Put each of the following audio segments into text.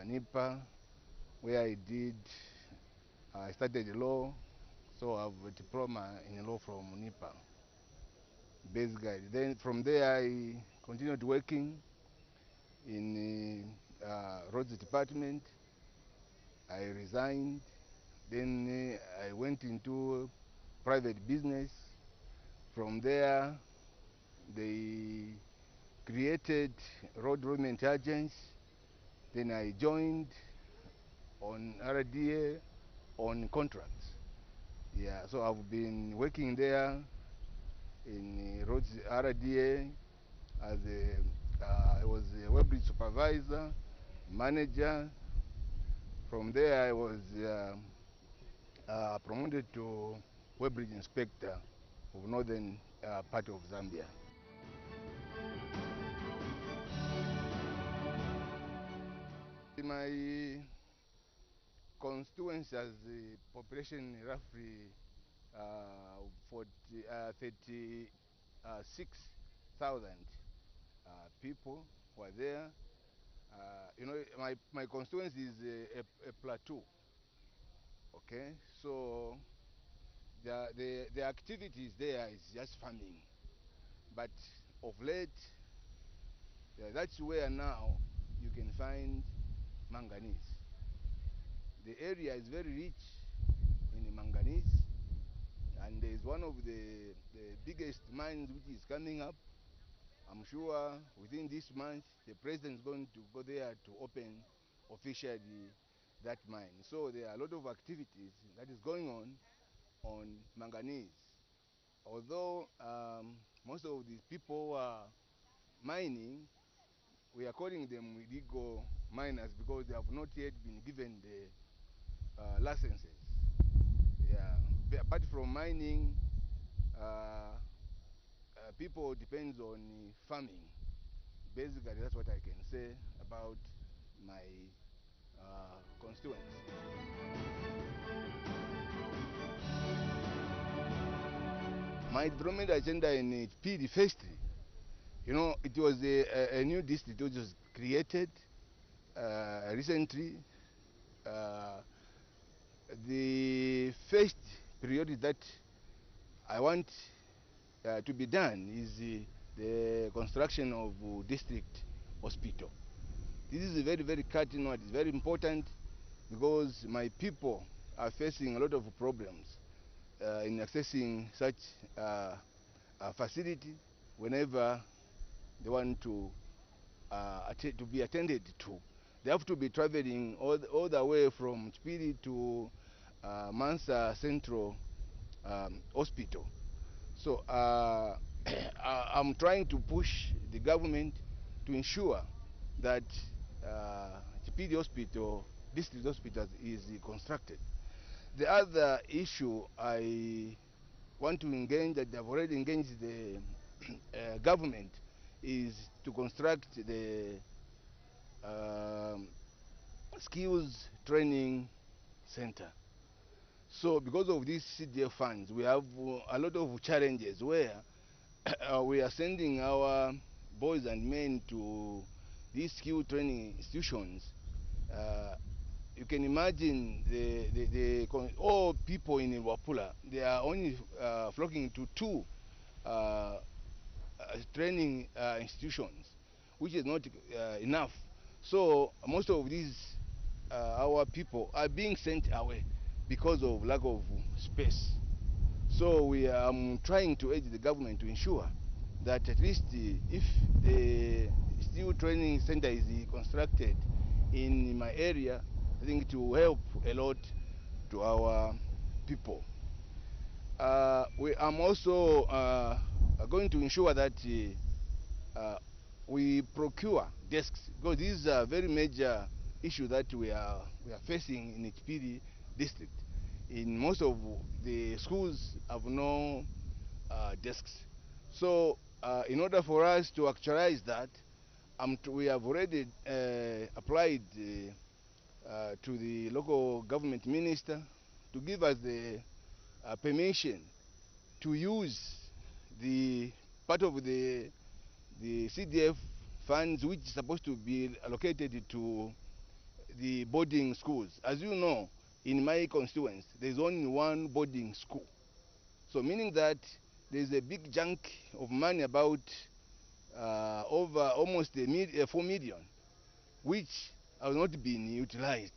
NIPA, where I studied law, so I have a diploma in law from NIPA, basically. Then from there I continued working in roads department. I resigned. Then I went into private business. From there, they created road development agents. Then I joined on RDA on contracts. Yeah, so I've been working there in roads RDA as I was a web bridge supervisor, manager. From there I was promoted to web bridge inspector of northern part of Zambia. My constituency has a population roughly 36,000 people who are there. My constituency is a plateau. Okay, so the activities there is just farming, but of late, that's where now you can find manganese. The area is very rich in manganese, and there is one of the biggest mines which is coming up. I'm sure within this month the president is going to go there to open officially that mine. So there are a lot of activities that is going on manganese. Although most of these people who are mining, we are calling them illegal miners because they have not yet been given the licenses. Yeah. But apart from mining, people depends on farming. Basically, that's what I can say about my constituents. My development agenda in PD firstly, it was a new district which was created recently. The first priority that I want to be done is the construction of district hospital. This is very, very cardinal. It's very important because my people are facing a lot of problems in accessing such a facility whenever they want to be attended to. They have to be traveling all the way from Chipiri to Mansa Central Hospital. So I'm trying to push the government to ensure that Chipiri Hospital, district hospital, is constructed. The other issue I want to engage, that I've already engaged the government, is to construct the skills training center. So because of these CDF funds, we have a lot of challenges where we are sending our boys and men to these skill training institutions. You can imagine all people in Wapula, they are only flocking to two training institutions, which is not enough. So most of these our people are being sent away because of lack of space. So we are trying to urge the government to ensure that at least if the steel training center is constructed in my area, I think it will help a lot to our people. I'm also going to ensure that we procure desks, because this is a very major issue that we are facing in Chipiri district. In most of the schools have no desks. So in order for us to actualize that, we have already applied to the local government minister to give us the permission to use the part of the CDF funds which is supposed to be allocated to the boarding schools. As you know, in my constituency, there's only one boarding school. So meaning that there's a big chunk of money, about over almost 4 million, which has not been utilized.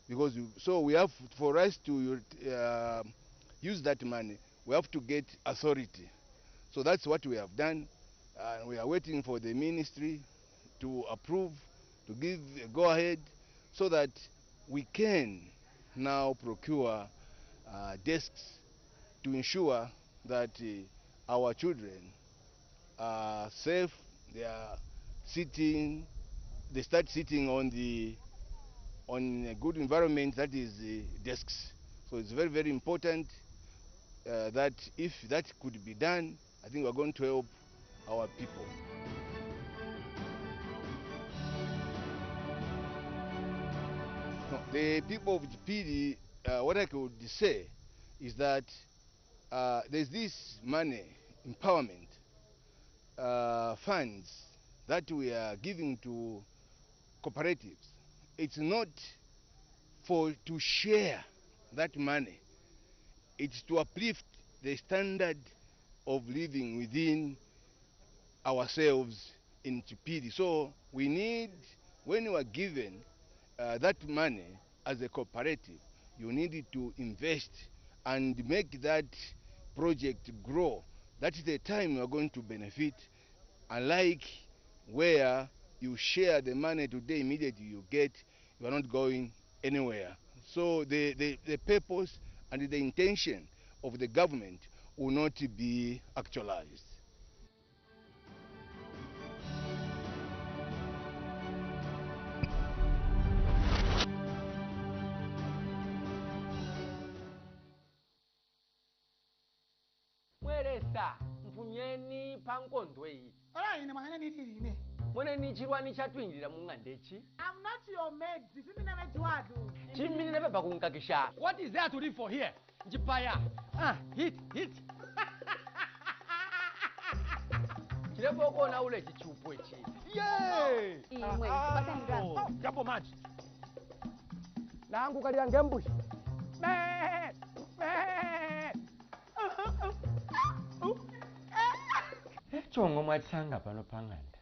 Because so we have, for us to use that money, we have to get authority. So that's what we have done. And we are waiting for the ministry to approve, to give a go-ahead, so that we can now procure desks to ensure that our children are safe. They are sitting. They start sitting on a good environment, that is desks. So it's very, very important that if that could be done, I think we're going to help our people. No, the people of Chipiri, what I could say is that there's this money, empowerment funds that we are giving to cooperatives. It's not to share that money. It's to uplift the standard of living within ourselves in Chipiri. So we need, when you are given that money as a cooperative, you need to invest and make that project grow. That is the time you are going to benefit, unlike where you share the money today, immediately you get, you are not going anywhere. So the purpose and the intention of the government will not be actualized. Mweresa mpunyeni pankondo iyi. Ine mangana nitine. Mwene ni chirwani chatwinjira mungandechi. I'm not your maid. Simina mejwadu. Chimini nebe bakunkakisha. What is there to live for here? Njipaya. Hit. Chilebo kona ule chichupo echi. Yay! Imwe, sipata ndani. Jambo maji. Langu kalia ngembushi. Chongo mwatsanga pano panganda.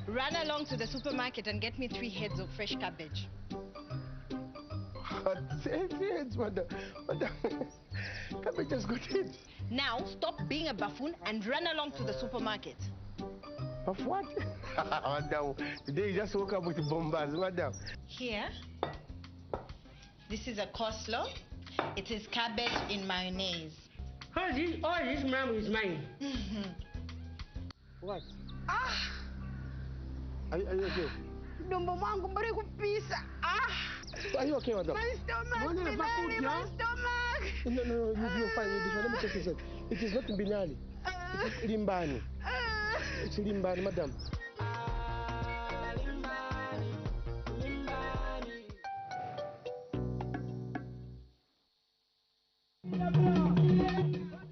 Run along to the supermarket and get me 3 heads of fresh cabbage. 3 heads, madam. Cabbage has got heads. Now, stop being a buffoon and run along to the supermarket. Of what? Madam, today you just woke up with bombas, madam. Here, this is a coleslaw. It is cabbage in mayonnaise. All this ma'am is mine. What? Are you okay? Dombo mwangu mbari kupisa. Are you okay, madam? My stomach. My stomach. No, you're fine. Let me check this out. It is not Binali. It is Limbani. It's Limbani, madam.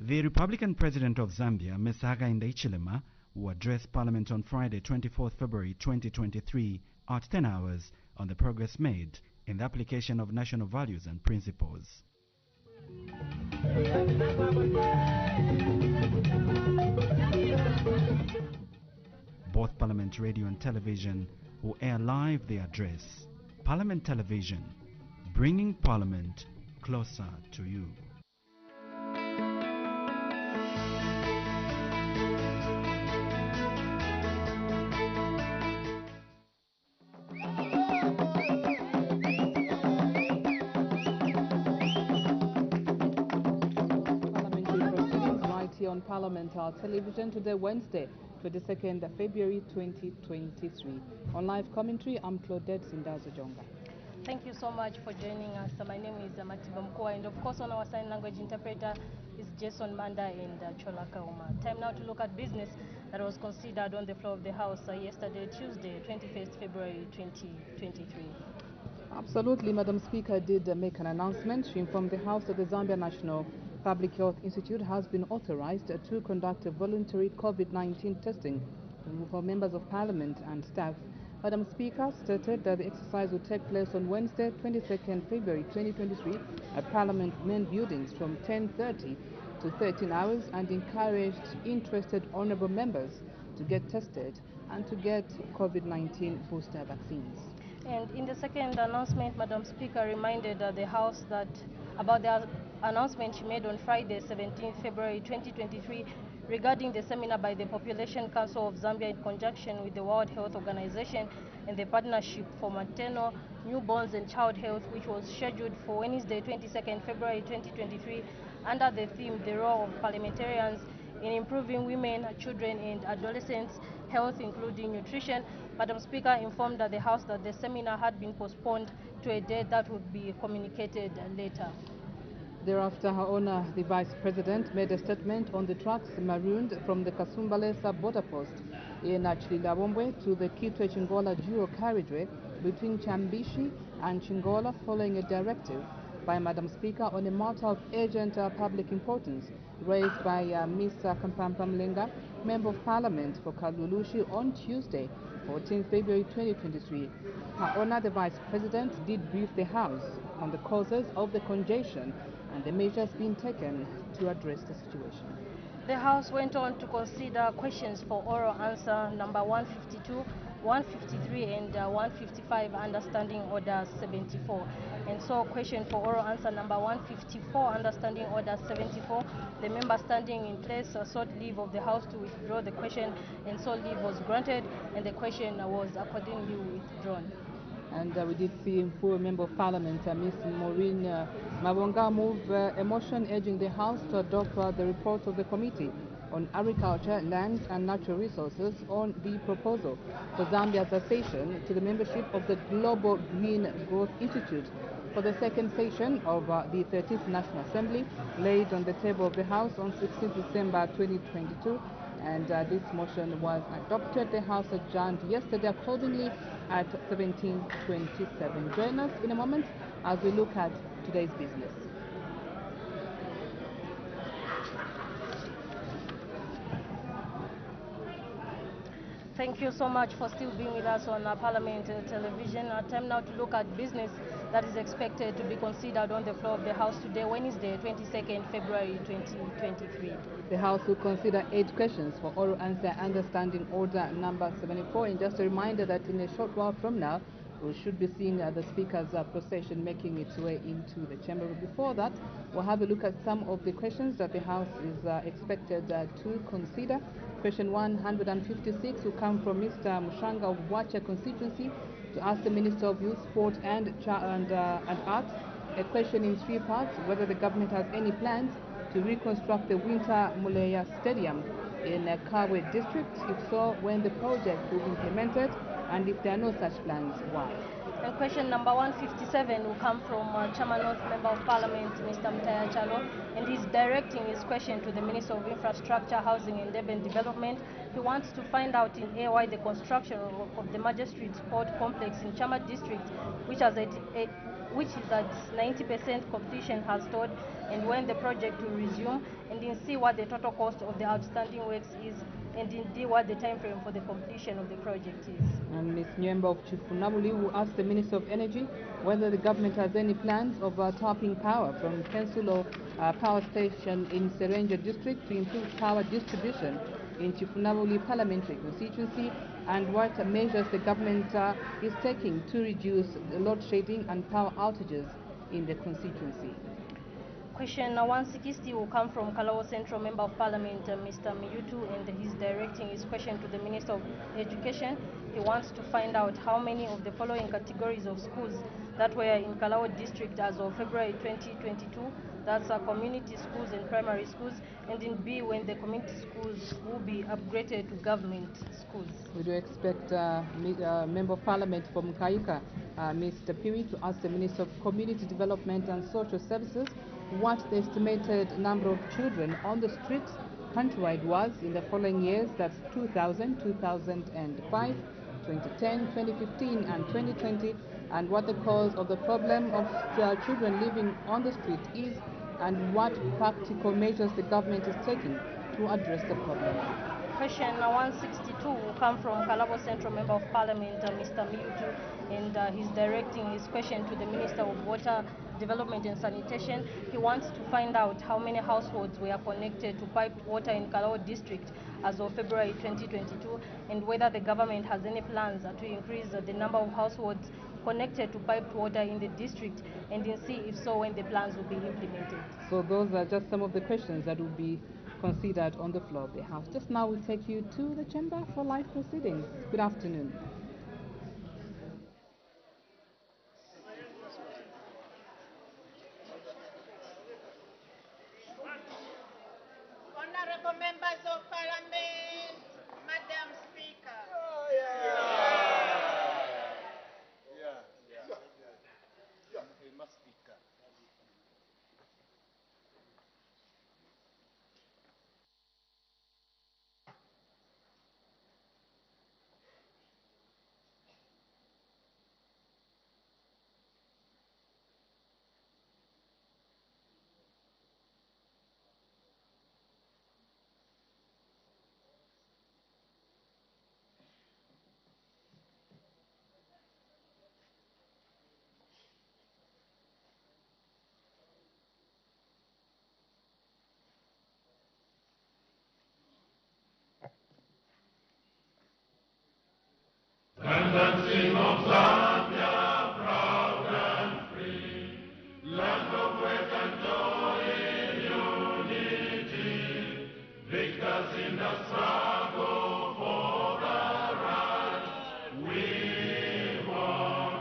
The Republican President of Zambia, Ms. Hakainde Hichilema, who addressed Parliament on Friday, 24th February 2023 at 10 hours on the progress made in the application of national values and principles. Both Parliament Radio and Television will air live the address. Parliament Television, bringing Parliament closer to you. On Parliamental Television today, Wednesday, 22nd February 2023. On live commentary, I'm Claudette Sindazo Jonga. Thank you so much for joining us. My name is Matiba Mkoa, and of course on our sign language interpreter is Jason Manda and Chola Kauma. Time now to look at business that was considered on the floor of the House yesterday, Tuesday, 21st February 2023. Absolutely, Madam Speaker did make an announcement. She informed the House that the Zambia National Public Health Institute has been authorized to conduct a voluntary COVID-19 testing for members of Parliament and staff. Madam Speaker stated that the exercise will take place on Wednesday, 22nd February 2023 at Parliament main buildings from 10:30 to 13 hours and encouraged interested honourable members to get tested and to get COVID-19 booster vaccines. And in the second announcement, Madam Speaker reminded the House that about the announcement she made on Friday, 17th February 2023, regarding the seminar by the Population Council of Zambia in conjunction with the World Health Organization and the Partnership for Maternal, Newborns and Child Health, which was scheduled for Wednesday, 22nd February 2023, under the theme, The Role of Parliamentarians in Improving Women, Children and Adolescents' Health, including nutrition. Madam Speaker informed the House that the seminar had been postponed to a date that would be communicated later. Thereafter, Her Honor, the Vice President made a statement on the trucks marooned from the Kasumbalesa border post in Chililabombwe to the Kitwe-Chingola dual carriageway between Chambishi and Chingola following a directive by Madam Speaker on a matter of urgent public importance raised by Ms. Kampampa Mlenga, Member of Parliament for Kalulushi on Tuesday, 14 February 2023. Her Honor, the Vice President did brief the House on the causes of the congestion and the measures being taken to address the situation. The House went on to consider questions for oral answer number 152, 153 and 155 under Standing Order 74. And so question for oral answer number 154 under Standing Order 74, the member standing in place sought leave of the House to withdraw the question, and so leave was granted and the question was accordingly withdrawn. And we did see full Member of Parliament, Ms. Maureen Mavonga, move a motion urging the House to adopt the report of the Committee on Agriculture, Lands and Natural Resources on the proposal for Zambia's accession to the membership of the Global Green Growth Institute for the second session of the 13th National Assembly, laid on the table of the House on 16 December 2022. And this motion was adopted. The House adjourned yesterday accordingly at 17:27. Join us in a moment as we look at today's business. Thank you so much for still being with us on Parliament Television. Time now to look at business that is expected to be considered on the floor of the House today, Wednesday, 22nd February 2023. The House will consider 8 questions for oral answer under Standing Order number 74. And just a reminder that in a short while from now, we should be seeing the Speaker's procession making its way into the chamber. But before that, we'll have a look at some of the questions that the House is expected to consider. Question 156 will come from Mr. Mushanga of Wacha constituency to ask the Minister of Youth, Sport and Arts a question in 3 parts: whether the government has any plans to reconstruct the Winter Muleya Stadium in Kawe district. If so, when the project will be implemented, and if there are no such plans, why? And question number 157 will come from Chama North Member of Parliament, Mr. Mutaya Chalo, and he's directing his question to the Minister of Infrastructure, Housing and Urban Development. He wants to find out in why the construction of the Magistrates Court complex in Chama district, which is at 90% completion, has stalled, and when the project will resume, and in C what the total cost of the outstanding works is, and in D what the time frame for the completion of the project is. And Ms. Nyemba of Chifunabuli will ask the Minister of Energy whether the government has any plans of tapping power from Pensulo Power Station in Serenja district to improve power distribution in Chifunabuli parliamentary constituency, and what measures the government is taking to reduce the load shedding and power outages in the constituency. Question 160 will come from Kalawa Central Member of Parliament, Mr. Miyutu, and he's directing his question to the Minister of Education. He wants to find out how many of the following categories of schools that were in Kalawa district as of February 2022, that's community schools and primary schools, and in B, when the community schools will be upgraded to government schools. We do expect Member of Parliament from Kayuka Mr. Piwi, to ask the Minister of Community Development and Social Services what the estimated number of children on the streets countrywide was in the following years, that's 2000, 2005, 2010, 2015 and 2020, and what the cause of the problem of children living on the street is, and what practical measures the government is taking to address the problem. Question 162 will come from Kalabo Central Member of Parliament, Mr. Miutu, and he's directing his question to the Minister of Water Development and Sanitation. He wants to find out how many households were connected to piped water in Kalabo district as of February 2022, and whether the government has any plans to increase the number of households connected to piped water in the district, and in see if so when the plans will be implemented. So those are just some of the questions that will be considered on the floor of the House. Just now we take you to the chamber for live proceedings. Good afternoon. Honorable members of Parliament, Madam Speaker. Tendency of Zambia, proud and free, land of wealth and joy in unity, victors in the struggle for our rights. We won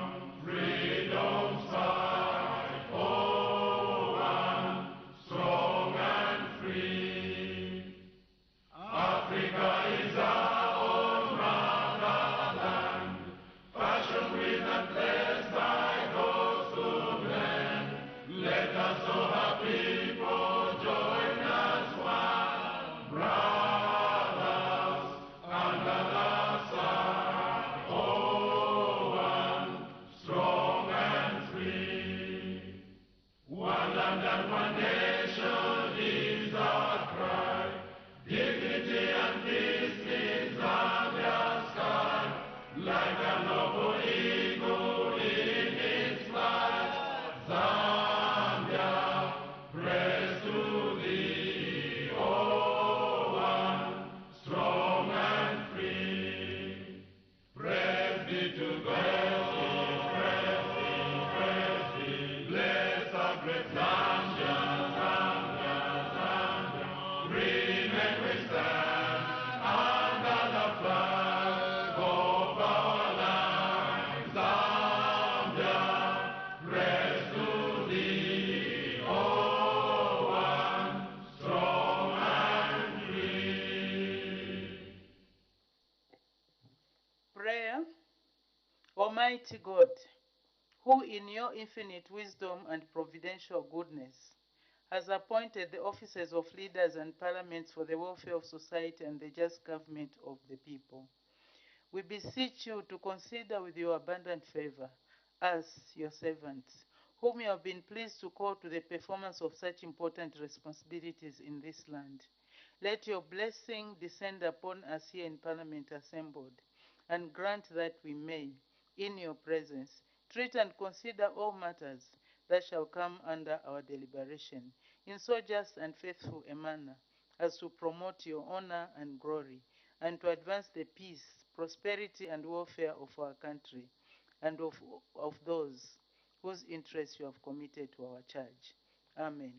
freedom's fight, oh, one, strong and free. Africa is our own motherland, fashioned with and blessed by those who blend. Let us, all our people, join as one, brothers under the sun. Oh, one, strong and free. One land and one nation is our cry. Dignity and peace in Zambia's sky, like a noble eagle in its flight. Zambia, praise to thee, oh, one, strong and free. Praise be to God, praise be, bless our great Zambia, Zambia, Zambia. Remain we stand under the flag of our land. Zambia, praise to thee, oh, one, strong and free. Prayer. Almighty God, who in your infinite wisdom and providential goodness has appointed the offices of leaders and parliaments for the welfare of society and the just government of the people, we beseech you to consider with your abundant favor us, your servants, whom you have been pleased to call to the performance of such important responsibilities in this land. Let your blessing descend upon us here in Parliament assembled, and grant that we may, in your presence, treat and consider all matters that shall come under our deliberation, in so just and faithful a manner as to promote your honor and glory, and to advance the peace, prosperity, and welfare of our country, and of those whose interests you have committed to our charge. Amen.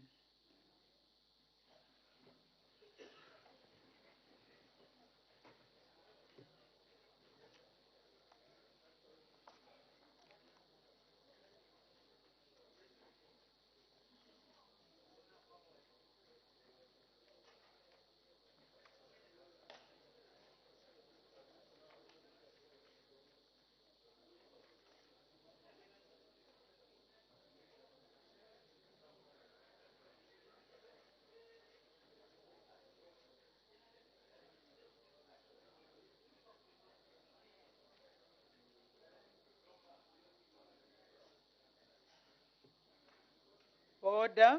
Order.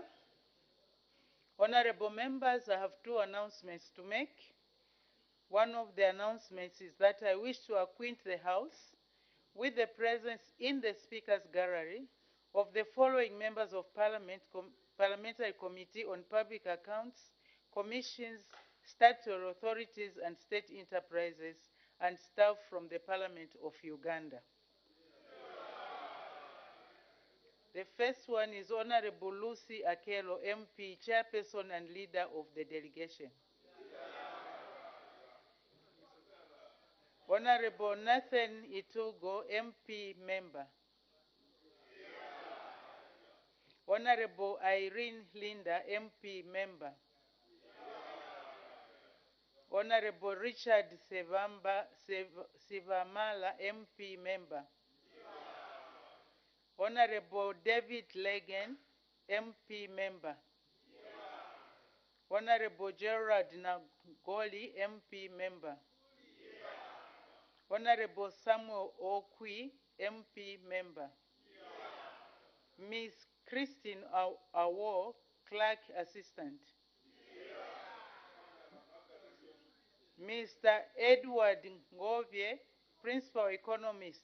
Honorable members, I have two announcements to make. One of the announcements is that I wish to acquaint the House with the presence in the Speaker's Gallery of the following members of Parliament, Parliamentary Committee on Public Accounts, Commissions, Statutory Authorities and State Enterprises, and staff from the Parliament of Uganda. The first one is Honorable Lucy Akelo, MP, Chairperson and leader of the delegation. Honorable Nathan Itugo, MP, member. Honorable Irene Linda, MP, member. Honorable Richard Sivamala, MP, member. Honorable David Legen, MP, member. Honorable Gerard Nagoli, MP, member. Honorable Samuel Okwi, MP, member. Ms. Christine Awo, Clerk Assistant. Mr. Edward Ngovye, Principal Economist.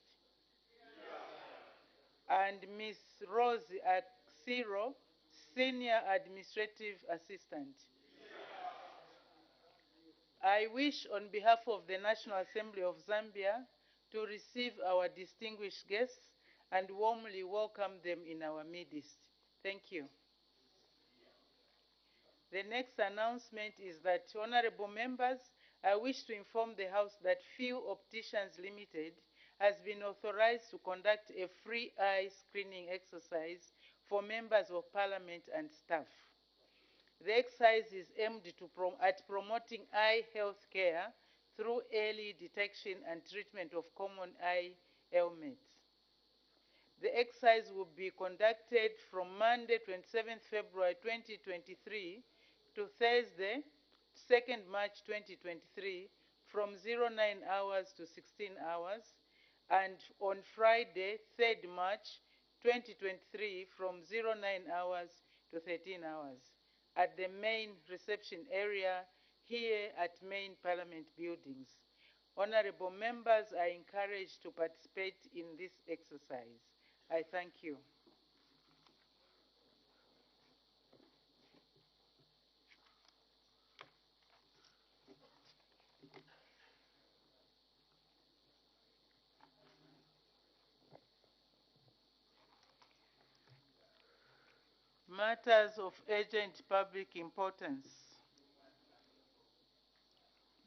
And Ms. Rose Aksiro, Senior Administrative Assistant. I wish, on behalf of the National Assembly of Zambia, to receive our distinguished guests and warmly welcome them in our midst. Thank you. The next announcement is that, honorable members, I wish to inform the House that Few Opticians Limited has been authorized to conduct a free eye screening exercise for members of Parliament and staff. The exercise is aimed at promoting eye health care through early detection and treatment of common eye ailments. The exercise will be conducted from Monday, 27th February 2023 to Thursday, 2nd March 2023 from 09 hours to 16 hours, and on Friday, 3rd March 2023 from 09 hours to 13 hours at the main reception area here at main Parliament buildings. Honorable members are encouraged to participate in this exercise. I thank you. Matters of urgent public importance.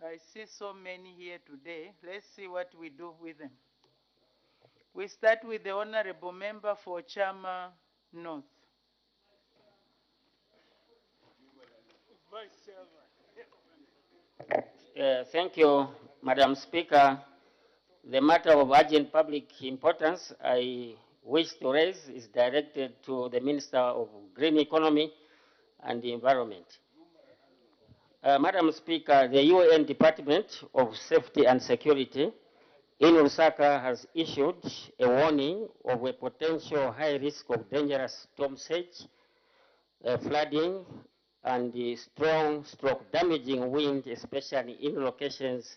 I see so many here today. Let's see what we do with them. We start with the honorable member for Chama North. Thank you, Madam Speaker. The matter of urgent public importance I wish to raise is directed to the Minister of Green Economy and the Environment. Madam Speaker, the UN Department of Safety and Security in Lusaka has issued a warning of a potential high risk of dangerous storm surge, flooding, and the strong stroke damaging wind, especially in locations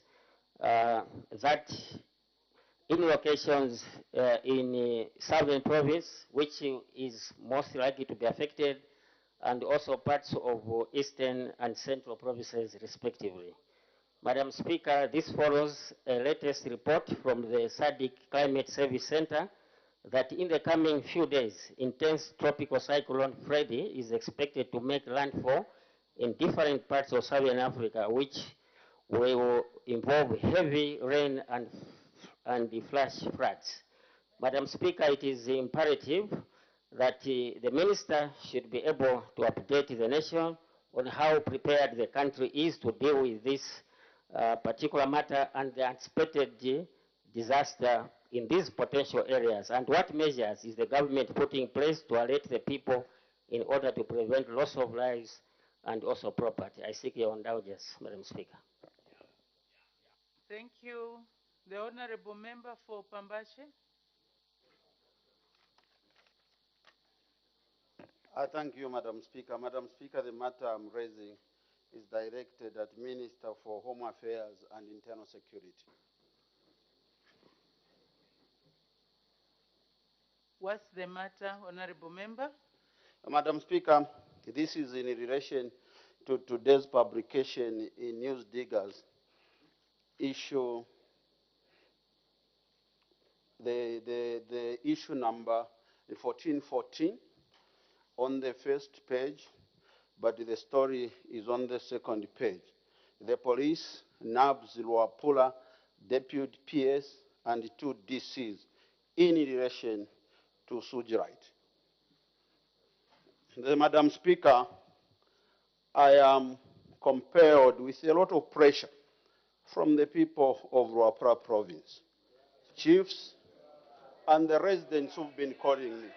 in southern province, which is most likely to be affected, and also parts of eastern and central provinces, respectively. Madam Speaker, this follows a latest report from the SADC Climate Service Center that in the coming few days, intense tropical cyclone Freddy is expected to make landfall in different parts of Southern Africa, which will involve heavy rain and the flash floods. Madam Speaker, it is imperative that the Minister should be able to update the nation on how prepared the country is to deal with this particular matter and the anticipated disaster in these potential areas, and what measures is the government putting in place to alert the people in order to prevent loss of lives and also property. I seek your indulgence, Madam Speaker. Thank you. The honorable member for Pambashe. I thank you, Madam Speaker. Madam Speaker, the matter I'm raising is directed at Minister for Home Affairs and Internal Security. What's the matter, Honorable Member? Madam Speaker, this is in relation to today's publication in News Diggers issue, the issue number 1414 on the first page, but the story is on the second page. The police nabs Luapula deputy PS and 2 DCs in relation to Sujirite. Madam Speaker, I am compelled with a lot of pressure from the people of Luapula province, chiefs, and the residents who've been calling me.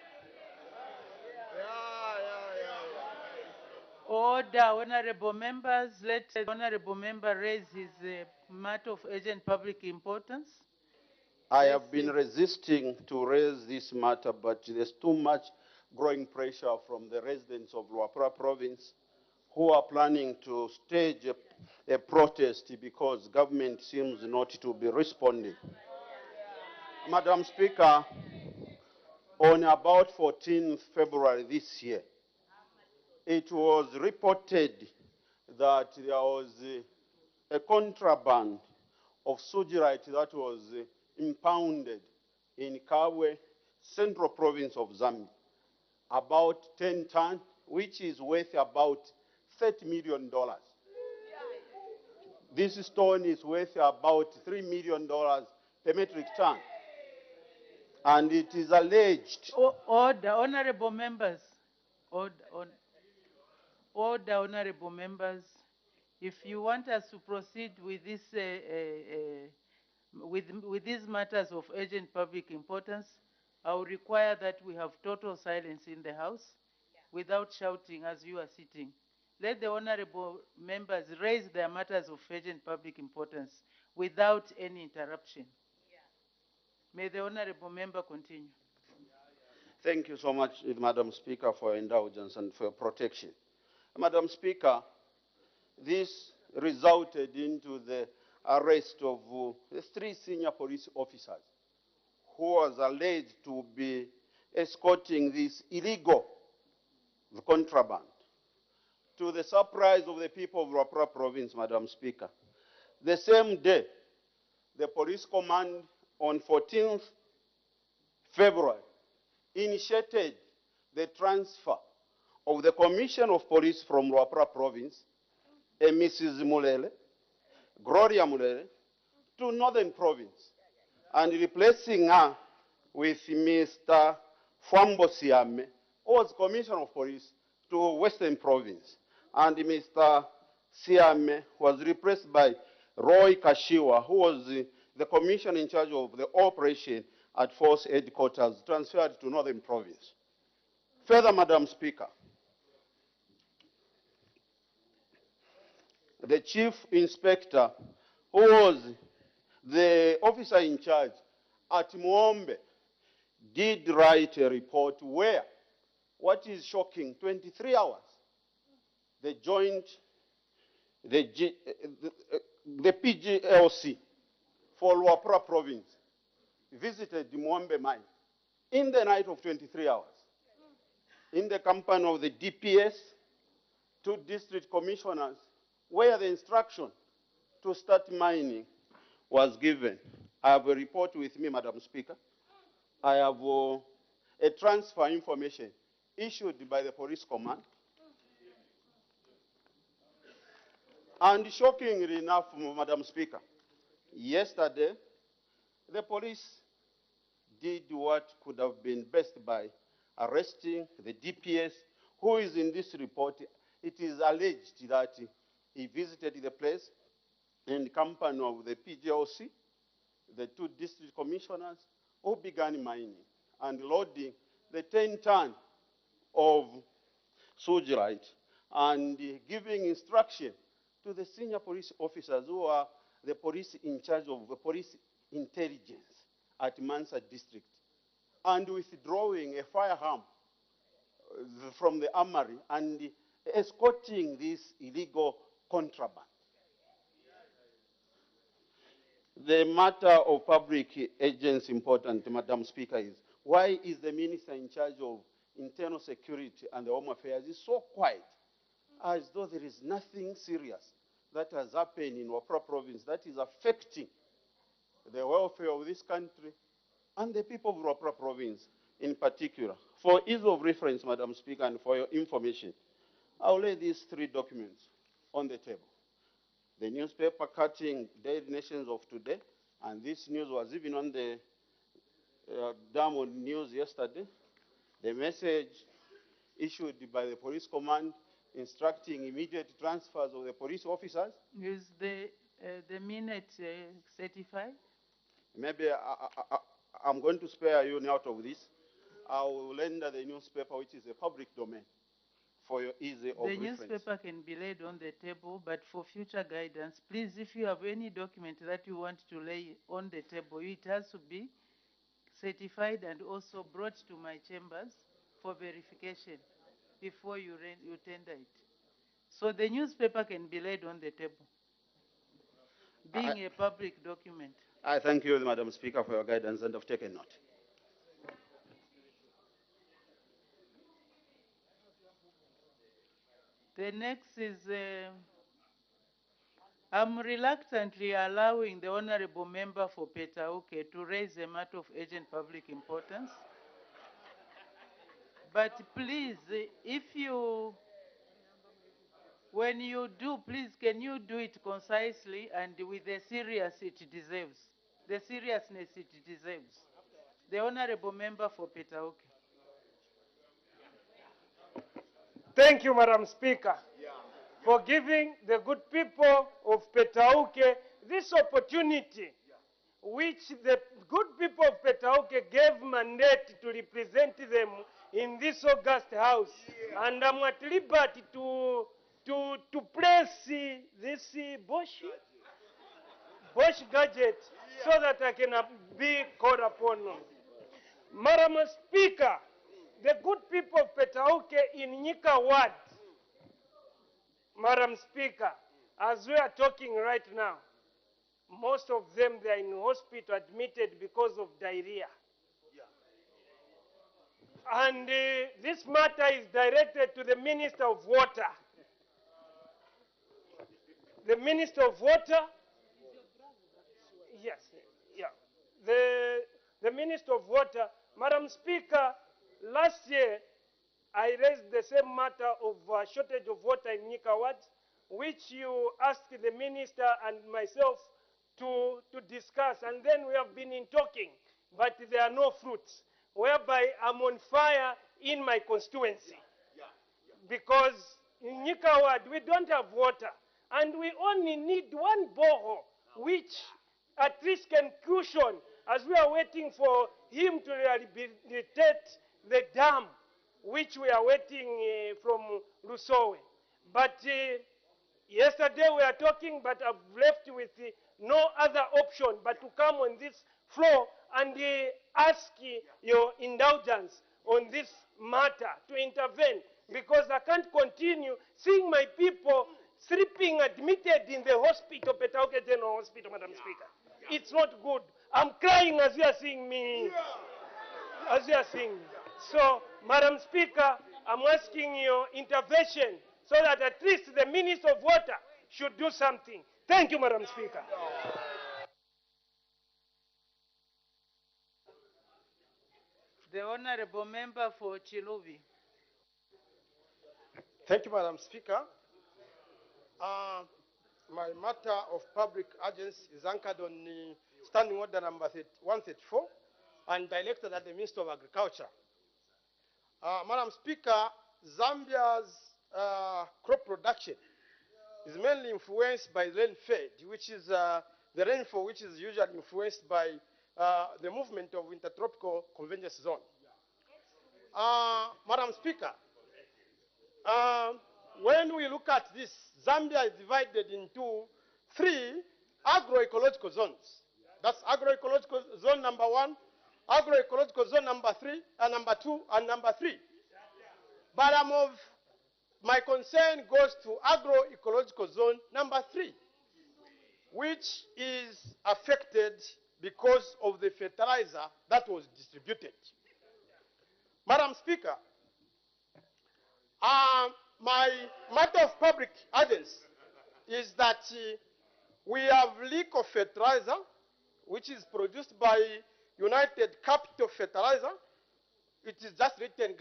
Order, honorable members. Let the honorable member raise his matter of urgent public importance. I have been resisting to raise this matter, but there's too much growing pressure from the residents of Luapula province who are planning to stage a protest because government seems not to be responding. Madam Speaker, on about 14th February this year, it was reported that there was a contraband of Sujirite that was impounded in Kabwe, central province of Zambia, about 10 tons, which is worth about $30 million. This stone is worth about $3 million per metric ton. And it is alleged. Order, honorable members. Order, honorable members. If you want us to proceed with this, with these matters of urgent public importance, I will require that we have total silence in the House without shouting as you are sitting. Let the honorable members raise their matters of urgent public importance without any interruption. May the honorable member continue. Thank you so much, Madam Speaker, for your indulgence and for your protection. Madam Speaker, this resulted into the arrest of the 3 senior police officers who was alleged to be escorting this illegal contraband. To the surprise of the people of Luapula province, Madam Speaker, the same day, the police command on 14th February initiated the transfer of the Commissioner of Police from Luapula province, a Mrs. Mulele, Gloria Mulele, to Northern province, and replacing her with Mr. Fambo Siame, who was Commissioner of Police, to Western province. And Mr. Siame was replaced by Roy Kashiwa, who was the commissioner in charge of the operation at Force Headquarters, transferred to Northern province. Further, Madam Speaker, the Chief Inspector, who was the officer in charge at Muombe, did write a report where, what is shocking, 23 hours, the PGLC for Luapula province visited the Muombe mine in the night of 23 hours in the company of the DPS, 2 district commissioners, where the instruction to start mining was given. I have a report with me, Madam Speaker. I have a transfer information issued by the police command. And shockingly enough, Madam Speaker, yesterday, the police did what could have been best by arresting the DPS, who is in this report. It is alleged that he visited the place in company of the PGLC, the 2 district commissioners, who began mining and loading the 10 ton of Sujirite and giving instruction to the senior police officers who are the police in charge of the police intelligence at Mansa district, and withdrawing a firearm from the armory and escorting this illegal contraband. The matter of public agents important, Madam Speaker, is why is the minister in charge of internal security and the home affairs is so quiet, as though there is nothing serious that has happened in Wapra province that is affecting the welfare of this country and the people of Wapra province in particular. For ease of reference, Madam Speaker, and for your information, I'll lay these three documents on the table. The newspaper cutting Daily Nations of today, and this news was even on the Diamond News yesterday. The message issued by the police command instructing immediate transfers of the police officers. Is the minute certified? Maybe I'm going to spare you out of this. I will render the newspaper, which is a public domain, for your ease of reference. The newspaper can be laid on the table, but for future guidance, please, if you have any document that you want to lay on the table, it has to be certified and also brought to my chambers for verification before you tender it. So the newspaper can be laid on the table, being a public document. I thank you, Madam Speaker, for your guidance, and I've taken note. The next is, I'm reluctantly allowing the Honorable Member for Petauke to raise a matter of urgent public importance. But please, if you, when you do, please, can you do it concisely and with the seriousness it deserves? The seriousness it deserves. The Honorable Member for Petauke. Thank you, Madam Speaker, for giving the good people of Petauke this opportunity, which the good people of Petauke gave mandate to represent them in this August House. And I'm at liberty to press this Bosch gadget so that I can be called upon. Madam Speaker, the good people of Petauke in Nyika Ward, Madam Speaker, as we are talking right now, most of them, they are in hospital admitted because of diarrhea. And this matter is directed to the Minister of Water. The Minister of Water, yes, yeah. The Minister of Water, Madam Speaker, last year, I raised the same matter of shortage of water in Nyika Ward, which you asked the minister and myself to discuss. And then we have been in talking, but there are no fruits, whereby I'm on fire in my constituency. Because in Nyika Ward, we don't have water, and we only need one borehole, which at least can cushion, as we are waiting for him to rehabilitate the dam, which we are waiting from Rusowe. But yesterday we are talking, but I've left with no other option but to come on this floor and ask your indulgence on this matter, to intervene, because I can't continue seeing my people sleeping admitted in the hospital, Petauke General Hospital, Madam Speaker. It's not good. I'm crying as you are seeing me. As you are seeing me. So, Madam Speaker, I'm asking your intervention so that at least the Minister of Water should do something. Thank you, Madam Speaker. The Honorable Member for Chiluvi. Thank you, Madam Speaker. My matter of public urgency is anchored on Standing Order number 134 and directed at the Minister of Agriculture. Madam Speaker, Zambia's crop production is mainly influenced by rain-fed, which is the rainfall which is usually influenced by the movement of intertropical convergence zone. Madam Speaker, when we look at this, Zambia is divided into 3 agroecological zones. That's agroecological zone number 1, agroecological zone number 3, and number 2, and number 3. But my concern goes to agroecological zone number 3, which is affected because of the fertilizer that was distributed. Madam Speaker, my matter of public urgency is that we have leak of fertilizer, which is produced by United Capital Fertilizer. It is just written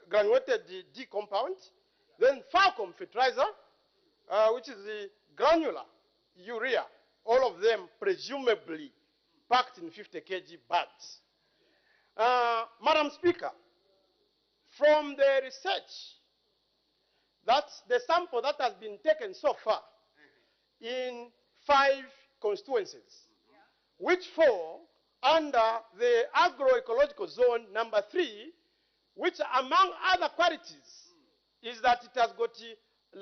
granulated D compound. Then Falcon fertilizer, which is the granular urea, all of them presumably packed in 50 kg bags. Madam Speaker, from the research, that's the sample that has been taken so far in 5 constituencies, which fall under the agroecological zone number 3, which among other qualities is that it has got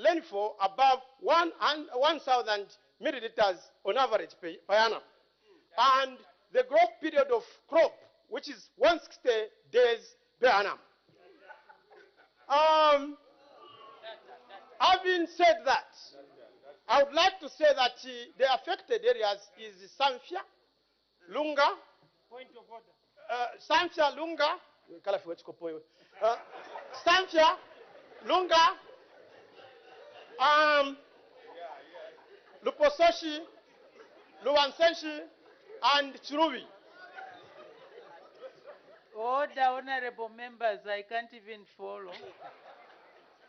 rainfall above 1,000 milliliters on average per annum. And the growth period of crop, which is 160 days per annum. Having said that, I would like to say that the affected areas is Samfya, Lunga, Point of order. Samfya, Lunga, Samfya, Lunga, Lupososhi, Luwansenshi, and Chiruvi. Order, honorable members, I can't even follow.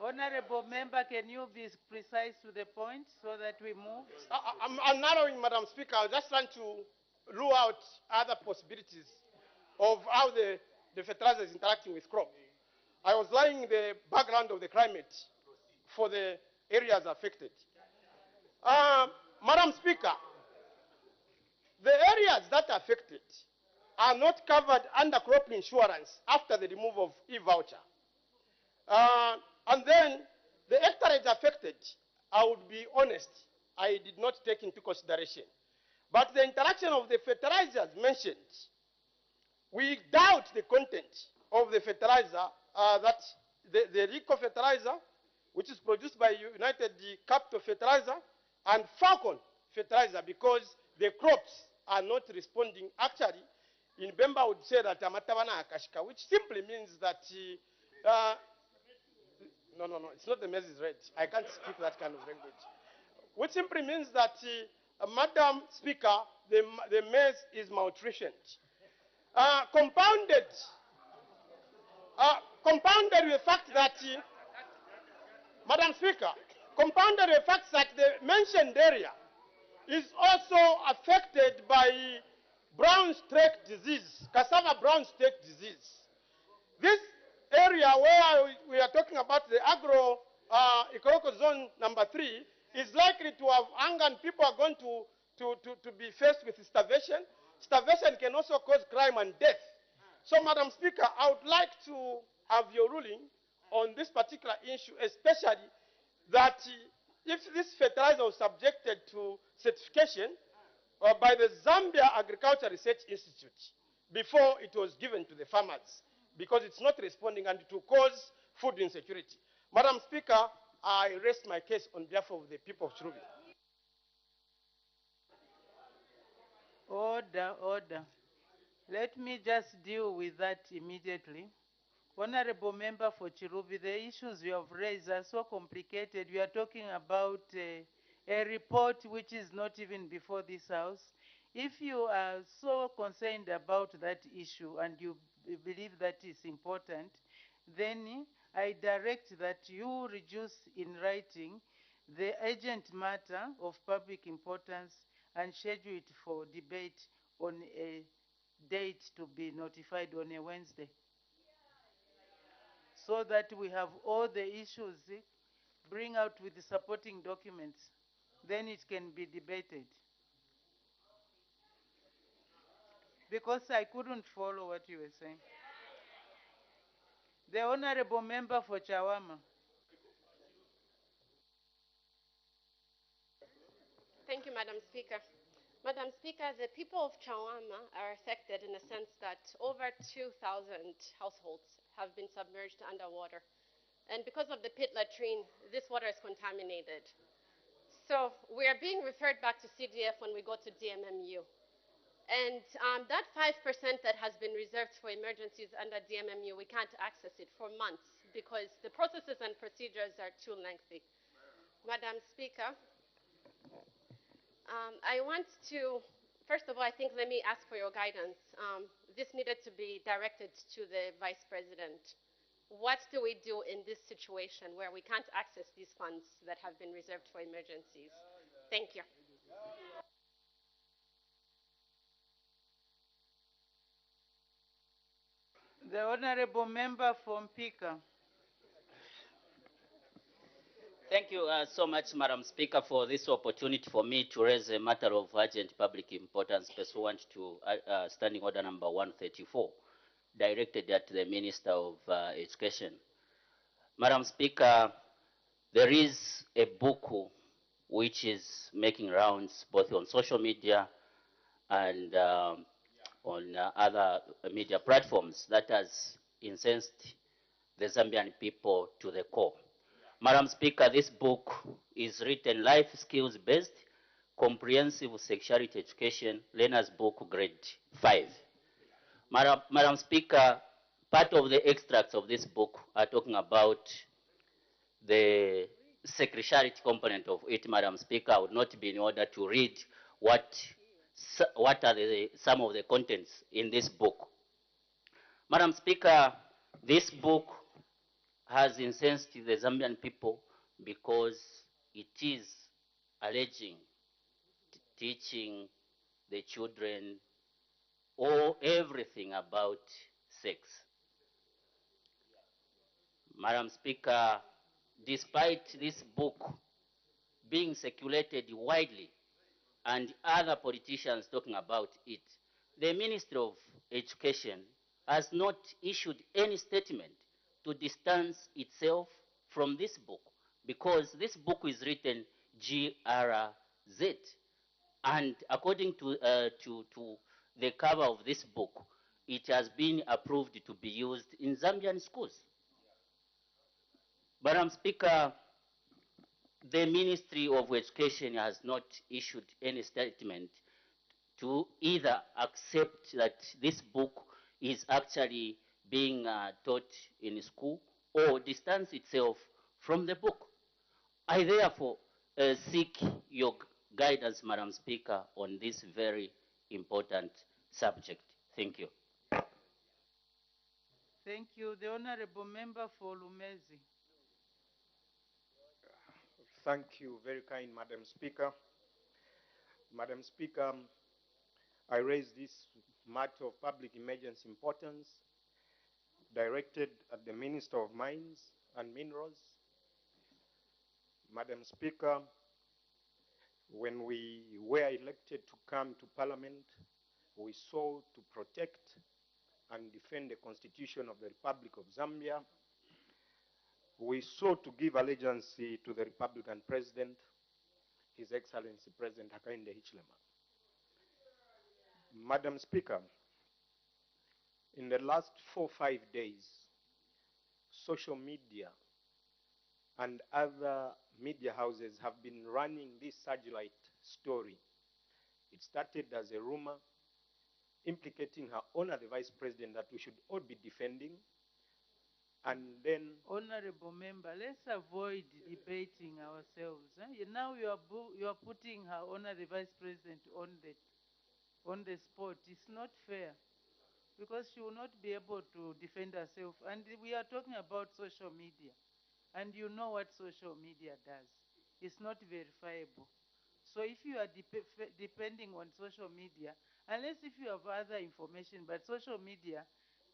Honorable member, can you be precise to the point so that we move? I'm narrowing, Madam Speaker. I'm just trying to rule out other possibilities of how the fertilizer is interacting with crop. I was laying the background of the climate for the areas affected. Madam Speaker, the areas that are affected are not covered under crop insurance after the removal of e-voucher. And then the hectareage affected, I would be honest, I did not take into consideration. But the interaction of the fertilizers mentioned, we doubt the content of the fertilizer, that the Rico fertilizer, which is produced by United Capital Fertilizer, and Falcon fertilizer, because the crops are not responding. Actually, in Bemba would say that Amatabana Akashika, which simply means that no, it's not the maize is red. I can't speak that kind of language. Which simply means that, Madam Speaker, the maize is malnutritioned. Compounded with the fact that, Madam Speaker, compounded with the fact that the mentioned area is also affected by brown streak disease, cassava brown streak disease. This area where we are talking about the ecological zone number 3 is likely to have hunger, and people are going to be faced with starvation. Starvation can also cause crime and death. So, Madam Speaker, I would like to have your ruling on this particular issue, especially that if this fertilizer was subjected to certification by the Zambia Agriculture Research Institute before it was given to the farmers, because it's not responding and it will cause food insecurity. Madam Speaker, I rest my case on behalf of the people of Chiruvi. Order. Let me just deal with that immediately. Honorable member for Chiruvi, the issues you have raised are so complicated. We are talking about a report which is not even before this House. If you are so concerned about that issue and you believe that is important, then I direct that you reduce in writing the urgent matter of public importance and schedule it for debate on a date to be notified on a Wednesday, so that we have all the issues, bring out with the supporting documents, then it can be debated. Because I couldn't follow what you were saying. The honorable member for Chawama. Thank you, Madam Speaker. Madam Speaker, the people of Chawama are affected in the sense that over 2,000 households have been submerged underwater. And because of the pit latrine, this water is contaminated. So we are being referred back to CDF when we go to DMMU. And that 5% that has been reserved for emergencies under DMMU, we can't access it for months because the processes and procedures are too lengthy. Madam Speaker, I want to, first of all, I think let me ask for your guidance. This needed to be directed to the Vice President. What do we do in this situation where we can't access these funds that have been reserved for emergencies? Thank you. The Honorable Member from Pika. Thank you so much, Madam Speaker, for this opportunity for me to raise a matter of urgent public importance pursuant to Standing Order number 134, directed at the Minister of Education. Madam Speaker, there is a book which is making rounds both on social media and on other media platforms that has incensed the Zambian people to the core. Madam Speaker, this book is written life skills based, comprehensive sexuality education, learner's book grade 5. Madam Speaker, part of the extracts of this book are talking about the sexuality component of it. Madam Speaker, I would not be in order to read what are some of the contents in this book. Madam Speaker, this book has incensed the Zambian people because it is alleging, teaching the children everything about sex. Madam Speaker, despite this book being circulated widely and other politicians talking about it, the Ministry of Education has not issued any statement to distance itself from this book, because this book is written GRZ, and according to the cover of this book, it has been approved to be used in Zambian schools. Madam Speaker, the Ministry of Education has not issued any statement to either accept that this book is actually being taught in school or distance itself from the book. I therefore seek your guidance, Madam Speaker, on this very important subject. Thank you. Thank you. The Honorable Member for Lumezi. Thank you, very kind Madam Speaker. Madam Speaker, I raise this matter of public emergency importance directed at the Minister of Mines and Minerals. Madam Speaker, when we were elected to come to Parliament, we sought to protect and defend the Constitution of the Republic of Zambia. We sought to give allegiance to the Republican President, His Excellency President Hakainde Hichilema. Madam Speaker, in the last 4 or 5 days, social media and other media houses have been running this Sajilite story. It started as a rumor implicating Her Honor the Vice President that we should all be defending, and then... Honorable Member, let's avoid debating ourselves. Now you are putting Her Honor the Vice President on the spot. It's not fair, because she will not be able to defend herself. And we are talking about social media, and you know what social media does. It's not verifiable. So if you are depending on social media, unless if you have other information, but social media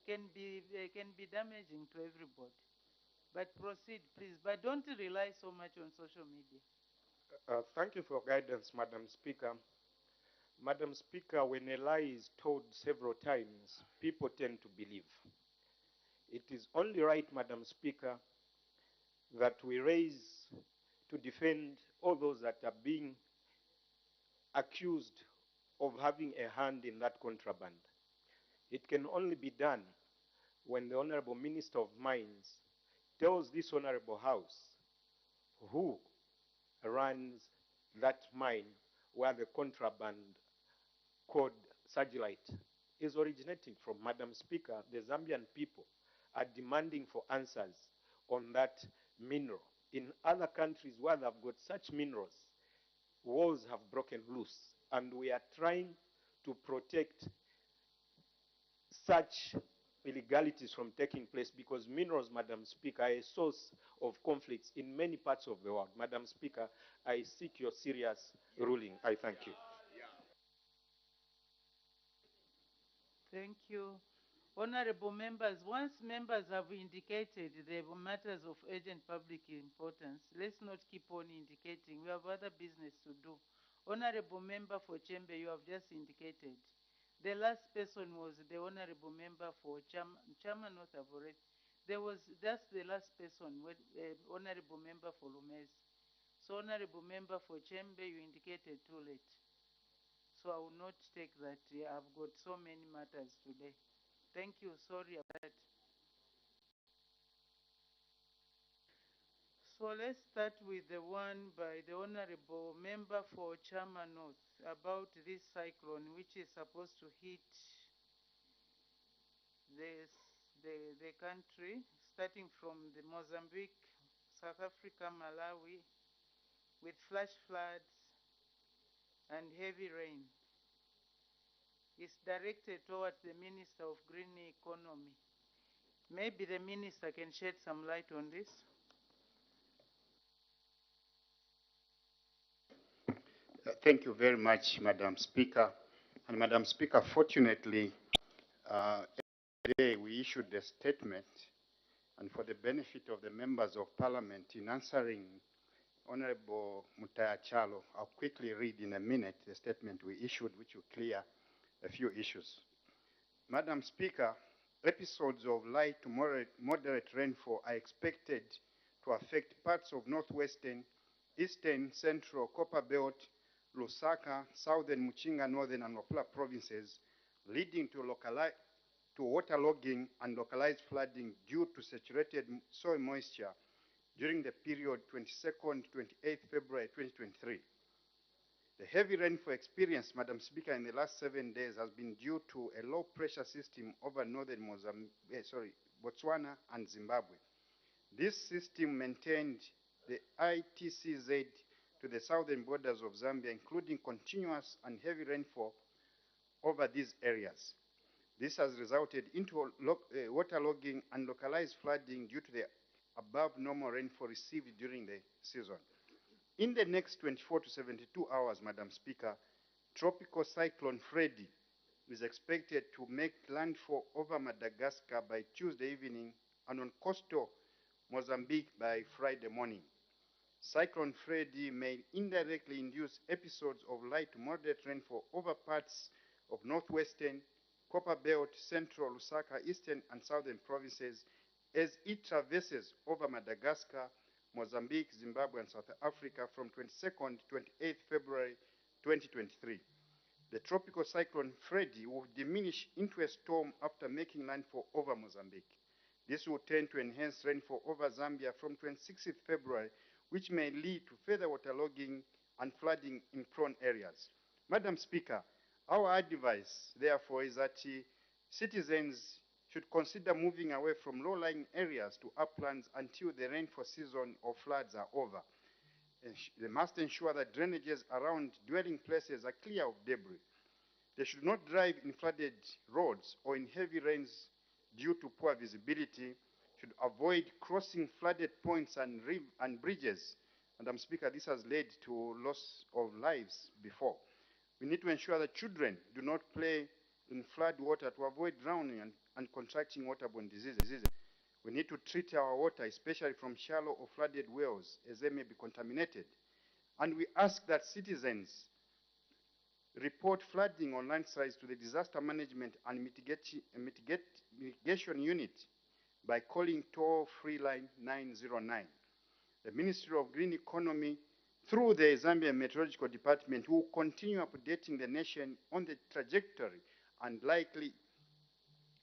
can be damaging to everybody. But proceed, please. But don't rely so much on social media. Thank you for guidance, Madam Speaker. Madam Speaker, when a lie is told several times, people tend to believe. It is only right, Madam Speaker, that we raise to defend all those that are being accused of having a hand in that contraband. It can only be done when the Honorable Minister of Mines tells this Honorable House who runs that mine where the contraband called Sagilite is originating from. Madam Speaker, the Zambian people are demanding for answers on that mineral. In other countries where they've got such minerals, wars have broken loose, and we are trying to protect such illegalities from taking place because minerals, Madam Speaker, are a source of conflicts in many parts of the world. Madam Speaker, I seek your serious ruling. I thank you. Thank you. Honorable members, once members have indicated the matters of urgent public importance, let's not keep on indicating. We have other business to do. Honorable member for Chembe, you have just indicated. The last person was the honorable member for Chairman North Avoret. That's the last person, honorable member for Lumez. So honorable member for Chembe, you indicated too late. So I will not take that. I've got so many matters today. Thank you. Sorry about that. So let's start with the one by the honorable member for Chairman North about this cyclone which is supposed to hit the country, starting from the Mozambique, South Africa, Malawi, with flash floods and heavy rain. It's directed towards the Minister of Green Economy. Maybe the Minister can shed some light on this. Thank you very much, Madam Speaker. And Madam Speaker, fortunately, today we issued a statement, and for the benefit of the members of Parliament, in answering Honorable Mutaya Chalo, I'll quickly read in a minute the statement we issued, which will clear a few issues. Madam Speaker, episodes of light to moderate rainfall are expected to affect parts of northwestern, eastern, central, Copper Belt, Lusaka, southern Muchinga, northern and Wafula provinces, leading to waterlogging and localized flooding due to saturated soil moisture during the period 22nd to 28th February 2023. The heavy rainfall experienced, Madam Speaker, in the last 7 days has been due to a low pressure system over northern Botswana and Zimbabwe. This system maintained the ITCZ to the southern borders of Zambia, including continuous and heavy rainfall over these areas. This has resulted into waterlogging and localized flooding due to the above normal rainfall received during the season. In the next 24 to 72 hours, Madam Speaker, Tropical Cyclone Freddy is expected to make landfall over Madagascar by Tuesday evening and on coastal Mozambique by Friday morning. Cyclone Freddy may indirectly induce episodes of light to moderate rainfall over parts of northwestern, Copper Belt, central, Lusaka, eastern and southern provinces as it traverses over Madagascar, Mozambique, Zimbabwe and South Africa from 22nd to 28th February 2023. The tropical cyclone Freddy will diminish into a storm after making landfall over Mozambique. This will tend to enhance rainfall over Zambia from 26th February, which may lead to further waterlogging and flooding in prone areas. Madam Speaker, our advice, therefore, is that citizens should consider moving away from low-lying areas to uplands until the rainfall season or floods are over. They must ensure that drainages around dwelling places are clear of debris. They should not drive in flooded roads or in heavy rains due to poor visibility, should avoid crossing flooded points and bridges. Madam Speaker, this has led to loss of lives before. We need to ensure that children do not play in flood water to avoid drowning and contracting waterborne diseases. We need to treat our water, especially from shallow or flooded wells, as they may be contaminated. And we ask that citizens report flooding on landslides to the Disaster Management and Mitigation Unit by calling toll-free line 909. The Ministry of Green Economy, through the Zambia Meteorological Department, will continue updating the nation on the trajectory and likely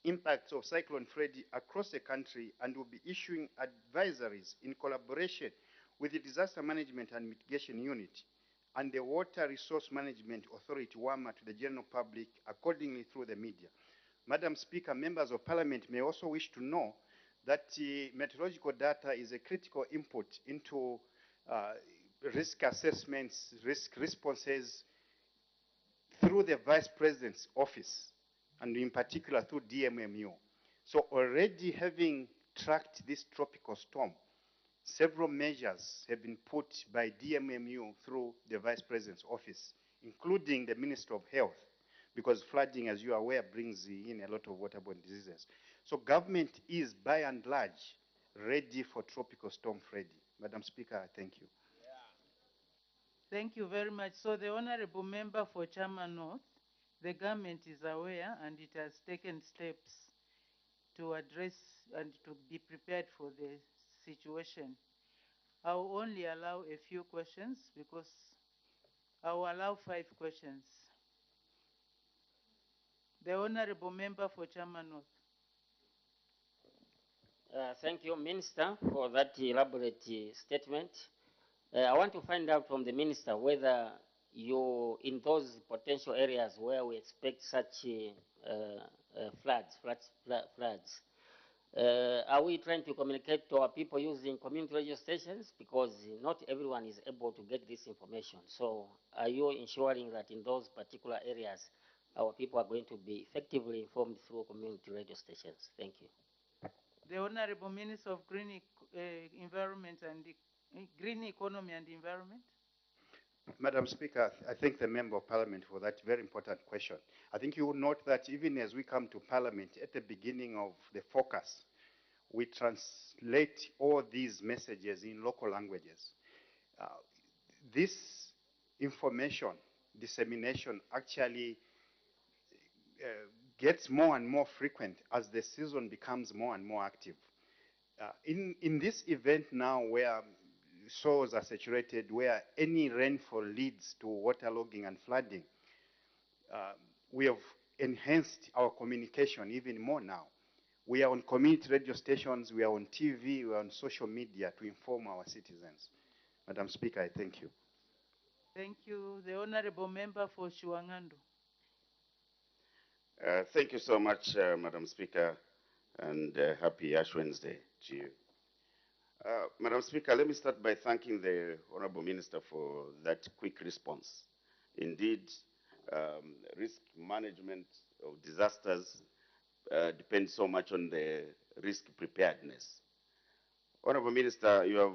impacts of Cyclone Freddy across the country, and will be issuing advisories in collaboration with the Disaster Management and Mitigation Unit and the Water Resource Management Authority, WAMA, to the general public accordingly through the media. Madam Speaker, members of Parliament may also wish to know that meteorological data is a critical input into risk assessments, risk responses through the Vice President's office, and in particular through DMMU. So already having tracked this tropical storm, several measures have been put by DMMU through the Vice President's office, including the Minister of Health, because flooding, as you are aware, brings in a lot of waterborne diseases. So government is, by and large, ready for Tropical Storm Freddy. Madam Speaker, thank you. Thank you very much. So the Honorable Member for Chama North, the government is aware and it has taken steps to address and to be prepared for the situation. I will only allow a few questions because I will allow 5 questions. The Honorable Member for Chama North. Thank you, Minister, for that elaborate statement. I want to find out from the Minister whether you, in those potential areas where we expect such floods, are we trying to communicate to our people using community radio stations? Because not everyone is able to get this information. So are you ensuring that in those particular areas, our people are going to be effectively informed through community radio stations? Thank you. The Honorable Minister of Green Environment and Green Economy and Environment. Madam Speaker, I thank the Member of Parliament for that very important question. I think you will note that even as we come to Parliament, at the beginning of the focus, we translate all these messages in local languages. This information dissemination actually gets more and more frequent as the season becomes more and more active. In this event now where soils are saturated, where any rainfall leads to waterlogging and flooding, we have enhanced our communication even more now. We are on community radio stations, we are on TV, we are on social media to inform our citizens. Madam Speaker, I thank you. Thank you. The Honorable Member for Shuangando. Thank you so much, Madam Speaker, and happy Ash Wednesday to you. Madam Speaker, let me start by thanking the Honorable Minister for that quick response. Indeed, risk management of disasters depends so much on the risk preparedness. Honorable Minister, you have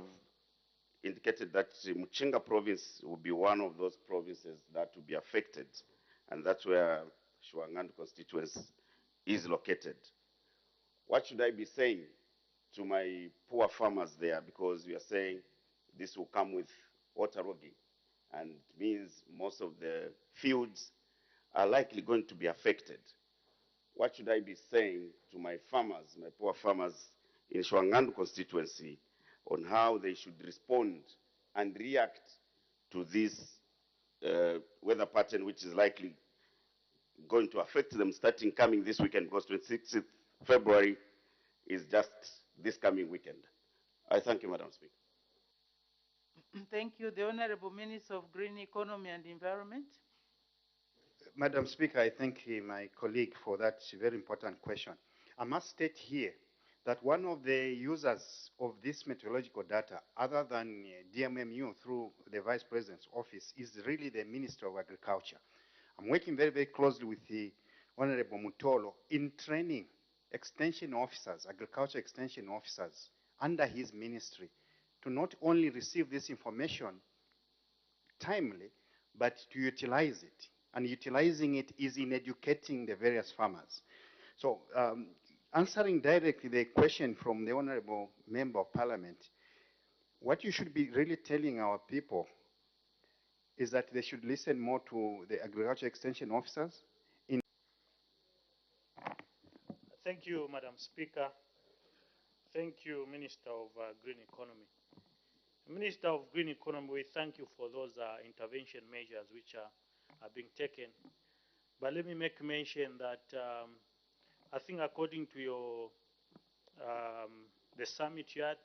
indicated that Muchinga province will be one of those provinces that will be affected, and that's where Shuangando constituency is located. What should I be saying to my poor farmers there, because we are saying this will come with waterlogging, and it means most of the fields are likely going to be affected. What should I be saying to my farmers, my poor farmers in Shuangando constituency, on how they should respond and react to this weather pattern, which is likely going to affect them starting coming this weekend, because 26th February is just this coming weekend. I thank you, Madam Speaker. Thank you. The Honorable Minister of Green Economy and Environment. Madam Speaker, I thank my colleague for that very important question. I must state here that one of the users of this meteorological data, other than DMMU through the Vice President's office, is really the Minister of Agriculture. I'm working very, very closely with the Honorable Mutolo in training extension officers, agriculture extension officers under his ministry to not only receive this information timely, but to utilize it. And utilizing it is in educating the various farmers. So answering directly the question from the Honorable Member of Parliament, what you should be really telling our people is that they should listen more to the agriculture extension officers. Thank you, Madam Speaker. Thank you, Minister of Green Economy. Minister of Green Economy, we thank you for those intervention measures which are being taken. But let me make mention that I think according to your the summit you had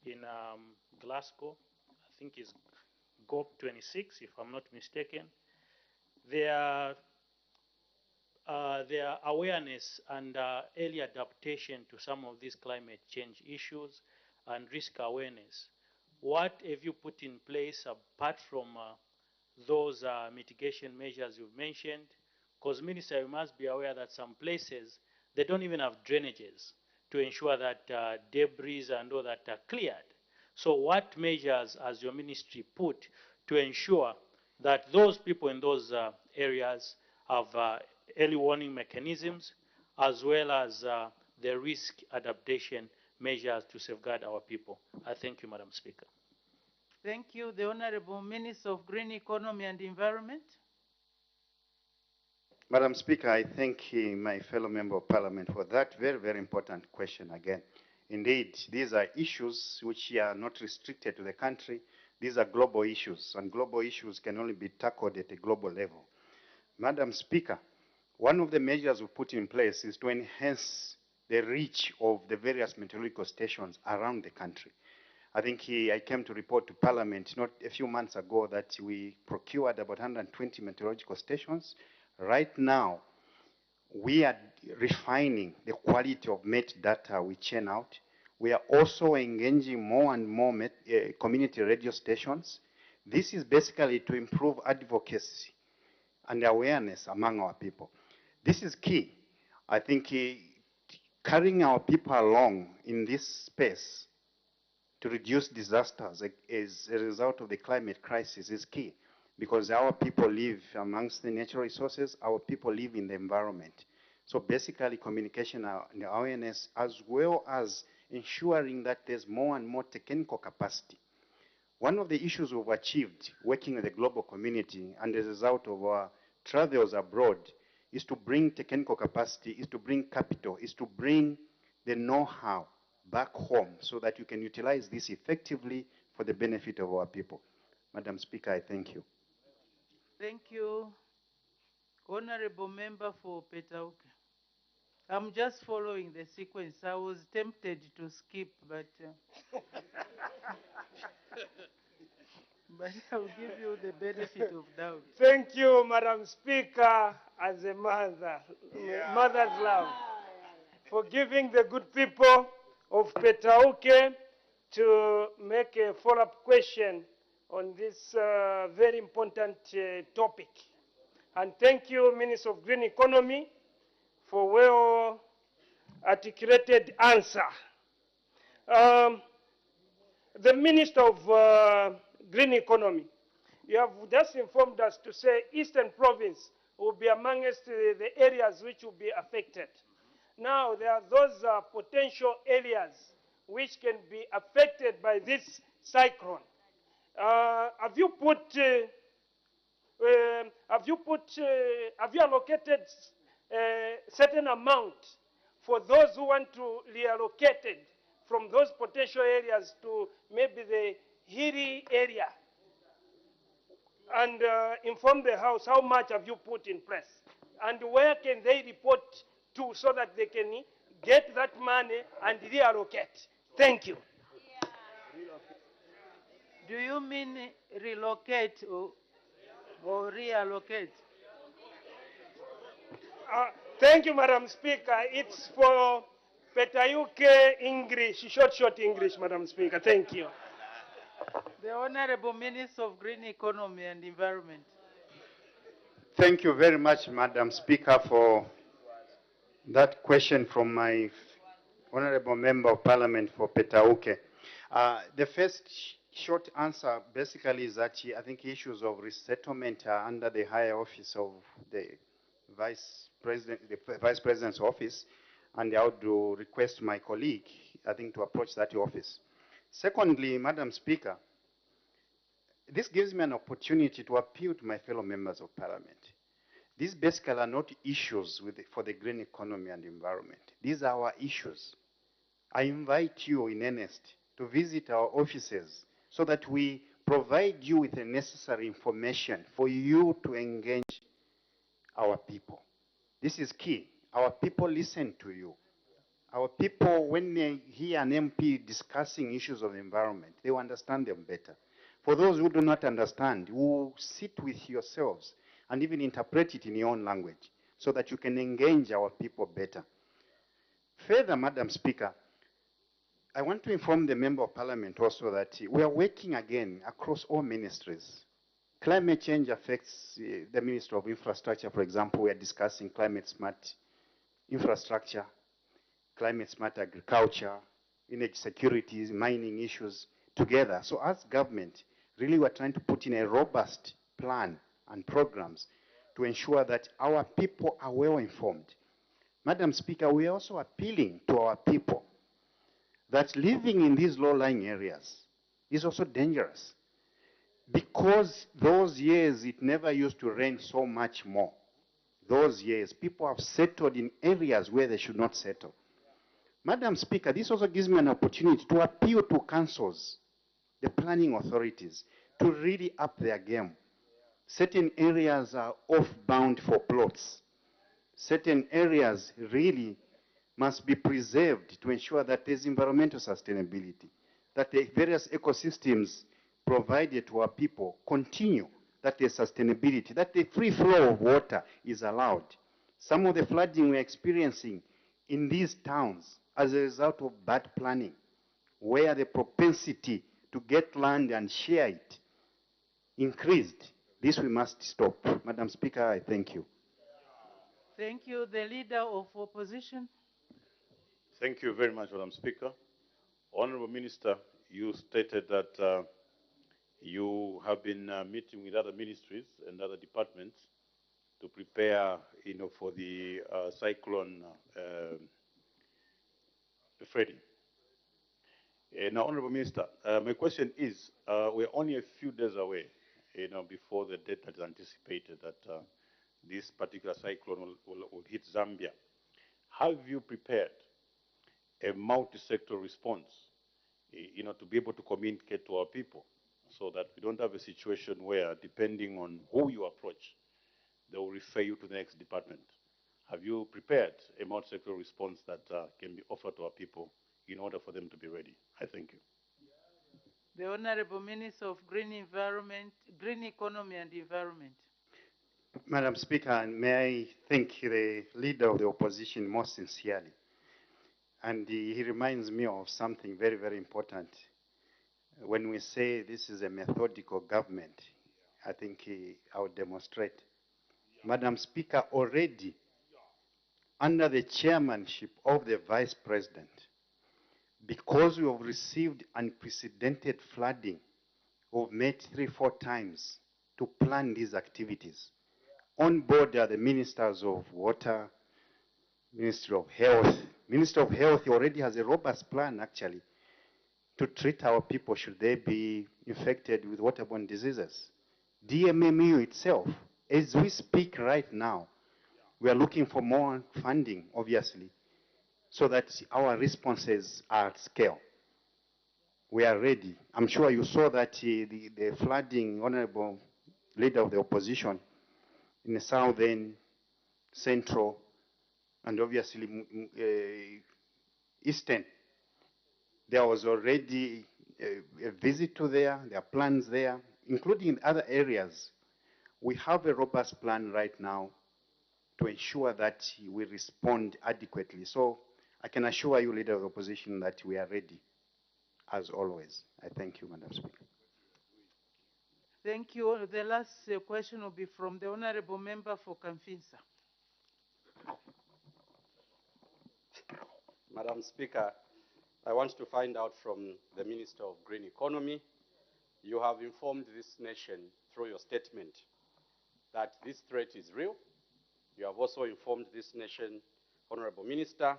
in Glasgow, I think it's COP26, if I'm not mistaken, there awareness and early adaptation to some of these climate change issues and risk awareness. What have you put in place apart from those mitigation measures you've mentioned? Because, Minister, you must be aware that some places, they don't even have drainages to ensure that debris and all that are cleared. So what measures has your ministry put to ensure that those people in those areas have early warning mechanisms as well as the risk adaptation measures to safeguard our people? I thank you, Madam Speaker. Thank you. The Honorable Minister of Green Economy and Environment. Madam Speaker, I thank my fellow Member of Parliament for that very, very important question again. Indeed, these are issues which are not restricted to the country. These are global issues, and global issues can only be tackled at a global level. Madam Speaker, one of the measures we put in place is to enhance the reach of the various meteorological stations around the country. I think I came to report to Parliament not a few months ago that we procured about 120 meteorological stations. Right now, we are refining the quality of metadata we churn out. We are also engaging more and more community radio stations. This is basically to improve advocacy and awareness among our people. This is key. I think carrying our people along in this space to reduce disasters as a result of the climate crisis is key, because our people live amongst the natural resources, our people live in the environment. So basically communication and awareness, as well as ensuring that there's more and more technical capacity. One of the issues we've achieved working with the global community and as a result of our travels abroad is to bring technical capacity, is to bring capital, is to bring the know-how back home so that you can utilize this effectively for the benefit of our people. Madam Speaker, I thank you. Thank you. Honorable Member for Petauke. I'm just following the sequence. I was tempted to skip, but but I'll give you the benefit of doubt. Thank you, Madam Speaker, as a mother, mother's love, for giving the good people of Petauke to make a follow-up question on this very important topic. And thank you, Minister of Green Economy, for well-articulated answer. The Minister of Green Economy, you have just informed us to say Eastern Province will be amongst the areas which will be affected. Now, there are those potential areas which can be affected by this cyclone. Have you allocated a certain amount for those who want to reallocate it from those potential areas to maybe the hilly area? And inform the House how much have you put in place? And where can they report to so that they can get that money and reallocate? Thank you. Do you mean relocate or reallocate? Thank you, Madam Speaker. It's for Petauke English, short English, Madam Speaker. Thank you. The Honorable Minister of Green Economy and Environment. Thank you very much, Madam Speaker, for that question from my Honorable Member of Parliament for Petauke. The first short answer basically is that I think issues of resettlement are under the higher office of the Vice President's office, and I would request my colleague, I think, to approach that office. Secondly, Madam Speaker, this gives me an opportunity to appeal to my fellow members of Parliament. These basically are not issues for the green economy and environment. These are our issues. I invite you in earnest to visit our offices so that we provide you with the necessary information for you to engage our people. This is key. Our people listen to you. Our people, when they hear an MP discussing issues of the environment, they will understand them better. For those who do not understand, who sit with yourselves and even interpret it in your own language so that you can engage our people better. Further, Madam Speaker, I want to inform the Member of Parliament also that we are working again across all ministries. Climate change affects the Ministry of Infrastructure, for example. We are discussing climate smart infrastructure, climate smart agriculture, energy security, mining issues together. So as government, really we're trying to put in a robust plan and programs to ensure that our people are well informed. Madam Speaker, we are also appealing to our people that living in these low-lying areas is also dangerous, because those years it never used to rain so much more. Those years, people have settled in areas where they should not settle. Madam Speaker, this also gives me an opportunity to appeal to councils, the planning authorities, to really up their game. Certain areas are off-bound for plots. Certain areas really must be preserved to ensure that there's environmental sustainability, that the various ecosystems provided to our people continue, that there's sustainability, that the free flow of water is allowed. Some of the flooding we're experiencing in these towns as a result of bad planning, where the propensity to get land and share it increased. This we must stop. Madam Speaker, I thank you. Thank you. The Leader of Opposition. Thank you very much, Madam Speaker. Honorable Minister, you stated that you have been meeting with other ministries and other departments to prepare, for the cyclone Freddy. Now, Honorable Minister, my question is, we're only a few days away, before the date that is anticipated that this particular cyclone will hit Zambia. Have you prepared a multi-sector response, to be able to communicate to our people so that we don't have a situation where, depending on who you approach, they will refer you to the next department? Have you prepared a multi-sector response that can be offered to our people in order for them to be ready? I thank you. The Honorable Minister of Green Environment, Green Economy and Environment. Madam Speaker, may I thank the Leader of the Opposition most sincerely. And he reminds me of something very, very important. When we say this is a methodical government, I think I will demonstrate. Madam Speaker, already under the chairmanship of the Vice President, because we have received unprecedented flooding, we've met 3-4 times to plan these activities. On board are the ministers of water, Ministry of Health. Ministry of Health already has a robust plan, actually, to treat our people should they be infected with waterborne diseases. DMMU itself, as we speak right now, we are looking for more funding, obviously, so that our responses are at scale. We are ready. I'm sure you saw that the flooding, Honorable Leader of the Opposition, in the southern, central, and obviously eastern. There was already a visit to there are plans there, including in other areas. We have a robust plan right now to ensure that we respond adequately. So I can assure you, Leader of the Opposition, that we are ready, as always. I thank you, Madam Speaker. Thank you. The last question will be from the Honorable Member for Kamfinsa. Madam Speaker, I want to find out from the Minister of Green Economy. You have informed this nation through your statement that this threat is real. You have also informed this nation, Honorable Minister,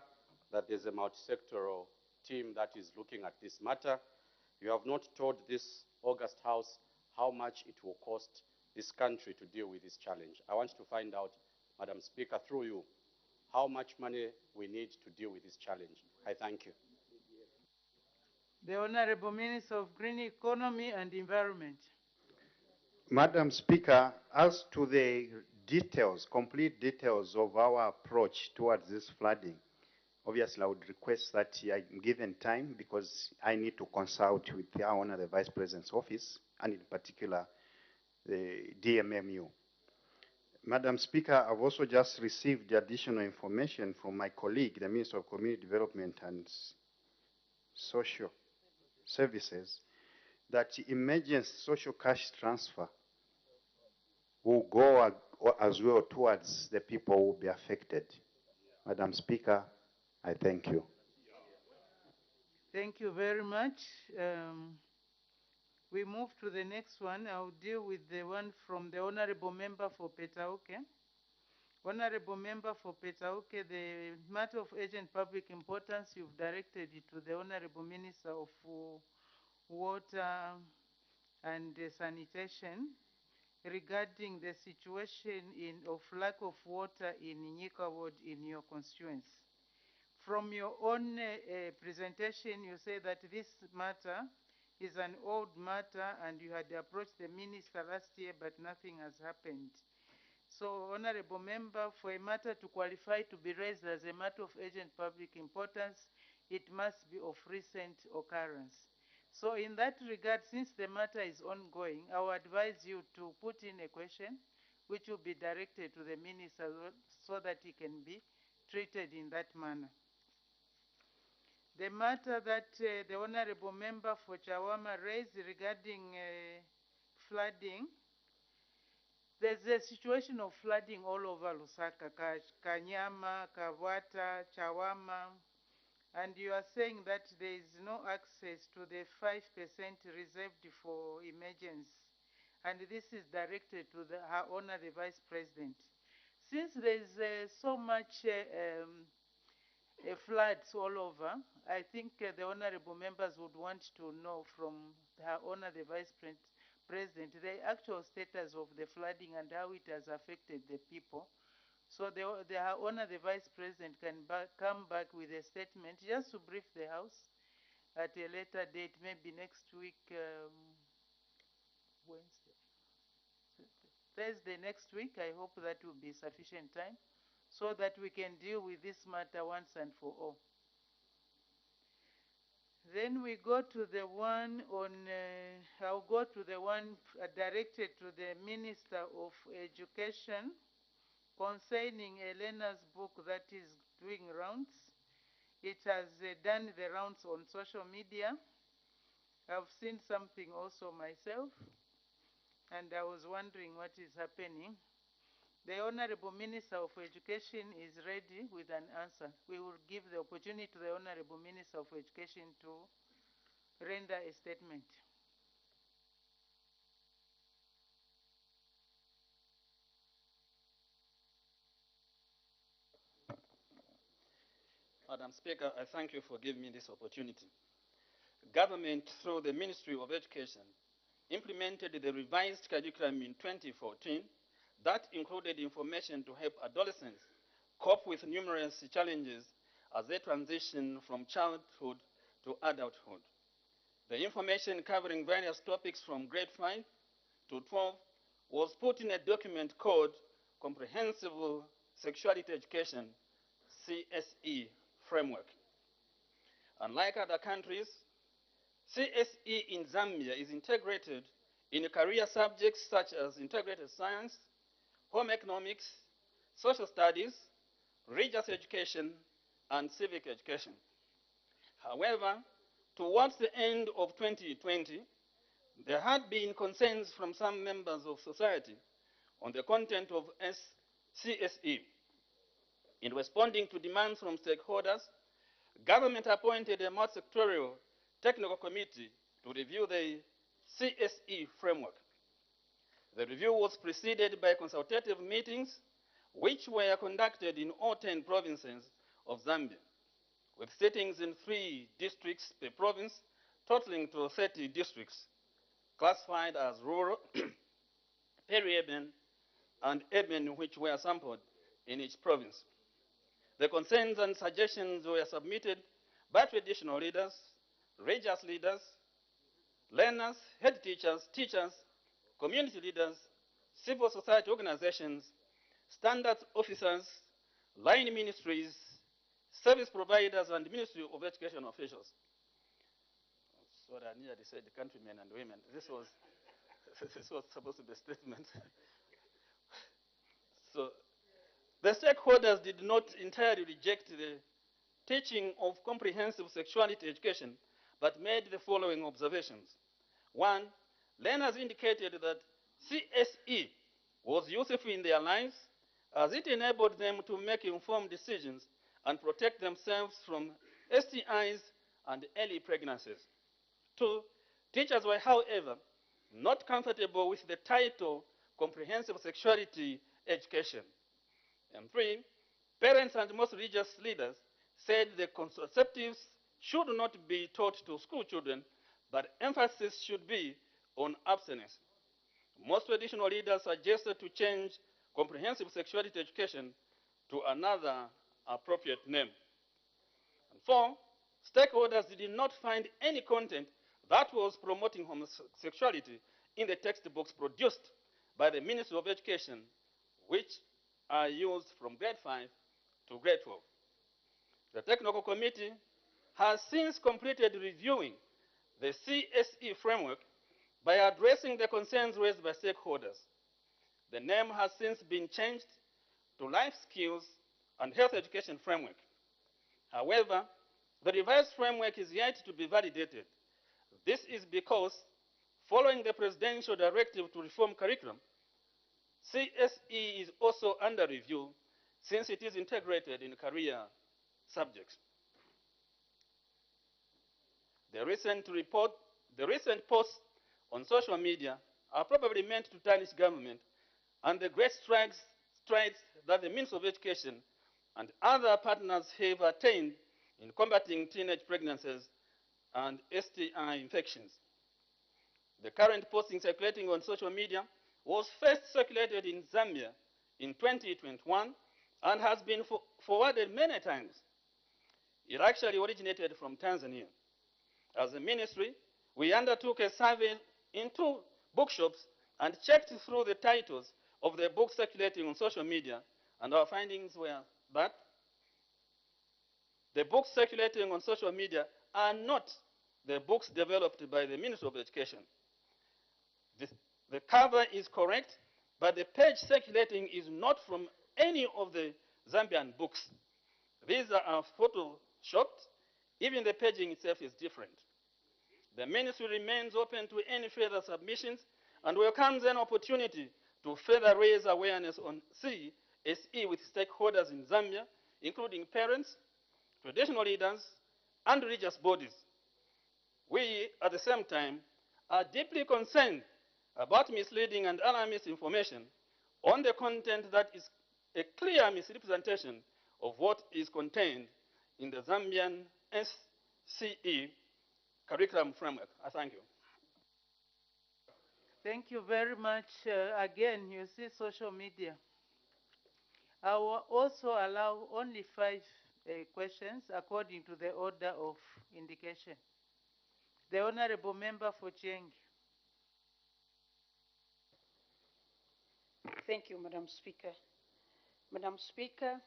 that there's a multi-sectoral team that is looking at this matter. You have not told this August House how much it will cost this country to deal with this challenge. I want to find out, Madam Speaker, through you, how much money we need to deal with this challenge. I thank you. The Honorable Minister of Green Economy and Environment. Madam Speaker, as to the details, complete details of our approach towards this flooding, obviously I would request that I'm given time because I need to consult with our Honorable Vice President's office and in particular the DMMU. Madam Speaker, I've also just received additional information from my colleague, the Minister of Community Development and Social Services, that emergency social cash transfer will go as well towards the people who will be affected. Madam Speaker, I thank you. Thank you very much. We move to the next one. I'll deal with the one from the Honorable Member for Petauke. Honorable Member for Petauke, the matter of urgent public importance, you've directed it to the Honorable Minister of Water and Sanitation regarding the situation of lack of water in Nyika Ward in your constituency. From your own presentation, you say that this matter is an old matter and you had approached the minister last year, but nothing has happened. So, Honorable Member, for a matter to qualify to be raised as a matter of urgent public importance, it must be of recent occurrence. So, in that regard, since the matter is ongoing, I will advise you to put in a question which will be directed to the minister so that it can be treated in that manner. The matter that the Honorable Member for Chawama raised regarding flooding, there's a situation of flooding all over Lusaka, Kanyama, Kavata, Chawama, and you are saying that there is no access to the 5% reserved for emergency, and this is directed to her Honor, the Vice President. Since there is so much floods all over, I think the honorable members would want to know from her Honor, the Vice President, the actual status of the flooding and how it has affected the people. So her Honor, the Vice President, can come back with a statement just to brief the House at a later date, maybe next week, Thursday next week. I hope that will be sufficient time so that we can deal with this matter once and for all. Then we go to the one on, I'll go to the one directed to the Minister of Education concerning Elena's book that is doing rounds. It has done the rounds on social media. I've seen something also myself, and I was wondering what is happening. The Honorable Minister of Education is ready with an answer. We will give the opportunity to the Honorable Minister of Education to render a statement. Madam Speaker, I thank you for giving me this opportunity. Government, through the Ministry of Education, implemented the revised curriculum in 2014 that included information to help adolescents cope with numerous challenges as they transition from childhood to adulthood. The information covering various topics from grade 5 to 12 was put in a document called Comprehensive Sexuality Education, CSE framework. Unlike other countries, CSE in Zambia is integrated in career subjects such as integrated science, home economics, social studies, religious education, and civic education. However, towards the end of 2020, there had been concerns from some members of society on the content of CSE. In responding to demands from stakeholders, government appointed a multi-sectorial technical committee to review the CSE framework. The review was preceded by consultative meetings, which were conducted in all 10 provinces of Zambia, with sittings in 3 districts per province, totaling to 30 districts, classified as rural, peri-urban, and urban, which were sampled in each province. The concerns and suggestions were submitted by traditional leaders, religious leaders, learners, head teachers, teachers, community leaders, civil society organizations, standards officers, line ministries, service providers, and Ministry of Education officials. Sorry, I nearly said countrymen and women. This was supposed to be a statement. So the stakeholders did not entirely reject the teaching of comprehensive sexuality education, but made the following observations. One, learners indicated that CSE was useful in their lives as it enabled them to make informed decisions and protect themselves from STIs and early pregnancies. Two, teachers were, however, not comfortable with the title Comprehensive Sexuality Education. And three, parents and most religious leaders said the contraceptives should not be taught to school children, but emphasis should be on abstinence. Most traditional leaders suggested to change comprehensive sexuality education to another appropriate name. And four, stakeholders did not find any content that was promoting homosexuality in the textbooks produced by the Ministry of Education, which are used from grade 5 to grade 12. The technical committee has since completed reviewing the CSE framework by addressing the concerns raised by stakeholders. The name has since been changed to Life Skills and Health Education Framework. However, the revised framework is yet to be validated. This is because, following the presidential directive to reform curriculum, CSE is also under review since it is integrated in career subjects. The recent posts on social media are probably meant to tarnish government and the great strides that the Ministry of Education and other partners have attained in combating teenage pregnancies and STI infections. The current posting circulating on social media was first circulated in Zambia in 2021 and has been forwarded many times. It actually originated from Tanzania. As a ministry, we undertook a survey in 2 bookshops and checked through the titles of the books circulating on social media, and our findings were that the books circulating on social media are not the books developed by the Ministry of Education. The cover is correct, but the page circulating is not from any of the Zambian books. These are photoshopped. Even the paging itself is different. The ministry remains open to any further submissions and welcomes an opportunity to further raise awareness on CSE with stakeholders in Zambia, including parents, traditional leaders, and religious bodies. We, at the same time, are deeply concerned about misleading and alarmist information on the content that is a clear misrepresentation of what is contained in the Zambian SCE curriculum framework. I thank you. Thank you very much. Again, you see social media. I will also allow only 5 questions according to the order of indication. The Honorable Member for Cheng. Thank you, Madam Speaker. Madam Speaker,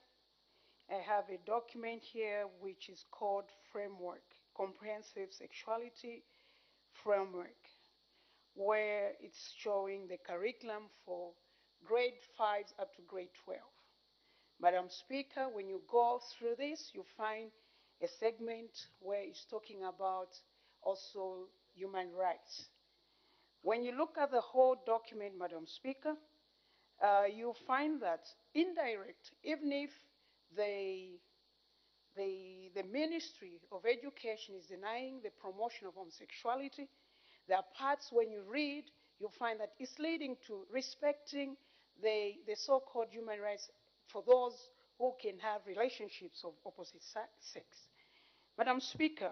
I have a document here which is called Framework, Comprehensive Sexuality Framework, where it's showing the curriculum for grade 5 up to grade 12. Madam Speaker, when you go through this, you find a segment where it's talking about also human rights. When you look at the whole document, Madam Speaker, you find that indirect, even if the Ministry of Education is denying the promotion of homosexuality, there are parts when you read, you find that it's leading to respecting the so-called human rights for those who can have relationships of opposite sex. Madam Speaker,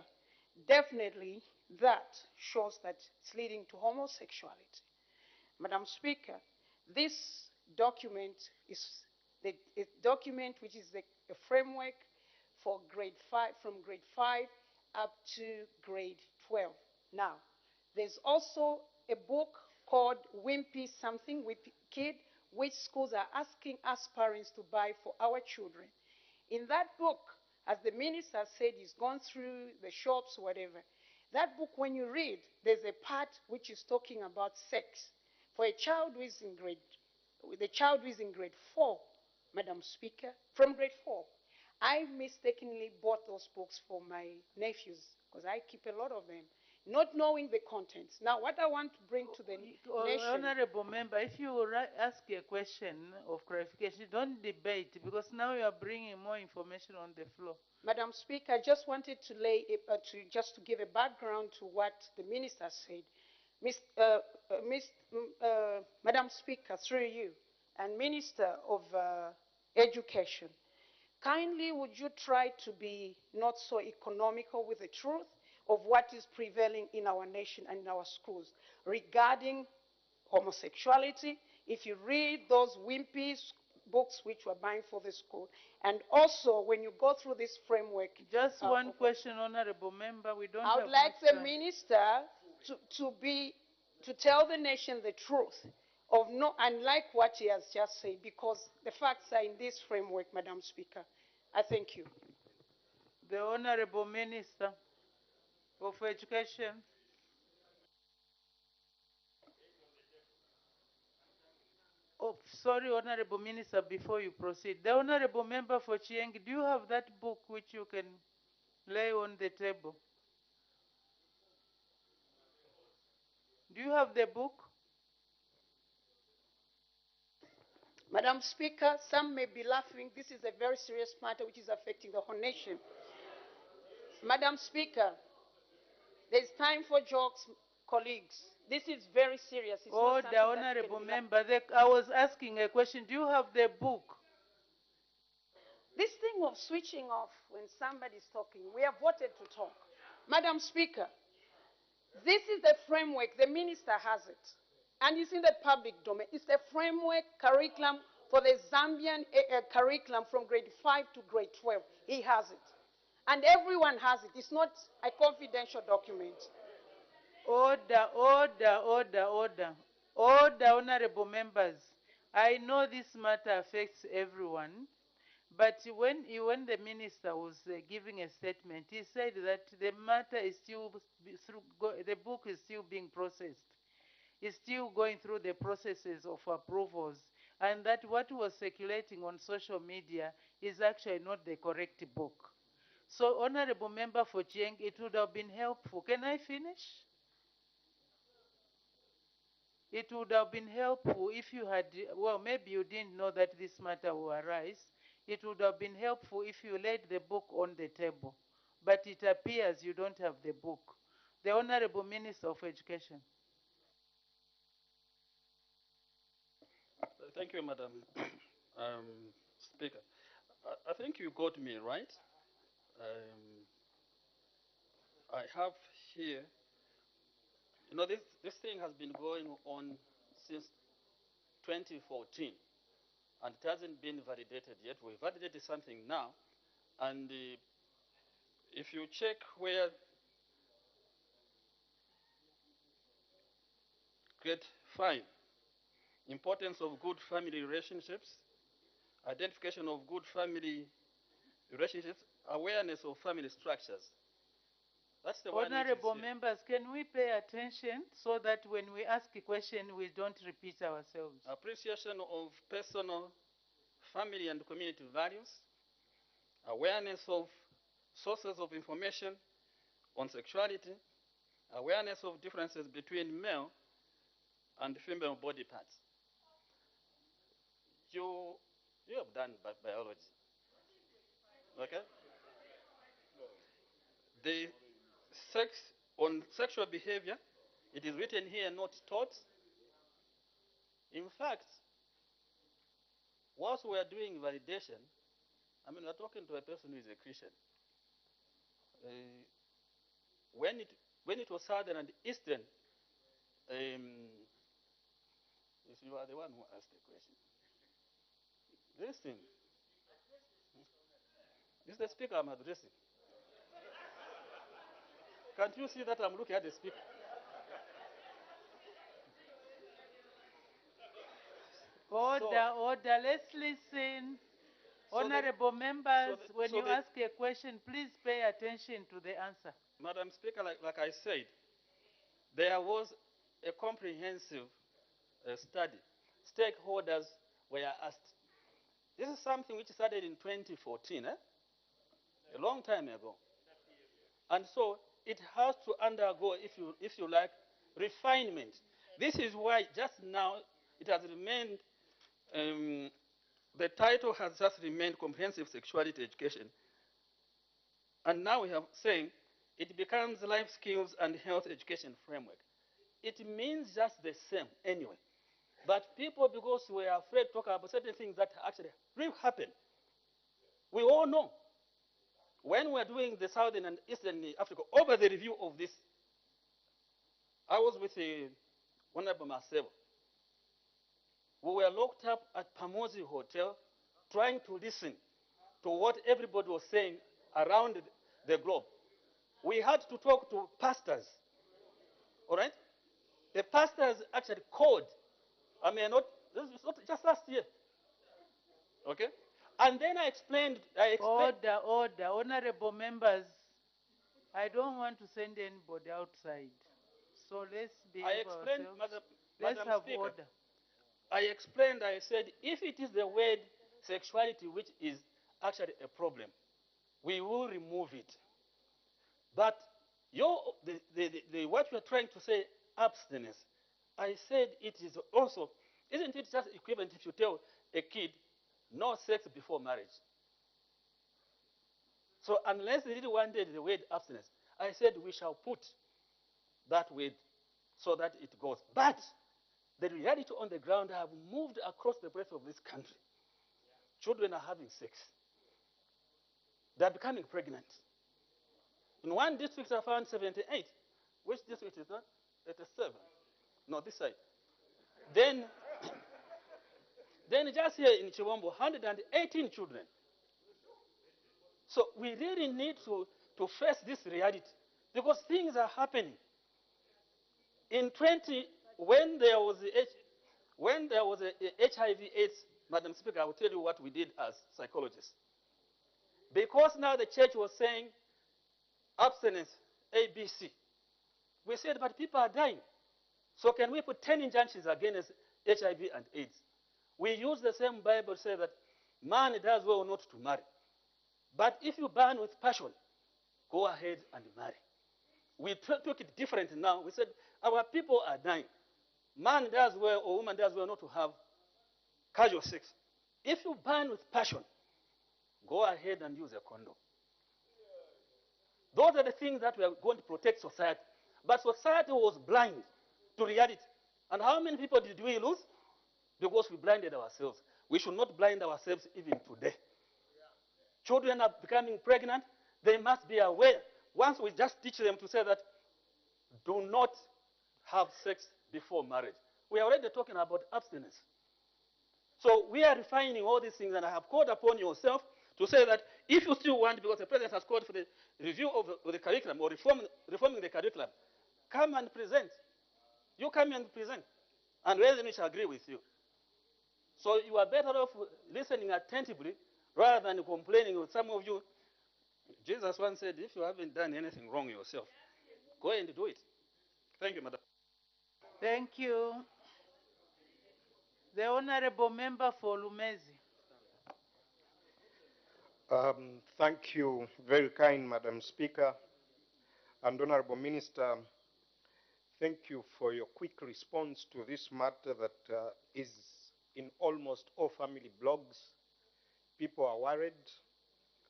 definitely that shows that it's leading to homosexuality. Madam Speaker, this document is the document which is a framework for grade 5, from grade 5 up to grade 12. Now, there's also a book called Wimpy Something, Wimpy Kid, which schools are asking us parents to buy for our children. In that book, as the minister said, he's gone through the shops, whatever. That book, when you read, there's a part which is talking about sex. For a child who is in grade, the child who is in grade 4, Madam Speaker, from grade 4, I mistakenly bought those books for my nephews, because I keep a lot of them, not knowing the contents. Now, what I want to bring to the nation... Honorable member, if you ask a question of clarification, don't debate, because now you are bringing more information on the floor. Madam Speaker, I just wanted to to give a background to what the minister said. Madam Speaker, through you, and Minister of Education, kindly would you try to be not so economical with the truth of what is prevailing in our nation and in our schools regarding homosexuality? If you read those wimpy books which we're buying for the school, and also when you go through this framework. Just one question, honorable member. We don't. I would like the minister to tell the nation the truth of unlike what he has just said, because the facts are in this framework, Madam Speaker. I thank you. The Honorable Minister of Education. Oh, sorry, Honorable Minister, before you proceed. The Honorable Member for Chieng, do you have that book which you can lay on the table? Do you have the book? Madam Speaker, some may be laughing. This is a very serious matter which is affecting the whole nation. Madam Speaker, there's time for jokes, colleagues. This is very serious. It's Oh, not the Honorable Member, I was asking a question. Do you have the book? This thing of switching off when somebody's talking, we have voted to talk. Madam Speaker, this is the framework. The minister has it. And it's in the public domain. It's the framework curriculum for the Zambian curriculum from grade 5 to grade 12. He has it. And everyone has it. It's not a confidential document. Order, order, order, order. Order, honorable members. I know this matter affects everyone, but when the minister was giving a statement, he said that the matter is still the book is still being processed. It's still going through the processes of approvals, and that what was circulating on social media is actually not the correct book. So, honorable member for Chieng, it would have been helpful. Can I finish? It would have been helpful if you had, well, maybe you didn't know that this matter will arise. It would have been helpful if you laid the book on the table. But it appears you don't have the book. The Honorable Minister of Education. Thank you, Madam Speaker. I think you got me right. I have here, you know, this thing has been going on since 2014, and it hasn't been validated yet. We validated something now, and if you check where grade 5, importance of good family relationships, identification of good family relationships, awareness of family structures. That's the one. Honorable members, can we pay attention so that when we ask a question, we don't repeat ourselves? Appreciation of personal, family, and community values, awareness of sources of information on sexuality, awareness of differences between male and female body parts. You have done biology, okay? The sex on sexual behavior, it is written here, not taught. In fact, whilst we are doing validation, I mean, we're talking to a person who is a Christian. When it was Southern and Eastern, if you are the one who asked the question, listen. This is the speaker I'm addressing. Can't you see that I'm looking at the speaker? Order, order. Let's listen. Honorable members, when you ask a question, please pay attention to the answer. Madam Speaker, like I said, there was a comprehensive study. Stakeholders were asked. This is something which started in 2014, a long time ago. And so it has to undergo, if you like, refinement. This is why just now it has remained, the title has just remained Comprehensive Sexuality Education. And now we have saying it becomes Life Skills and Health Education Framework. It means just the same anyway. But people, because we are afraid to talk about certain things that actually really happen, we all know. When we're doing the Southern and Eastern Africa, over the review of this, I was with Honorable Marcel. We were locked up at Pamosi Hotel trying to listen to what everybody was saying around the globe. We had to talk to pastors, all right? The pastors actually called. I mean, this is not just last year, okay? And then I explained. Order, order. Honorable members, I don't want to send anybody outside. So let's behave ourselves. Let's have Speaker, order. I explained, I said, if it is the word sexuality which is actually a problem, we will remove it. But what you're trying to say, abstinence, I said it is also, isn't it just equivalent if you tell a kid, no sex before marriage? So unless they really wanted the word abstinence, I said we shall put that word so that it goes. But the reality on the ground, I have moved across the breadth of this country. Children are having sex. They're becoming pregnant. In one district, I found 78. Which district is that? 87. No, this side. Then just here in Chiwambo, 118 children. So we really need to face this reality because things are happening. In when there was a HIV/AIDS, Madam Speaker, I will tell you what we did as psychologists. Because now the church was saying abstinence, ABC. We said, but people are dying. So can we put 10 injunctions against HIV and AIDS? We use the same Bible to say that man does well not to marry. But if you burn with passion, go ahead and marry. We took it different now. We said our people are dying. Man does well or woman does well not to have casual sex. If you burn with passion, go ahead and use a condom. Those are the things that we are going to protect society. But society was blind to reality. And how many people did we lose? Because we blinded ourselves. We should not blind ourselves even today. Children are becoming pregnant. They must be aware. Once we just teach them to say that, do not have sex before marriage. We are already talking about abstinence. So we are refining all these things, and I have called upon yourself to say that if you still want, because the president has called for the review of the curriculum or reforming the curriculum, come and present. You come and present, and then we shall agree with you. So you are better off listening attentively rather than complaining with some of you. Jesus once said, if you haven't done anything wrong yourself, go and do it. Thank you, Madam. Thank you. The Honorable Member for Lumezi. Thank you, very kind Madam Speaker. And Honorable Minister, thank you for your quick response to this matter that is in almost all family blogs. People are worried.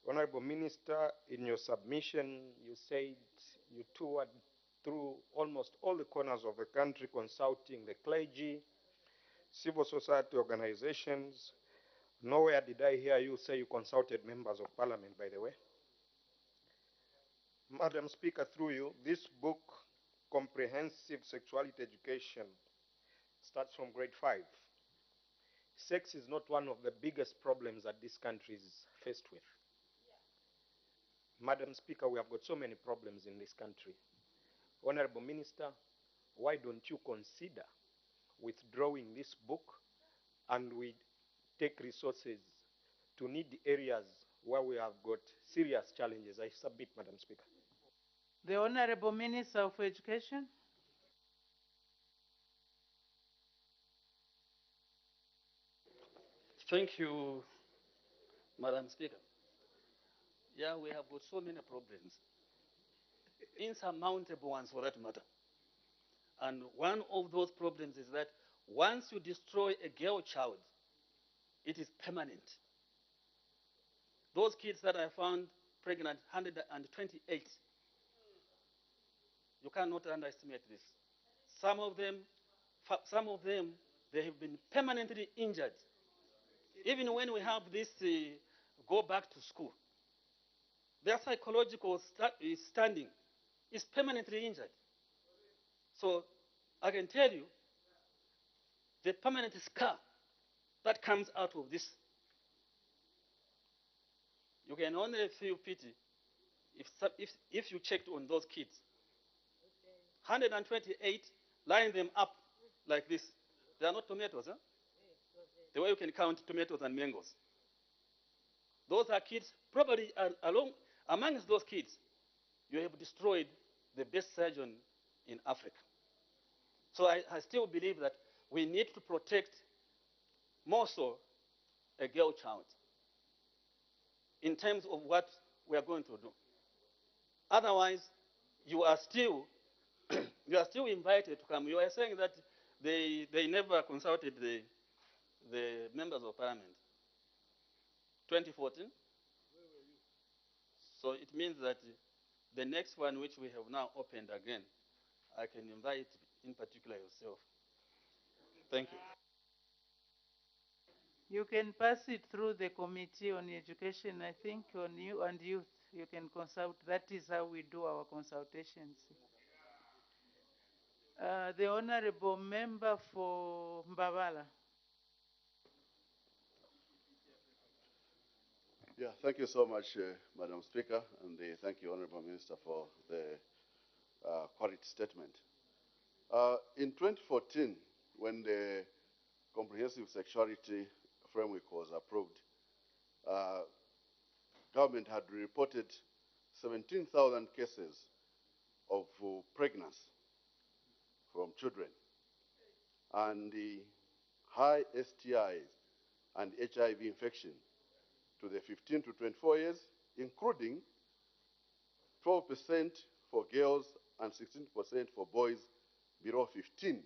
Honorable Minister, in your submission, you said you toured through almost all the corners of the country consulting the clergy, civil society organizations. Nowhere did I hear you say you consulted members of parliament, by the way. Madam Speaker, through you, this book, Comprehensive Sexuality Education, starts from grade 5. Sex is not one of the biggest problems that this country is faced with. Madam Speaker, we have got so many problems in this country. Honorable Minister, why don't you consider withdrawing this book and we take resources to need the areas where we have got serious challenges? I submit, Madam Speaker. The Honorable Minister of Education. Thank you, Madam Speaker. Yeah, we have got so many problems, insurmountable ones for that matter. And one of those problems is that once you destroy a girl child, it is permanent. Those kids that I found pregnant, 128, you cannot underestimate this. Some of them, they have been permanently injured. Even when we have this go back to school, their psychological standing is permanently injured. So I can tell you, the permanent scar that comes out of this, you can only feel pity if you checked on those kids. 128, line them up like this. They are not tomatoes, huh? The way you can count tomatoes and mangoes. Those are kids, probably amongst those kids, you have destroyed the best surgeon in Africa. So I still believe that we need to protect more so a girl child in terms of what we are going to do. Otherwise, you are still invited to come. You are saying that they never consulted the members of parliament. 2014. So it means that the next one, which we have now opened again, I can invite in particular yourself. Thank you. You can pass it through the Committee on Education, I think, on you and youth. You can consult. That is how we do our consultations. The Honorable Member for Mbabala. Yeah, thank you so much, Madam Speaker, and thank you, Honorable Minister, for the quality statement. In 2014, when the Comprehensive Sexuality Framework was approved, government had reported 17,000 cases of pregnancy from children, and the high STIs and HIV infection to the 15 to 24 years, including 12% for girls and 16% for boys below 15.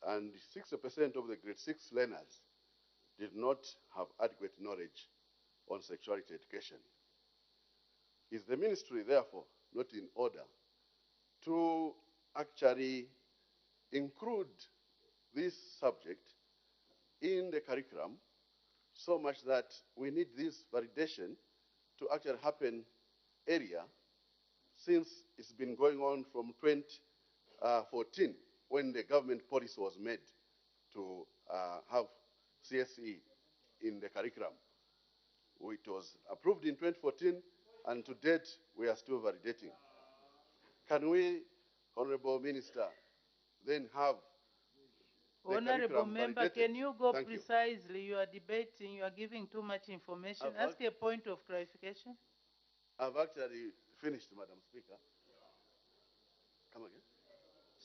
And 60% of the grade 6 learners did not have adequate knowledge on sexuality education. Is the ministry, therefore, not in order to actually include this subject in the curriculum so much that we need this validation to actually happen earlier, since it's been going on from 2014 when the government policy was made to have CSE in the curriculum. It was approved in 2014, and to date, we are still validating. Can we, Honorable Minister, then have the Honorable Member, validated? can you go Thank precisely? You are debating, you are giving too much information. Ask a point of clarification. I've actually finished, Madam Speaker. Come again?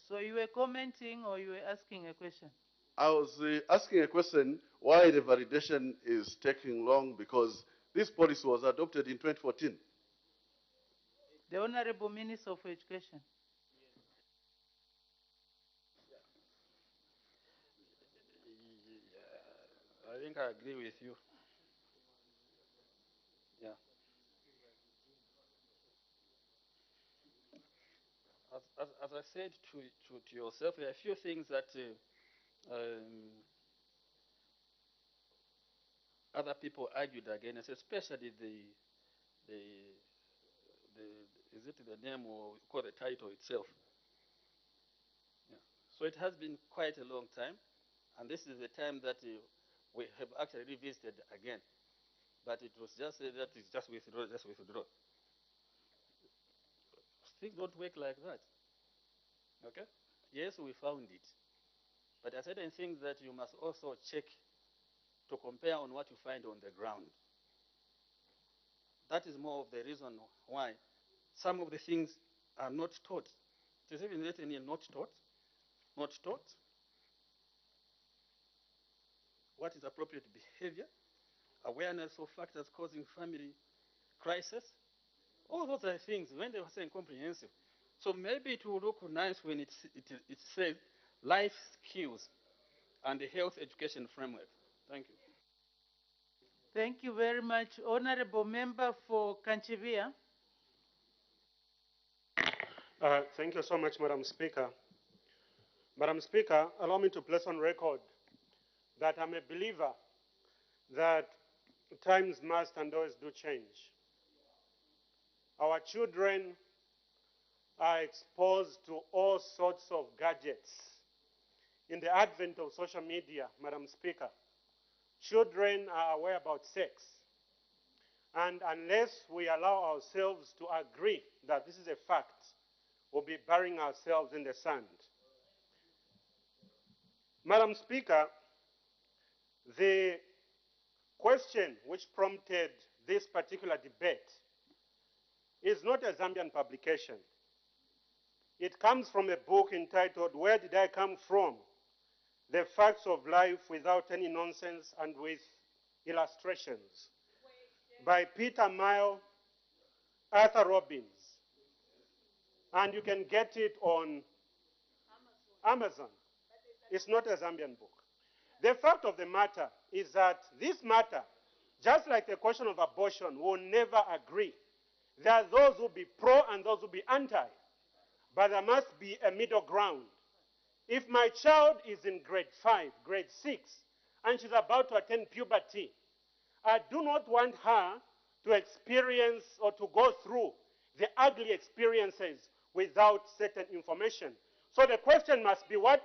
So you were commenting or you were asking a question? I was asking a question why the validation is taking long, because this policy was adopted in 2014. The Honorable Minister of Education. I think I agree with you. Yeah. As I said to yourself, there are a few things that other people argued against, especially is it the name or call the title itself? Yeah. So it has been quite a long time, and this is the time that we have actually revisited again. but it was just said that it's just withdraw, just withdraw. Things don't work like that. Okay? Yes, we found it. But there are certain things that you must also check to compare on what you find on the ground. That is more of the reason why some of the things are not taught. It is even written here, not taught. Not taught. What is appropriate behavior? Awareness of factors causing family crisis. All those are things when they were saying comprehensive. So maybe it will look nice when it says life skills and the health education framework. Thank you. Thank you very much. Honorable Member for Kanchivia. Thank you so much, Madam Speaker. Madam Speaker, allow me to place on record that I'm a believer that times must and always do change. Our children are exposed to all sorts of gadgets. In the advent of social media, Madam Speaker, children are aware about sex. And unless we allow ourselves to agree that this is a fact, we'll be burying ourselves in the sand. Madam Speaker, the question which prompted this particular debate is not a Zambian publication. It comes from a book entitled Where Did I Come From? The Facts of Life Without Any Nonsense and with Illustrations by Peter Mile, Arthur Robbins. And you can get it on Amazon. It's not a Zambian book. The fact of the matter is that this matter, just like the question of abortion, will never agree. There are those who will be pro and those who will be anti. But there must be a middle ground. If my child is in grade 5, grade 6, and she's about to attain puberty, I do not want her to experience or to go through the ugly experiences without certain information. So the question must be what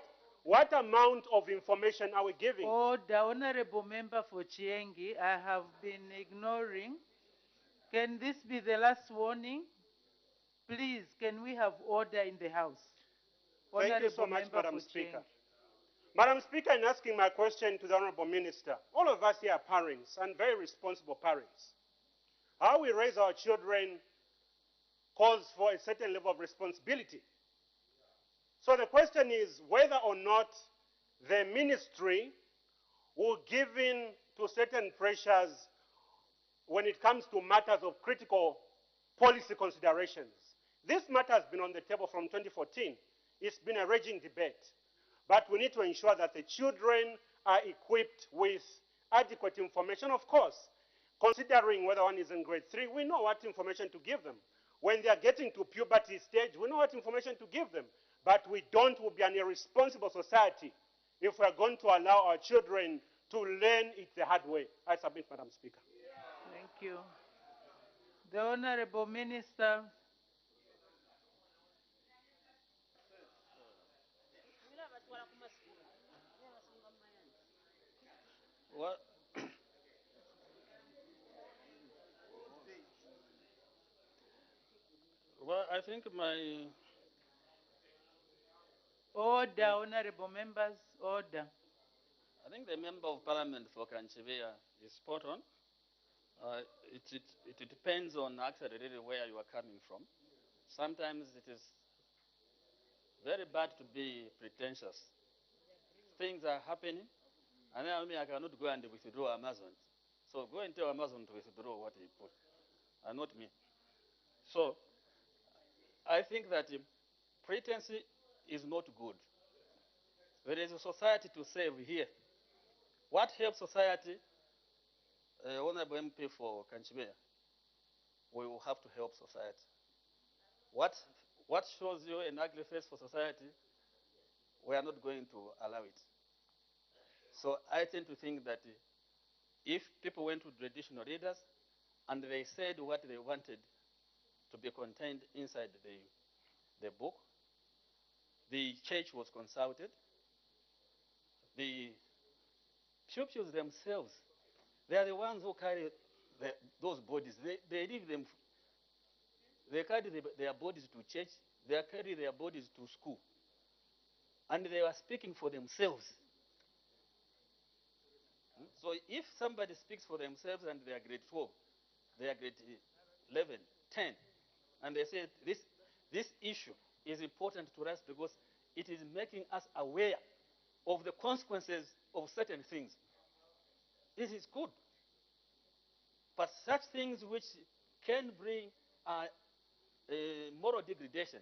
amount of information are we giving? The Honorable Member for Chiengi, I have been ignoring. Can this be the last warning? Please, can we have order in the House? Thank you so much, Madam Speaker. Madam Speaker, in asking my question to the Honorable Minister, all of us here are parents and very responsible parents. How we raise our children calls for a certain level of responsibility. So the question is whether or not the ministry will give in to certain pressures when it comes to matters of critical policy considerations. This matter has been on the table from 2014. It's been a raging debate. But we need to ensure that the children are equipped with adequate information. Of course, considering whether one is in grade 3, we know what information to give them. When they are getting to puberty stage, we know what information to give them. But we don't will be an irresponsible society if we are going to allow our children to learn it the hard way. I submit, Madam Speaker. Thank you. The Honorable Minister. Well, well, I think my... Order, honorable members, order. I think the Member of Parliament for Kanchivia is spot on. It depends on actually really where you are coming from. Sometimes it is very bad to be pretentious. Things are happening, and then I cannot go and withdraw Amazon. So go and tell Amazon to withdraw what he put, and not me. So I think that pretense is not good. There is a society to save here. What helps society, Honorable MP for Kanchimea, we will have to help society. What shows you an ugly face for society, we are not going to allow it. So I tend to think that if people went to traditional leaders and they said what they wanted to be contained inside the book, the church was consulted, the pupils themselves, they are the ones who carry those bodies. They leave them. They carry their bodies to church. They carry their bodies to school. And they were speaking for themselves. So if somebody speaks for themselves and they are grade 12, they are grade 11, 10, and they say this issue is important to us because it is making us aware of the consequences of certain things. This is good. But such things which can bring moral degradation,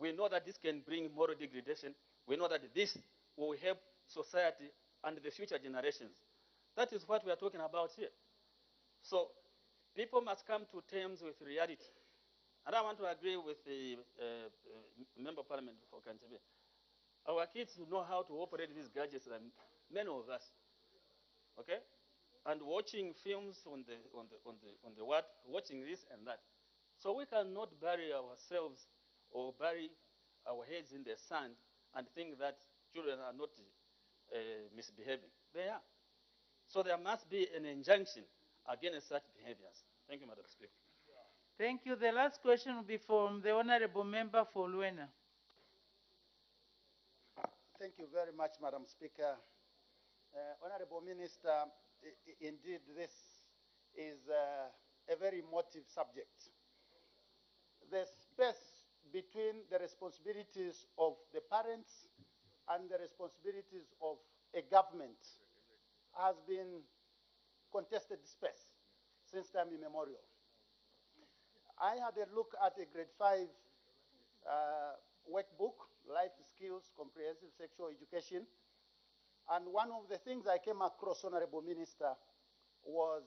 we know that this can bring moral degradation. We know that this will help society and the future generations. That is what we are talking about here. So people must come to terms with reality. And I want to agree with the Member of Parliament for Kanchebe. Our kids know how to operate these gadgets than many of us. Okay? And watching films on the what, watching this and that. So we cannot bury ourselves or bury our heads in the sand and think that children are not misbehaving. They are. So there must be an injunction against such behaviors. Thank you, Madam Speaker. Thank you. The last question will be from the Honorable Member for Luena. Thank you very much, Madam Speaker. Honorable Minister, indeed this is a very emotive subject. The space between the responsibilities of the parents and the responsibilities of a government has been contested space since time immemorial. I had a look at a grade 5 workbook, Life Skills, Comprehensive Sexual Education, and one of the things I came across, Honorable Minister, was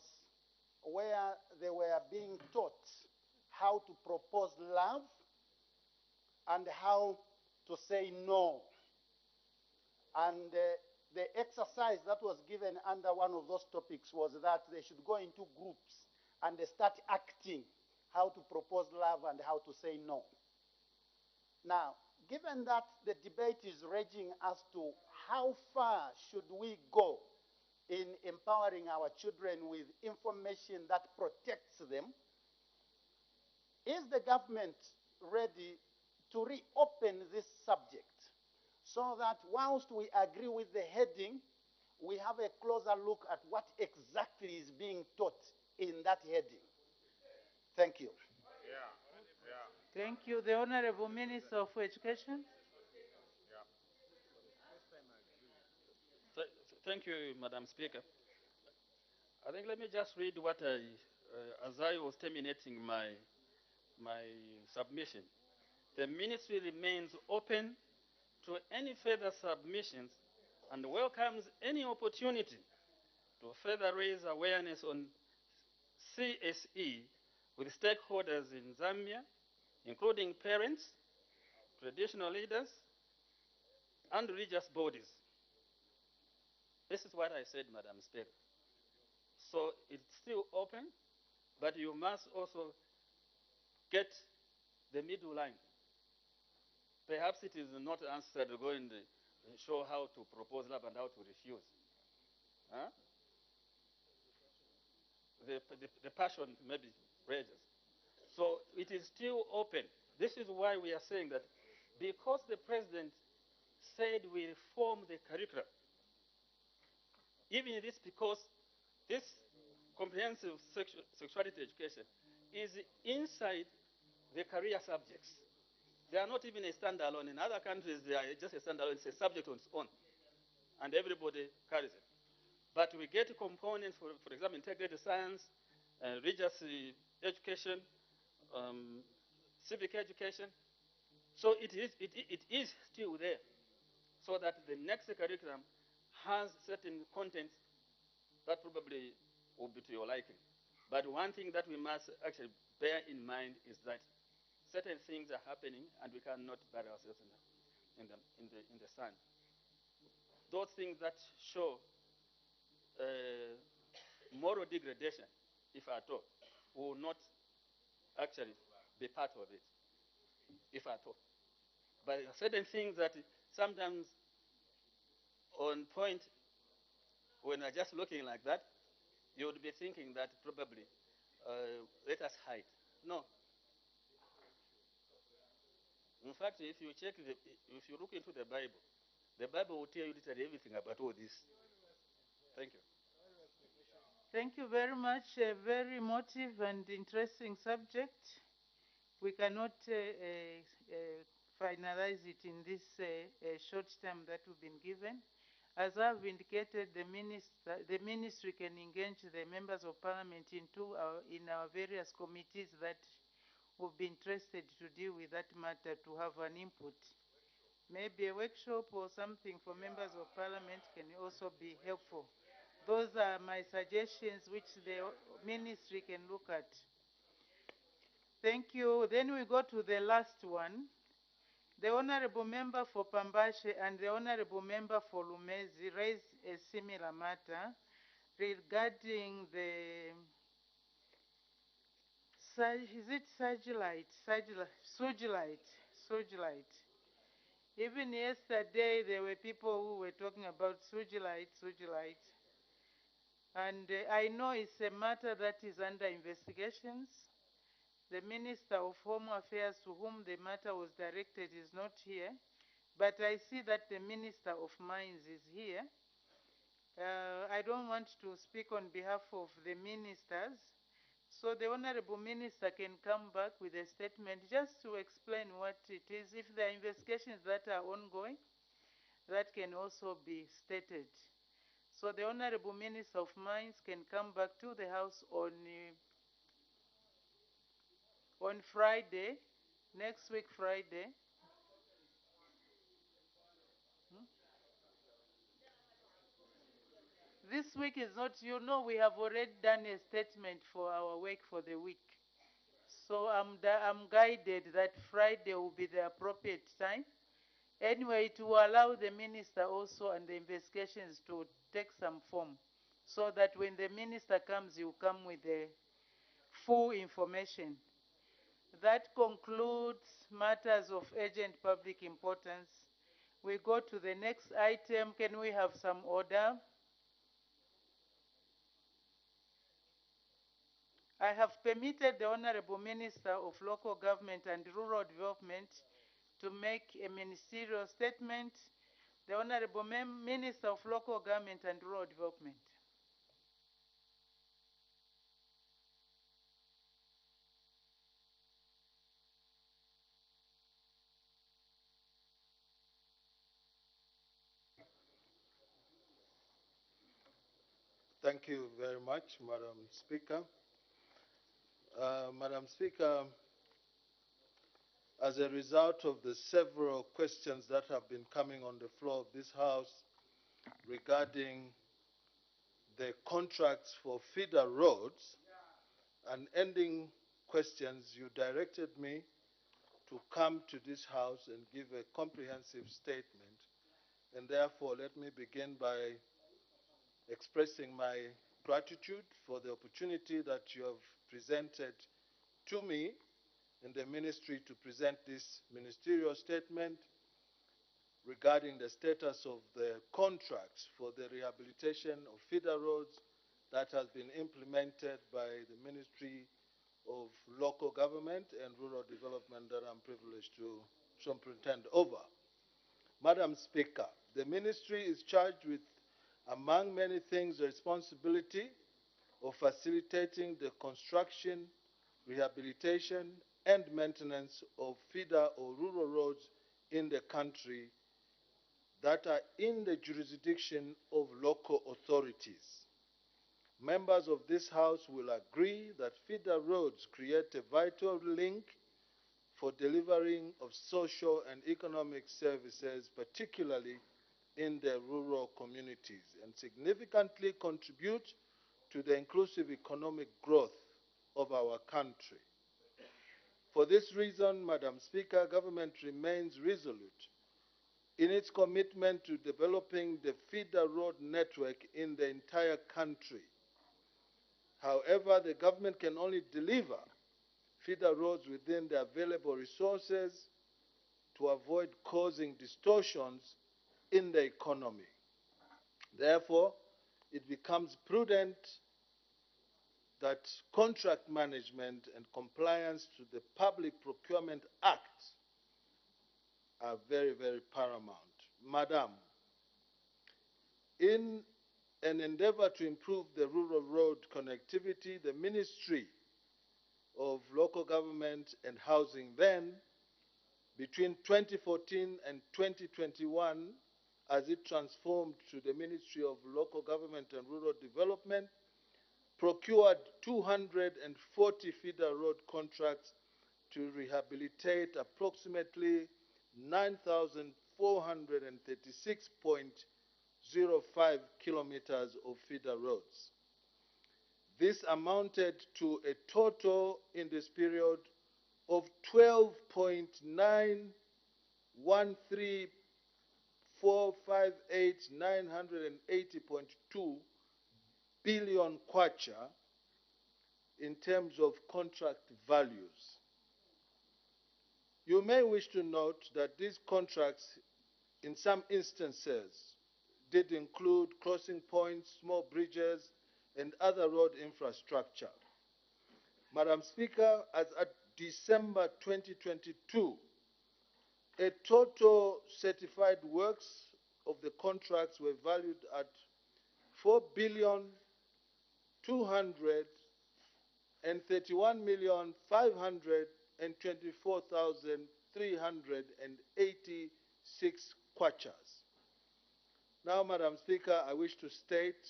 where they were being taught how to propose love and how to say no. And the exercise that was given under one of those topics was that they should go into groups and they start acting how to propose love and how to say no. Now, given that the debate is raging as to how far should we go in empowering our children with information that protects them, is the government ready to reopen this subject so that whilst we agree with the heading, we have a closer look at what exactly is being taught in that heading? Thank you. Thank you. The Honorable Minister for Education. Thank you, Madam Speaker. I think let me just read what as I was terminating my submission. The ministry remains open to any further submissions and welcomes any opportunity to further raise awareness on CSE with stakeholders in Zambia, including parents, traditional leaders, and religious bodies. This is what I said, Madam Speaker. So it's still open, but you must also get the middle line. Perhaps it is not answered to go and show how to propose love and how to refuse. Huh? The passion maybe rages. So it is still open. This is why we are saying that because the president said we reform the curriculum, even this because this comprehensive sexuality education is inside the career subjects. They are not even a standalone. In other countries, they are just a standalone. It's a subject on its own, and everybody carries it. But we get components, for example, integrated science, religious education, civic education. So it is still there, so that the next curriculum has certain contents that probably will be to your liking. But one thing that we must actually bear in mind is that certain things are happening, and we cannot bury ourselves in the sand. Those things that show moral degradation, if at all, will not actually be part of it, if at all. But certain things that sometimes on point, when we're just looking like that, you would be thinking that probably let us hide. No. In fact, if you if you look into the Bible will tell you literally everything about all this. Thank you. Thank you very much. A very emotive and interesting subject. We cannot finalize it in this short time that we've been given. As I've indicated, the ministry can engage the members of parliament in our various committees that will be interested to deal with that matter to have an input. Maybe a workshop or something for members of parliament can also be helpful. Those are my suggestions which the ministry can look at. Thank you. Then we go to the last one. The Honorable Member for Pambashe and the Honorable Member for Lumezi raised a similar matter regarding the, is it Sugilite. Even yesterday, there were people who were talking about Sugilite. And I know it's a matter that is under investigations. The Minister of Home Affairs, to whom the matter was directed, is not here. But I see that the Minister of Mines is here. I don't want to speak on behalf of the ministers. So the Honorable Minister can come back with a statement just to explain what it is. If there are investigations that are ongoing, that can also be stated. So the Honorable Minister of Mines can come back to the House on Friday, next week Friday. This week is not, we have already done a statement for our work for the week. So I'm guided that Friday will be the appropriate time. Anyway, to allow the minister also and the investigations to take some form so that when the minister comes, he will come with the full information. That concludes matters of urgent public importance. We go to the next item. Can we have some order? I have permitted the Honorable Minister of Local Government and Rural Development to make a ministerial statement. The Honorable Minister of Local Government and Rural Development. Thank you very much, Madam Speaker. Madam Speaker, as a result of the several questions that have been coming on the floor of this House regarding the contracts for feeder roads and ending questions, you directed me to come to this House and give a comprehensive statement. And therefore, let me begin by expressing my gratitude for the opportunity that you have presented to me in the ministry to present this ministerial statement regarding the status of the contracts for the rehabilitation of feeder roads that has been implemented by the Ministry of Local Government and Rural Development that I'm privileged to superintend over. Madam Speaker, the ministry is charged with, among many things, the responsibility of facilitating the construction, rehabilitation, and maintenance of feeder or rural roads in the country that are in the jurisdiction of local authorities. Members of this House will agree that feeder roads create a vital link for delivering of social and economic services, particularly in the rural communities, and significantly contribute to the inclusive economic growth of our country. For this reason, Madam Speaker, government remains resolute in its commitment to developing the feeder road network in the entire country. However, the government can only deliver feeder roads within the available resources to avoid causing distortions in the economy. Therefore, it becomes prudent that contract management and compliance to the Public Procurement Act are very, very paramount. Madam, in an endeavor to improve the rural road connectivity, the Ministry of Local Government and Housing then, between 2014 and 2021, as it transformed to the Ministry of Local Government and Rural Development, procured 240 feeder road contracts to rehabilitate approximately 9,436.05 kilometers of feeder roads. This amounted to a total in this period of 12.913458,980.2 billion kwacha in terms of contract values. You may wish to note that these contracts, in some instances, did include crossing points, small bridges, and other road infrastructure. Madam Speaker, as at December 2022, a total certified works of the contracts were valued at 4,231,524,386 kwachas. Now, Madam Speaker, I wish to state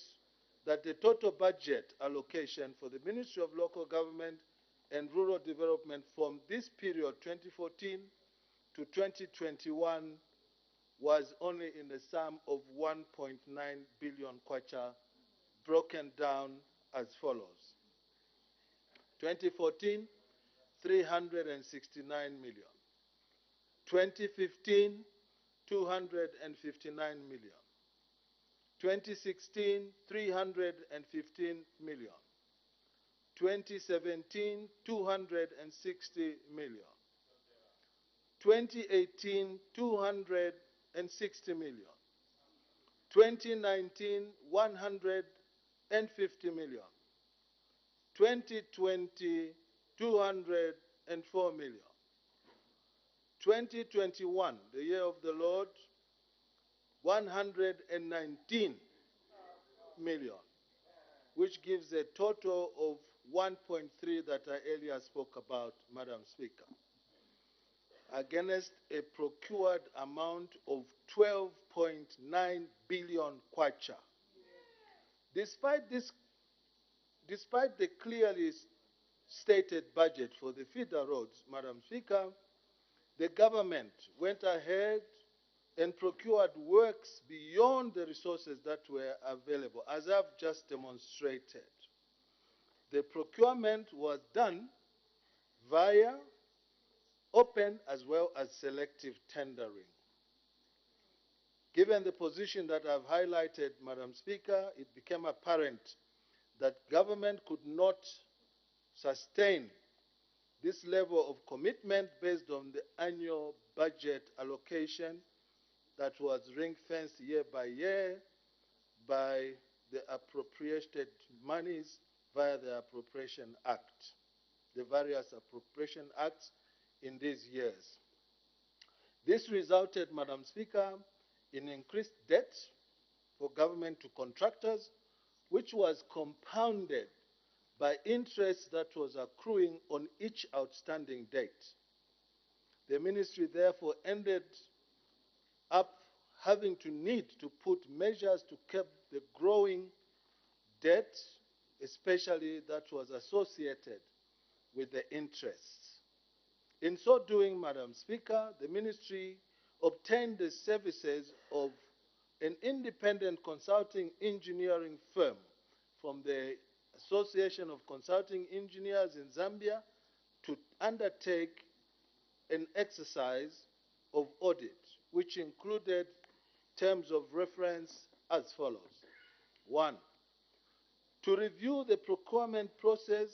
that the total budget allocation for the Ministry of Local Government and Rural Development from this period, 2014 to 2021, was only in the sum of 1.9 billion kwacha, broken down as follows. 2014, 369 million. 2015, 259 million. 2016, 315 million. 2017, 260 million. 2018, 260 million. 2019, 150 million. 2020, 204 million. 2021, the year of the Lord, 119 million, which gives a total of 1.3 that I earlier spoke about, Madam Speaker, against a procured amount of 12.9 billion kwacha. Despite the clearly stated budget for the feeder roads, Madam Speaker, the government went ahead and procured works beyond the resources that were available, as I've just demonstrated. The procurement was done via open as well as selective tendering. Given the position that I've highlighted, Madam Speaker, it became apparent that government could not sustain this level of commitment based on the annual budget allocation that was ring-fenced year by year by the appropriated monies via the Appropriation Act, the various appropriation acts in these years. This resulted, Madam Speaker, in increased debt for government to contractors, which was compounded by interest that was accruing on each outstanding debt. The ministry therefore ended up having to need to put measures to curb the growing debt, especially that was associated with the interests. In so doing, Madam Speaker, the ministry obtained the services of an independent consulting engineering firm from the Association of Consulting Engineers in Zambia to undertake an exercise of audit, which included terms of reference as follows. 1, to review the procurement process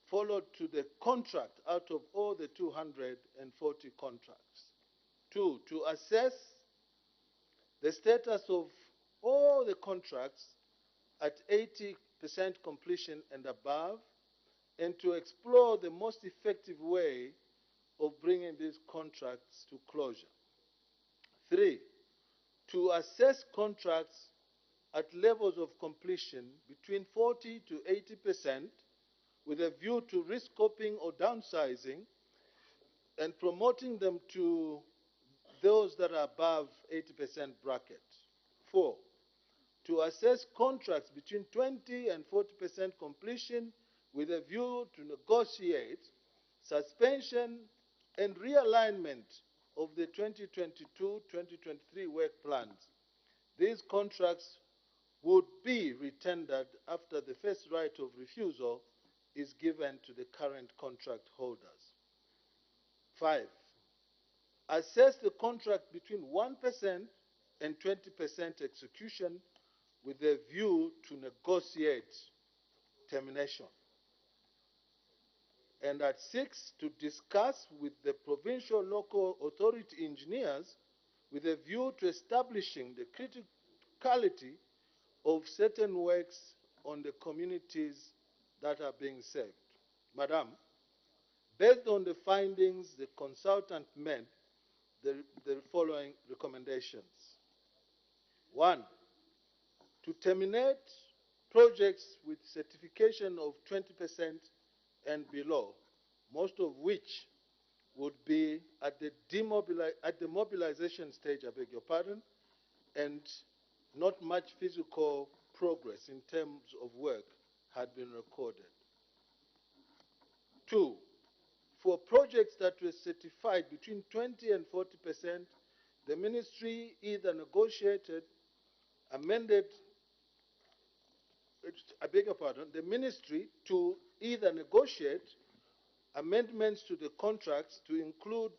followed to the contract out of all the 240 contracts. 2, to assess the status of all the contracts at 80 completion and above, and to explore the most effective way of bringing these contracts to closure. 3, to assess contracts at levels of completion between 40 to 80% with a view to rescoping or downsizing and promoting them to those that are above 80% bracket. 4, to assess contracts between 20 and 40% completion with a view to negotiate suspension and realignment of the 2022-2023 work plans. These contracts would be retendered after the first right of refusal is given to the current contract holders. 5, assess the contract between 1% and 20% execution with a view to negotiate termination. And at 6, to discuss with the provincial local authority engineers with a view to establishing the criticality of certain works on the communities that are being served. Madam, based on the findings, the consultant made the following recommendations. 1, to terminate projects with certification of 20% and below, most of which would be at the mobilization stage, I beg your pardon, and not much physical progress in terms of work had been recorded. 2, for projects that were certified between 20 and 40%, the ministry either negotiated, amended, I beg your pardon, the ministry to either negotiate amendments to the contracts to include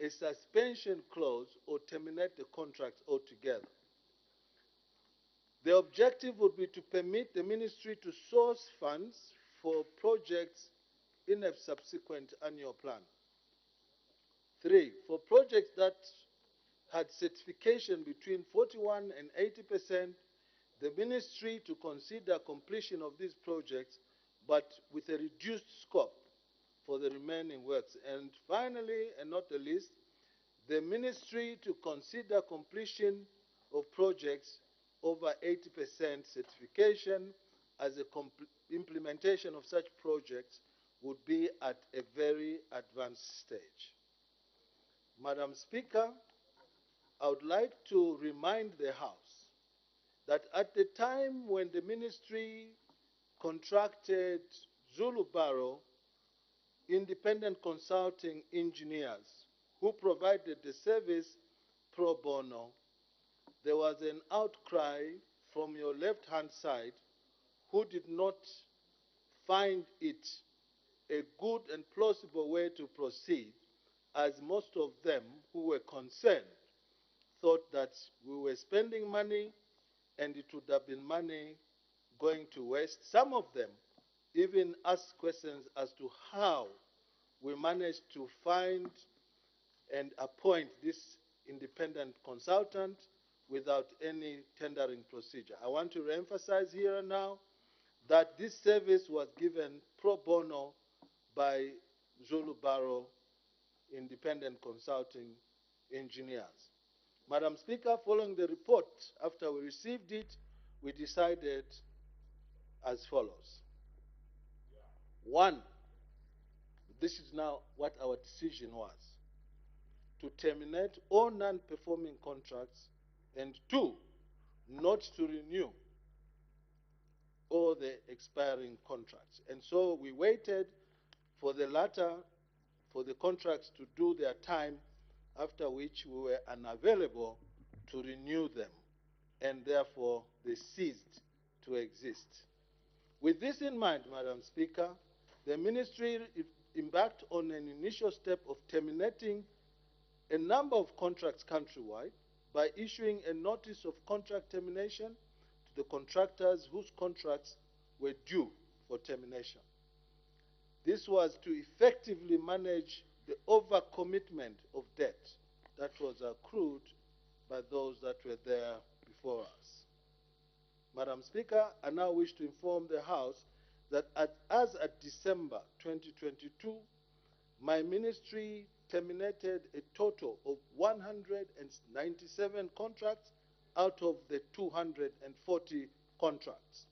a suspension clause or terminate the contracts altogether. The objective would be to permit the ministry to source funds for projects in a subsequent annual plan. 3, for projects that had certification between 41 and 80%, the ministry to consider completion of these projects, but with a reduced scope for the remaining works. And finally, and not the least, the ministry to consider completion of projects over 80% certification, as the implementation of such projects would be at a very advanced stage. Madam Speaker, I would like to remind the House that at the time when the ministry contracted Zulu Barrow independent consulting engineers who provided the service pro bono, there was an outcry from your left-hand side who did not find it a good and plausible way to proceed, as most of them who were concerned thought that we were spending money and it would have been money going to waste. Some of them even asked questions as to how we managed to find and appoint this independent consultant without any tendering procedure. I want to reemphasize here and now that this service was given pro bono by Zulu Barrow Independent Consulting Engineers. Madam Speaker, following the report, after we received it, we decided as follows. 1, this is now what our decision was, to terminate all non-performing contracts, and 2, not to renew all the expiring contracts. And so we waited for the latter, for the contracts to do their time, after which we were unavailable to renew them, and therefore they ceased to exist. With this in mind, Madam Speaker, the ministry embarked on an initial step of terminating a number of contracts countrywide by issuing a notice of contract termination to the contractors whose contracts were due for termination. This was to effectively manage the overcommitment of debt that was accrued by those that were there before us. Madam Speaker, I now wish to inform the House that as at December 2022, my ministry terminated a total of 197 contracts out of the 240 contracts.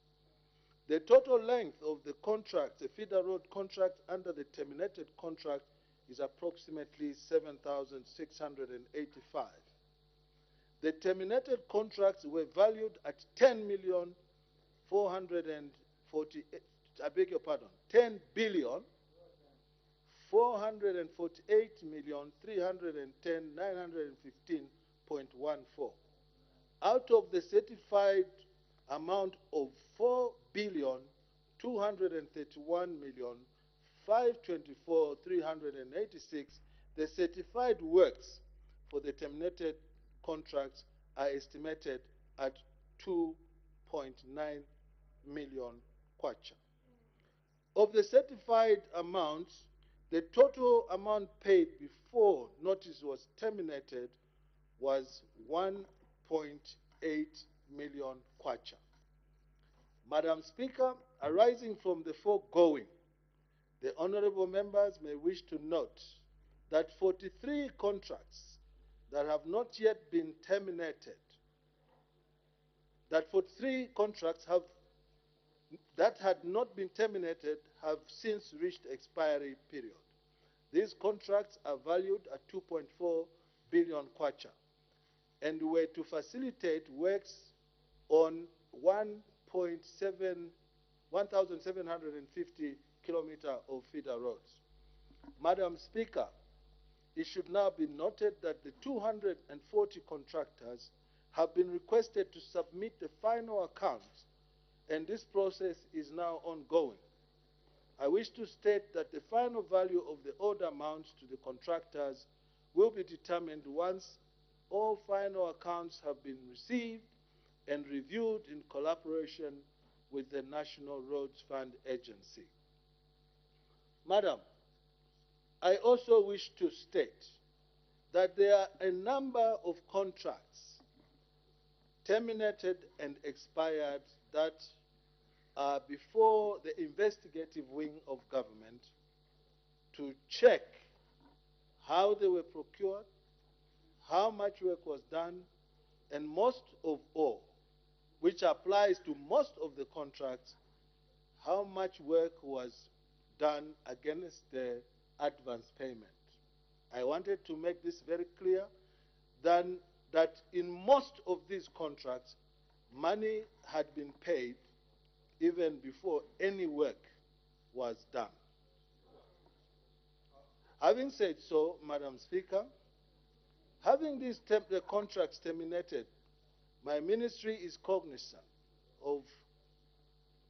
The total length of the contracts, the feeder road contracts under the terminated contract, is approximately 7,685. The terminated contracts were valued at 10 million 448, I beg your pardon, 10 billion 448,310,915.14 out of the certified amount of 4,231,524,386. The certified works for the terminated contracts are estimated at 2.9 million kwacha. Of the certified amounts, the total amount paid before notice was terminated was 1.8 million kwacha. Madam Speaker, arising from the foregoing, the honorable members may wish to note that 43 contracts that have not yet been terminated, that 43 contracts that had not been terminated have since reached expiry period. These contracts are valued at 2.4 billion kwacha and were to facilitate works on 1,750 kilometers of feeder roads. Madam Speaker, it should now be noted that the 240 contractors have been requested to submit the final accounts, and this process is now ongoing. I wish to state that the final value of the owed amounts to the contractors will be determined once all final accounts have been received and reviewed in collaboration with the National Roads Fund Agency. Madam, I also wish to state that there are a number of contracts terminated and expired that are before the investigative wing of government to check how they were procured, how much work was done, and most of all, which applies to most of the contracts, how much work was done against the advance payment. I wanted to make this very clear that in most of these contracts, money had been paid even before any work was done. Having said so, Madam Speaker, having these contracts terminated, my ministry is cognizant of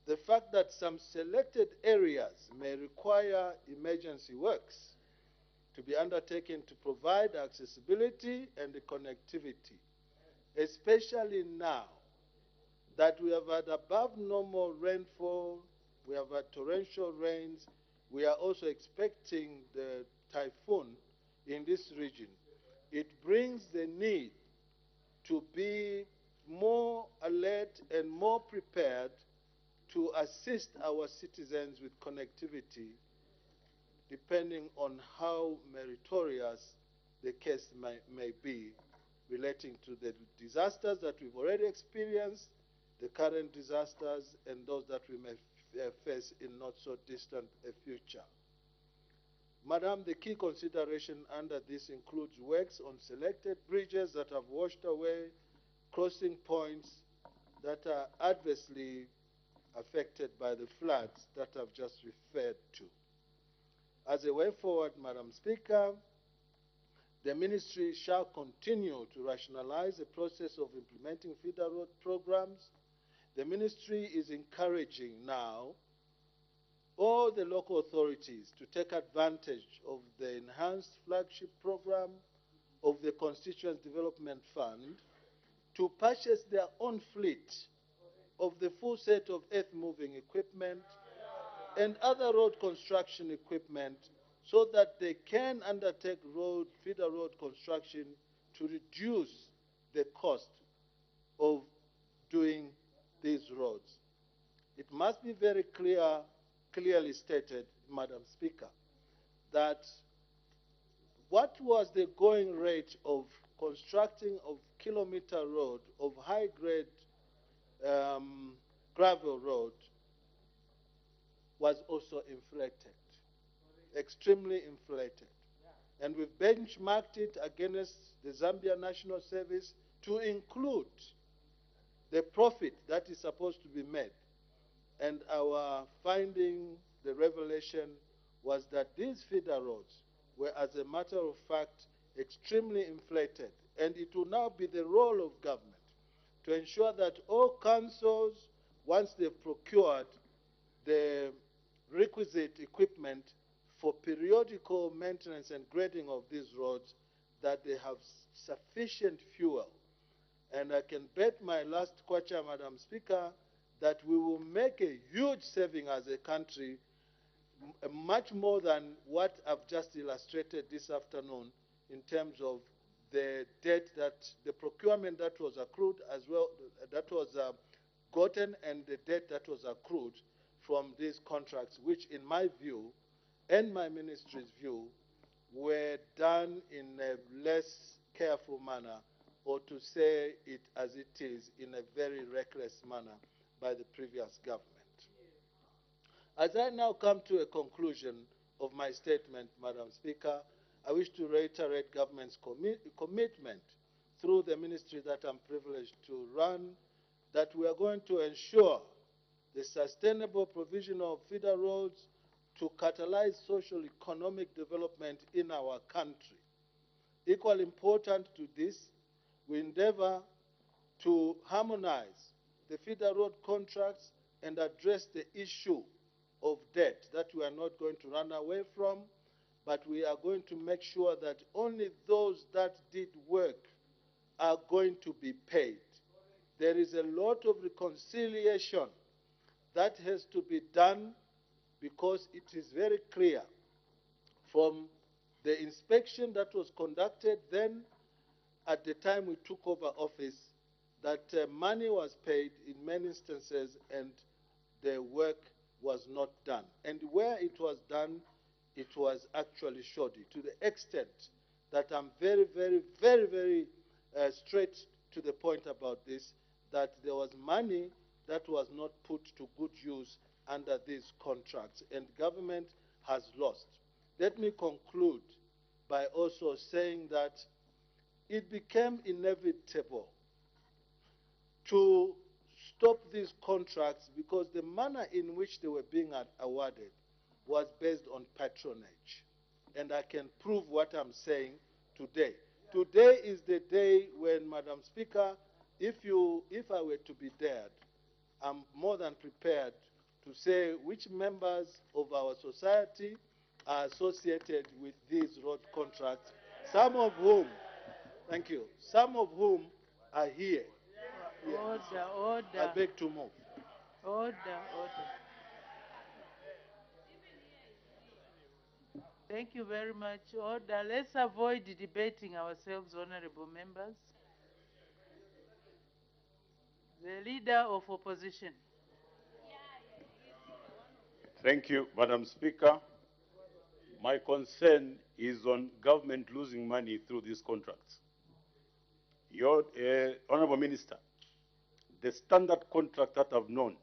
the fact that some selected areas may require emergency works to be undertaken to provide accessibility and connectivity, especially now that we have had above normal rainfall, we have had torrential rains, we are also expecting the typhoon in this region. It brings the need to be more alert and more prepared to assist our citizens with connectivity, depending on how meritorious the case may be relating to the disasters that we've already experienced, the current disasters, and those that we may face in not so distant a future. Madam, the key consideration under this includes works on selected bridges that have washed away, crossing points that are adversely affected by the floods that I've just referred to. As a way forward, Madam Speaker, the ministry shall continue to rationalize the process of implementing feeder road programs. The ministry is encouraging now all the local authorities to take advantage of the enhanced flagship program of the Constituent Development Fund to purchase their own fleet of the full set of earth-moving equipment and other road construction equipment so that they can undertake feeder road construction to reduce the cost of doing these roads. It must be very clearly stated, Madam Speaker, that what was the going rate of constructing of kilometer road, of high-grade gravel road, was also inflated, extremely inflated. And we've benchmarked it against the Zambia National Service to include the profit that is supposed to be made. And our finding, the revelation, was that these feeder roads were, as a matter of fact, extremely inflated. And it will now be the role of government to ensure that all councils, once they've procured the requisite equipment for periodical maintenance and grading of these roads, that they have sufficient fuel. And I can bet my last kwacha, Madam Speaker, that we will make a huge saving as a country, much more than what I've just illustrated this afternoon in terms of the debt that, the procurement that was accrued as well, that was gotten, and the debt that was accrued from these contracts, which in my view and my ministry's view were done in a less careful manner, or to say it as it is, in a very reckless manner by the previous government. As I now come to a conclusion of my statement, Madam Speaker, I wish to reiterate government's commitment through the ministry that I'm privileged to run, that we are going to ensure the sustainable provision of feeder roads to catalyze social economic development in our country. Equally important to this, we endeavor to harmonize the feeder road contracts and address the issue of debt that we are not going to run away from, but we are going to make sure that only those that did work are going to be paid. There is a lot of reconciliation that has to be done, because it is very clear from the inspection that was conducted then at the time we took over office that money was paid in many instances and the work was not done. And where it was done, it was actually shoddy, to the extent that I'm very, very, very, very straight to the point about this, that there was money that was not put to good use under these contracts, and government has lost. Let me conclude by also saying that it became inevitable to stop these contracts because the manner in which they were being awarded was based on patronage. And I can prove what I'm saying today. Today is the day when, Madam Speaker, if I were to be dared, I'm more than prepared to say which members of our society are associated with these road contracts, some of whom, thank you, some of whom are here. Yes. Order. I beg to move. Order. Thank you very much. Order. Let's avoid debating ourselves, honorable members. The leader of opposition. Thank you, Madam Speaker. My concern is on government losing money through these contracts. Your Honorable Minister, the standard contract that I've known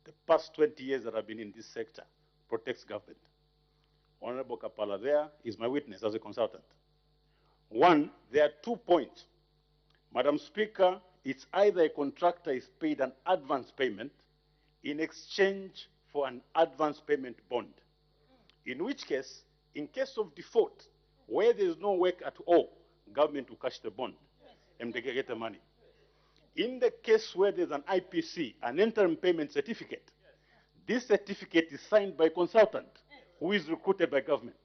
the past 20 years that I've been in this sector protects government. Honorable Kapala there is my witness as a consultant. One, there are 2 points. Madam Speaker, it's either a contractor is paid an advance payment in exchange for an advance payment bond. In which case, in case of default, where there is no work at all, government will cash the bond and they get the money. In the case where there's an IPC, an interim payment certificate, this certificate is signed by a consultant who is recruited by government.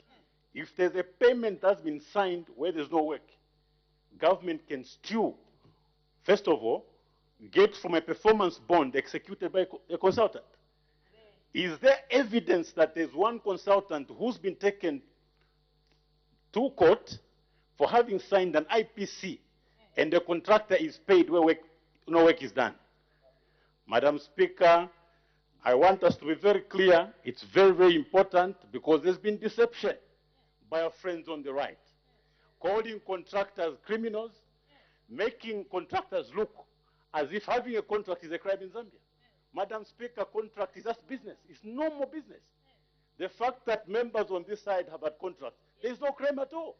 If there's a payment that's been signed where there's no work, government can still, first of all, get from a performance bond executed by a consultant. Is there evidence that there's one consultant who's been taken to court for having signed an IPC and the contractor is paid where no work is done? Madam Speaker, I want us to be very clear. It's very, very important because there's been deception by our friends on the right, calling contractors criminals, making contractors look as if having a contract is a crime in Zambia. Madam Speaker, contract is just business. It's normal business. The fact that members on this side have had contracts, there's no crime at all.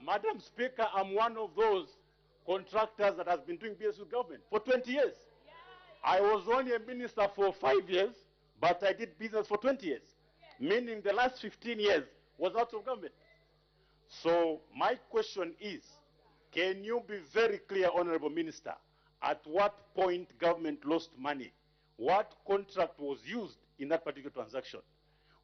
Madam Speaker, I'm one of those contractors that has been doing business with government for 20 years. I was only a minister for 5 years, but I did business for 20 years, meaning the last 15 years was out of government. So my question is, can you be very clear, Honorable Minister, at what point government lost money? What contract was used in that particular transaction?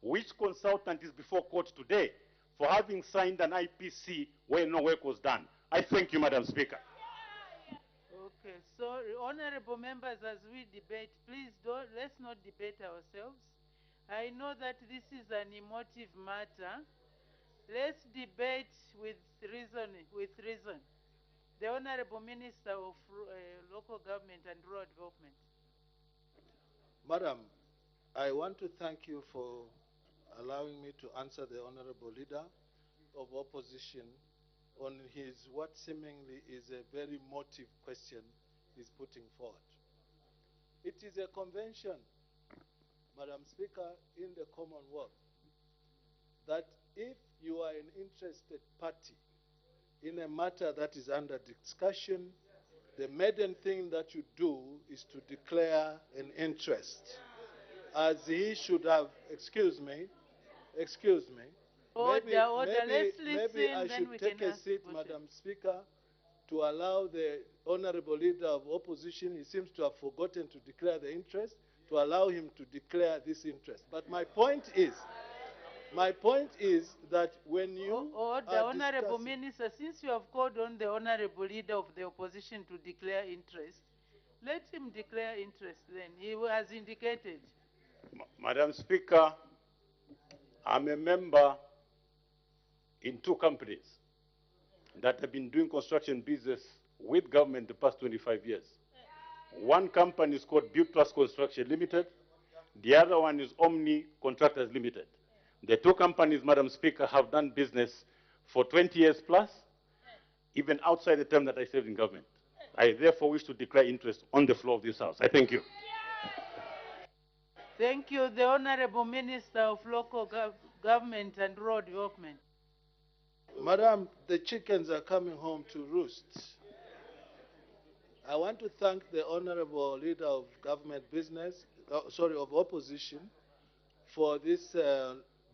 Which consultant is before court today for having signed an IPC where no work was done? I thank you, Madam Speaker. Okay, so honorable members, as we debate, please let's not debate ourselves. I know that this is an emotive matter. Let's debate with reason. The Honorable Minister of Local Government and Rural Development. Madam, I want to thank you for allowing me to answer the Honorable Leader of Opposition on his what seemingly is a very motive question he's putting forward. It is a convention, Madam Speaker, in the Commonwealth that if you are an interested party in a matter that is under discussion, the maiden thing that you do is to declare an interest. As he should have, excuse me. Order, let's listen, maybe I should take a seat, Madam Speaker, to allow the Honorable Leader of Opposition, he seems to have forgotten to declare the interest, to allow him to declare this interest. But my point is that when you the Honorable Minister, since you have called on the Honorable Leader of the Opposition to declare interest, let him declare interest then. He has indicated. Madam Speaker, I'm a member in 2 companies that have been doing construction business with government the past 25 years. One company is called Build Trust Construction Limited. The other one is Omni Contractors Limited. The 2 companies, Madam Speaker, have done business for 20 years plus, even outside the term that I served in government. I therefore wish to declare interest on the floor of this House. I thank you. Thank you, the Honorable Minister of Local Government and Rural Development. Madam, the chickens are coming home to roost. I want to thank the Honorable Leader of Government of Opposition for this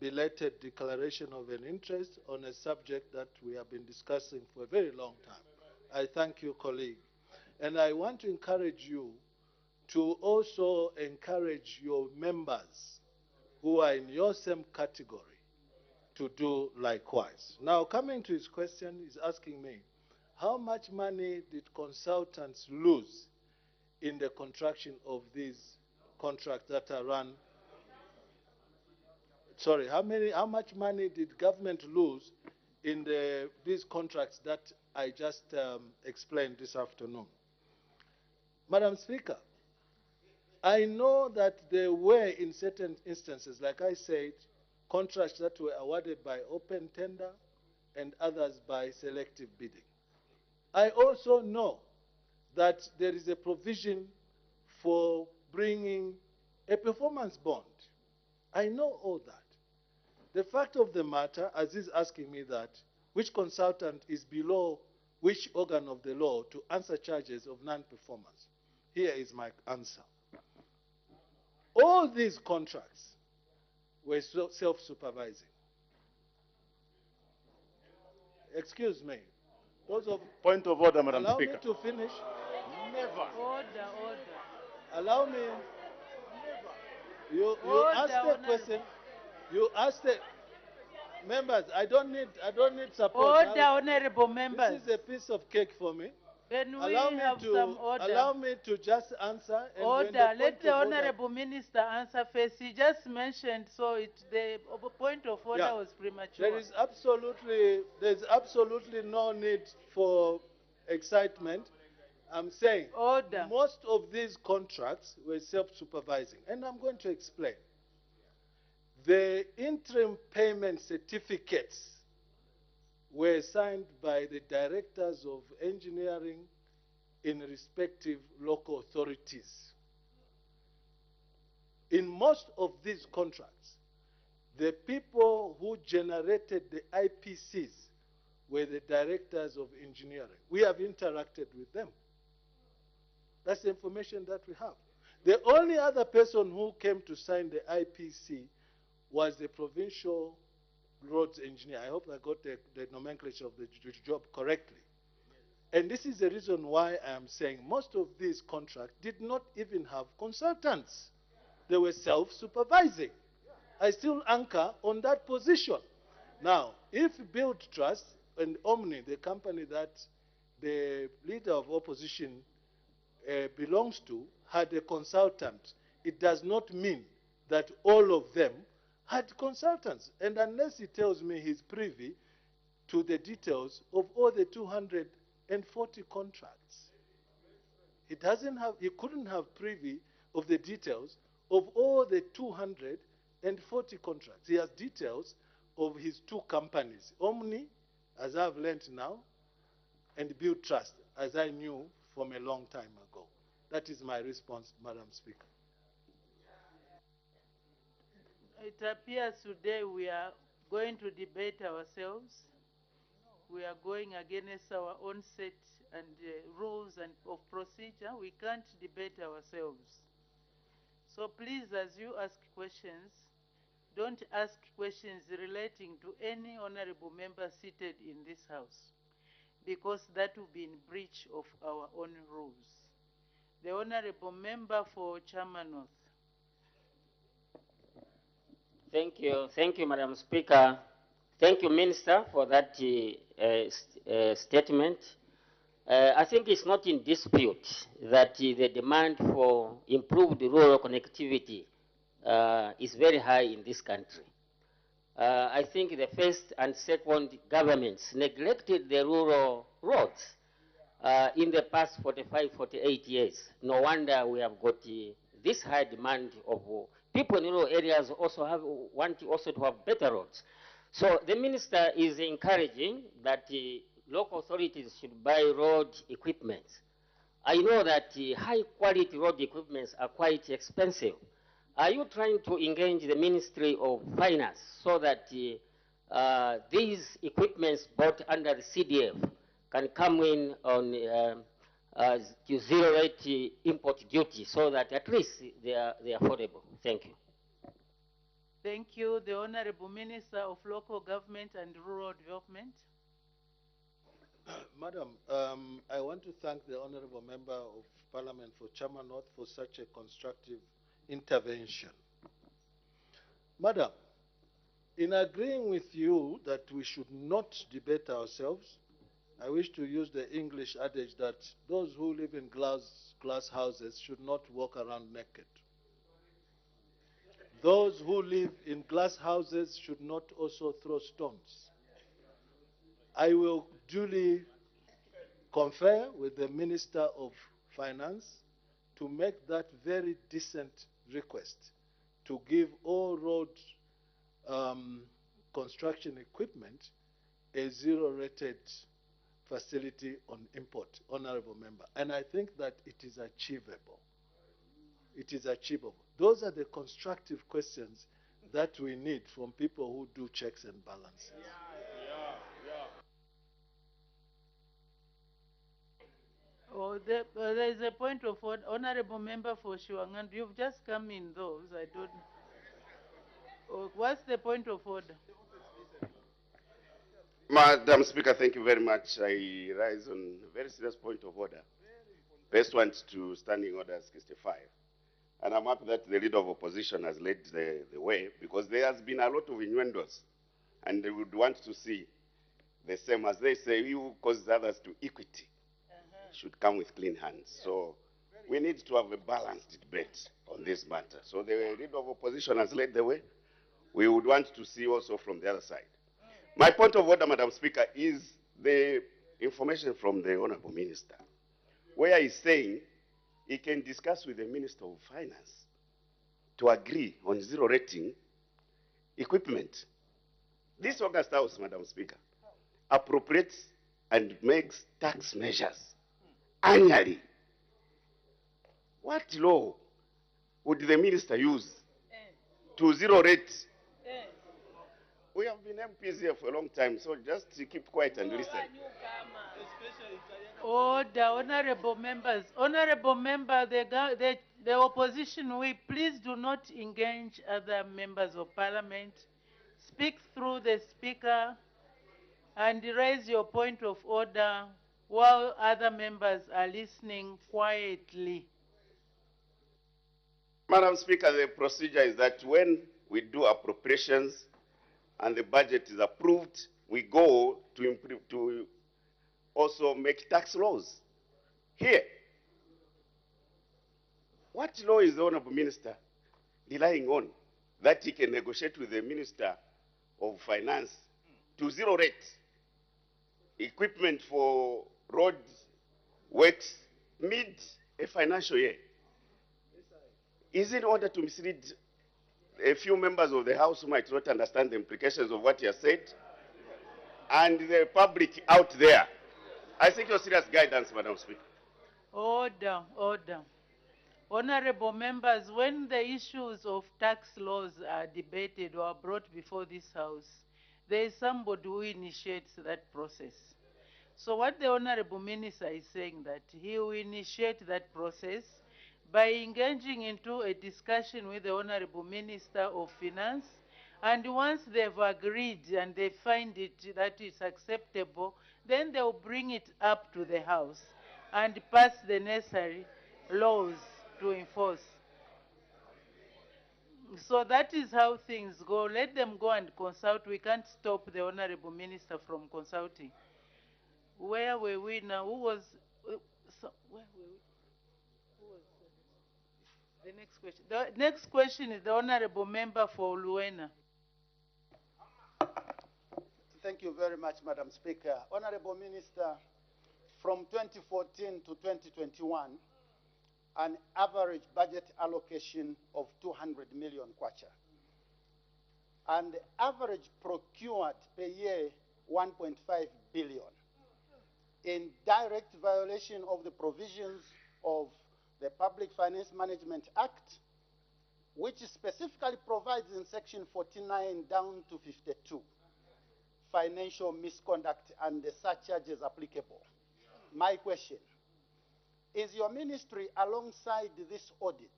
belated declaration of an interest on a subject that we have been discussing for a very long time. I thank you, colleague. And I want to encourage you to also encourage your members who are in your same category to do likewise. Now, coming to his question, he's asking me, how much money did consultants lose in the construction of these contracts that are run? Sorry, how much money did government lose in these contracts that I just explained this afternoon? Madam Speaker, I know that there were, in certain instances, like I said, contracts that were awarded by open tender and others by selective bidding. I also know that there is a provision for bringing a performance bond. I know all that. The fact of the matter, as he's asking me that, which consultant is below which organ of the law to answer charges of non-performance? Here is my answer. All these contracts were self-supervising. Excuse me. Point of order, Madam Allow Speaker. me to finish. Never. Order. Allow me. You asked a question. You asked a members. I don't need support. Order, honorable members. This is a piece of cake for me. Can we have some order? Allow me to just answer. And order. Let the Honorable Minister answer first. He just mentioned, so the point of order was premature. There's absolutely no need for excitement. I'm saying Order. most of these contracts were self-supervising, and I'm going to explain. The interim payment certificates were signed by the directors of engineering in respective local authorities. In most of these contracts, the people who generated the IPCs were the directors of engineering. We have interacted with them. That's the information that we have. The only other person who came to sign the IPC was the provincial roads engineer. I hope I got the nomenclature of the job correctly. And this is the reason why I am saying most of these contracts did not even have consultants. They were self-supervising. I still anchor on that position. Now, if Build Trust and Omni, the company that the leader of opposition belongs to, had a consultant, it does not mean that all of them had consultants. And unless he tells me he's privy to the details of all the 240 contracts, he couldn't have privy of the details of all the 240 contracts. He has details of his two companies, Omni, as I've learned now, and Build Trust, as I knew from a long time ago. That is my response, Madam Speaker. It appears today we are going to debate ourselves. We are going against our own set and rules and of procedure. We can't debate ourselves. So please, as you ask questions, don't ask questions relating to any honorable member seated in this House, because that will be in breach of our own rules. The honorable member for Chairman North. Thank you, Madam Speaker. Thank you, Minister, for that statement. I think it's not in dispute that the demand for improved rural connectivity is very high in this country. I think the first and second governments neglected the rural roads in the past 45, 48 years. No wonder we have got this high demand of people in rural areas want also to have better roads. So the minister is encouraging that local authorities should buy road equipment. I know that high quality road equipments are quite expensive. Are you trying to engage the Ministry of Finance so that these equipments bought under the CDF can come in on to zero rate import duty so that at least they are affordable? Thank you. Thank you. The Honorable Minister of Local Government and Rural Development. Madam, I want to thank the Honorable Member of Parliament for Chairman North for such a constructive intervention. Madam, in agreeing with you that we should not debate ourselves, I wish to use the English adage that those who live in glass houses should not walk around naked. Those who live in glass houses should not also throw stones. I will duly confer with the Minister of Finance to make that very decent request to give all road construction equipment a zero-rated facility on import, Honorable Member. And I think that it is achievable. It is achievable. Those are the constructive questions that we need from people who do checks and balances. Oh, there is a point of order. Honorable Member for Shuangan, you've just come in those. I don't. Oh, what's the point of order? Madam Speaker, thank you very much. I rise on a very serious point of order. Pursuant to Standing Order 65. And I'm happy that the leader of opposition has led the way, because there has been a lot of innuendos, and they would want to see the same as they say, you cause others to equity should come with clean hands. So we need to have a balanced debate on this matter. So the leader of opposition has led the way. We would want to see also from the other side. My point of order, Madam Speaker, is the information from the Honorable Minister. where he's saying he can discuss with the Minister of Finance to agree on zero rating equipment. This August House, Madam Speaker, appropriates and makes tax measures annually. What law would the minister use to zero rate? We have been MPs here for a long time, so just keep quiet and listen. Order, honorable members. Honorable member, the opposition, we please do not engage other members of parliament. Speak through the speaker and raise your point of order while other members are listening quietly. Madam Speaker, the procedure is that when we do appropriations and the budget is approved, we go to also make tax laws here. What law is the Honorable Minister relying on that he can negotiate with the Minister of Finance to zero rate equipment for road works mid a financial year? Is it in order to mislead a few members of the House who might not understand the implications of what he has said, and the public out there? I think your serious guidance, Madam Speaker. Order, order. Honorable members, when the issues of tax laws are debated or brought before this House, there is somebody who initiates that process. So what the Honorable Minister is saying, that he will initiate that process by engaging into a discussion with the Honorable Minister of Finance, and once they've agreed and they find it that is acceptable, then they'll bring it up to the House and pass the necessary laws to enforce. So that is how things go. Let them go and consult. We can't stop the Honorable Minister from consulting. Where were we now? Who was... where were we? Who was the next question? The next question is the Honorable Member for Luena. Thank you very much, Madam Speaker. Honorable Minister, from 2014 to 2021, an average budget allocation of 200 million kwacha, and average procured per year 1.5 billion, in direct violation of the provisions of the Public Finance Management Act, which specifically provides in section 49 down to 52, financial misconduct and the surcharges applicable. My question, is your ministry, alongside this audit,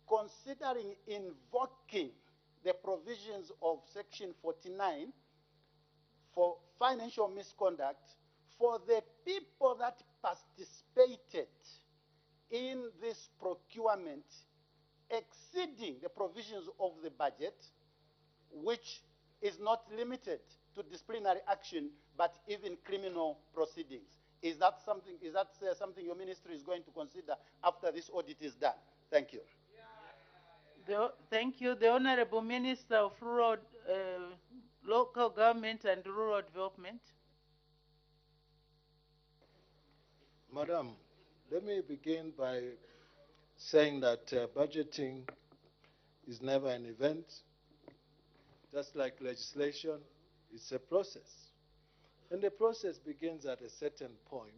considering invoking the provisions of section 49 for financial misconduct for the people that participated in this procurement exceeding the provisions of the budget, which is not limited to disciplinary action, but even criminal proceedings? Is that something your ministry is going to consider after this audit is done? Thank you. Thank you. The Honorable Minister of Rural, Local Government and Rural Development. Madam, let me begin by saying that budgeting is never an event. Just like legislation, it's a process. And the process begins at a certain point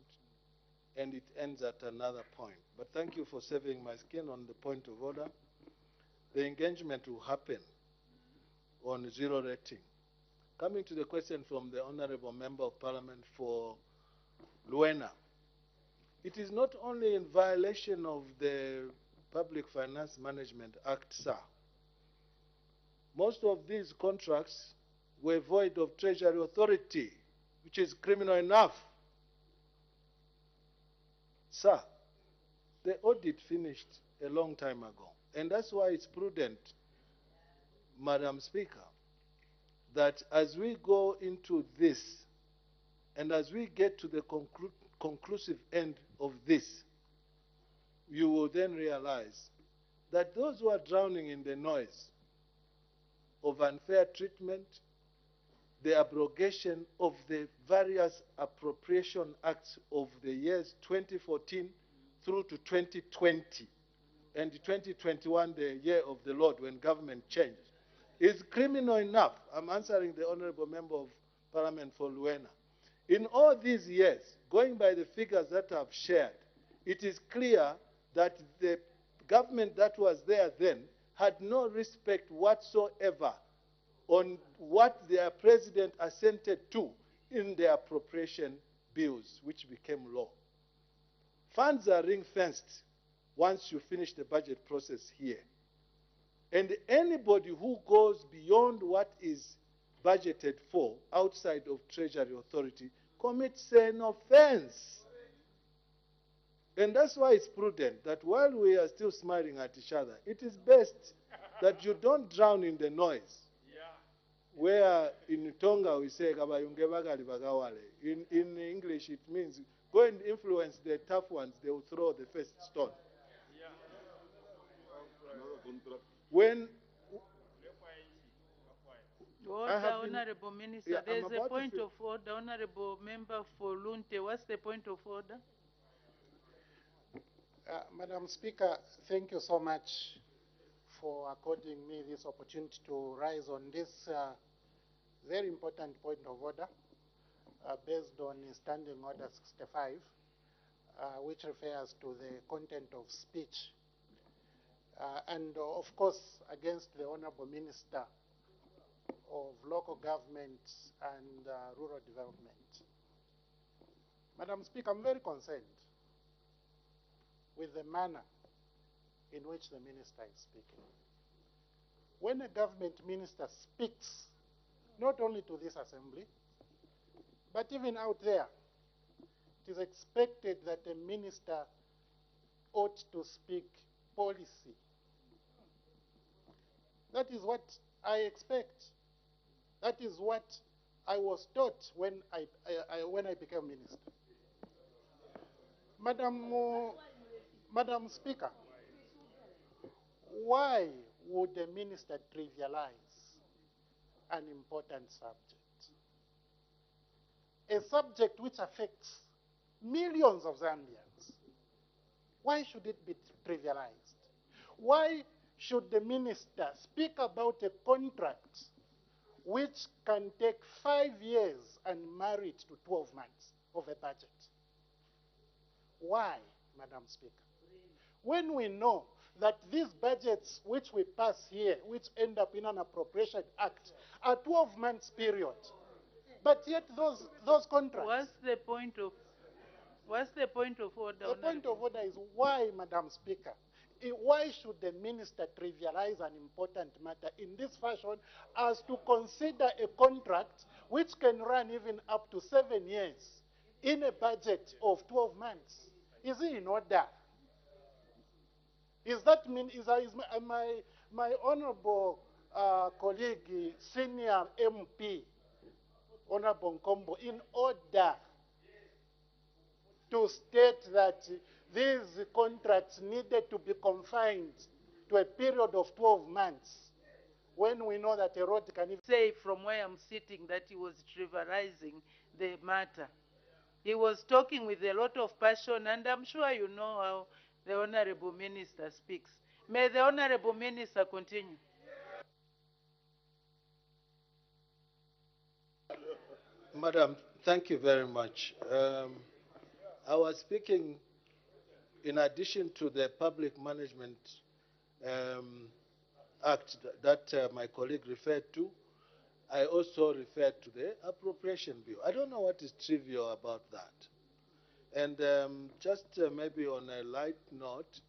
and it ends at another point. But thank you for saving my skin on the point of order. The engagement will happen on zero rating. Coming to the question from the Honorable Member of Parliament for Luena, it is not only in violation of the Public Finance Management Act, sir. Most of these contracts were void of Treasury Authority, which is criminal enough. Sir, the audit finished a long time ago, and that's why it's prudent, Madam Speaker, that as we go into this, and as we get to the conclusive end of this, you will then realize that those who are drowning in the noise of unfair treatment, the abrogation of the various appropriation acts of the years 2014 through to 2020, and 2021, the year of the Lord when government changed, is criminal enough. I'm answering the Honorable Member of Parliament for Luena. In all these years, going by the figures that I've shared, it is clear that the government that was there then had no respect whatsoever on what their president assented to in the appropriation bills, which became law. Funds are ring-fenced once you finish the budget process here. And anybody who goes beyond what is budgeted for outside of Treasury Authority commits an offense. And that's why it's prudent that while we are still smiling at each other, it is best that you don't drown in the noise. Where in Tonga we say, in English it means go and influence the tough ones, they will throw the first stone. When Order, Honorable Minister. There is a point of order. Honorable Member for Lunte, what's the point of order? Madam Speaker, thank you so much for according me this opportunity to rise on this very important point of order based on Standing Order 65, which refers to the content of speech. And of course, against the Honorable Minister of Local Government and Rural Development. Madam Speaker, I'm very concerned with the manner in which the minister is speaking. When a government minister speaks, not only to this assembly, but even out there, it is expected that a minister ought to speak policy. That is what I expect. That is what I was taught when I became minister. Madam Speaker, why would a minister trivialize an important subject? A subject which affects millions of Zambians. Why should it be trivialized? Why should the minister speak about a contract which can take 5 years and marry it to 12 months of a budget? Why, Madam Speaker? When we know that these budgets which we pass here, which end up in an appropriation act, are 12 months period, but yet those contracts. What's the point of order? The point of order is why, Madam Speaker, why should the minister trivialize an important matter in this fashion as to consider a contract which can run even up to 7 years in a budget of 12 months? Is it in order? Is that mean is my honourable colleague, senior MP, Honourable Nkombo, in order to state that these contracts needed to be confined to a period of 12 months, when we know that a road can even say from where I'm sitting that he was trivializing the matter? He was talking with a lot of passion, and I'm sure you know how the Honorable Minister speaks. May the Honorable Minister continue. Madam, thank you very much. I was speaking in addition to the Public Management Act that my colleague referred to. I also referred to the Appropriation Bill. I don't know what is trivial about that. And just maybe on a light note,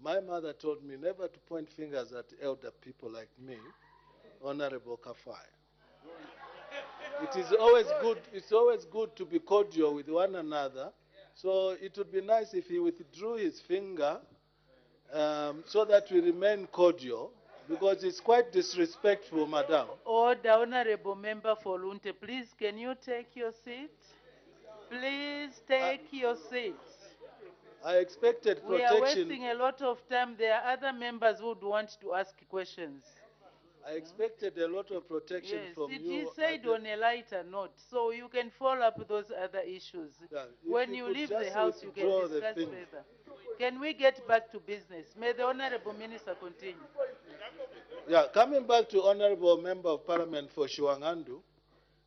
my mother told me never to point fingers at elder people like me, Honorable Kafai. It is always good. It's always good to be cordial with one another. So it would be nice if he withdrew his finger so that we remain cordial, because it's quite disrespectful, Madam. Order, Honorable Member for Lunte. Please, can you take your seat? Please take your seat. I expected protection. We are wasting a lot of time. There are other members who would want to ask questions. I expected a lot of protection Yes, from it you. is said on a lighter note, so you can follow up those other issues. When you could leave just the house, you can withdraw the discuss thing. further. Can we get back to business? May the Honorable Minister continue. Yeah, coming back to Honorable Member of Parliament for Shiwangandu,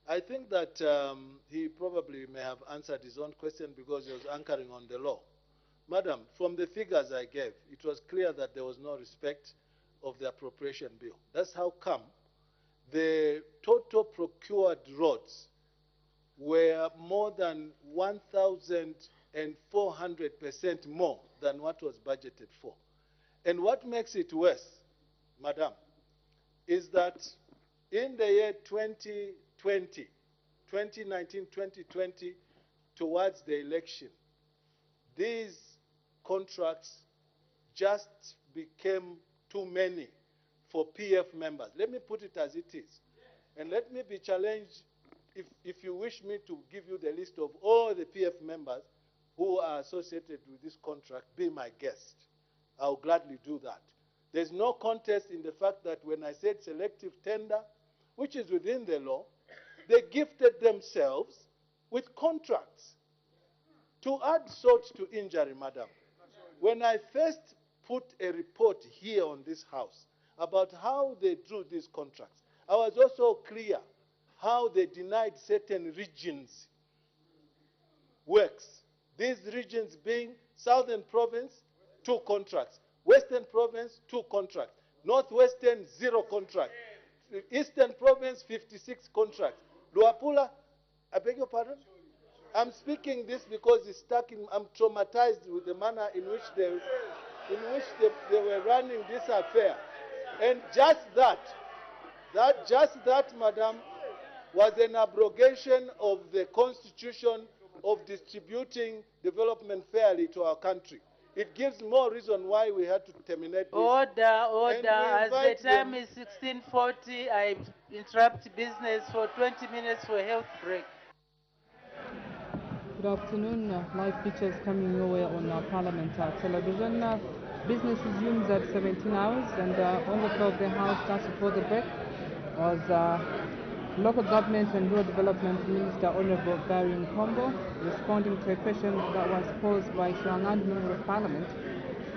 I think that he probably may have answered his own question because he was anchoring on the law. Madam, from the figures I gave, it was clear that there was no respect of the appropriation bill. That's how come the total procured roads were more than 1,400% more than what was budgeted for. And what makes it worse, Madam, is that in the year 2020, 2019-2020, towards the election, these contracts just became too many for PF members. Let me put it as it is. And let me be challenged, if you wish me to give you the list of all the PF members who are associated with this contract, be my guest. I'll gladly do that. There's no contest in the fact that when I said selective tender, which is within the law, they gifted themselves with contracts. To add salt to injury, madam, when I first put a report here on this house about how they drew these contracts, I was also clear how they denied certain regions works. These regions being Southern Province, 2 contracts. Western Province, 2 contracts. Northwestern, 0 contract. Eastern Province, 56 contracts. Luapula, I beg your pardon? I'm speaking this because it's stuck in, I'm traumatized with the manner in which they were running this affair. And just that, madam, was an abrogation of the constitution of distributing development fairly to our country. It gives more reason why we had to terminate this. Order, order. As the time is 16:40, I interrupt business for 20 minutes for a health break. Good afternoon. Live pictures coming your way on Parliament television. Business resumes at 17 hours, and on the floor of the House just before the break was Local Government and Rural Development Minister Honorable Barry Nkombo responding to a question that was posed by Shiwangandu Member of Parliament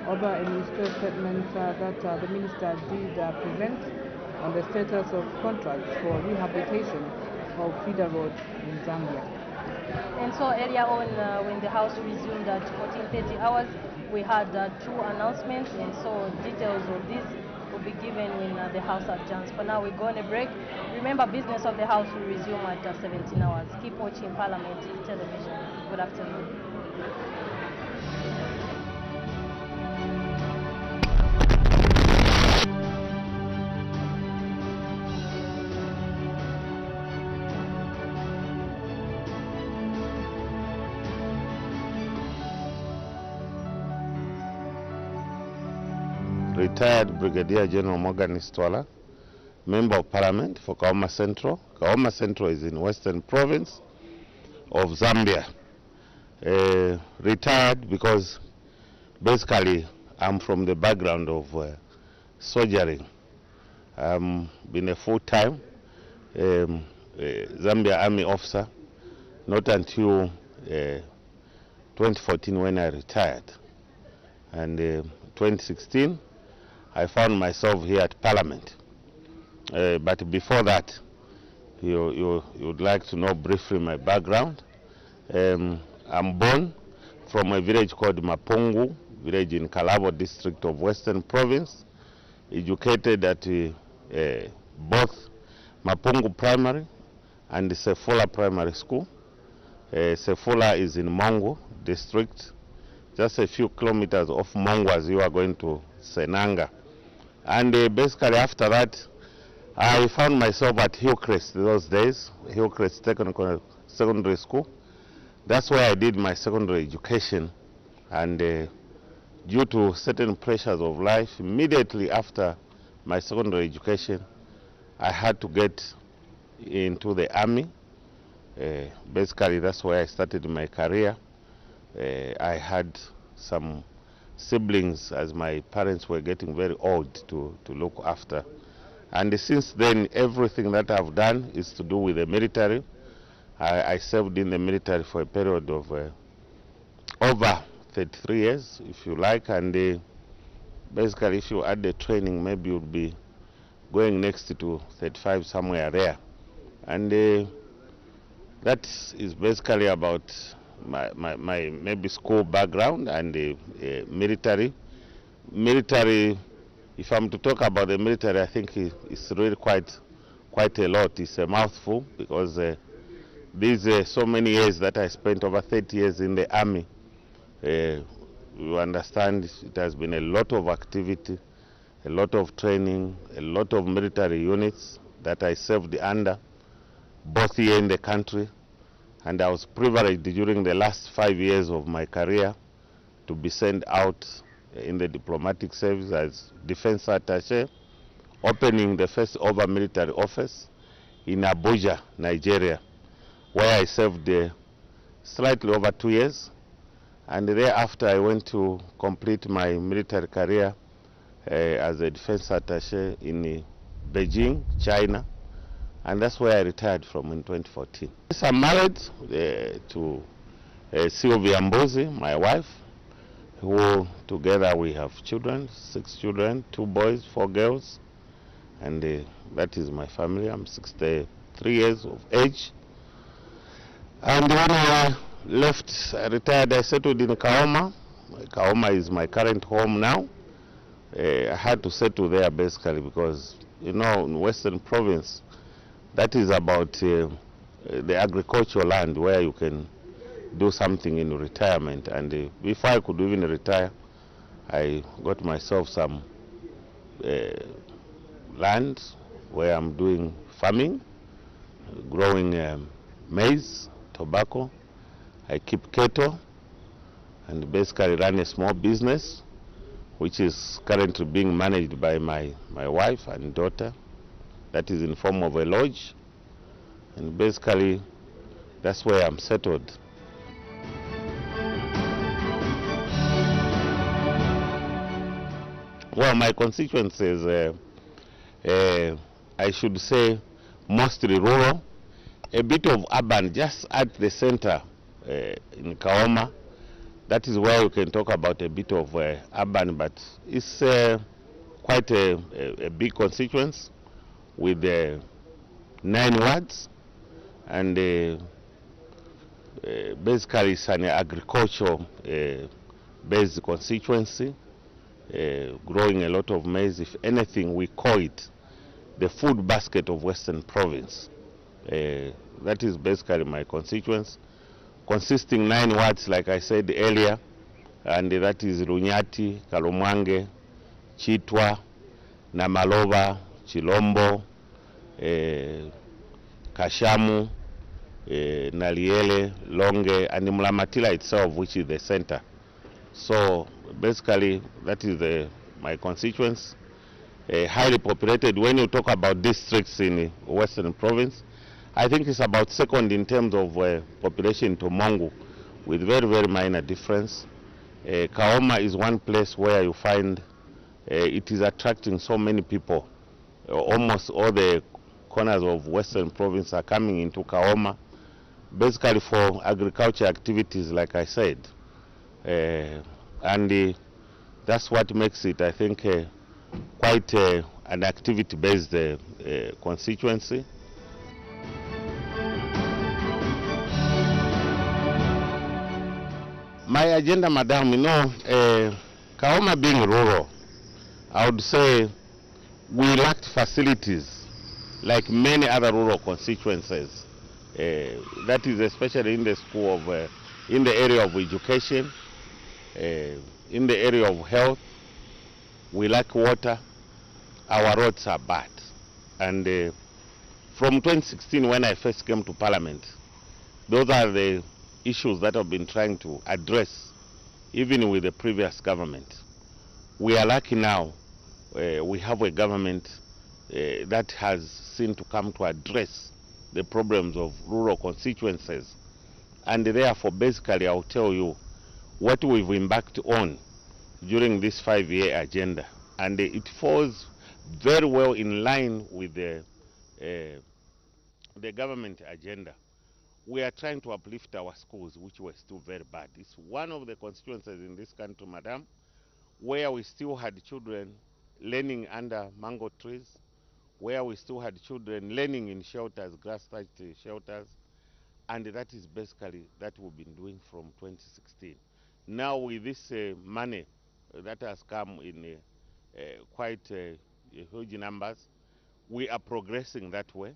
over a ministerial statement that the Minister did present on the status of contracts for rehabilitation of feeder roads in Zambia. And so earlier on, when the House resumed at 14:30 hours, we had 2 announcements, and so details of this will be given when the House adjourns. For now, we go on a break. Remember, business of the House will resume at 17 hours. Keep watching Parliament television. Good afternoon. Retired Brigadier General Morgan Istwala, Member of Parliament for Kaoma Central. Kaoma Central is in Western Province of Zambia. Retired because basically I'm from the background of soldiering. Been a full-time Zambia Army officer, not until 2014 when I retired. And 2016, I found myself here at Parliament. But before that, you would like to know briefly my background. I'm born from a village called Mapungu, village in Kalabo district of Western Province. Educated at both Mapungu Primary and Sefula Primary School. Sefula is in Mongo district, just a few kilometers off Mongo as you are going to Senanga. And basically after that, I found myself at Hillcrest those days, Hillcrest Secondary School. That's where I did my secondary education. And due to certain pressures of life, immediately after my secondary education, I had to get into the army. Basically, that's where I started my career. I had some siblings as my parents were getting very old to look after. And since then, everything that I've done is to do with the military. I served in the military for a period of over 33 years, if you like, and basically if you add the training, maybe you'll be going next to 35 somewhere there. And that is basically about my maybe school background and military. Military, if I'm to talk about the military, I think it's really quite a lot. It's a mouthful because these so many years that I spent, over 30 years in the army. You understand it has been a lot of activity, a lot of training, a lot of military units that I served under, both here in the country, and I was privileged during the last 5 years of my career to be sent out in the diplomatic service as defense attaché, opening the first ever military office in Abuja, Nigeria, where I served slightly over 2 years. And thereafter I went to complete my military career as a defense attaché in Beijing, China, and that's where I retired from in 2014. Yes, I'm married to Sylvia Mbuzi, my wife, who together we have children, 6 children, 2 boys, 4 girls, and that is my family. I'm 63 years of age. And when I retired, I settled in Kaoma. Kaoma is my current home now. I had to settle there basically because, you know, in Western Province, that is about the agricultural land where you can do something in retirement. And before I could even retire, I got myself some land where I'm doing farming, growing maize, tobacco. I keep cattle and basically run a small business which is currently being managed by my wife and daughter. That is in form of a lodge, and basically that's where I'm settled. Well, my constituencies, I should say mostly rural, a bit of urban just at the center in Kaoma. That is where you can talk about a bit of urban, but it's quite a big constituency with 9 wards, and basically it's an agricultural based constituency, growing a lot of maize. If anything, we call it the food basket of Western Province. That is basically my constituency, consisting 9 wards, like I said earlier, and that is Lunyati, Kalumwange, Chitwa, Namalova, Chilombo, Kashamu, Naliele, Longe, and Mlamatila itself, which is the center. So basically, that is my constituency. Highly populated. When you talk about districts in Western Province, I think it's about second in terms of population to Mongu, with very, very minor difference. Kaoma is one place where you find it is attracting so many people. Almost all the corners of Western Province are coming into Kaoma, basically for agriculture activities, like I said. And that's what makes it, I think, quite an activity-based constituency. My agenda, madam, you know, Kaoma being rural, I would say we lacked facilities like many other rural constituencies. That is especially in the school of, in the area of education, in the area of health. We lack water. Our roads are bad. And from 2016, when I first came to Parliament, those are the issues that I've been trying to address, even with the previous government. We are lucky now. We have a government that has seen to come to address the problems of rural constituencies. And therefore, basically, I'll tell you what we've embarked on during this 5-year agenda. And it falls very well in line with the government agenda. We are trying to uplift our schools, which were still very bad. It's one of the constituencies in this country, madam, where we still had children learning under mango trees, where we still had children learning in shelters, grass-thatched shelters, and that is basically that we've been doing from 2016. Now with this money that has come in quite huge numbers, we are progressing that way.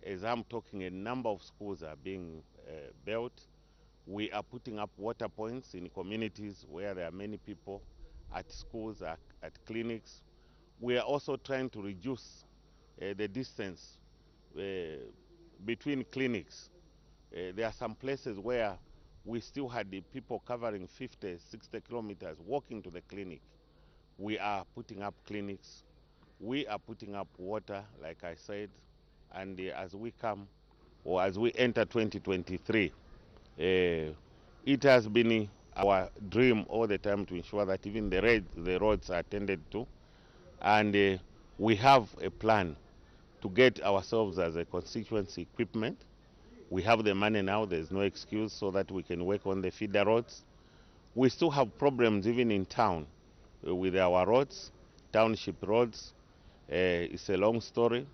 As I'm talking, a number of schools are being built. We are putting up water points in communities where there are many people, at schools, at clinics. We are also trying to reduce the distance between clinics. There are some places where we still had the people covering 50, 60 kilometers walking to the clinic. We are putting up clinics. We are putting up water, like I said, and as we come, or as we enter 2023, it has been our dream all the time to ensure that even the roads are attended to, and we have a plan to get ourselves as a constituency equipment. We have the money now, there's no excuse, so that we can work on the feeder roads. We still have problems even in town with our roads, township roads. It's a long story.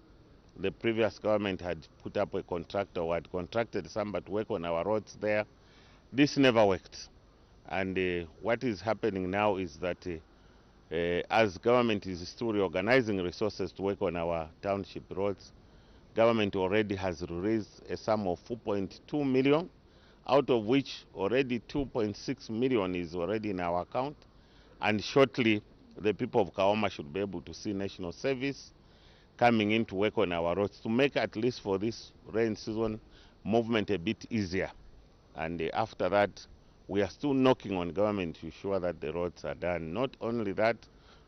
The previous government had put up a contractor or had contracted somebody to work on our roads there. This never worked. And what is happening now is that as government is still reorganizing resources to work on our township roads, government already has released a sum of 4.2 million, out of which already 2.6 million is already in our account. And shortly, the people of Kaoma should be able to see national service coming in to work on our roads to make, at least for this rain season, movement a bit easier. And after that, we are still knocking on government to ensure that the roads are done. Not only that,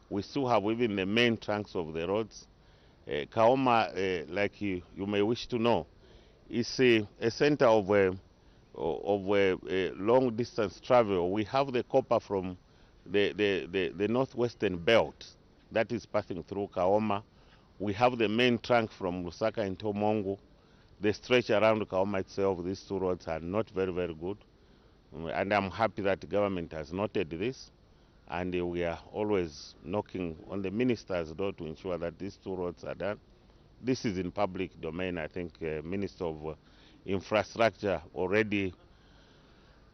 we still have even the main trunks of the roads. Kaoma, like you may wish to know, is a center of long distance travel. We have the copper from the northwestern belt that is passing through Kaoma. We have the main trunk from Lusaka and Tomongo. The stretch around Kaoma itself, these two roads are not very, very good. And I'm happy that the government has noted this. And we are always knocking on the minister's door to ensure that these two roads are done. This is in public domain. I think Minister of Infrastructure already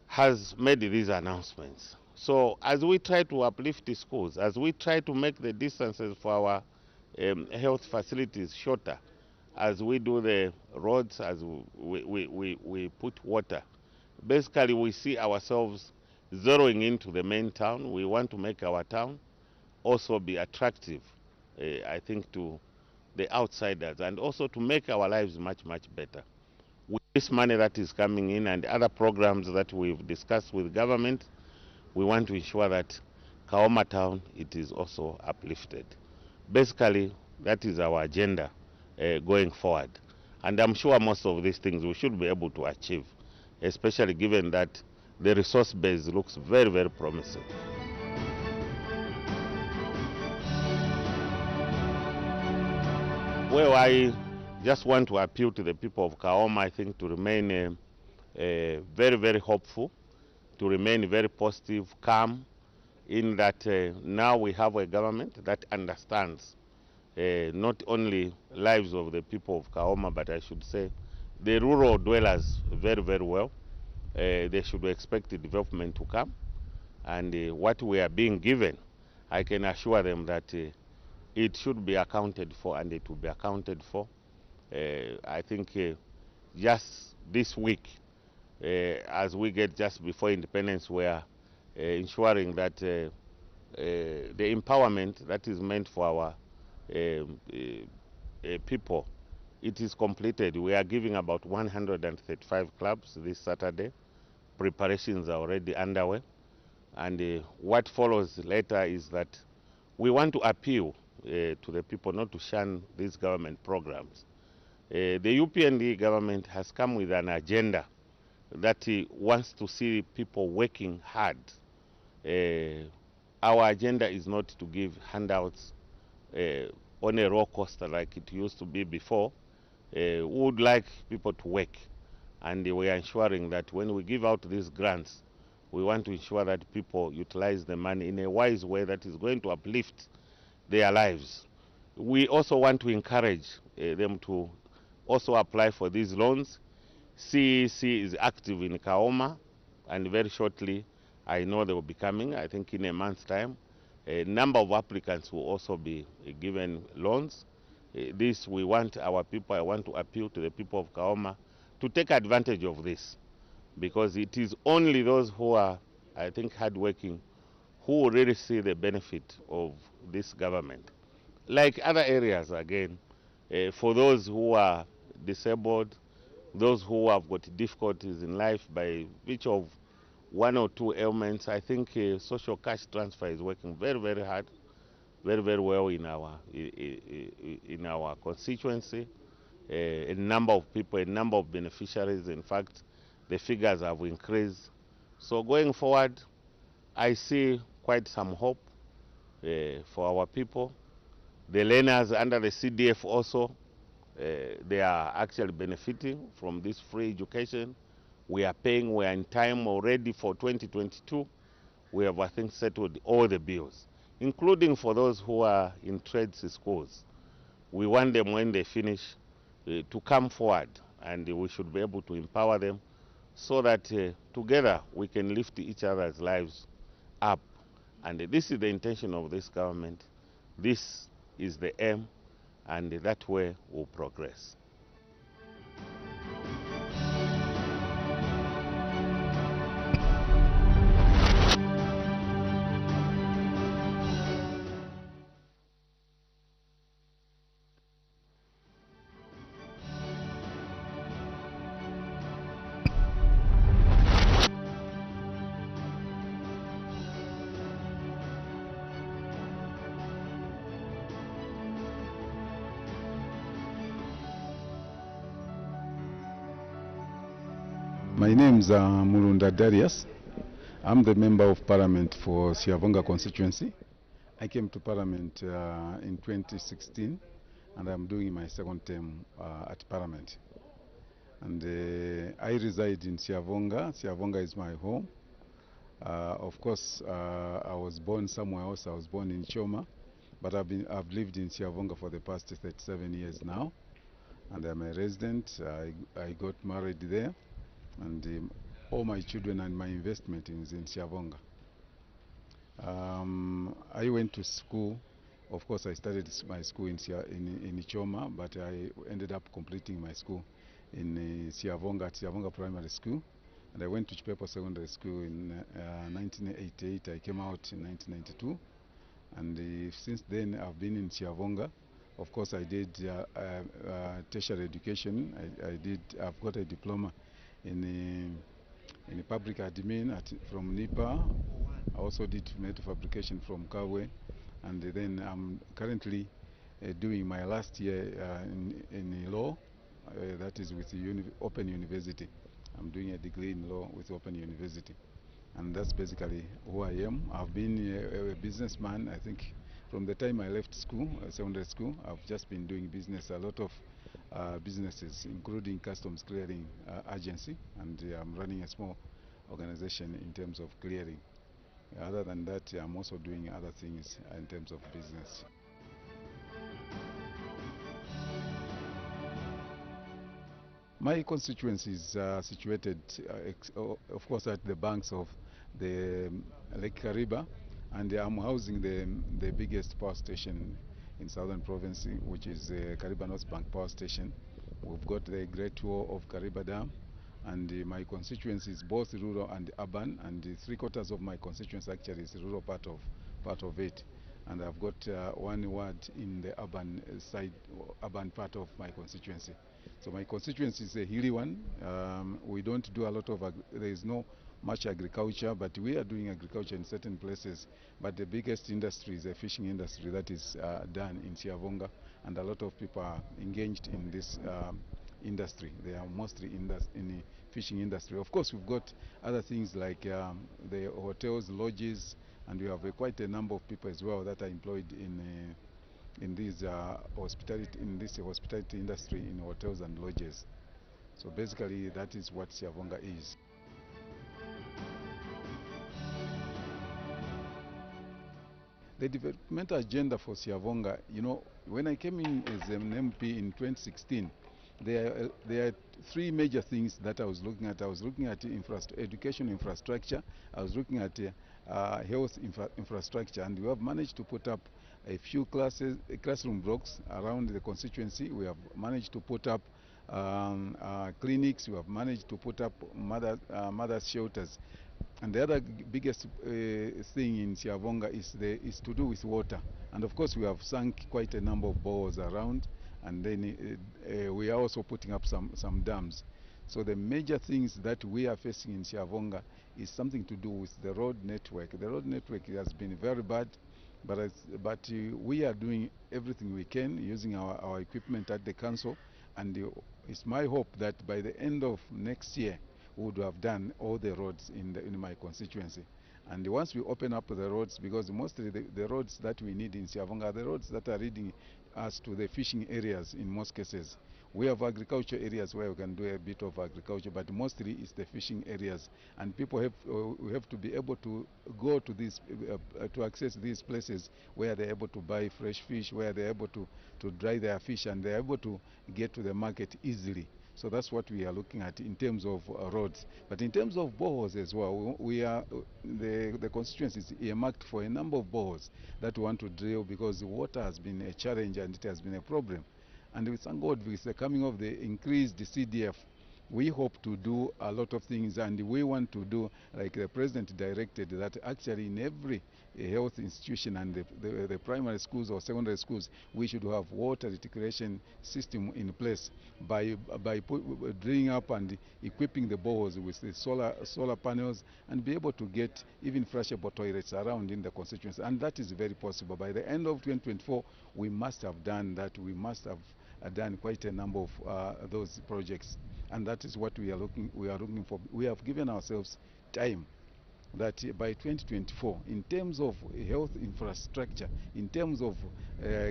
has made these announcements. So as we try to uplift the schools, as we try to make the distances for our health facilities shorter, as we do the roads, as we put water, basically we see ourselves zeroing into the main town. We want to make our town also be attractive, I think, to the outsiders, and also to make our lives much, much better. With this money that is coming in and other programs that we've discussed with government, we want to ensure that Kaoma town, it is also uplifted. Basically, that is our agenda going forward. And I'm sure most of these things we should be able to achieve, especially given that the resource base looks very, very promising. Well, I just want to appeal to the people of Kaoma, I think, to remain very, very hopeful, to remain very positive, calm, in that now we have a government that understands not only lives of the people of Kaoma, but I should say the rural dwellers very, very well. They should expect the development to come. And what we are being given, I can assure them that it should be accounted for, and it will be accounted for. I think just this week, as we get just before independence, we are ensuring that the empowerment that is meant for our people, it is completed. We are giving about 135 clubs this Saturday. Preparations are already underway. And what follows later is that we want to appeal to the people not to shun these government programs. The UPND government has come with an agenda that wants to see people working hard. Our agenda is not to give handouts on a raw cost like it used to be before. We would like people to work, and we are ensuring that when we give out these grants, we want to ensure that people utilize the money in a wise way that is going to uplift their lives. We also want to encourage them to also apply for these loans. CEC is active in Kaoma, and very shortly I know they will be coming, I think in a month's time. A number of applicants will also be given loans. This we want our people, I want to appeal to the people of Kaoma to take advantage of this, because it is only those who are, I think, hardworking who will really see the benefit of this government. Like other areas again, for those who are disabled, those who have got difficulties in life by which of one or two ailments, I think social cash transfer is working very, very hard, very, very well in our constituency. A number of people, a number of beneficiaries. In fact, the figures have increased. So going forward, I see quite some hope for our people. The learners under the CDF also, they are actually benefiting from this free education. We are paying, we are in time already for 2022. We have, I think, settled all the bills, including for those who are in trades schools. We want them, when they finish, to come forward, and we should be able to empower them so that together we can lift each other's lives up. And this is the intention of this government. This is the aim, and that way we'll progress. My name is Murunda Darius. I'm the Member of Parliament for Siavonga constituency. I came to Parliament in 2016, and I'm doing my second term at Parliament. And I reside in Siavonga. Siavonga is my home. Of course, I was born somewhere else. I was born in Choma, but I've lived in Siavonga for the past 37 years now, and I'm a resident. I got married there, and all my children and my investment is in Siavonga. I went to school. Of course, I started my school in Choma, but I ended up completing my school in Siavonga, at Siavonga Primary School. And I went to Chipepo Secondary School in 1988. I came out in 1992. And since then, I've been in Siavonga. Of course, I did tertiary education. I've got a diploma in public admin from NIPA. I also did metal fabrication from Kawe, and then I'm currently doing my last year in law, that is with Open University. I'm doing a degree in law with Open University, and that's basically who I am. I've been a businessman, I think, from the time I left school, secondary school. I've just been doing business, a lot of businesses, including customs clearing agency, and I'm running a small organization in terms of clearing. Other than that, I'm also doing other things in terms of business. My constituency is situated, of course, at the banks of the Lake Kariba, and I'm housing the biggest power station in Southern Province, which is Kariba North Bank Power Station. We've got the Great Wall of Kariba Dam, and my constituency is both rural and urban, and 3/4 of my constituency actually is the rural part of it. And I've got one ward in the urban side, urban part of my constituency. So my constituency is a hilly one. We don't do a lot of, there is no much agriculture, but we are doing agriculture in certain places. But the biggest industry is the fishing industry that is done in Siavonga, and a lot of people are engaged in this industry. They are mostly in the fishing industry. Of course, we've got other things like the hotels, lodges, and we have quite a number of people as well that are employed in these hospitality industry in hotels and lodges. So basically, that is what Siavonga is. The development agenda for Siavonga, you know, when I came in as an MP in 2016, there are three major things that I was looking at. I was looking at education infrastructure, I was looking at health infrastructure, and we have managed to put up a few classroom blocks around the constituency. We have managed to put up clinics. We have managed to put up mother shelters. And the other biggest thing in Siavonga is to do with water. And of course, we have sunk quite a number of bores around, and then we are also putting up some dams. So the major things that we are facing in Siavonga is something to do with the road network. The road network has been very bad, but we are doing everything we can using our equipment at the council, and it's my hope that by the end of next year, we would have done all the roads in my constituency. And once we open up the roads, because mostly the roads that we need in Siavonga are the roads that are leading us to the fishing areas in most cases. We have agriculture areas where we can do a bit of agriculture, but mostly it's the fishing areas. And people have to be able to go to these, to access these places where they're able to buy fresh fish, where they're able to dry their fish, and they're able to get to the market easily. So that's what we are looking at in terms of roads. But in terms of boreholes as well, the constituency is earmarked for a number of boreholes that we want to drill, because the water has been a challenge and it has been a problem. And with thank God, with the coming of the increased CDF, we hope to do a lot of things, and we want to do, like the President directed, that actually in every health institution and the primary schools or secondary schools, we should have water reticulation system in place by drilling up and equipping the boreholes with the solar panels, and be able to get even flushable toilets around in the constituency. And that is very possible. By the end of 2024, we must have done that. We must have done quite a number of those projects. And that is what we are looking for. We have given ourselves time that by 2024, in terms of health infrastructure, in terms of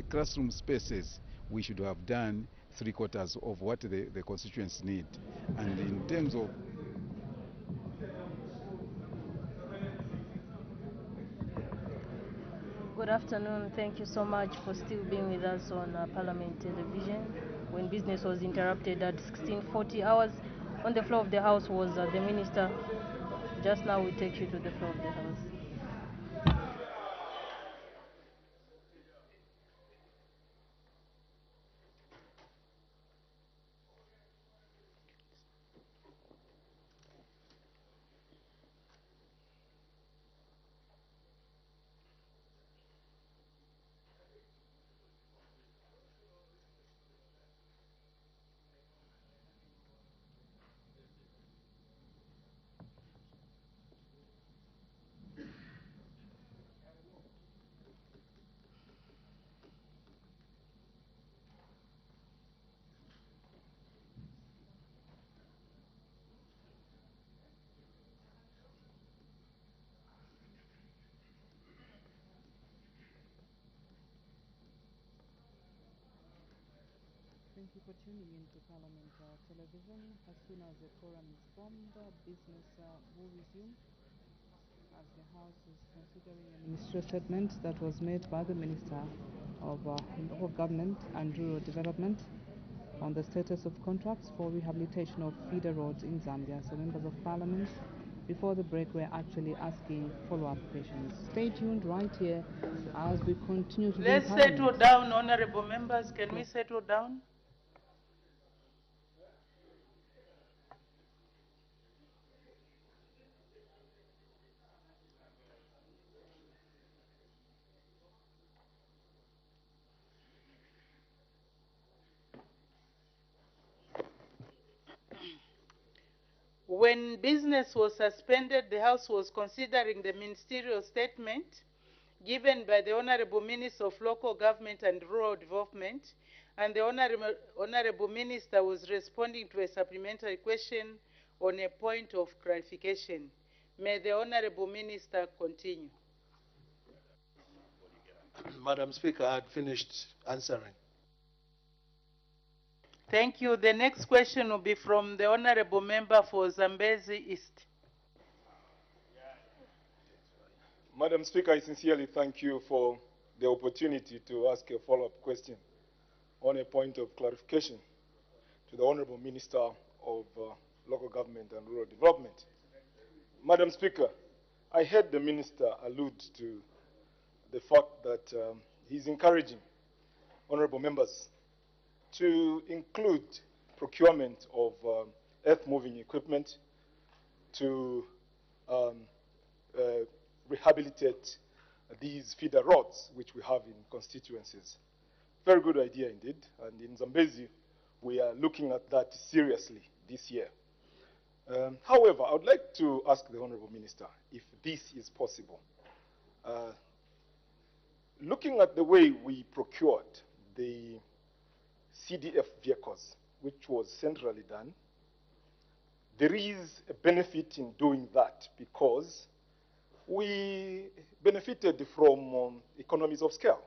classroom spaces, we should have done 3/4 of what the constituents need. And in terms of Good afternoon. Thank you so much for still being with us on Parliament Television. When business was interrupted at 16:40 hours, on the floor of the House was the Minister. Just now we take you to the floor of the House. Thank you for tuning in to Parliament Television. As soon as the quorum is formed, business will resume as the House is considering a ministerial statement that was made by the Minister of Local Government and Rural Development on the status of contracts for rehabilitation of feeder roads in Zambia. So members of Parliament, before the break, we're actually asking follow-up questions. Stay tuned right here as we continue to Let's settle down, honorable members. Can we settle down? When business was suspended, the House was considering the ministerial statement given by the Honorable Minister of Local Government and Rural Development, and the Honorable Minister was responding to a supplementary question on a point of clarification. May the Honorable Minister continue. Madam Speaker, I had finished answering. Thank you. The next question will be from the Honorable Member for Zambezi East. Madam Speaker, I sincerely thank you for the opportunity to ask a follow-up question on a point of clarification to the Honorable Minister of Local Government and Rural Development. Madam Speaker, I heard the Minister allude to the fact that he's encouraging honorable members to include procurement of earth-moving equipment to rehabilitate these feeder roads which we have in constituencies. Very good idea indeed, and in Zambezi we are looking at that seriously this year. However, I would like to ask the Honorable Minister if this is possible. Looking at the way we procured the CDF vehicles, which was centrally done, there is a benefit in doing that because we benefited from economies of scale.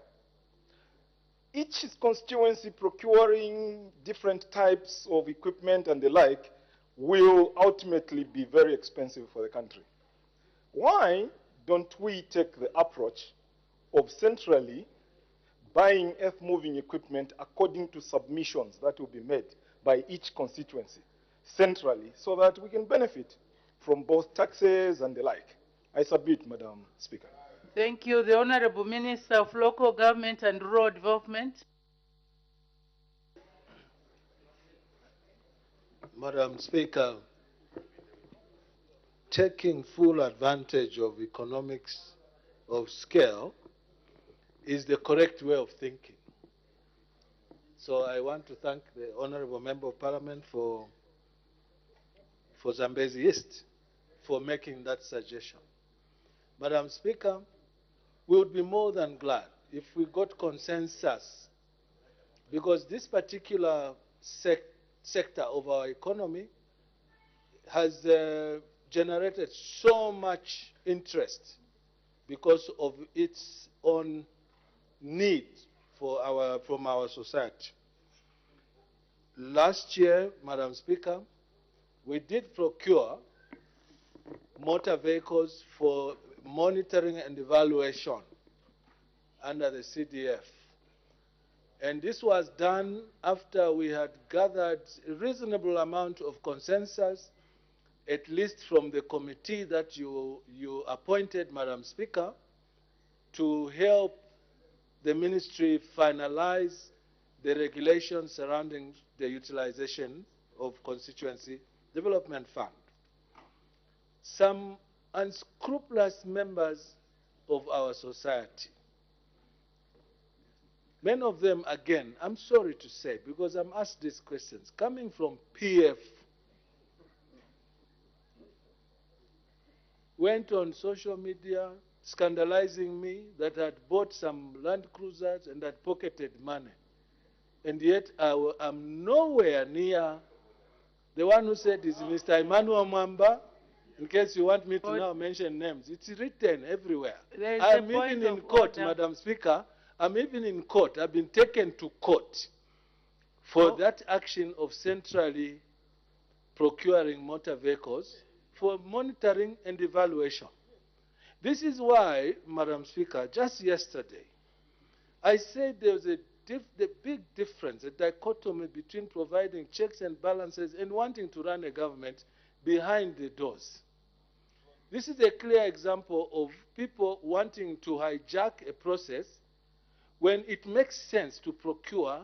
Each constituency procuring different types of equipment and the like will ultimately be very expensive for the country. Why don't we take the approach of centrally buying earth-moving equipment according to submissions that will be made by each constituency centrally so that we can benefit from both taxes and the like? I submit, Madam Speaker. Thank you. The Honorable Minister of Local Government and Rural Development. Madam Speaker, taking full advantage of economics of scale is the correct way of thinking. So I want to thank the Honorable Member of Parliament for Zambezi East for making that suggestion. Madam Speaker, we would be more than glad if we got consensus, because this particular sector of our economy has generated so much interest because of its own need from our society. Last year, Madam Speaker, we did procure motor vehicles for monitoring and evaluation under the CDF. And this was done after we had gathered a reasonable amount of consensus, at least from the committee that you appointed, Madam Speaker, to help the ministry finalize the regulations surrounding the utilization of constituency development fund. Some unscrupulous members of our society, many of them, again, I'm sorry to say, because I'm asked these questions, coming from PF, went on social media scandalizing me that I had bought some Land Cruisers and had pocketed money. And yet I'm nowhere near the one who said is Mr. Emmanuel Mwamba. In case you want me to now mention names, it's written everywhere. I'm even in court, Madam Speaker. I'm even in court. I've been taken to court for that action of centrally procuring motor vehicles for monitoring and evaluation. This is why, Madam Speaker, just yesterday, I said there was the big difference, a dichotomy between providing checks and balances and wanting to run a government behind the doors. This is a clear example of people wanting to hijack a process when it makes sense to procure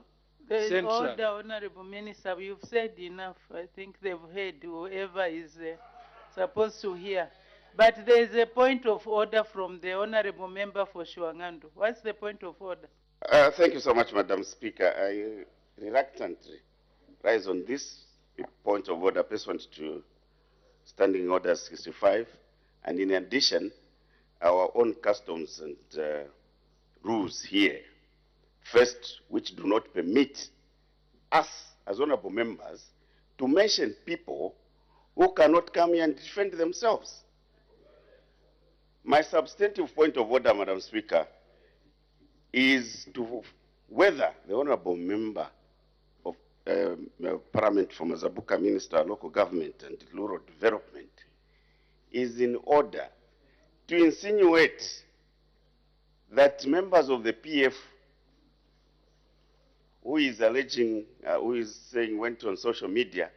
central. Order, Honorable Minister, you've said enough. I think they've heard whoever is supposed to hear. But there is a point of order from the Honorable Member for Shuangando. What's the point of order? Thank you so much, Madam Speaker. I reluctantly rise on this point of order pursuant to Standing Order 65, and in addition, our own customs and rules here, first, which do not permit us as honorable members to mention people who cannot come here and defend themselves. My substantive point of order, Madam Speaker, is to whether the honorable member of Parliament from Mazabuka, Minister of Local Government and Rural Development, is in order to insinuate that members of the PF who is alleging, who is saying went on social media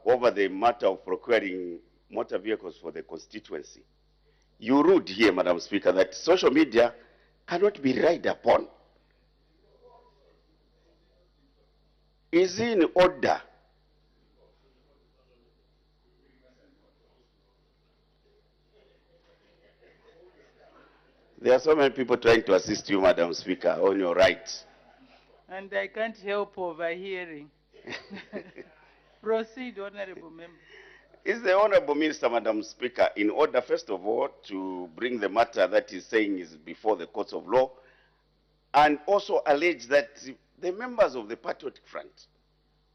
over the matter of procuring motor vehicles for the constituency. You ruled here, Madam Speaker, that social media cannot be relied upon. Is it in order There are so many people trying to assist you, Madam Speaker, on your right. And I can't help overhearing. Proceed, Honorable Member. Is the Honorable Minister, Madam Speaker, in order, first of all, to bring the matter that he's saying is before the courts of law, and also allege that the members of the Patriotic Front,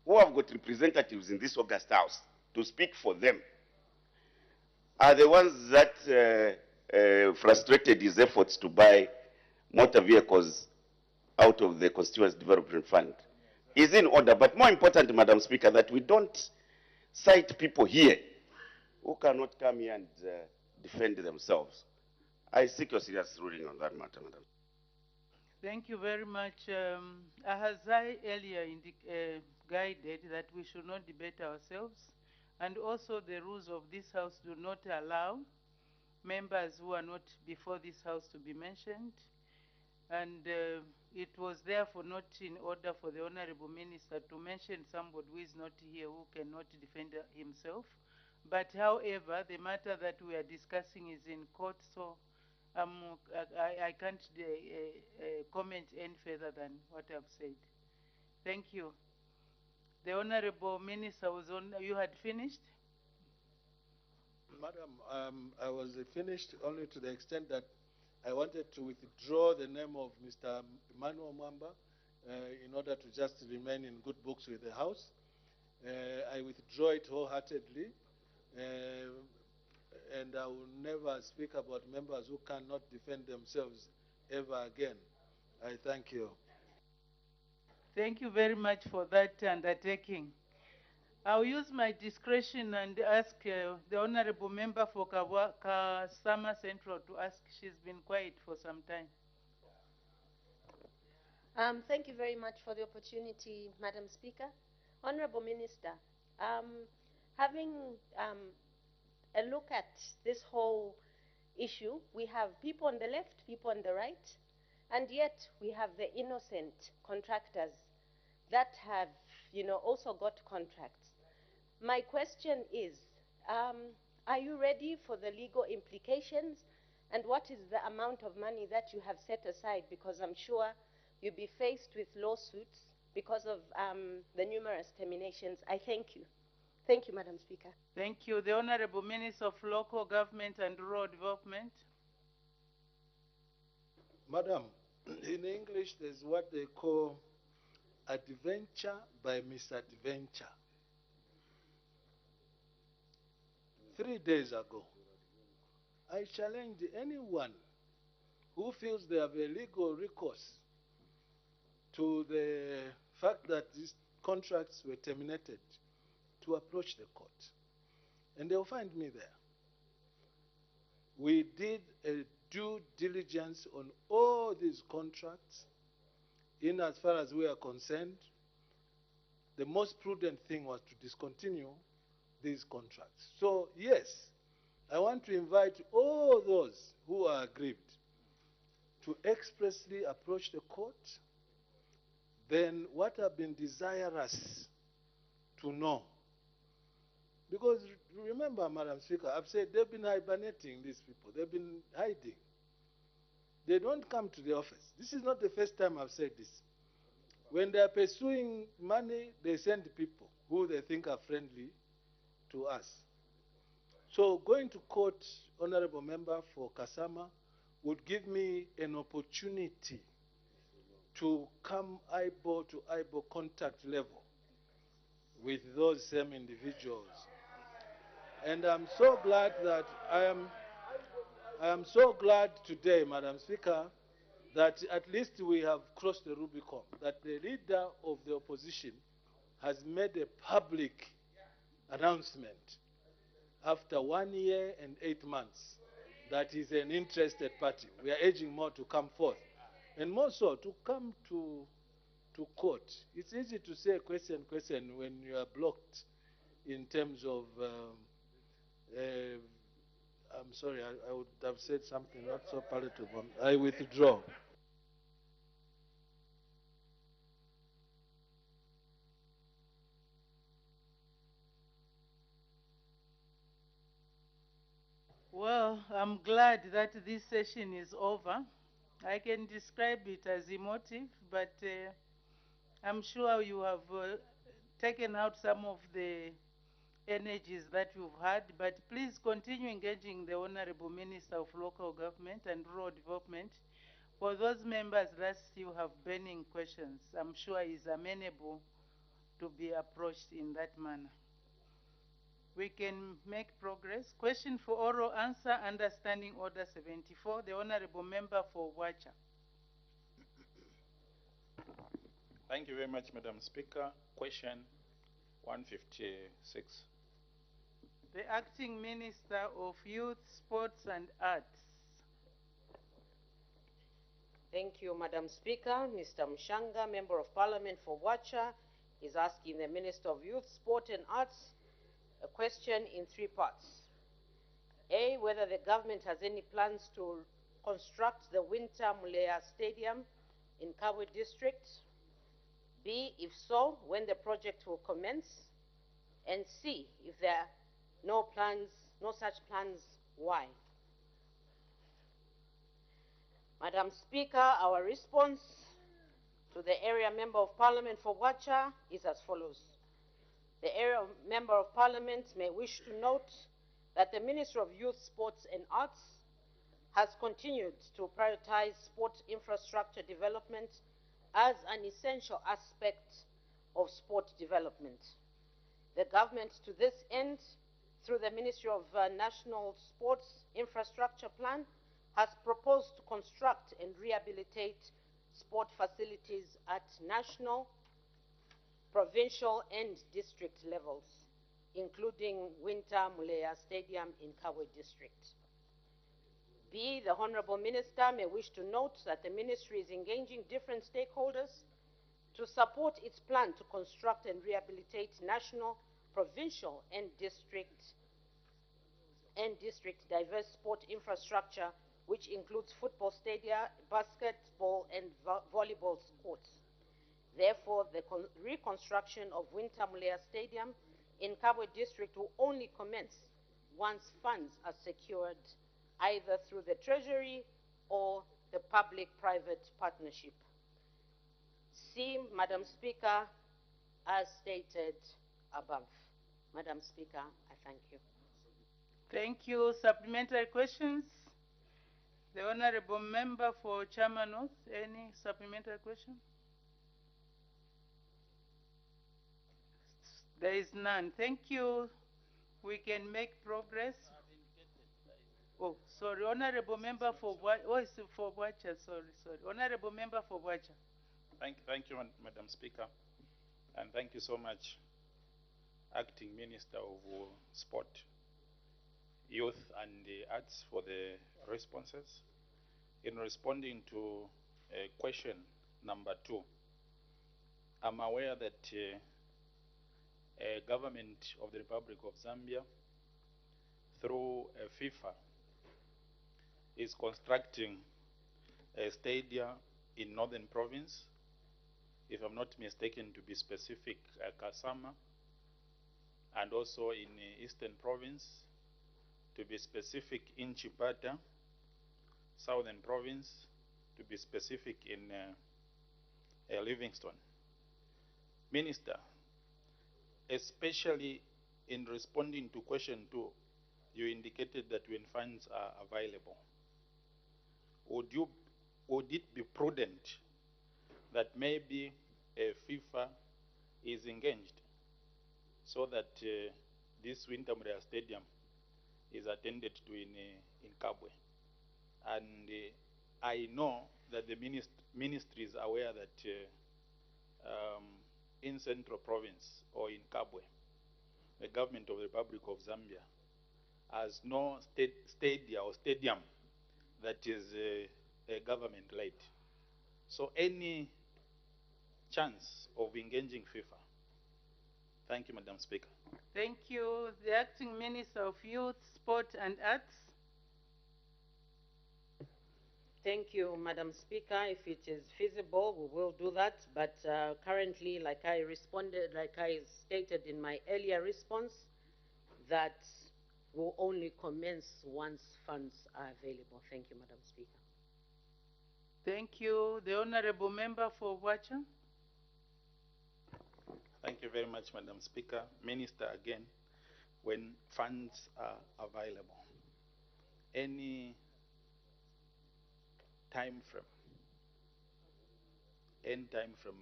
who have got representatives in this August House to speak for them, are the ones that frustrated his efforts to buy motor vehicles out of the Constituency Development Fund. Is in order, but more important, Madam Speaker, that we don't cite people here who cannot come here and defend themselves. I seek your serious ruling on that matter, Madam. Thank you very much. As I earlier guided that we should not debate ourselves, and also the rules of this House do not allow members who are not before this House to be mentioned. And it was therefore not in order for the Honorable Minister to mention somebody who is not here, who cannot defend himself. But however, the matter that we are discussing is in court, so I can't comment any further than what I've said. Thank you. The Honorable Minister was on, you had finished? Madam, I was finished only to the extent that I wanted to withdraw the name of Mr. Emmanuel Mwamba in order to just remain in good books with the House. I withdraw it wholeheartedly, and I will never speak about members who cannot defend themselves ever again. I thank you. Thank you very much for that undertaking. I'll use my discretion and ask the Honorable Member for Kasama Central to ask. She's been quiet for some time. Thank you very much for the opportunity, Madam Speaker. Honorable Minister, having a look at this whole issue, we have people on the left, people on the right, and yet we have the innocent contractors that have, also got contracts. My question is, are you ready for the legal implications, and what is the amount of money that you have set aside? Because I'm sure you'll be faced with lawsuits because of the numerous terminations. I thank you. Thank you, Madam Speaker. Thank you. The Honorable Minister of Local Government and Rural Development. Madam, in English, there's what they call adventure by misadventure. 3 days ago, I challenged anyone who feels they have a legal recourse to the fact that these contracts were terminated to approach the court. And they'll find me there. We did a due diligence on all these contracts. In as far as we are concerned, the most prudent thing was to discontinue these contracts. So yes, I want to invite all those who are aggrieved to expressly approach the court. Then what I've been desirous to know, because remember, Madam Speaker, I've said they've been hibernating, these people. They've been hiding. They don't come to the office. This is not the first time I've said this. When they're pursuing money, they send people who they think are friendly to us. So going to court, Honorable Member, for Kasama would give me an opportunity to come eyeball to eyeball contact level with those same individuals. And I'm so glad that I am so glad today, Madam Speaker, that at least we have crossed the Rubicon, that the leader of the opposition has made a public announcement after 1 year and 8 months that is an interested party. We are urging more to come forth, and more so to come to court. It's easy to say question when you are blocked in terms of, I'm sorry, I would have said something not so palatable. I withdraw. Well, I'm glad that this session is over. I can describe it as emotive, but I'm sure you have taken out some of the energies that you've had, but please continue engaging the Honorable Minister of Local Government and Rural Development. For those members that still have burning questions, I'm sure he's amenable to be approached in that manner. We can make progress. Question for oral answer, understanding order 74, the Honorable Member for Wacha. Thank you very much, Madam Speaker. Question 156. The Acting Minister of Youth, Sports and Arts. Thank you, Madam Speaker. Mr. Mshanga, Member of Parliament for Wacha, is asking the Minister of Youth, Sport and Arts a question in 3 parts. A, whether the government has any plans to construct the Winter Mulea Stadium in Kabwe District. B, if so, when the project will commence. And C, if there are no such plans, why? Madam Speaker, our response to the Area Member of Parliament for Wacha is as follows. The Area Member of Parliament may wish to note that the Ministry of Youth, Sports and Arts has continued to prioritize sport infrastructure development as an essential aspect of sport development. The government, to this end, through the Ministry of National Sports Infrastructure Plan, has proposed to construct and rehabilitate sport facilities at national, provincial and district levels, including Winter Mulea Stadium in Kabwe District. B, the Honorable Minister may wish to note that the Ministry is engaging different stakeholders to support its plan to construct and rehabilitate national, provincial and district diverse sport infrastructure, which includes football stadia, basketball and volleyball courts. Therefore, the reconstruction of Winter Mulea Stadium in Kabwe District will only commence once funds are secured either through the Treasury or the public-private partnership. C, Madam Speaker, as stated above. Madam Speaker, I thank you. Thank you. Supplementary questions? The Honorable Member for Chama North, any supplementary question? There is none. Thank you. We can make progress. Oh, sorry. Honorable Member for Wacha. Sorry. Honorable Member for Wacha. Thank you, Madam Speaker. And thank you so much, Acting Minister of Sport, Youth and the Arts, for the responses. In responding to question number 2, I'm aware that government of the Republic of Zambia, through FIFA, is constructing a stadium in Northern Province, if I'm not mistaken, to be specific, Kasama, and also in Eastern Province, to be specific, in Chipata, Southern Province, to be specific, in Livingstone. Minister, especially in responding to question 2, you indicated that when funds are available, would it be prudent that maybe FIFA is engaged so that this Winter Mulea Stadium is attended to in Kabwe? And I know that the ministry is aware that in Central Province or in Kabwe, the government of the Republic of Zambia has no stadium that is government-led. So any chance of engaging FIFA? Thank you, Madam Speaker. Thank you. The Acting Minister of Youth, Sport and Arts. Thank you, Madam Speaker. If it is feasible, we will do that. But currently, like I stated in my earlier response, that will only commence once funds are available. Thank you, Madam Speaker. Thank you. The Honorable Member for Wacha. Thank you very much, Madam Speaker. Minister, again, when funds are available, any time frame,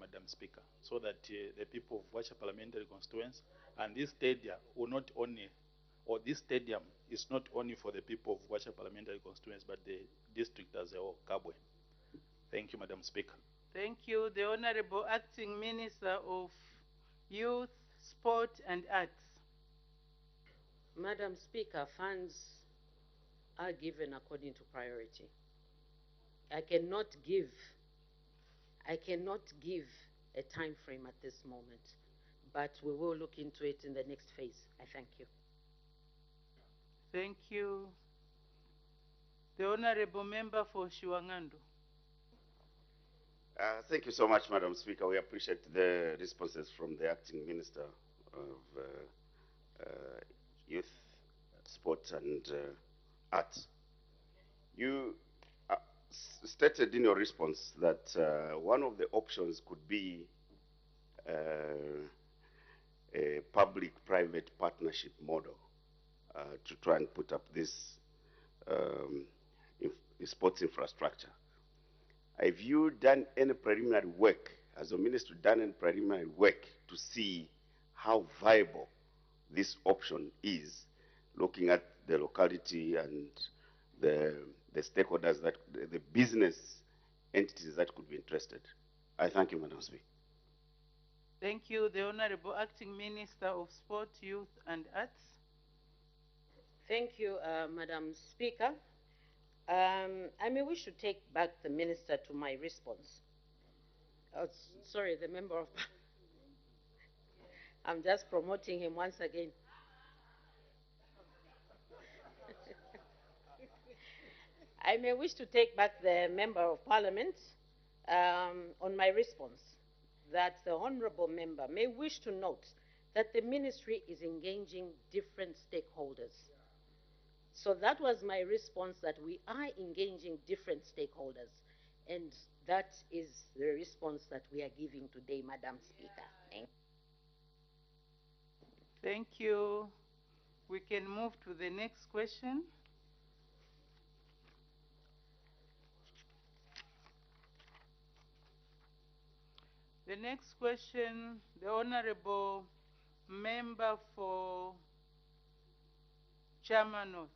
Madam Speaker, so that the people of Wacha Parliamentary Constituency and this stadium will not only, or this stadium is not only for the people of Wacha Parliamentary Constituency, but the district as a whole, Kabwe. Thank you, Madam Speaker. Thank you. The Honorable Acting Minister of Youth, Sport and Arts. Madam Speaker, funds are given according to priority. I cannot give a time frame at this moment, but we will look into it in the next phase. I thank you. Thank you. The Honorable Member for Shiwangandu. Thank you so much, Madam Speaker. We appreciate the responses from the Acting Minister of Youth, Sport and Arts. You stated in your response that one of the options could be a public-private partnership model to try and put up this sports infrastructure. Have you done any preliminary work, as a ministry, done any preliminary work to see how viable this option is, looking at the locality and the stakeholders, the business entities that could be interested? I thank you, Madam Speaker. Thank you. The Honorable Acting Minister of Sport, Youth and Arts. Thank you, Madam Speaker. I may wish to take back the minister to my response. Sorry, the member of... I'm just promoting him once again. I may wish to take back the member of parliament on my response, that the honorable member may wish to note that the ministry is engaging different stakeholders. So that was my response, that we are engaging different stakeholders. And that is the response that we are giving today, Madam Speaker. Thank you. We can move to the next question. The next question, the Honorable Member for Chairman North.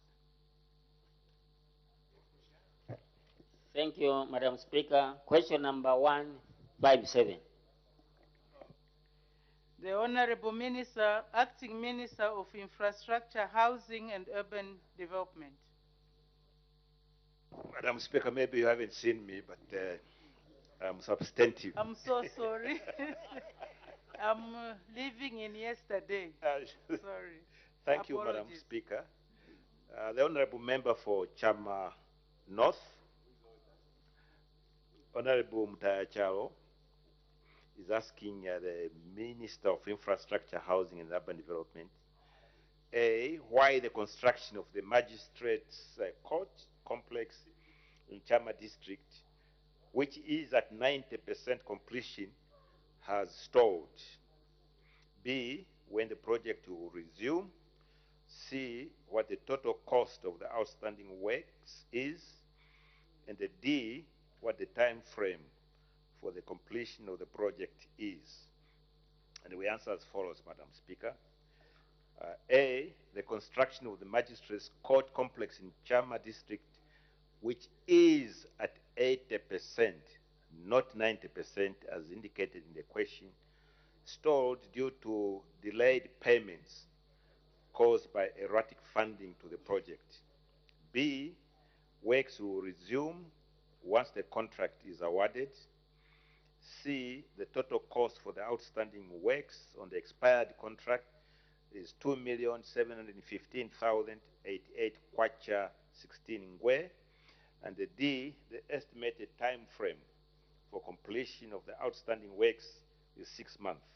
Thank you, Madam Speaker. Question number 157. The Honorable Minister, Acting Minister of Infrastructure, Housing and Urban Development. Madam Speaker, maybe you haven't seen me, but I'm substantive. I'm so sorry. I'm living in yesterday. Sorry. Thank you, Madam Speaker. The Honorable Member for Chama North, Honorable Mutaya Charo, is asking the Minister of Infrastructure, Housing and Urban Development, A, why the construction of the Magistrates Court complex in Chama district, which is at 90% completion, has stalled. B, when the project will resume. C, what the total cost of the outstanding works is. And the D, what the time frame for the completion of the project is. And we answer as follows, Madam Speaker. A, the construction of the Magistrates Court complex in Chama district, which is at 80%, not 90% as indicated in the question, stalled due to delayed payments caused by erratic funding to the project. B, works will resume once the contract is awarded. C, the total cost for the outstanding works on the expired contract is 2,715,088 kwacha 16 ngwe. And the D, the estimated time frame for completion of the outstanding works is 6 months.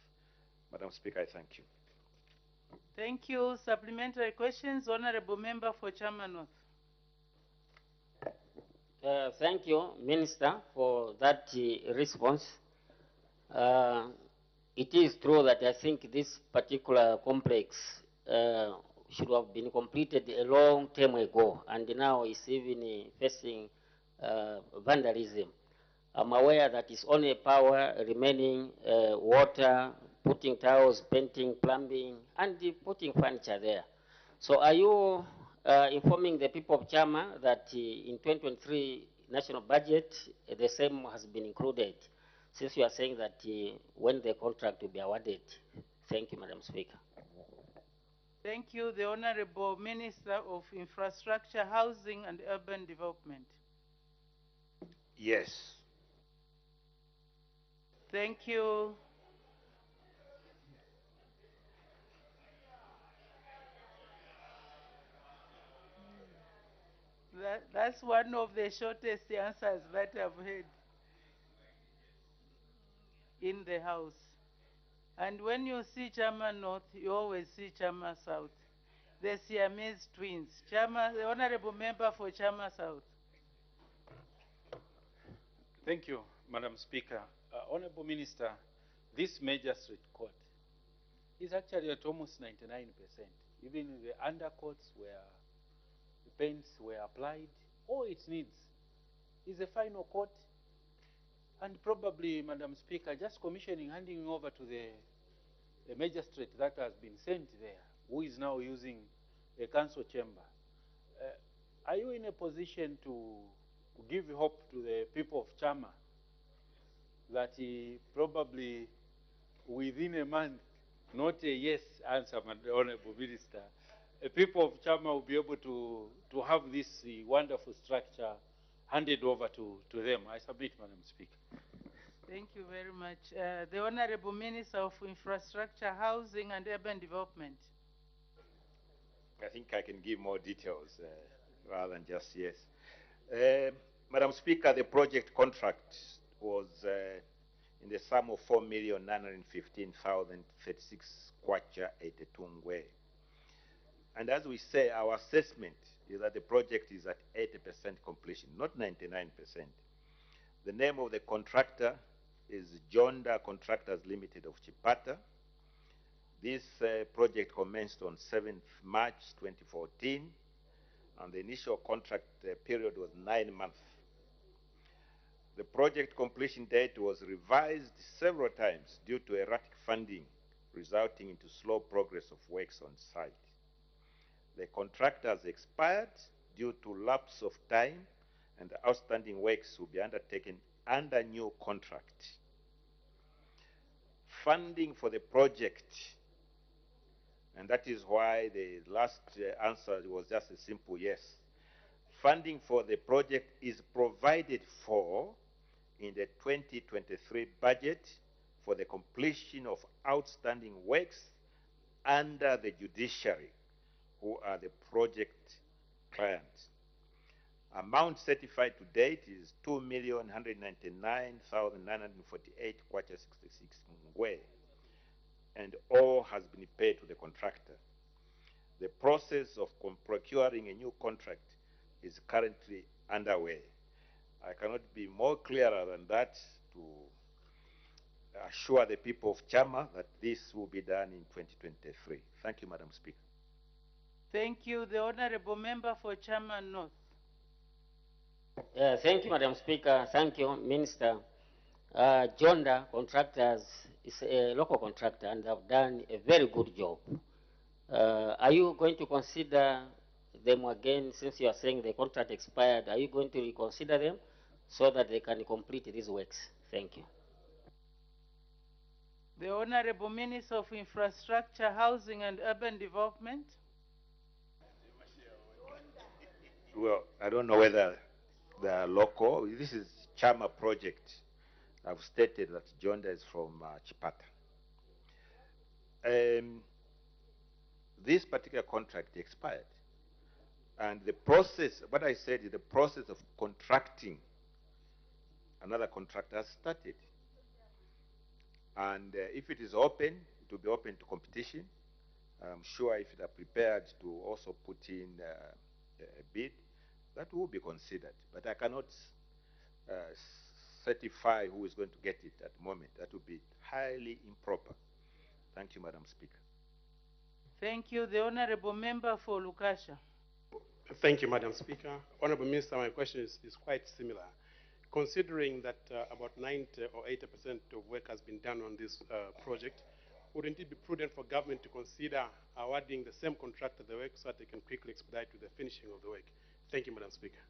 Madam Speaker, I thank you. Thank you. Supplementary questions, Honorable Member for Chama North. Thank you, Minister, for that response. It is true that I think this particular complex should have been completed a long time ago, and now it's even facing vandalism. I'm aware that it's only power remaining, water, putting tiles, painting, plumbing, and putting furniture there. So are you informing the people of Chama that in 2023 national budget, the same has been included, since you are saying that when the contract will be awarded? Thank you, Madam Speaker. Thank you. The Honorable Minister of Infrastructure, Housing and Urban Development. Yes. Thank you. That's one of the shortest answers that I've heard in the House. And when you see Chama North, you always see Chama South. The Siamese twins. Chama, the Honorable Member for Chama South. Thank you, Madam Speaker. Honorable Minister, this magistrate court is actually at almost 99%. Even the undercourts where the paints were applied, all it needs is a final court, and probably, Madam Speaker, just commissioning, handing over to the magistrate that has been sent there, who is now using a council chamber. Are you in a position to give hope to the people of Chama that probably within a month, not a yes answer, Honorable Minister, the people of Chama will be able to have this wonderful structure handed over to them? I submit, Madam Speaker. Thank you very much. The Honorable Minister of Infrastructure, Housing and Urban Development. I think I can give more details rather than just yes. Madam Speaker, the project contract was in the sum of 4,915,036 kwacha 82 ngwe. And as we say, our assessment is that the project is at 80% completion, not 99%. The name of the contractor is Jonda Contractors Limited of Chipata. This project commenced on 7th March 2014, and the initial contract period was 9 months. The project completion date was revised several times due to erratic funding, resulting into slow progress of works on site. The contract has expired due to lapse of time, and the outstanding works will be undertaken under new contract. Funding for the project, and that is why the last answer was just a simple yes. Funding for the project is provided for in the 2023 budget for the completion of outstanding works under the judiciary, who are the project clients. Amount certified to date is 2,199,948 kwacha 66 ngwe, and all has been paid to the contractor. The process of procuring a new contract is currently underway. I cannot be more clearer than that to assure the people of Chama that this will be done in 2023. Thank you, Madam Speaker. Thank you. The Honorable Member for Chama North. Thank you, Madam Speaker. Thank you, Minister. Jonda Contractors is a local contractor and have done a very good job. Are you going to consider them again, since you are saying the contract expired? Are you going to reconsider them? so that they can complete these works. Thank you. The Honorable Minister of Infrastructure, Housing and Urban Development. Well, I don't know whether they are local. This is Chama project. I've stated that Jonda is from Chipata. This particular contract expired. And the process, what I said is the process of contracting another contractor has started. And if it is open, it will be open to competition. I'm sure if they are prepared to also put in a bid, that will be considered. But I cannot certify who is going to get it at the moment. That would be highly improper. Thank you, Madam Speaker. Thank you. The Honorable Member for Lukasha. Thank you, Madam Speaker. Honorable Minister, my question is quite similar. Considering that about 90 or 80% of work has been done on this project, wouldn't it be prudent for government to consider awarding the same contractor the work so that they can quickly expedite to the finishing of the work? Thank you, Madam Speaker.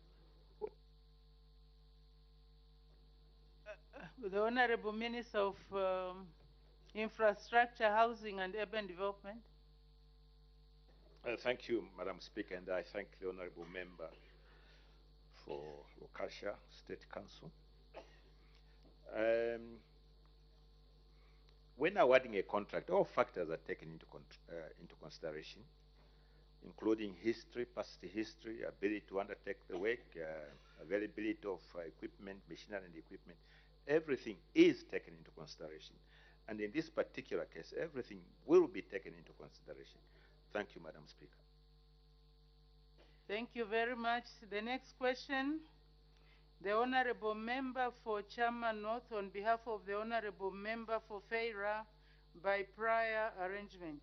The Honorable Minister of Infrastructure, Housing and Urban Development. Thank you, Madam Speaker, and I thank the Honorable Member for Lukasha State Council. When awarding a contract, all factors are taken into consideration, including history, past history, ability to undertake the work, availability of equipment, machinery and equipment. Everything is taken into consideration. And in this particular case, everything will be taken into consideration. Thank you, Madam Speaker. Thank you very much. The next question, the Honorable Member for Chama North, on behalf of the Honorable Member for Feira, by prior arrangement.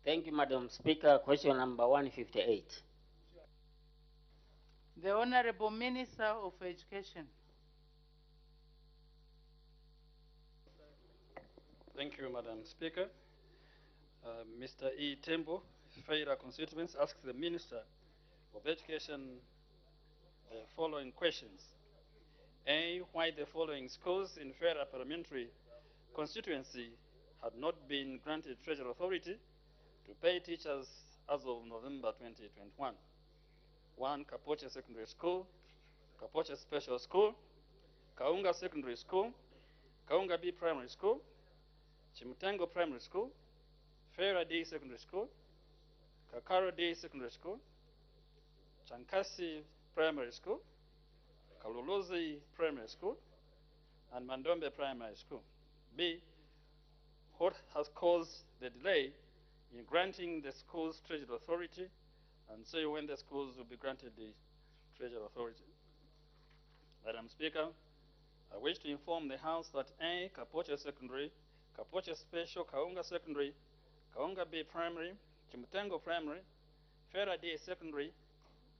Thank you, Madam Speaker. Question number 158. The Honorable Minister of Education. Thank you, Madam Speaker. Mr. E. Tembo, Feira constituents, asks the Minister of Education the following questions. A, why the following schools in Feira Parliamentary constituency had not been granted Treasury Authority to pay teachers as of November 2021. 1, Kapoche Secondary School, Kapoche Special School, Kaunga Secondary School, Kaunga B Primary School, Chimutango Primary School, Feira D Secondary School, Kakaro D Secondary School, Chankasi Primary School, Kaluluzi Primary School, and Mandombe Primary School. B, what has caused the delay in granting the schools Treasury Authority, and say when the schools will be granted the Treasury Authority. Madam Speaker, I wish to inform the House that A, Kapoche Secondary, Kapoche Special, Kaunga Secondary, Kaunga B Primary, Chimutango Primary, Feira D Secondary,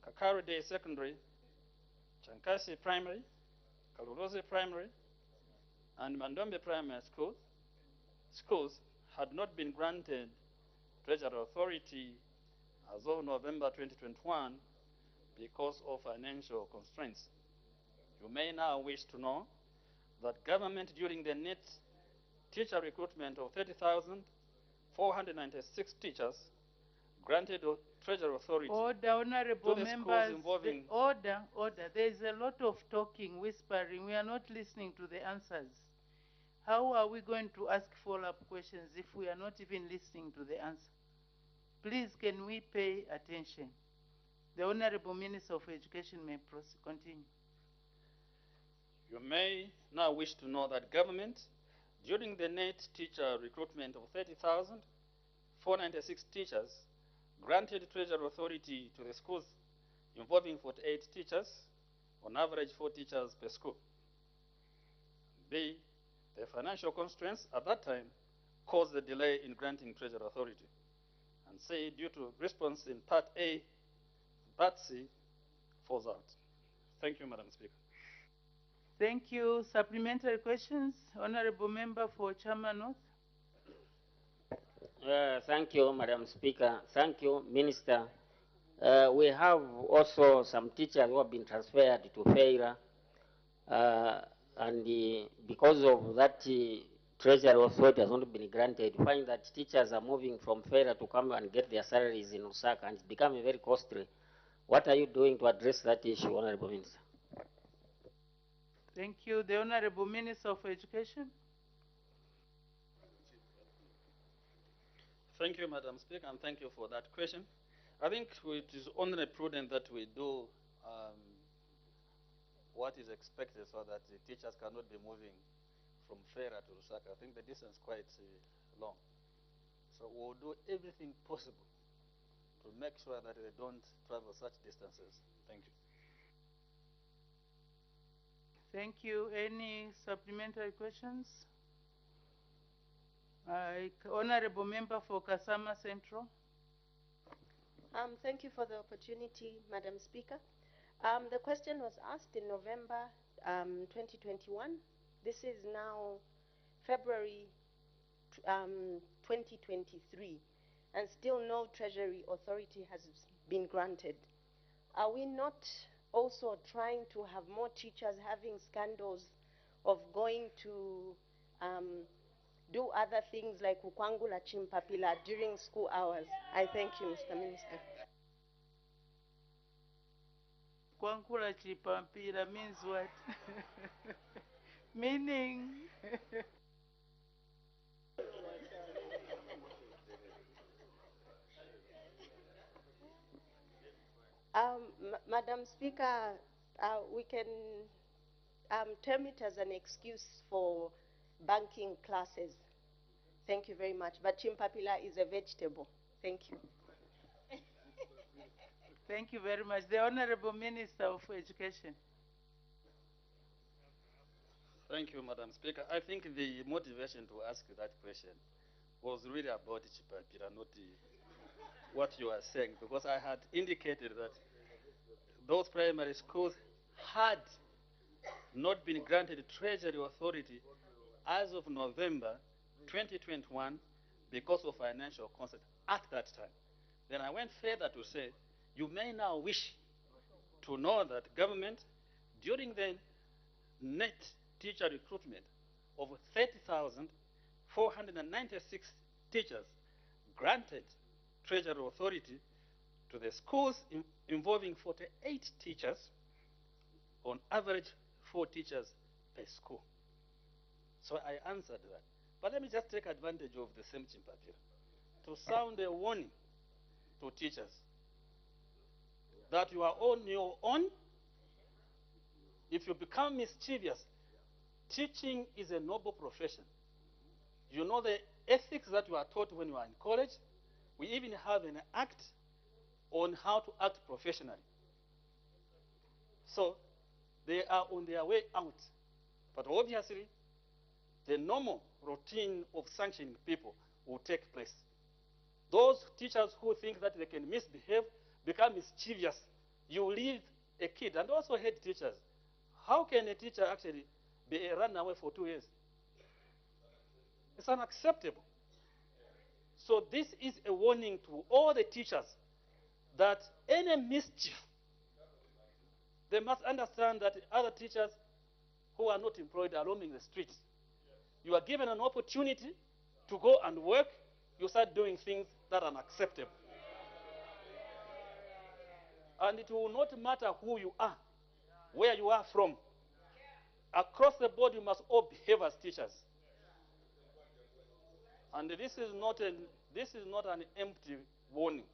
Kakaro D Secondary, Chankasi Primary, Kaluluzi Primary, and Mandombe Primary schools had not been granted Treasury Authority as of November 2021 because of financial constraints. You may now wish to know that government during the net teacher recruitment of 30,496 teachers granted Treasury Authority Order, Honorable to the Members. schools involving... Order. There is a lot of talking, whispering. We are not listening to the answers. How are we going to ask follow-up questions if we are not even listening to the answer? Please, can we pay attention? The Honorable Minister of Education may continue. You may now wish to know that government, during the net teacher recruitment of 30,496 teachers, granted Treasury Authority to the schools involving 48 teachers, on average 4 teachers per school. B, the financial constraints at that time caused the delay in granting Treasury Authority. And C, due to response in Part A, Part C falls out. Thank you, Madam Speaker. Thank you. Supplementary questions? Honorable Member for Chama North. Thank you, Madam Speaker. Thank you, Minister. We have also some teachers who have been transferred to Feira, Because of that, Treasury Authority has not been granted. You find that teachers are moving from Fera to come and get their salaries in Lusaka, and it's becoming very costly. What are you doing to address that issue, Honorable Minister? Thank you. The Honorable Minister of Education. Thank you, Madam Speaker, and thank you for that question. I think it is only prudent that we do what is expected so that the teachers cannot be moving from Fera to Lusaka. I think the distance is quite long. So we'll do everything possible to make sure that they don't travel such distances. Thank you. Thank you. Any supplementary questions? Honorable Member for Kasama Central. Thank you for the opportunity, Madam Speaker. The question was asked in November 2021. This is now February 2023, and still no Treasury Authority has been granted. Are we not also trying to have more teachers having scandals of going to do other things like Ukwangula Chimpapila during school hours? I thank you, Mr. Minister. Ukwangula Chimpapila means what? Meaning? Madam Speaker, we can term it as an excuse for banking classes. Thank you very much. But chimpapila is a vegetable. Thank you. Thank you very much. The Honorable Minister of Education. Thank you, Madam Speaker. I think the motivation to ask that question was really about chimpapila, not what you are saying, because I had indicated that those primary schools had not been granted Treasury Authority as of November 2021 because of financial constraint at that time. Then I went further to say, you may now wish to know that government, during the net teacher recruitment of 30,496 teachers, granted Treasury Authority to the schools involving 48 teachers, on average 4 teachers per school. So I answered that. But let me just take advantage of the same chimpapira to sound a warning to teachers that you are on your own. If you become mischievous, teaching is a noble profession. You know the ethics that you are taught when you are in college. We even have an act on how to act professionally. So they are on their way out. But obviously, the normal routine of sanctioning people will take place. Those teachers who think that they can misbehave, become mischievous, you leave a kid, and also head teachers. How can a teacher actually be a runaway for 2 years? It's unacceptable. So this is a warning to all the teachers that any mischief, they must understand that other teachers who are not employed are roaming the streets. You are given an opportunity to go and work, you start doing things that are unacceptable. And it will not matter who you are, where you are from. Across the board, you must all behave as teachers. And this is not an empty warning.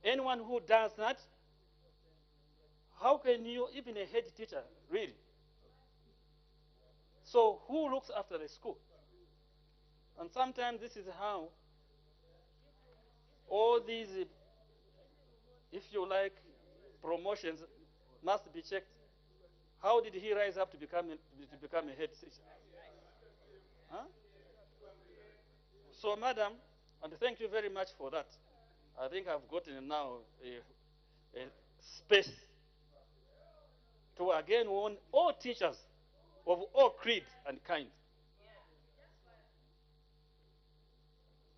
Anyone who does that, how can you, even a head teacher, really? So who looks after the school? And sometimes this is how all these, if you like, promotions must be checked. How did he rise up to become a head teacher? Huh? So, madam, and thank you very much for that. I think I've gotten now a space to again warn all teachers of all creed and kind.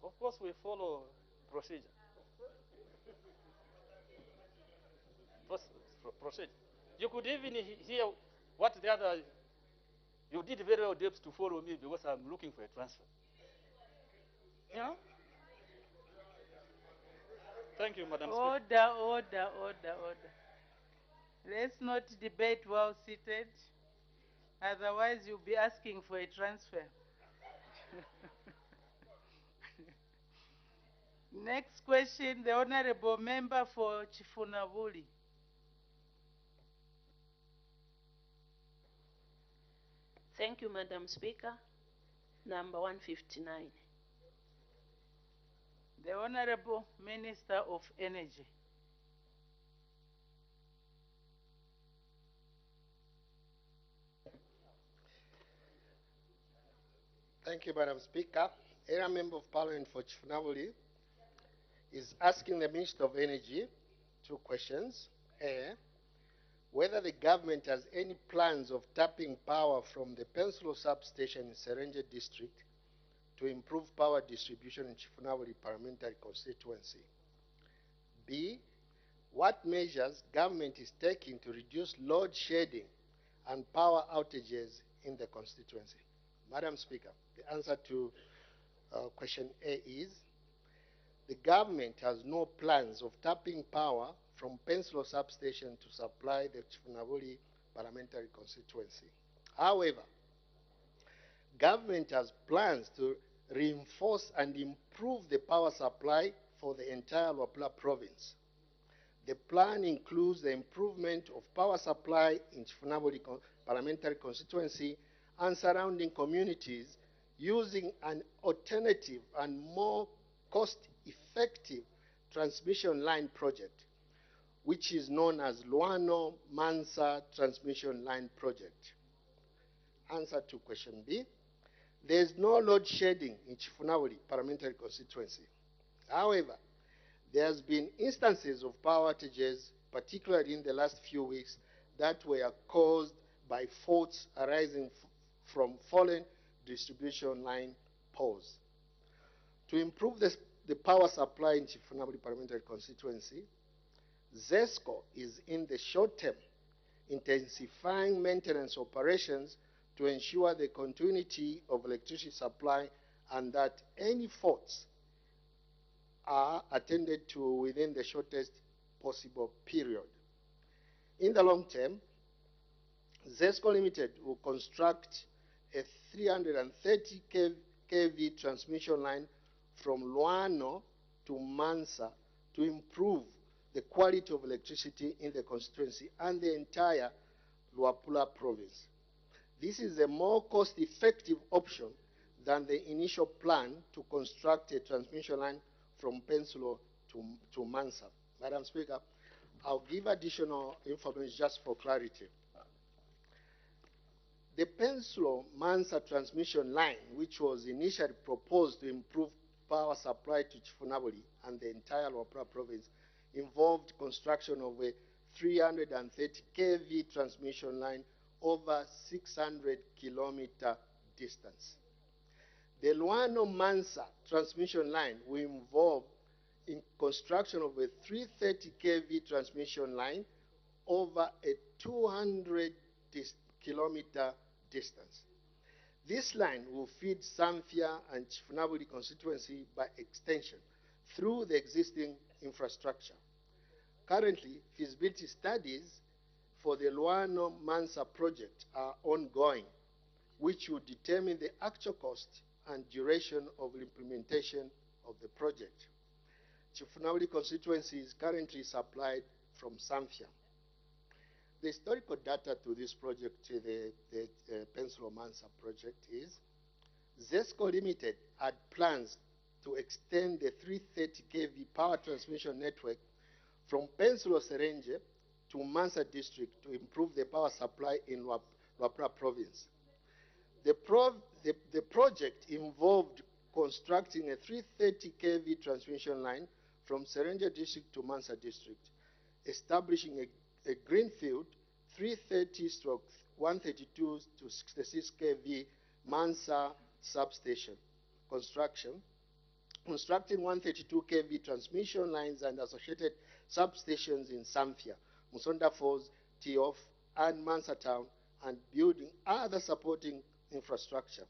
Of course, we follow procedure. Procedure. You could even hear What the other, you did very well, Debs, to follow me because I'm looking for a transfer. Yeah? Thank you, Madam Speaker. Order. Let's not debate while seated. Otherwise, you'll be asking for a transfer. Next question, the Honorable Member for Chifunabuli. Thank you, Madam Speaker. Number 159. The Honorable Minister of Energy. Thank you, Madam Speaker. Area Member of Parliament for Chifunabuli is asking the Minister of Energy two questions. A, whether the government has any plans of tapping power from the Penslo substation in Serenje district to improve power distribution in Chifunabuli parliamentary constituency. B, what measures government is taking to reduce load shedding and power outages in the constituency. Madam Speaker, the answer to question A is the government has no plans of tapping power from Penslo substation to supply the Chifunabuli parliamentary constituency. However, government has plans to reinforce and improve the power supply for the entire Luapula province. The plan includes the improvement of power supply in Chifunabuli parliamentary constituency and surrounding communities using an alternative and more cost-effective transmission line project, which is known as Luano Mansa Transmission Line Project. Answer to question B. There is no load shedding in Chifunabuli parliamentary constituency. However, there has been instances of power outages, particularly in the last few weeks, that were caused by faults arising from fallen distribution line poles. To improve the power supply in Chifunabuli parliamentary constituency, ZESCO is in the short term intensifying maintenance operations to ensure the continuity of electricity supply and that any faults are attended to within the shortest possible period. In the long term, ZESCO Limited will construct a 330 kV transmission line from Luano to Mansa to improve the quality of electricity in the constituency and the entire Luapula province. This is a more cost-effective option than the initial plan to construct a transmission line from Penslo to Mansa. Madam Speaker, I'll give additional information just for clarity. The Penslo-Mansa transmission line, which was initially proposed to improve power supply to Chifunabuli and the entire Luapula province, involved construction of a 330 kV transmission line over 600 kilometer distance. The Luano-Mansa transmission line will involve in construction of a 330 kV transmission line over a 200 kilometer distance. This line will feed Zambia and Chifunabuli constituency by extension through the existing infrastructure. Currently, feasibility studies for the Luano-Mansa project are ongoing, which will determine the actual cost and duration of implementation of the project. Chifunabuli constituency is currently supplied from Zambia. The historical data to this project, the Penslo-Mansa project, is ZESCO Limited had plans to extend the 330 kV power transmission network from Penslo Serenje to Mansa district to improve the power supply in Luapula province. The project involved constructing a 330 kV transmission line from Serenje district to Mansa district, establishing a greenfield 330/132 to 66 kV Mansa substation constructing 132 kV transmission lines and associated substations in Zambia, Musonda Falls, Tiof, and Mansa Town, and building other supporting infrastructure.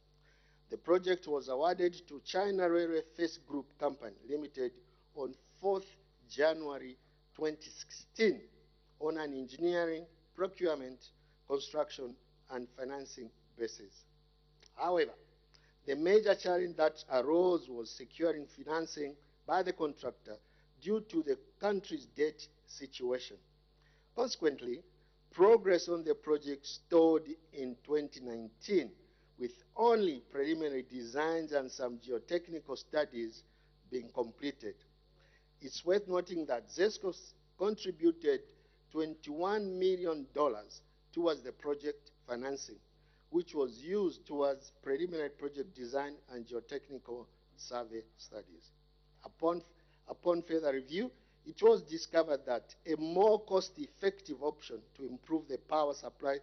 The project was awarded to China Railway First Group Company Limited on 4th January 2016 on an engineering, procurement, construction, and financing basis. However, the major challenge that arose was securing financing by the contractor due to the country's debt situation. Consequently, progress on the project stalled in 2019, with only preliminary designs and some geotechnical studies being completed. It's worth noting that ZESCO contributed $21 million towards the project financing, which was used towards preliminary project design and geotechnical survey studies. Upon further review, it was discovered that a more cost-effective option to improve the power supply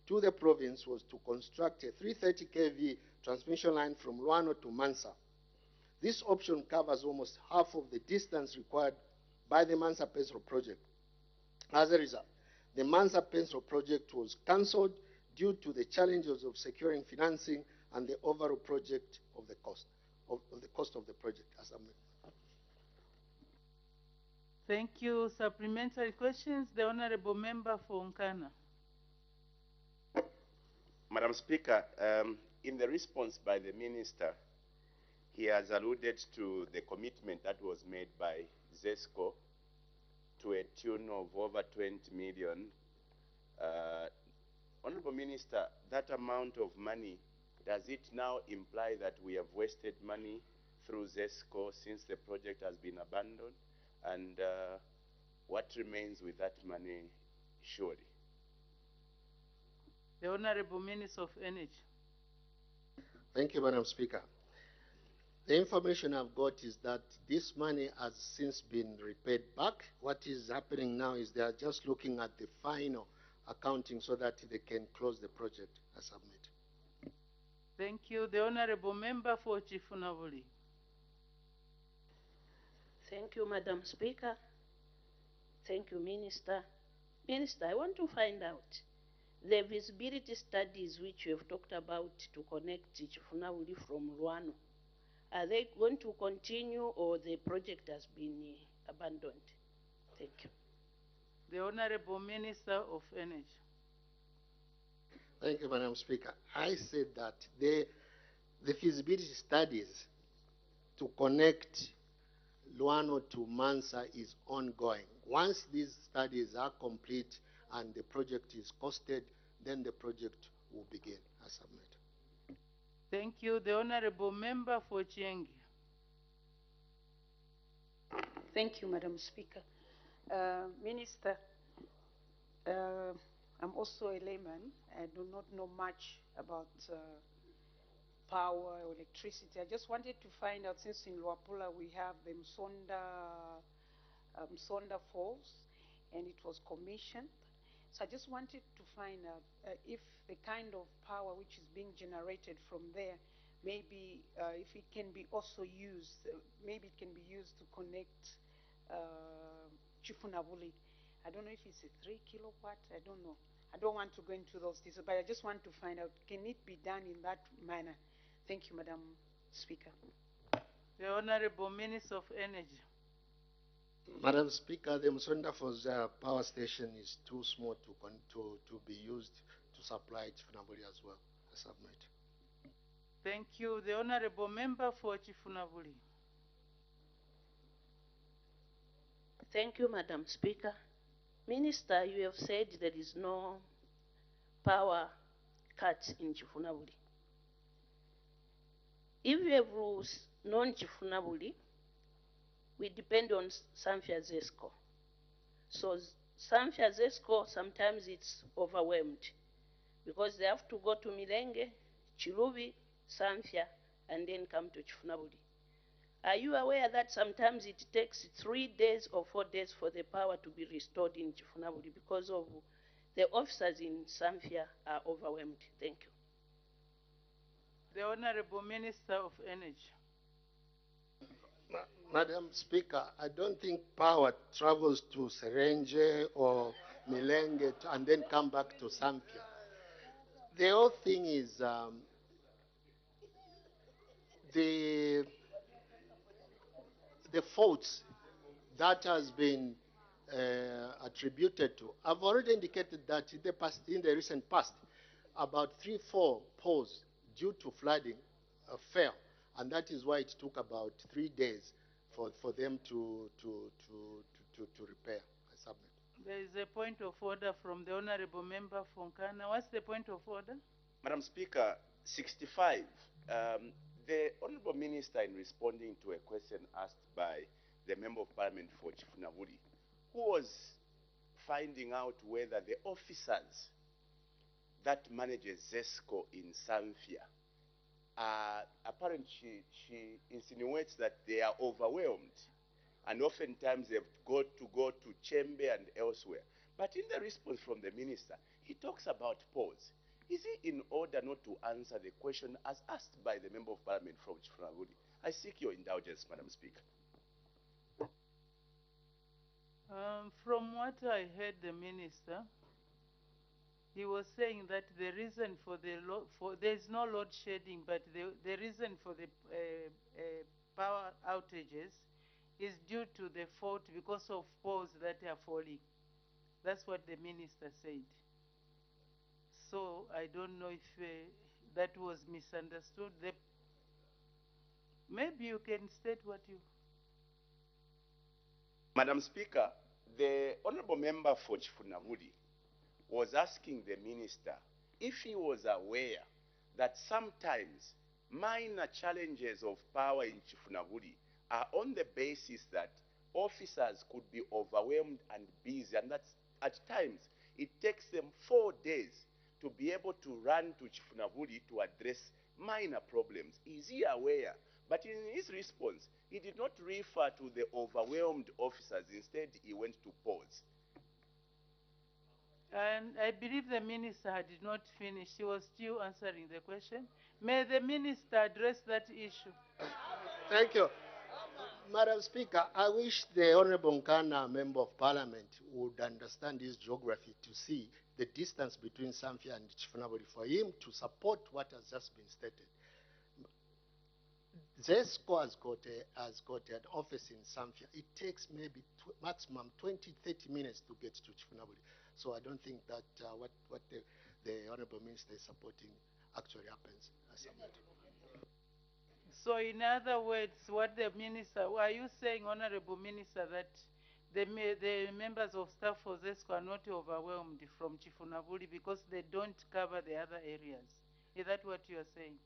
to the province was to construct a 330 kV transmission line from Luano to Mansa. This option covers almost half of the distance required by the Mansa-Pensro project. As a result, the Mansa-Pensro project was cancelled due to the challenges of securing financing and the overall project of the cost of the project. Thank you. Supplementary questions. The Honorable Member for Nkana. Madam Speaker, in the response by the Minister, he has alluded to the commitment that was made by ZESCO to a tune of over 20 million. Honorable Minister, that amount of money, does it now imply that we have wasted money through ZESCO since the project has been abandoned? And what remains with that money, surely? The Honorable Minister of Energy. Thank you, Madam Speaker. The information I've got is that this money has since been repaid back. What is happening now is they are just looking at the final accounting so that they can close the project as submitted. Thank you. The Honorable Member for Chifunavuli. Thank you, Madam Speaker. Thank you, Minister. Minister, I want to find out the visibility studies which you have talked about to connect Chifunavuli from Luano. Are they going to continue or the project has been abandoned? Thank you. The Honorable Minister of Energy. Thank you, Madam Speaker. I said that the feasibility studies to connect Luano to Mansa is ongoing. Once these studies are complete and the project is costed, then the project will begin as submitted. Thank you. The Honorable Member for Chiengi. Thank you, Madam Speaker. Minister, I'm also a layman. I do not know much about power or electricity. I just wanted to find out, since in Luapula we have the Msonda Falls, and it was commissioned. So I just wanted to find out if the kind of power which is being generated from there, maybe if it can be also used, maybe it can be used to connect Chifunavuli. I don't know if it's a 3 kilowatt, I don't know. I don't want to go into those details, but I just want to find out, can it be done in that manner? Thank you, Madam Speaker. The Honorable Minister of Energy. Madam Speaker, the Msonda Falls power station is too small to be used to supply Chifunavuli as well. I submit. Thank you. The Honorable Member for Chifunavuli. Thank you, Madam Speaker. Minister, you have said there is no power cut in Chifunavuli. If you have non-Chifunavuli, we depend on Zambia ZESCO. So Zambia ZESCO, sometimes it's overwhelmed because they have to go to Milenge, Chiluvi, Zambia, and then come to Chifunavuli. Are you aware that sometimes it takes 3 days or 4 days for the power to be restored in Chifunavuli because of the officers in Zambia are overwhelmed? Thank you. The Honorable Minister of Energy. Madam Speaker, I don't think power travels to Serenge or Milenge and then come back to Zambia. The whole thing is the faults that has been attributed to. I've already indicated that in the recent past, about 3-4 poles due to flooding fell, and that is why it took about 3 days for them to repair. I submit. There is a point of order from the Honorable Member Fonkana. What's the point of order? Madam Speaker, 65. The Honorable Minister, in responding to a question asked by the Member of Parliament for Chifunaburi, who was finding out whether the officers that manages ZESCO in Zambia, apparently she insinuates that they are overwhelmed, and oftentimes they've got to go to Chembe and elsewhere. But in the response from the minister, he talks about pause. Is it in order not to answer the question as asked by the Member of Parliament from Chifunaburi? I seek your indulgence, Madam Speaker. From what I heard the minister, he was saying that the reason for there is no load shedding, but the reason for the power outages is due to the fault because of poles that are falling. That's what the minister said. So I don't know if that was misunderstood. Maybe you can state what you... Madam Speaker, the Honorable Member for Chifunaburi was asking the minister if he was aware that sometimes minor challenges of power in Chifunaburi are on the basis that officers could be overwhelmed and busy, and that at times it takes them 4 days to be able to run to Chifunaburi to address minor problems. Is he aware? But in his response, he did not refer to the overwhelmed officers. Instead, he went to pause. And I believe the minister had not finished. He was still answering the question. May the minister address that issue? Thank you. Madam Speaker, I wish the Honorable Nkana, Member of Parliament, would understand his geography to see the distance between Zambia and Chifunaburi for him to support what has just been stated. ZESCO has got an office in Zambia. It takes maybe maximum 20-30 minutes to get to Chifunaburi. So I don't think that what the Honorable Minister is supporting actually happens. I submit. So in other words, what the minister, are you saying, Honorable Minister, that the members of staff for ZESCO are not overwhelmed from Chifunaburi because they don't cover the other areas? Is that what you are saying?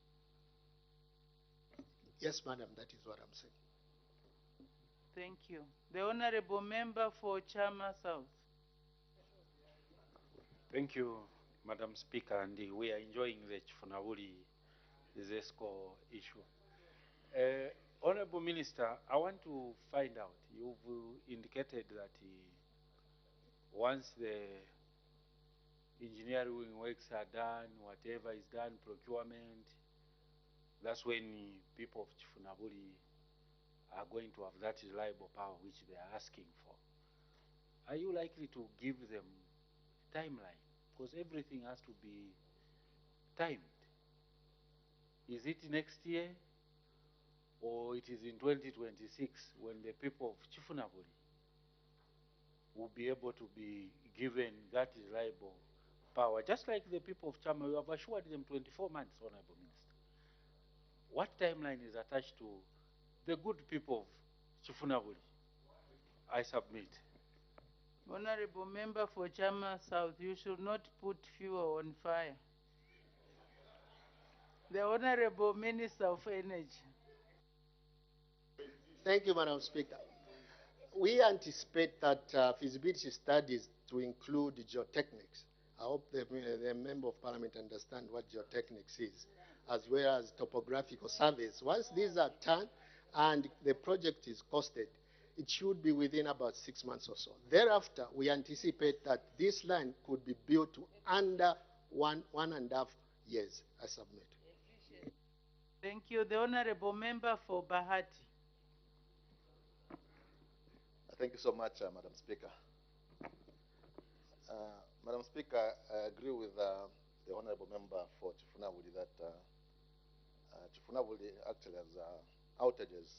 Yes, madam, that is what I'm saying. Thank you. The Honorable Member for Chama South. Thank you, Madam Speaker, and we are enjoying the Chifunaburi ZESCO issue. Honorable Minister, I want to find out, you've indicated that once the engineering works are done, whatever is done, procurement, that's when people of Chifunaburi are going to have that reliable power which they are asking for. Are you likely to give them timeline? Because everything has to be timed. Is it next year, or it is in 2026 when the people of Chifunaburi will be able to be given that reliable power? Just like the people of Chama, you have assured them 24 months, Honorable Minister. What timeline is attached to the good people of Chifunaburi? I submit. Honorable Member for Chama South, you should not put fuel on fire. The Honorable Minister of Energy. Thank you, Madam Speaker. We anticipate that feasibility studies to include geotechnics. I hope the Member of Parliament understand what geotechnics is, as well as topographical surveys. Once these are done and the project is costed, it should be within about 6 months or so. Thereafter, we anticipate that this line could be built under 1.5 years. I submit. Thank you. The Honorable Member for Bahati. Thank you so much, Madam Speaker. Madam Speaker, I agree with the honorable member for Chifunabuli that Chifunabuli actually has outages,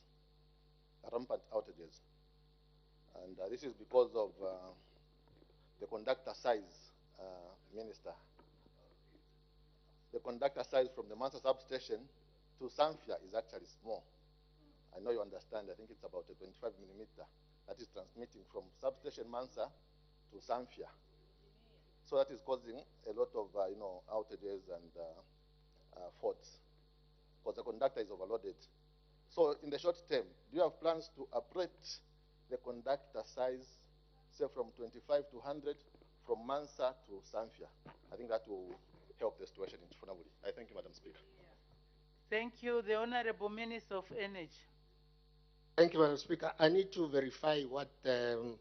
rampant outages. And this is because of the conductor size, Minister. The conductor size from the Mansa substation to Zambia is actually small. I know you understand. I think it's about a 25 millimeter that is transmitting from substation Mansa to Zambia. So that is causing a lot of outages and faults because the conductor is overloaded. So in the short term, do you have plans to uprate the conductor size, say from 25 to 100, from Mansa to Zambia? I think that will help the situation in Chifunabuli. I thank you, Madam Speaker. Thank you. The Honorable Minister of Energy. Thank you, Madam Speaker. I need to verify what the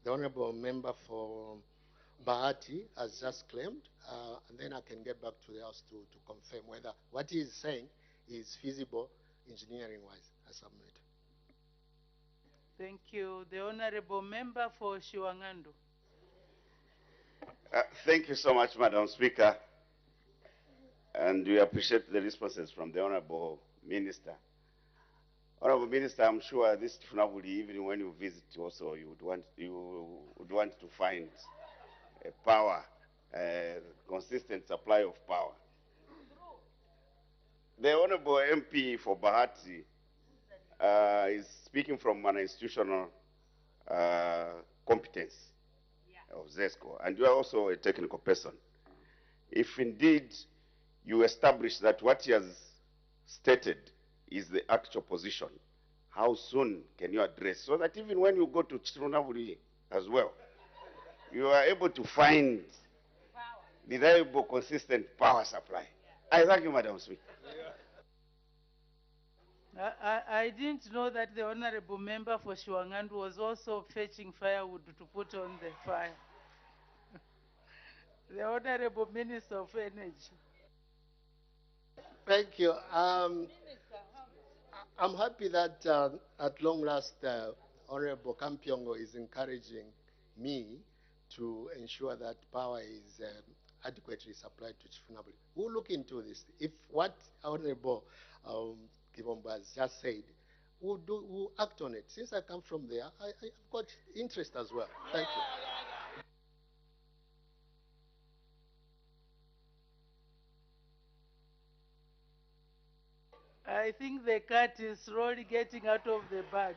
Honorable Member for Bahati has just claimed, and then I can get back to the House to confirm whether what he is saying is feasible engineering-wise. I submit. Thank you. The Honorable Member for Shiwangandu. Thank you so much, Madam Speaker. And we appreciate the responses from the Honorable Minister. Honorable Minister, I'm sure this Chifunabuli, even when you visit also, you would want to find a power, consistent supply of power. The Honorable MP for Bahati is speaking from an institutional competence of ZESCO, and you are also a technical person. If indeed you establish that what he has stated is the actual position, how soon can you address, so that even when you go to Chifunabuli as well, you are able to find reliable, consistent power supply? I thank you, Madam Speaker. I didn't know that the Honorable Member for Shiwangandu was also fetching firewood to put on the fire. The Honorable Minister of Energy. Thank you. I'm happy that at long last, Honorable Kampyongo is encouraging me to ensure that power is adequately supplied to Chifunabuli. We'll look into this. If what Honorable Kibomba has just said, we'll act on it. Since I come from there, I've got interest as well. Thank you. I think the cat is slowly getting out of the bag.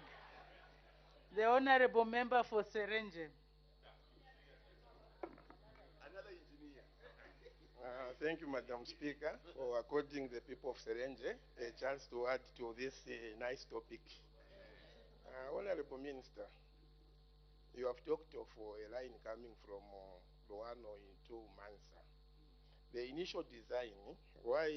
The Honorable Member for Serenje. Thank you, Madam Speaker, for according the people of Serenje a chance to add to this nice topic. Honorable Minister, you have talked of a line coming from Luano into Mansa. The initial design, why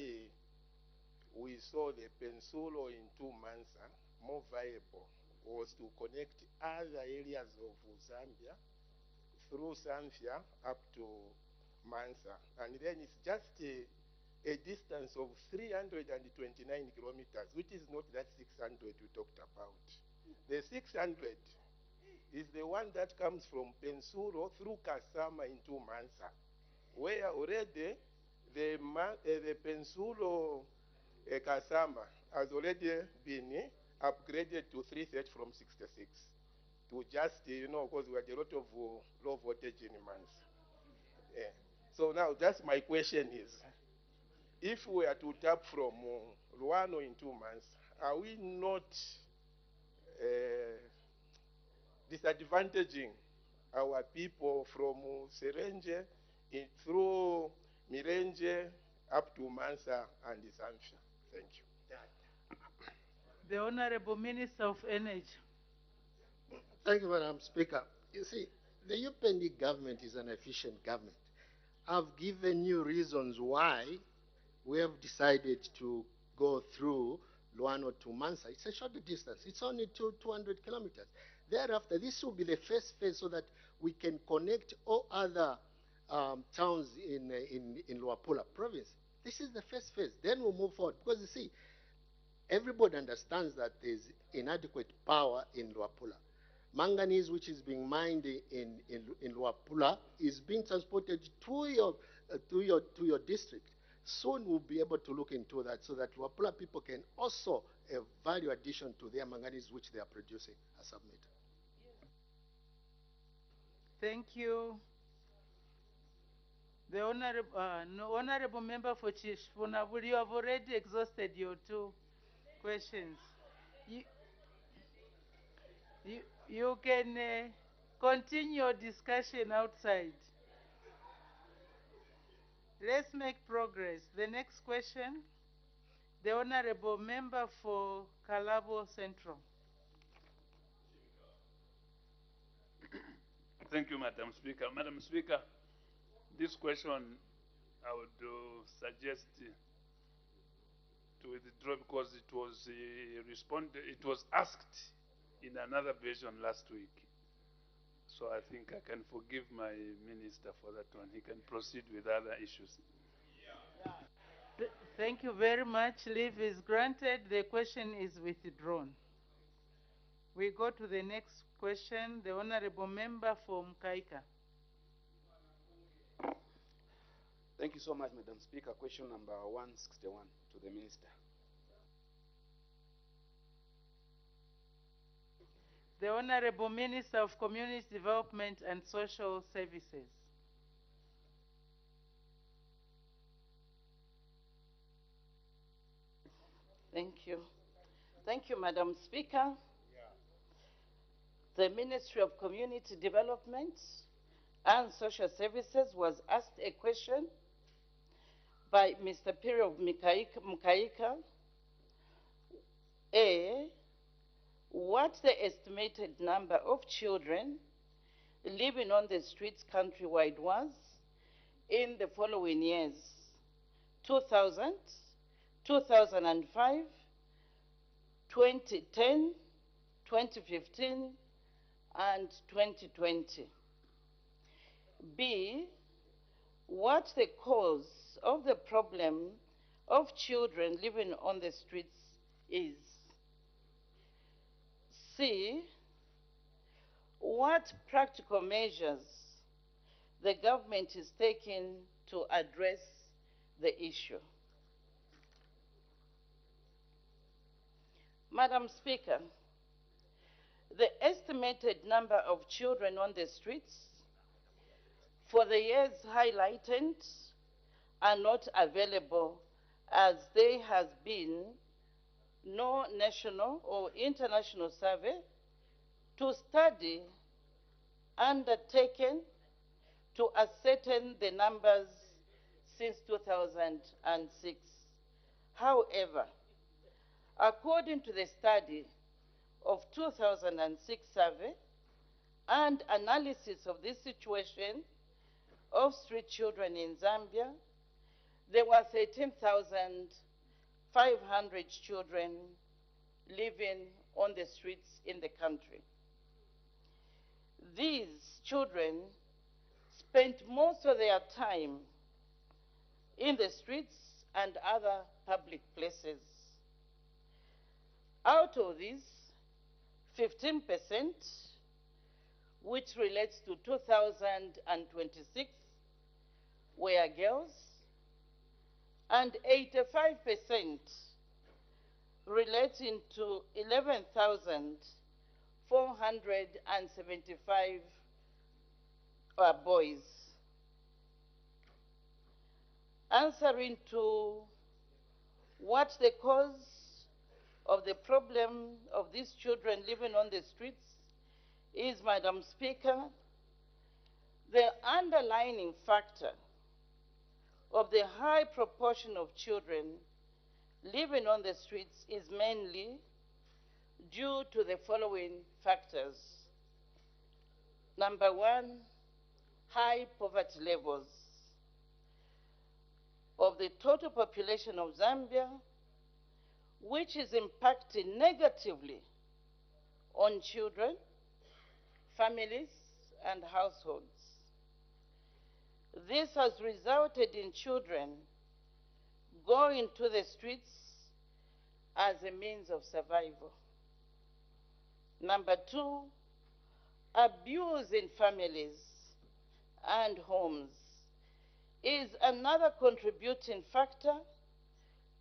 we saw the Pensulo into Mansa more viable, was to connect other areas of Zambia through Zambia up to Mansa. And then it's just a distance of 329 kilometers, which is not that 600 we talked about. The 600 is the one that comes from Pensuro through Kasama into Mansa, where already the Pensuro Kasama has already been upgraded to 330 from 66 to just, because we had a lot of low voltage in Mansa. Yeah. So now, just my question is, if we are to tap from Luano into Mansa, are we not disadvantaging our people from Serenje through Mirenje up to Mansa and Zambia? Thank you. The Honorable Minister of Energy. Thank you, Madam Speaker. You see, the UPND government is an efficient government. I've given you reasons why we have decided to go through Luano to Mansa. It's a short distance. It's only 200 kilometers. Thereafter, this will be the first phase so that we can connect all other towns in Luapula province. This is the first phase. Then we'll move forward. Because you see, everybody understands that there's inadequate power in Luapula. manganese which is being mined in Luapula is being transported to your district. Soon we'll be able to look into that so that Luapula people can also have value addition to their manganese which they are producing. I submit. Thank you. The honorable member for Chifunaburi, you have already exhausted your 2 questions. You can continue your discussion outside. Let's make progress. The next question, the honorable member for Kalabo Central. Thank you, Madam Speaker. Madam Speaker, this question I would suggest to withdraw because it was it was asked in another version last week. So I think I can forgive my minister for that one. He can proceed with other issues. Thank you very much. Leave is granted. The question is withdrawn. We go to the next question. The honorable member for Mkaika. Thank you so much, Madam Speaker. Question number 161 to the Minister. The Honorable Minister of Community Development and Social Services. Thank you. Thank you, Madam Speaker. The Ministry of Community Development and Social Services was asked a question by Mr. Piri of Mkaika. A, what the estimated number of children living on the streets countrywide was in the following years: 2000, 2005, 2010, 2015, and 2020. B, what the cause of the problem of children living on the streets is. C, what practical measures the government is taking to address the issue. Madam Speaker, the estimated number of children on the streets for the years highlighted are not available, as there has been no national or international survey to study undertaken to ascertain the numbers since 2006. However, according to the study of 2006 survey and analysis of this situation of street children in Zambia, there were 13,500 children living on the streets in the country. These children spent most of their time in the streets and other public places. Out of these, 15%, which relates to 2026, were girls, and 85% relating to 11,475 boys. Answering to what the cause of the problem of these children living on the streets is, Madam Speaker, the underlying factor of the high proportion of children living on the streets is mainly due to the following factors. Number one, high poverty levels. Of the total population of Zambia, which is impacting negatively on children, families, and households. This has resulted in children going to the streets as a means of survival. Number two, abuse in families and homes is another contributing factor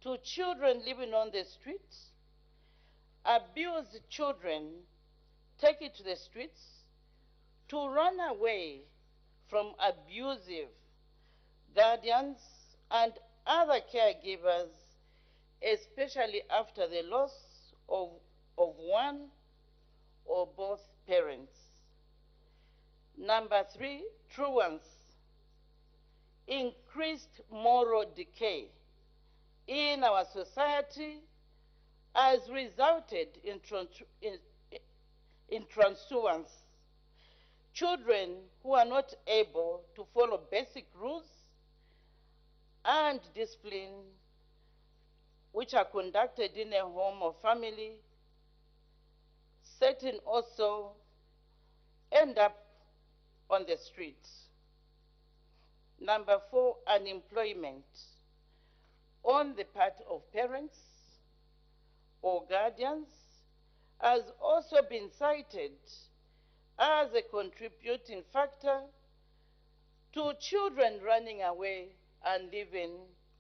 to children living on the streets. Abused children take it to the streets to run away from abusive guardians and other caregivers, especially after the loss of one or both parents. Number 3, truants. Increased moral decay in our society has resulted in transuance. Children who are not able to follow basic rules and discipline which are conducted in a home or family, certain also end up on the streets. Number 4, unemployment on the part of parents or guardians has also been cited as a contributing factor to children running away and living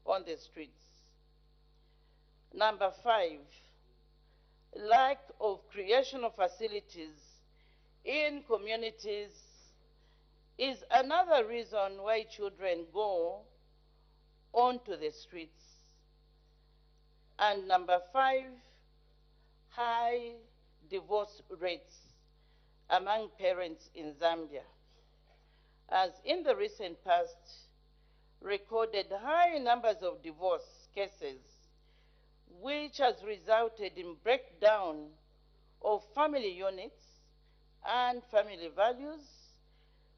on the streets. Number 5, lack of creation of facilities in communities is another reason why children go onto the streets. And number 5, high divorce rates among parents in Zambia, as in the recent past recorded high numbers of divorce cases, which has resulted in breakdown of family units and family values.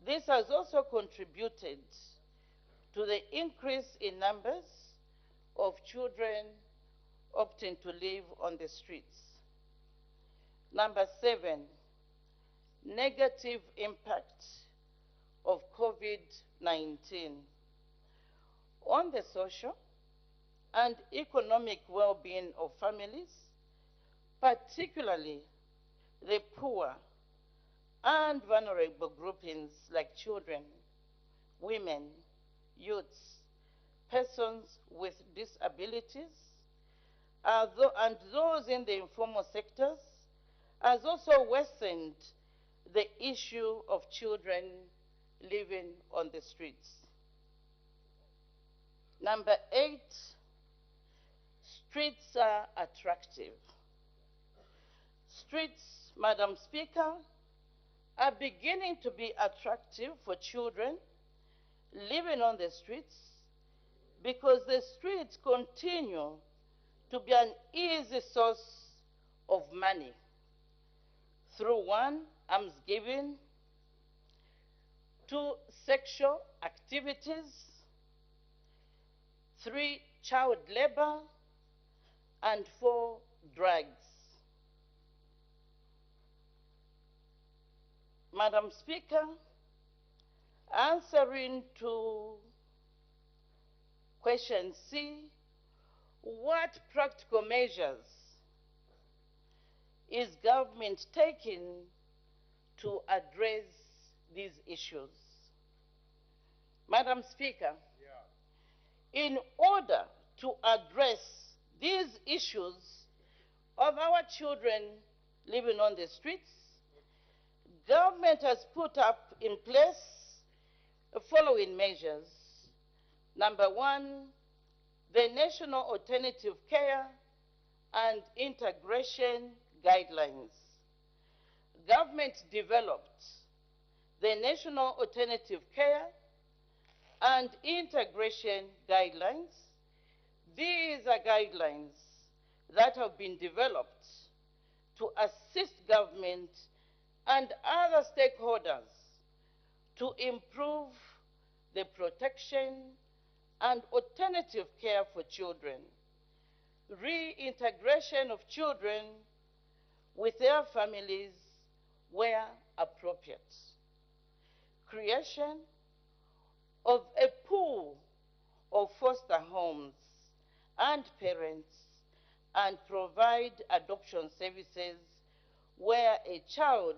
This has also contributed to the increase in numbers of children opting to live on the streets. Number 7, negative impact of COVID-19 on the social and economic well-being of families, particularly the poor and vulnerable groupings like children, women, youths, persons with disabilities, and those in the informal sectors, has also worsened the issue of children living on the streets. Number 8, streets are attractive. Streets, Madam Speaker, are beginning to be attractive for children living on the streets because the streets continue to be an easy source of money through 1, almsgiving, 2, sexual activities, 3, child labor, and 4, drugs. Madam Speaker, answering to question C, what practical measures is government taking to address these issues? Madam Speaker, in order to address these issues of our children living on the streets, government has put up in place the following measures. Number 1, the National Alternative Care and Integration Guidelines. Government developed the National Alternative Care and Integration Guidelines. These are guidelines that have been developed to assist government and other stakeholders to improve the protection and alternative care for children, reintegration of children with their families where appropriate, creation of a pool of foster homes and parents, and provide adoption services where a child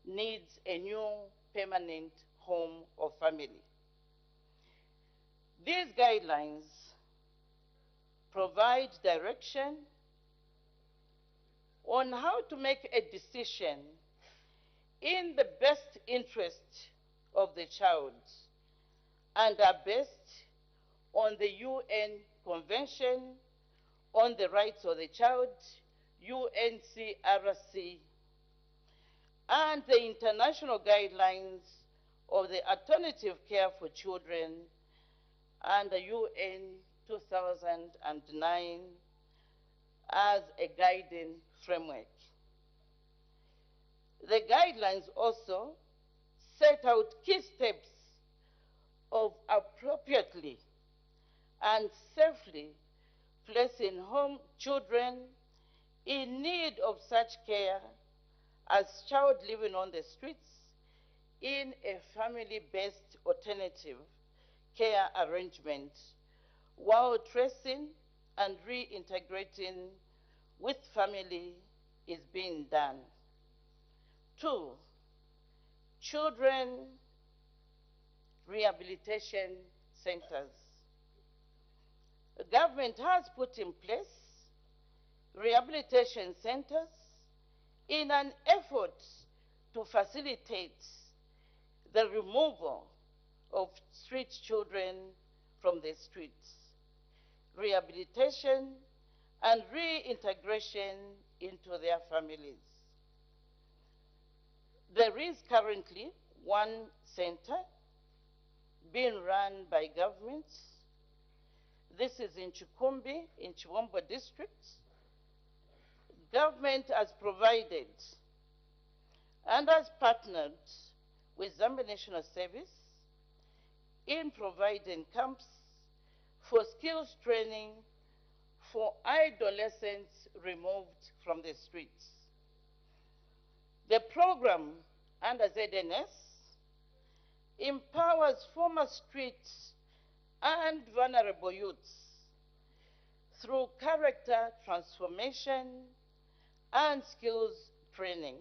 needs a new permanent home or family. These guidelines provide direction on how to make a decision in the best interest of the child and are based on the UN Convention on the Rights of the Child, UNCRC, and the international guidelines of the alternative care for children and the UN 2009 as a guiding framework. The guidelines also set out key steps of appropriately and safely placing home children in need of such care as child living on the streets in a family-based alternative care arrangement while tracing and reintegrating with family is being done. 2, children rehabilitation centers. The government has put in place rehabilitation centers in an effort to facilitate the removal of street children from the streets, rehabilitation and reintegration into their families. There is currently one center being run by government. This is in Chikumbi, in Chiwombo district. Government has provided and has partnered with Zambia National Service in providing camps for skills training for adolescents removed from the streets. The program under ZNS empowers former street and vulnerable youths through character transformation and skills training.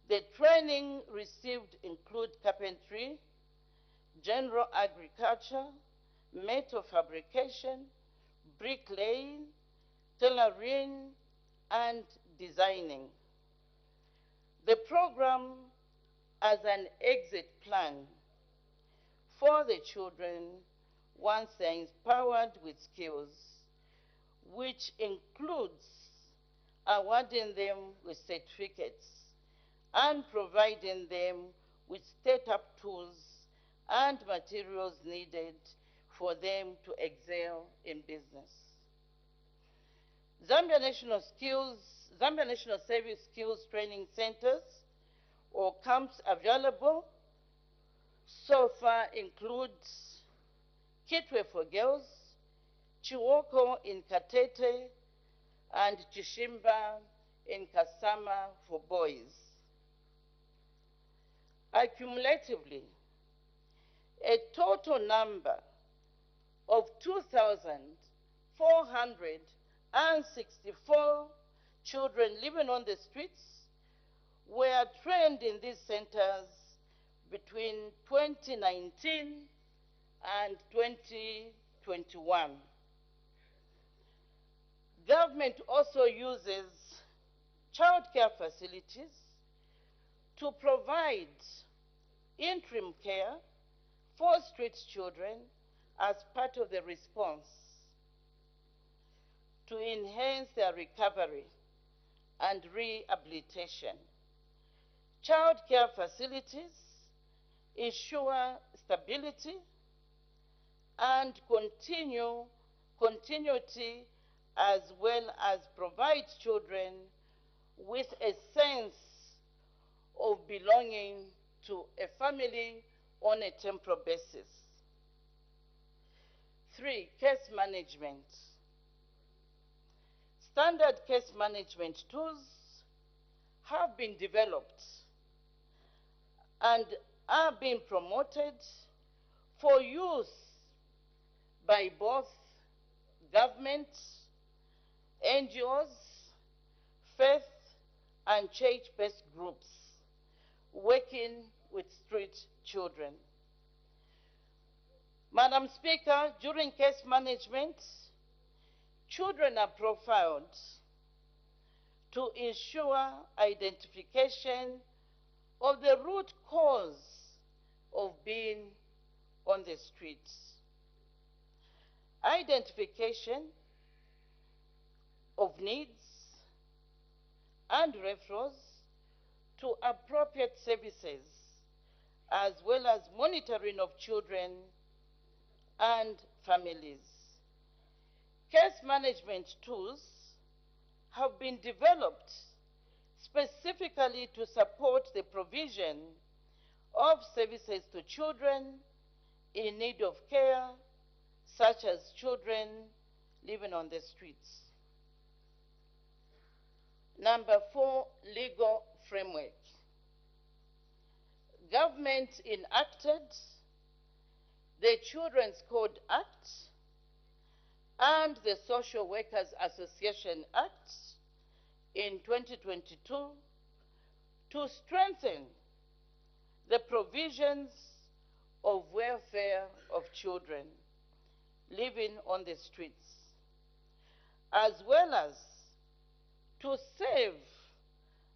The training received include carpentry, general agriculture, metal fabrication, bricklaying, tailoring, and designing. The program as an exit plan for the children once they are empowered with skills, which includes awarding them with certificates and providing them with state-up tools and materials needed for them to excel in business. Zambia National Service Skills Training Centers or camps available so far includes Kitwe for girls, Chiwoko in Katete, and Chishimba in Kasama for boys. Accumulatively, a total number of 2,464 children living on the streets were trained in these centers between 2019 and 2021. Government also uses childcare facilities to provide interim care for street children as part of the response to enhance their recovery and rehabilitation. Childcare facilities ensure stability and continuity as well as provide children with a sense of belonging to a family on a temporal basis. 3, case management. Standard case management tools have been developed and are being promoted for use by both government, NGOs, faith and church-based groups working with street children. Madam Speaker, during case management, children are profiled to ensure identification of the root cause of being on the streets. Identification of needs and referrals to appropriate services, as well as monitoring of children and families. Case management tools have been developed specifically to support the provision of services to children in need of care, such as children living on the streets. Number 4, legal framework. Government enacted the Children's Code Act and the Social Workers Association Act in 2022 to strengthen the provisions of welfare of children living on the streets, as well as to serve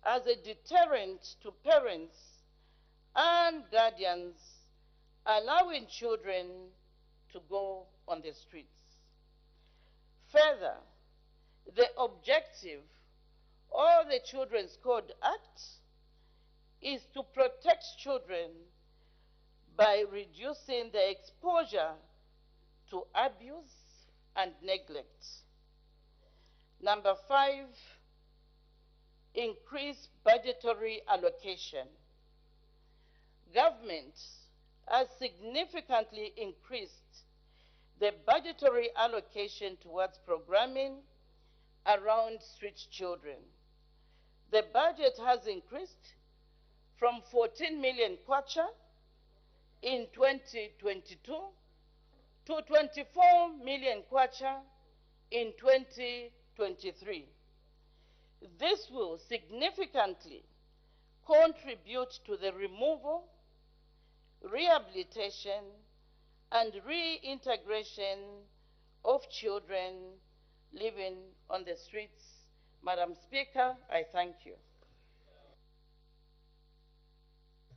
as a deterrent to parents and guardians allowing children to go on the streets. Further, the objective of the Children's Code Act is to protect children by reducing their exposure to abuse and neglect. Number 5, increase budgetary allocation. Government has significantly increased the budgetary allocation towards programming around street children. The budget has increased from 14 million kwacha in 2022 to 24 million kwacha in 2023. This will significantly contribute to the removal, rehabilitation, and reintegration of children living on the streets. Madam Speaker, I thank you.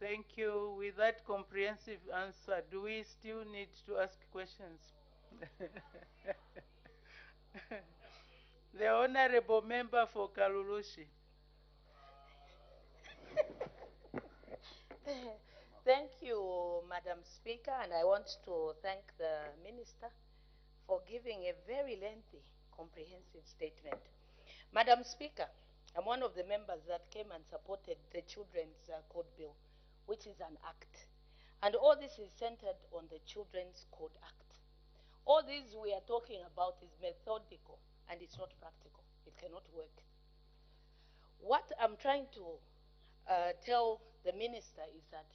Thank you. With that comprehensive answer, do we still need to ask questions? The Honorable Member for Kalulushi. Thank you, Madam Speaker, and I want to thank the Minister for giving a very lengthy, comprehensive statement. Madam Speaker, I'm one of the members that came and supported the Children's Code Bill, which is an act. And all this is centered on the Children's Code Act. All this we are talking about is methodical, and it's not practical. It cannot work. What I'm trying to tell the Minister is that,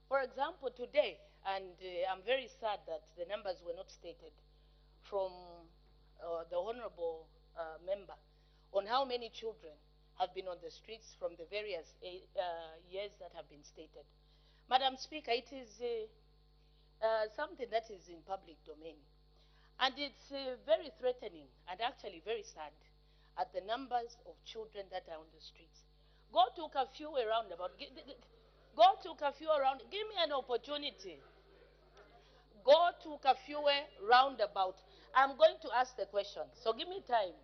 for example, today, and I'm very sad that the numbers were not stated from the Honorable Member on how many children have been on the streets from the various years that have been stated. Madam Speaker, it is something that is in public domain. And it's very threatening and actually very sad at the numbers of children that are on the streets. Go to Kafue roundabout. Go to Kafue around. Give me an opportunity. Go to Kafue roundabout. I'm going to ask the question, so give me time.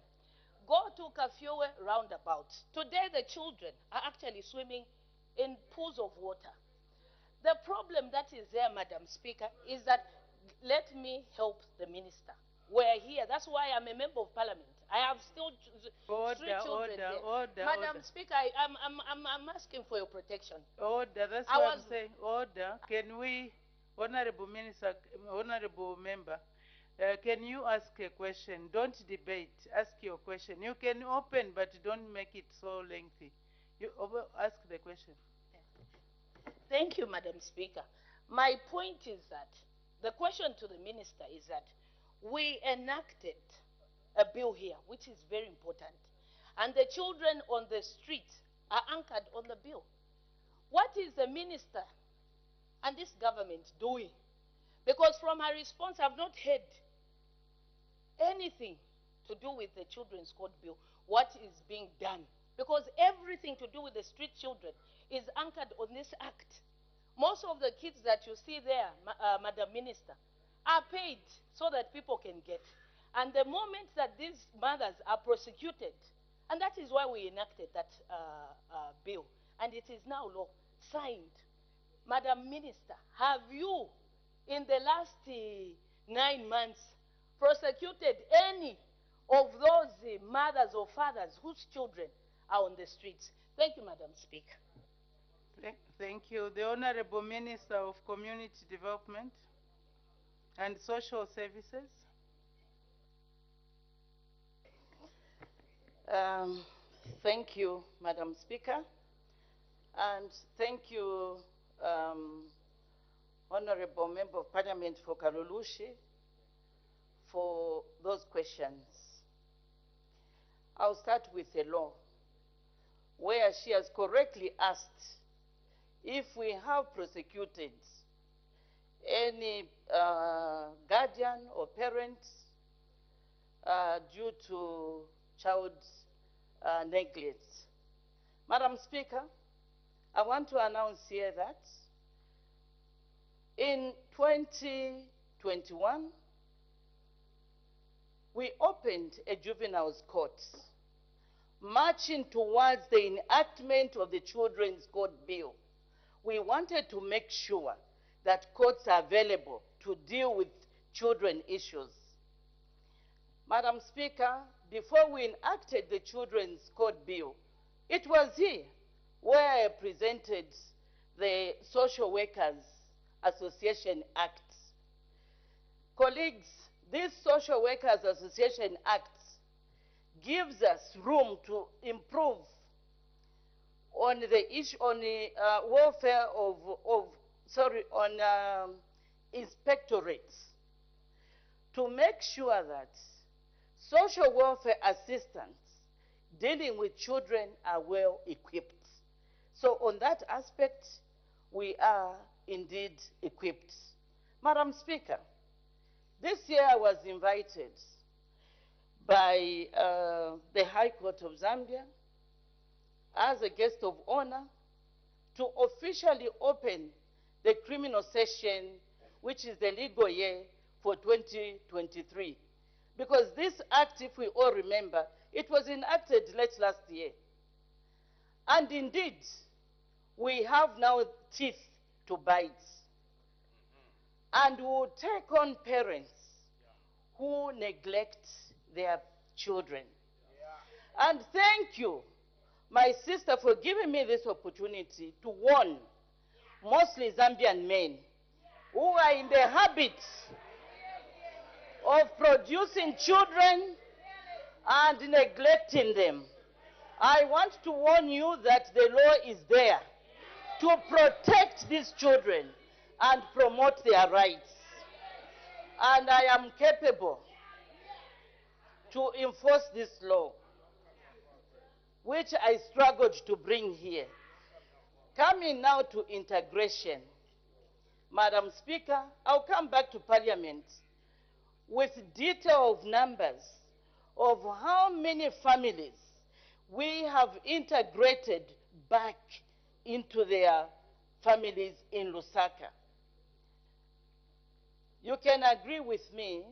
Go to Kafue roundabout. Today the children are actually swimming in pools of water. The problem that is there, Madam Speaker, is that let me help the Minister. We're here. That's why I'm a member of Parliament. I have still three children there. Madam Speaker, I'm asking for your protection. Order. That's what I'm saying. Order. Can we, Honorable Minister, Honorable Member, can you ask a question? Don't debate. Ask your question. You can open, but don't make it so lengthy. You ask the question. Thank you, Madam Speaker. My point is that the question to the Minister is that we enacted a bill here, which is very important, and the children on the street are anchored on the bill. What is the minister and this government doing? Because from her response, I've not heard anything to do with the Children's Code Bill. What is being done? Because everything to do with the street children is anchored on this act. Most of the kids that you see there, Madam Minister, are paid so that people can get. And the moment that these mothers are prosecuted, and that is why we enacted that bill, and it is now law, signed. Madam Minister, have you, in the last 9 months, prosecuted any of those mothers or fathers whose children are on the streets? Thank you, Madam Speaker. Thank you. The Honorable Minister of Community Development and Social Services. Thank you, Madam Speaker. And thank you, Honorable Member of Parliament for Karulushi, for those questions. I'll start with the law, where she has correctly asked if we have prosecuted any guardian or parent due to child neglect. Madam Speaker, I want to announce here that in 2021, we opened a juveniles court, marching towards the enactment of the Children's Code Bill. We wanted to make sure that courts are available to deal with children issues. Madam Speaker, before we enacted the Children's Code Bill, it was here where I presented the Social Workers Association Act. Colleagues, this Social Workers Association Act gives us room to improve on the issue, on the welfare on inspectorates, to make sure that social welfare assistants dealing with children are well equipped. So on that aspect, we are indeed equipped. Madam Speaker, this year I was invited by the High Court of Zambia as a guest of honor to officially open the criminal session, which is the legal year for 2023. Because this act, if we all remember, it was enacted late last year. And indeed, we have now teeth to bite. And we will take on parents who neglect their children. And thank you, my sister, for giving me this opportunity to warn mostly Zambian men who are in the habit of producing children and neglecting them. I want to warn you that the law is there to protect these children and promote their rights. And I am capable to enforce this law, which I struggled to bring here. Coming now to integration, Madam Speaker, I'll come back to Parliament with detail of numbers of how many families we have integrated back into their families in Lusaka. You can agree with me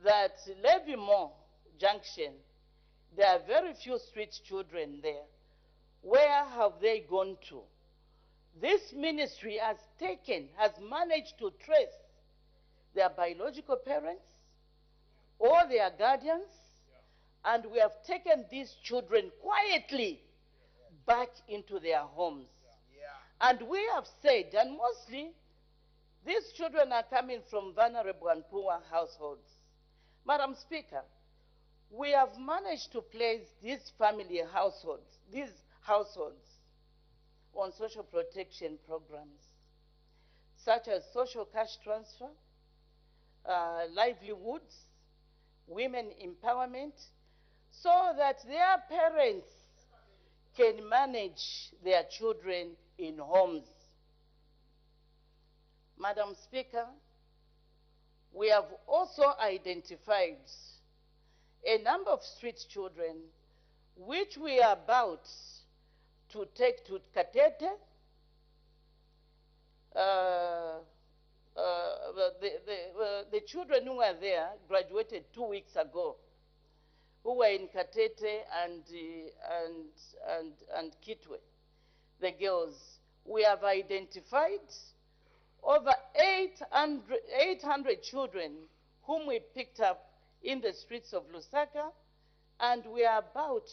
that Levimore Junction, there are very few street children there. Where have they gone to? This ministry has managed to trace their biological parents or their guardians, and we have taken these children quietly back into their homes. And we have said, and mostly, these children are coming from vulnerable and poor households. Madam Speaker, we have managed to place these households on social protection programs, such as social cash transfer, livelihoods, women empowerment, so that their parents can manage their children in homes. Madam Speaker, we have also identified a number of street children which we are about to take to Katete. The children who were there graduated 2 weeks ago, who were in Katete and Kitwe, the girls. We have identified over 800 children whom we picked up in the streets of Lusaka, and we are about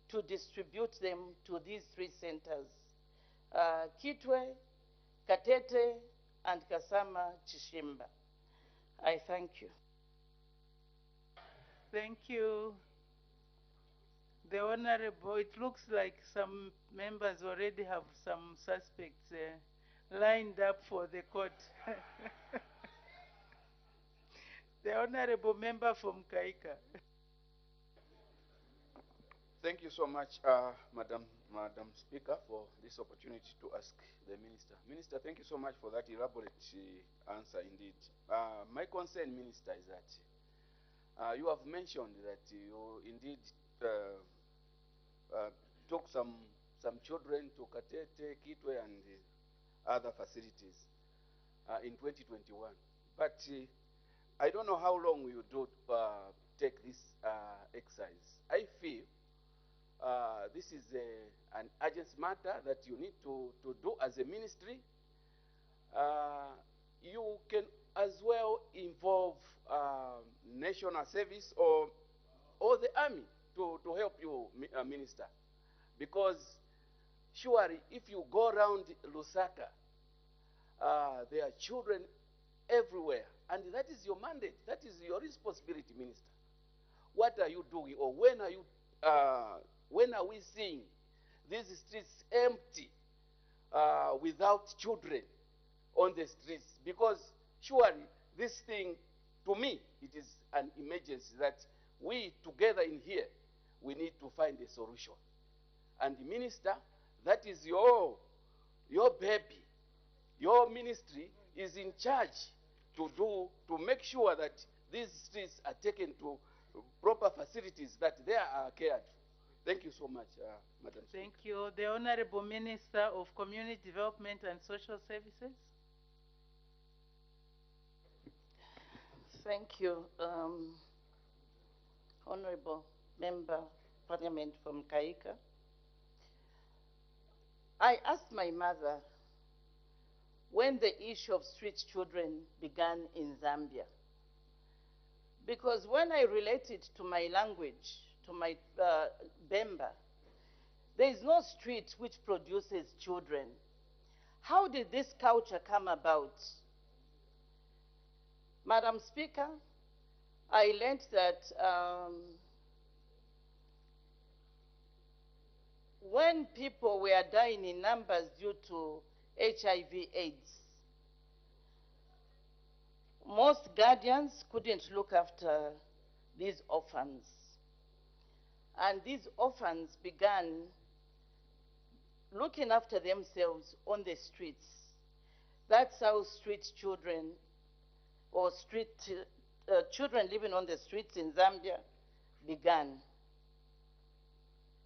to distribute them to these 3 centers, Kitwe, Katete, and Kasama Chishimba. I thank you. Thank you. The Honorable, it looks like some members already have some suspects lined up for the court. The Honorable Member from Kaika. Thank you so much, Madam Speaker, for this opportunity to ask the Minister. Minister, thank you so much for that elaborate answer indeed. My concern, Minister, is that you have mentioned that you indeed took some children to Katete, Kitwe, and other facilities in 2021. But I don't know how long we will take this exercise. I feel this is an urgent matter that you need to do as a ministry. You can as well involve national service or the army to help you, Minister. Because surely if you go around Lusaka, there are children everywhere. And that is your mandate. That is your responsibility, Minister. What are you doing, or when are we seeing these streets empty without children on the streets? Because surely this thing, to me, it is an emergency that we together in here, we need to find a solution. And Minister, that is your baby. Your ministry is in charge to make sure that these streets are taken to proper facilities, that they are cared for. Thank you so much, Madam Speaker. Thank you. The Honorable Minister of Community Development and Social Services. Thank you, Honorable Member Parliament from Kaika. I asked my mother when the issue of street children began in Zambia. Because when I relate it to my language, to my Bemba, there is no street which produces children. How did this culture come about? Madam Speaker, I learned that when people were dying in numbers due to HIV/AIDS, most guardians couldn't look after these orphans. And these orphans began looking after themselves on the streets. That's how street children, or children living on the streets in Zambia, began.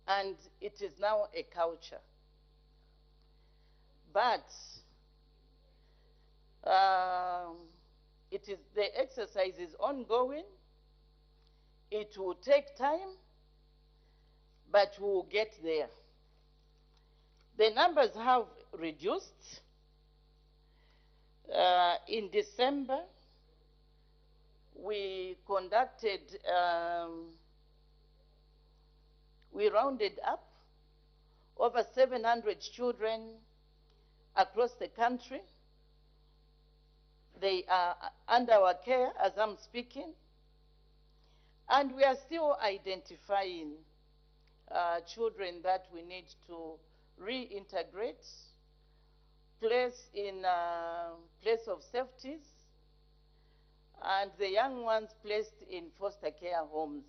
And it is now a culture. But the exercise is ongoing. It will take time, but we will get there. The numbers have reduced. In December, we conducted, we rounded up over 700 children across the country. They are under our care as I'm speaking. And we are still identifying children that we need to reintegrate, place in place of safeties, and the young ones placed in foster care homes.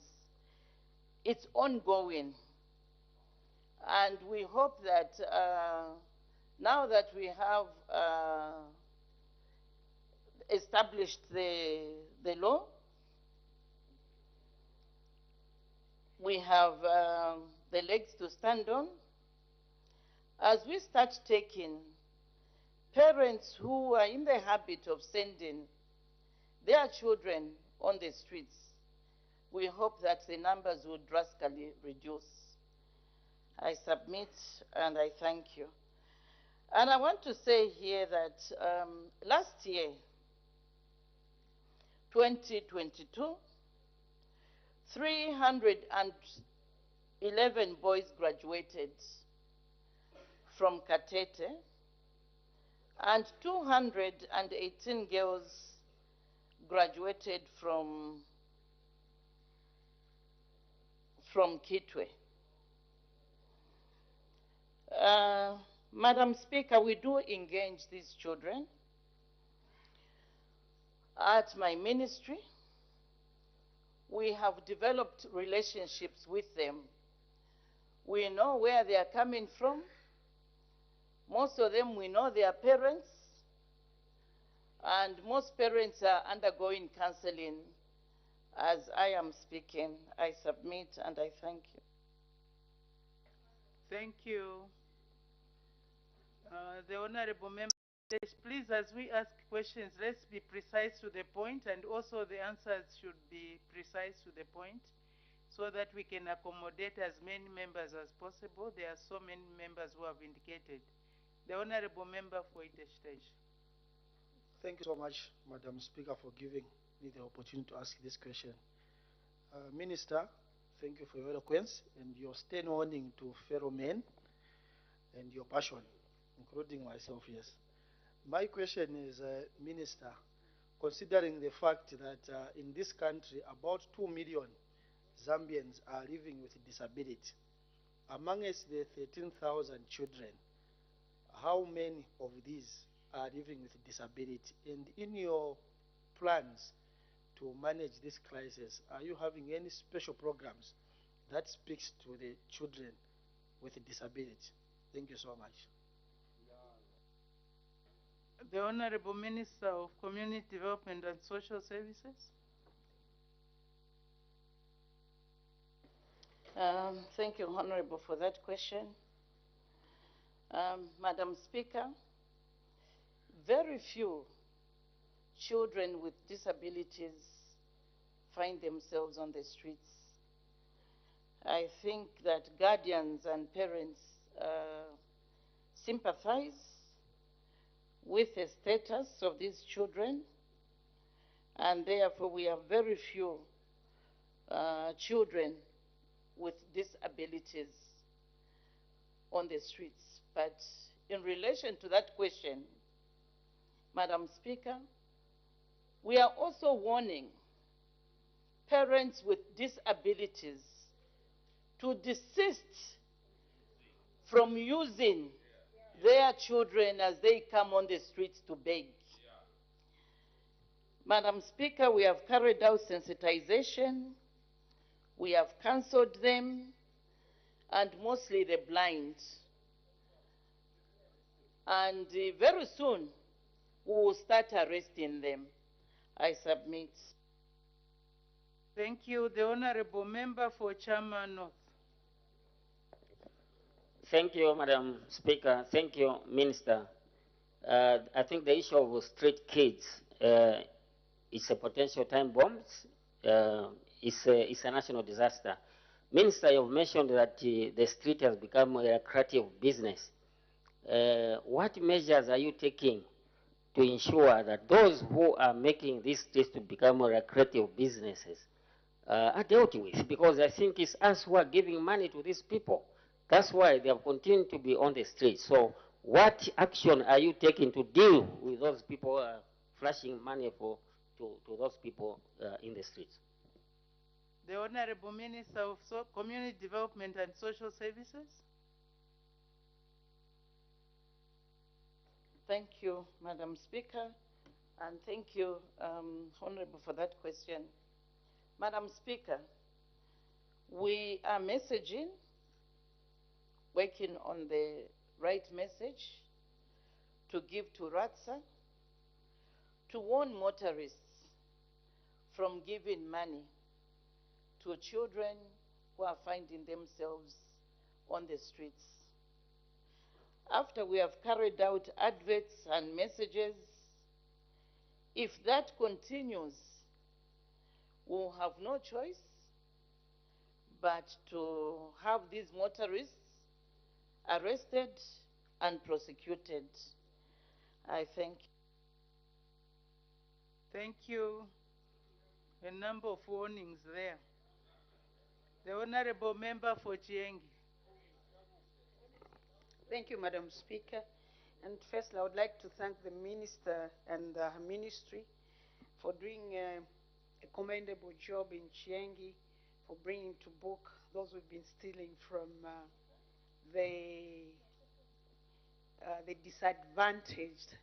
It's ongoing. And we hope that now that we have established the law, we have the legs to stand on. As we start taking parents who are in the habit of sending their children on the streets, we hope that the numbers will drastically reduce. I submit and I thank you. And I want to say here that last year, 2022, 311 boys graduated from Katete, and 218 girls graduated from Kitwe. Madam Speaker, we do engage these children at my ministry. We have developed relationships with them. We know where they are coming from. Most of them, we know their parents, and most parents are undergoing counseling. As I am speaking, I submit and I thank you. Thank you. The Honorable Member, please, as we ask questions, let's be precise to the point, and also the answers should be precise to the point, so that we can accommodate as many members as possible. There are so many members who have indicated. The Honorable Member for Itestage. Thank you so much, Madam Speaker, for giving me the opportunity to ask this question. Minister, thank you for your eloquence and your stern warning to fellow men and your passion, including myself, yes. My question is, Minister, considering the fact that in this country about 2 million Zambians are living with disability, amongst the 13,000 children, how many of these are living with disability? And in your plans to manage this crisis, are you having any special programs that speaks to the children with disability? Thank you so much. The Honorable Minister of Community Development and Social Services. Thank you, Honorable, for that question. Madam Speaker, very few children with disabilities find themselves on the streets. I think that guardians and parents sympathize with the status of these children, and therefore we have very few children with disabilities on the streets. But in relation to that question, Madam Speaker, we are also warning parents with disabilities to desist from using their children as they come on the streets to beg. Madam Speaker, we have carried out sensitization, we have counseled them, and mostly the blind. And very soon, we will start arresting them. I submit. Thank you. The Honorable Member for Chama North. Thank you, Madam Speaker. Thank you, Minister. I think the issue of street kids is a potential time bomb. It's a national disaster. Minister, you've mentioned that the street has become a lucrative business. What measures are you taking to ensure that those who are making these streets to become lucrative businesses are dealt with? Because I think it's us who are giving money to these people. That's why they have continued to be on the streets. So what action are you taking to deal with those people flashing money to those people in the streets? The Honorable Minister of Community Development and Social Services. Thank you, Madam Speaker, and thank you, Honorable, for that question. Madam Speaker, we are messaging working on the right message to give to RATSA, to warn motorists from giving money to children who are finding themselves on the streets. After we have carried out adverts and messages, if that continues, we'll have no choice but to have these motorists arrested and prosecuted. I thank you. Thank you. A number of warnings there. The Honorable Member for Chiengi. Thank you, Madam Speaker. And firstly, I would like to thank the Minister and her Ministry for doing a commendable job in Chiengi, for bringing to book those who've been stealing from the disadvantaged.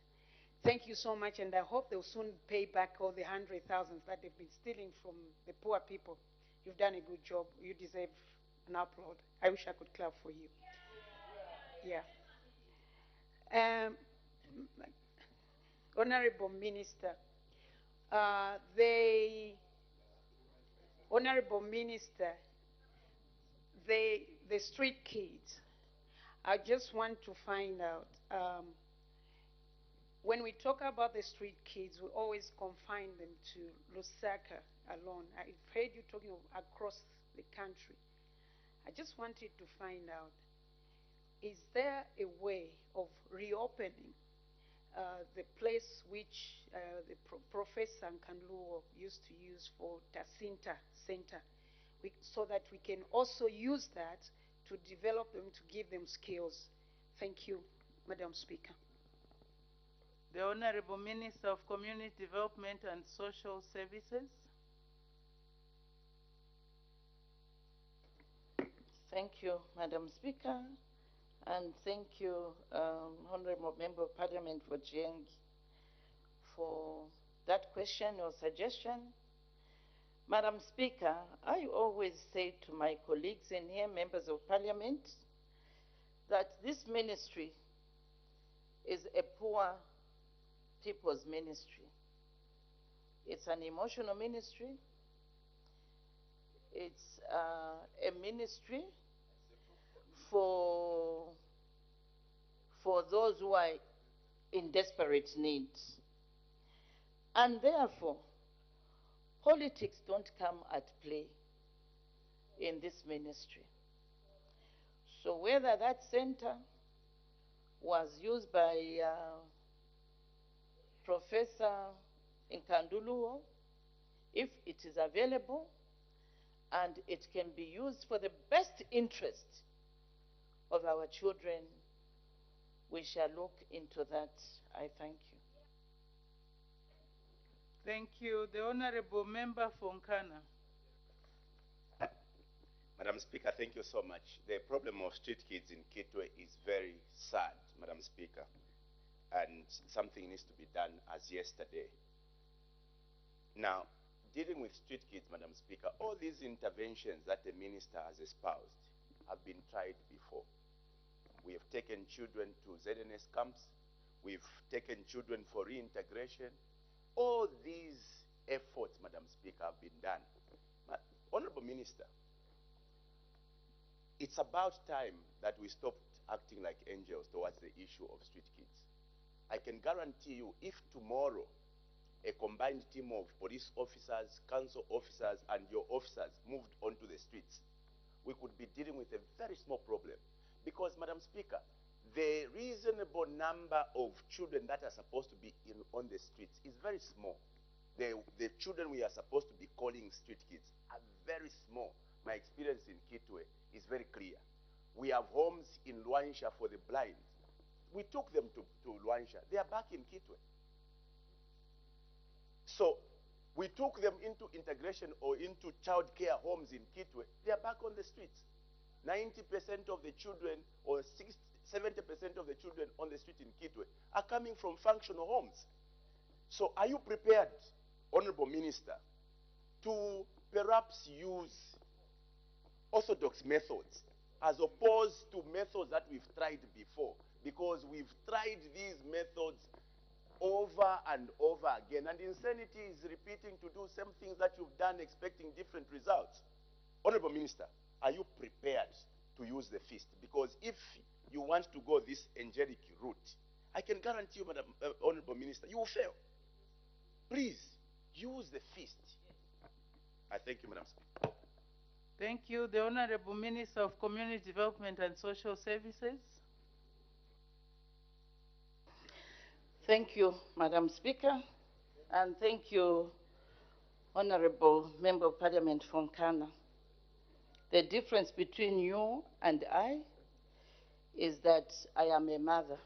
Thank you so much, and I hope they'll soon pay back all the 100,000 that they've been stealing from the poor people. You've done a good job. You deserve an applaud. I wish I could clap for you. Yeah. Honorable Minister, Honorable Minister, the street kids, I just want to find out, when we talk about the street kids, we always confine them to Lusaka alone. I've heard you talking across the country. I just wanted to find out, is there a way of reopening the place which Professor Nkanluo used to use for Tasinta Center, so that we can also use that to develop them, to give them skills? Thank you, Madam Speaker. The Honorable Minister of Community Development and Social Services. Thank you, Madam Speaker, and thank you, Honorable Member of Parliament for Chiengi, for that question or suggestion. Madam Speaker, I always say to my colleagues in here, members of Parliament, that this ministry is a poor people's ministry. It's an emotional ministry. It's a ministry for those who are in desperate need. And therefore, politics don't come at play in this ministry. So whether that center was used by Professor Nkanduluo, if it is available and it can be used for the best interest of our children, we shall look into that. I thank you. Thank you. The Honorable Member for Nkana. Madam Speaker, thank you so much. The problem of street kids in Kitwe is very sad, Madam Speaker, and something needs to be done as yesterday. Now, dealing with street kids, Madam Speaker, all these interventions that the minister has espoused have been tried before. We have taken children to ZNS camps. We've taken children for reintegration. All these efforts, Madam Speaker, have been done. Honorable Minister, it's about time that we stopped acting like angels towards the issue of street kids. I can guarantee you, if tomorrow a combined team of police officers, council officers, and your officers moved onto the streets, we could be dealing with a very small problem. Because, Madam Speaker, the reasonable number of children that are supposed to be on the streets is very small. The children we are supposed to be calling street kids are very small. My experience in Kitwe is very clear. We have homes in Luansha for the blind. We took them to Luansha. They are back in Kitwe. So we took them into integration or into child care homes in Kitwe. They are back on the streets. 90% of the children or 70% of the children on the street in Kitwe are coming from functional homes. So are you prepared, Honorable Minister, to perhaps use orthodox methods as opposed to methods that we've tried before, because we've tried these methods over and over again, and insanity is repeating to do same things that you've done expecting different results. Honorable Minister, are you prepared to use the fist? Because if you want to go this angelic route, I can guarantee you, Madam Honorable Minister, you will fail. Please, use the fist. I thank you, Madam Speaker. Thank you. The Honorable Minister of Community Development and Social Services. Thank you, Madam Speaker, and thank you, Honorable Member of Parliament from Ghana. The difference between you and I is that I am a mother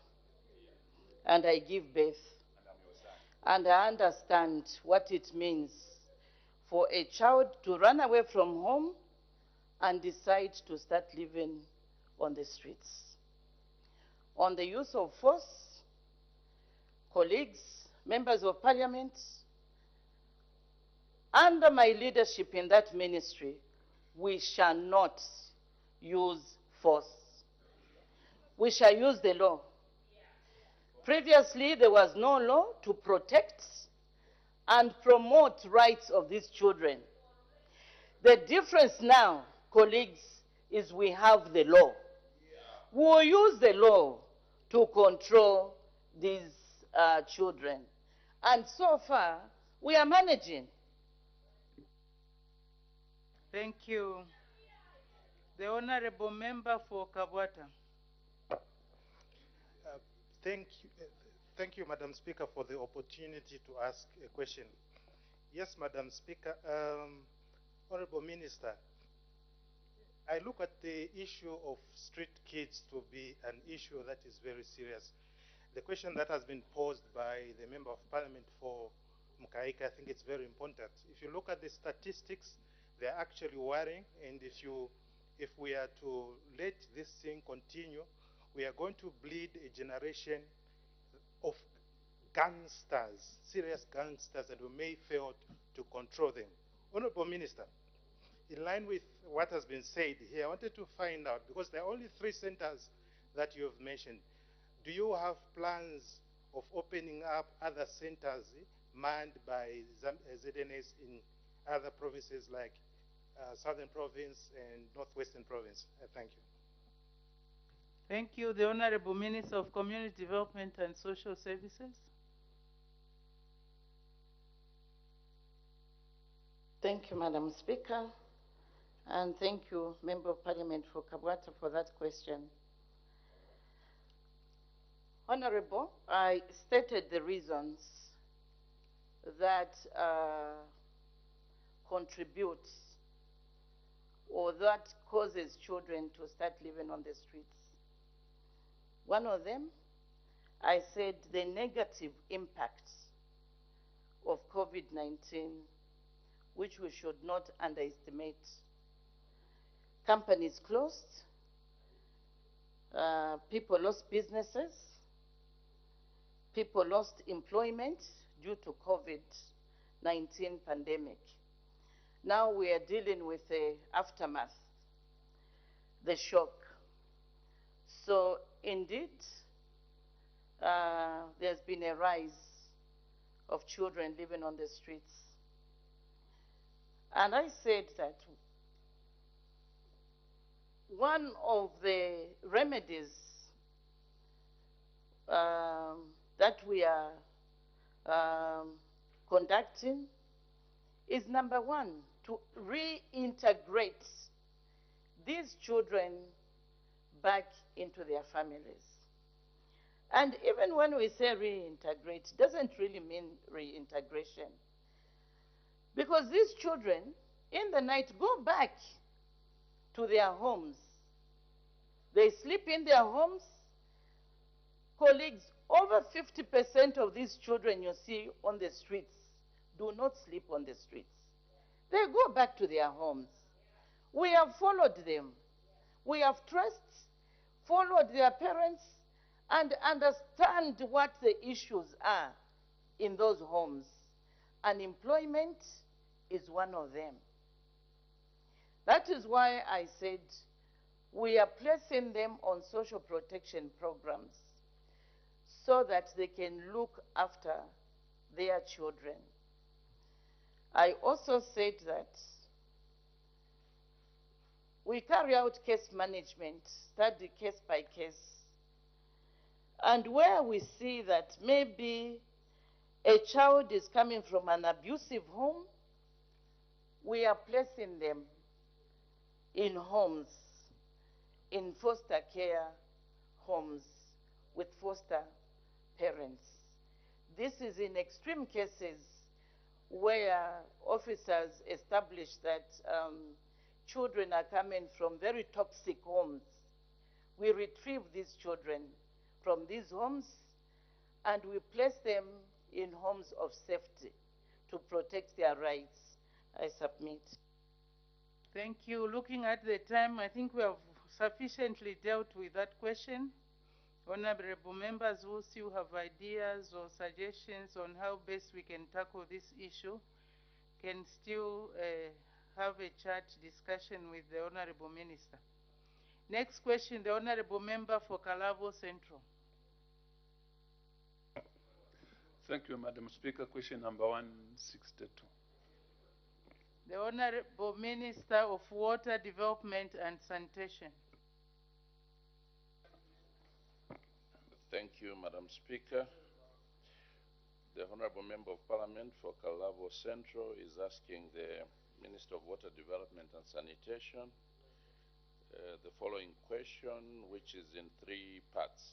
and I give birth. And I understand what it means for a child to run away from home and decide to start living on the streets. On the use of force, colleagues, members of parliament, under my leadership in that ministry, we shall not use force. We shall use the law. Previously, there was no law to protect and promote rights of these children. The difference now, colleagues, is we have the law. We will use the law to control these children. And so far, we are managing. Thank you. The Honorable Member for Kabwata. Thank you, Madam Speaker, for the opportunity to ask a question. Yes, Madam Speaker. Honorable Minister, I look at the issue of street kids to be an issue that is very serious. The question that has been posed by the Member of Parliament for Mukaika, I think it's very important. If you look at the statistics, they're actually worrying, and if we are to let this thing continue, we are going to bleed a generation of gangsters, serious gangsters, and we may fail to control them. Honorable Minister, in line with what has been said here, I wanted to find out, because there are only 3 centers that you have mentioned, do you have plans of opening up other centers manned by ZNS in other provinces like Southern Province and Northwestern Province? Thank you. Thank you. The Honorable Minister of Community Development and Social Services. Thank you, Madam Speaker, and thank you, Member of Parliament for Kabwata, for that question. Honorable, I stated the reasons that contribute or that causes children to start living on the streets. One of them, I said the negative impacts of COVID-19, which we should not underestimate. Companies closed, people lost businesses, people lost employment due to COVID-19 pandemic. Now we are dealing with the aftermath, the shock. So indeed, there's been a rise of children living on the streets. And I said that one of the remedies that we are conducting is, number one, to reintegrate these children back into their families. And even when we say reintegrate, it doesn't really mean reintegration. Because these children, in the night, go back to their homes. They sleep in their homes. Colleagues, over 50% of these children you see on the streets do not sleep on the streets. They go back to their homes. We have followed them. We have traced, followed their parents, and understand what the issues are in those homes. Unemployment is one of them. That is why I said we are placing them on social protection programs so that they can look after their children. I also said that we carry out case management, study case by case, and where we see that maybe a child is coming from an abusive home, we are placing them in homes, in foster care homes with foster parents. This is in extreme cases where officers establish that children are coming from very toxic homes. We retrieve these children from these homes and we place them in homes of safety to protect their rights. I submit. Thank you. Looking at the time, I think we have sufficiently dealt with that question. Honorable members who still have ideas or suggestions on how best we can tackle this issue can still have a chat discussion with the Honorable Minister. Next question, the Honorable Member for Kalabo Central. Thank you, Madam Speaker. Question number 162. The Honorable Minister of Water Development and Sanitation. Thank you, Madam Speaker. The Honorable Member of Parliament for Kalabo Central is asking the Minister of Water Development and Sanitation the following question, which is in 3 parts.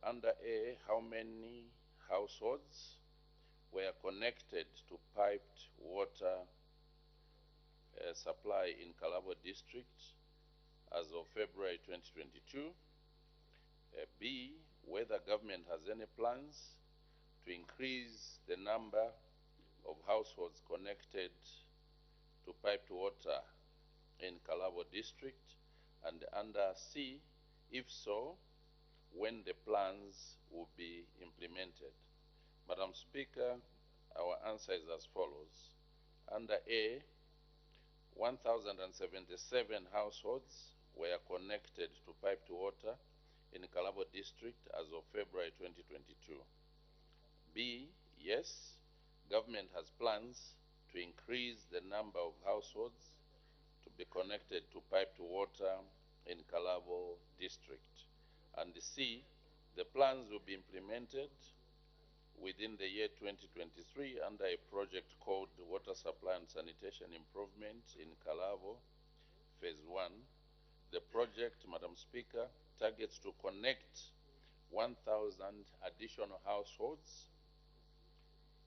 Under A, how many households were connected to piped water supply in Kalabo District as of February 2022? B, whether government has any plans to increase the number of households connected to piped water in Kalabo District, and under C, if so, when the plans will be implemented. Madam Speaker, our answer is as follows. Under A, 1,077 households were connected to piped water in Kalabo District as of February 2022. B, yes, government has plans to increase the number of households to be connected to piped water in Kalabo District. And C, the plans will be implemented within the year 2023 under a project called Water Supply and Sanitation Improvement in Kalabo, Phase 1. The project, Madam Speaker, targets to connect 1,000 additional households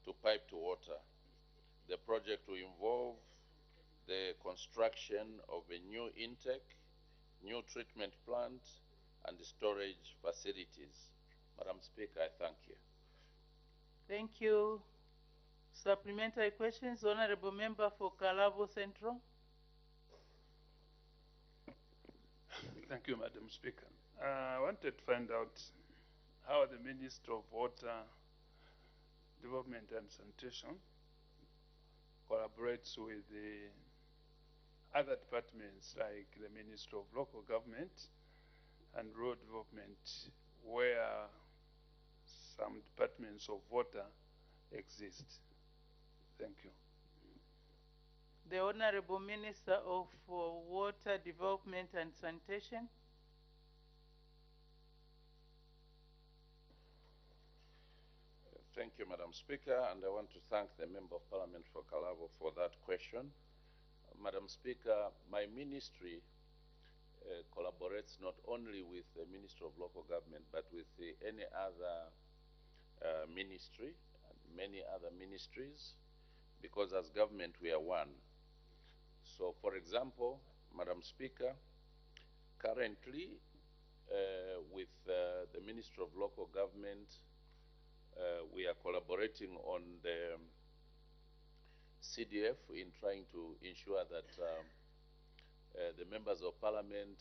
to piped water. The project will involve the construction of a new intake, new treatment plant, and storage facilities. Madam Speaker, I thank you. Thank you. Supplementary questions, Honorable Member for Kalabo Central. Thank you, Madam Speaker. I wanted to find out how the Minister of Water Development and Sanitation collaborates with the other departments like the Ministry of Local Government and Rural Development, where some departments of water exist. Thank you. The Honorable Minister of Water Development and Sanitation. Thank you, Madam Speaker, and I want to thank the Member of Parliament for Kalabo for that question. Madam Speaker, my ministry collaborates not only with the Ministry of Local Government, but with any other ministry and many other ministries, because as government we are one. So, for example, Madam Speaker, currently with the Ministry of Local Government, we are collaborating on the CDF in trying to ensure that the members of parliament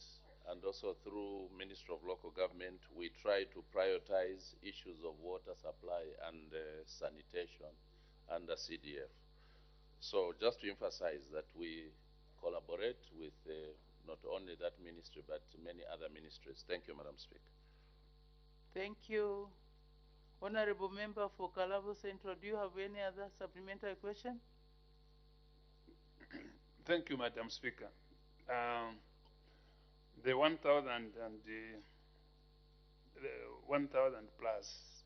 and also through Ministry of Local Government, we try to prioritize issues of water supply and sanitation under CDF. So just to emphasize that we collaborate with not only that ministry, but many other ministries. Thank you, Madam Speaker. Thank you. Honorable Member for Kalabo Central, do you have any other supplementary question? Thank you, Madam Speaker. The 1,000 and the 1,000 plus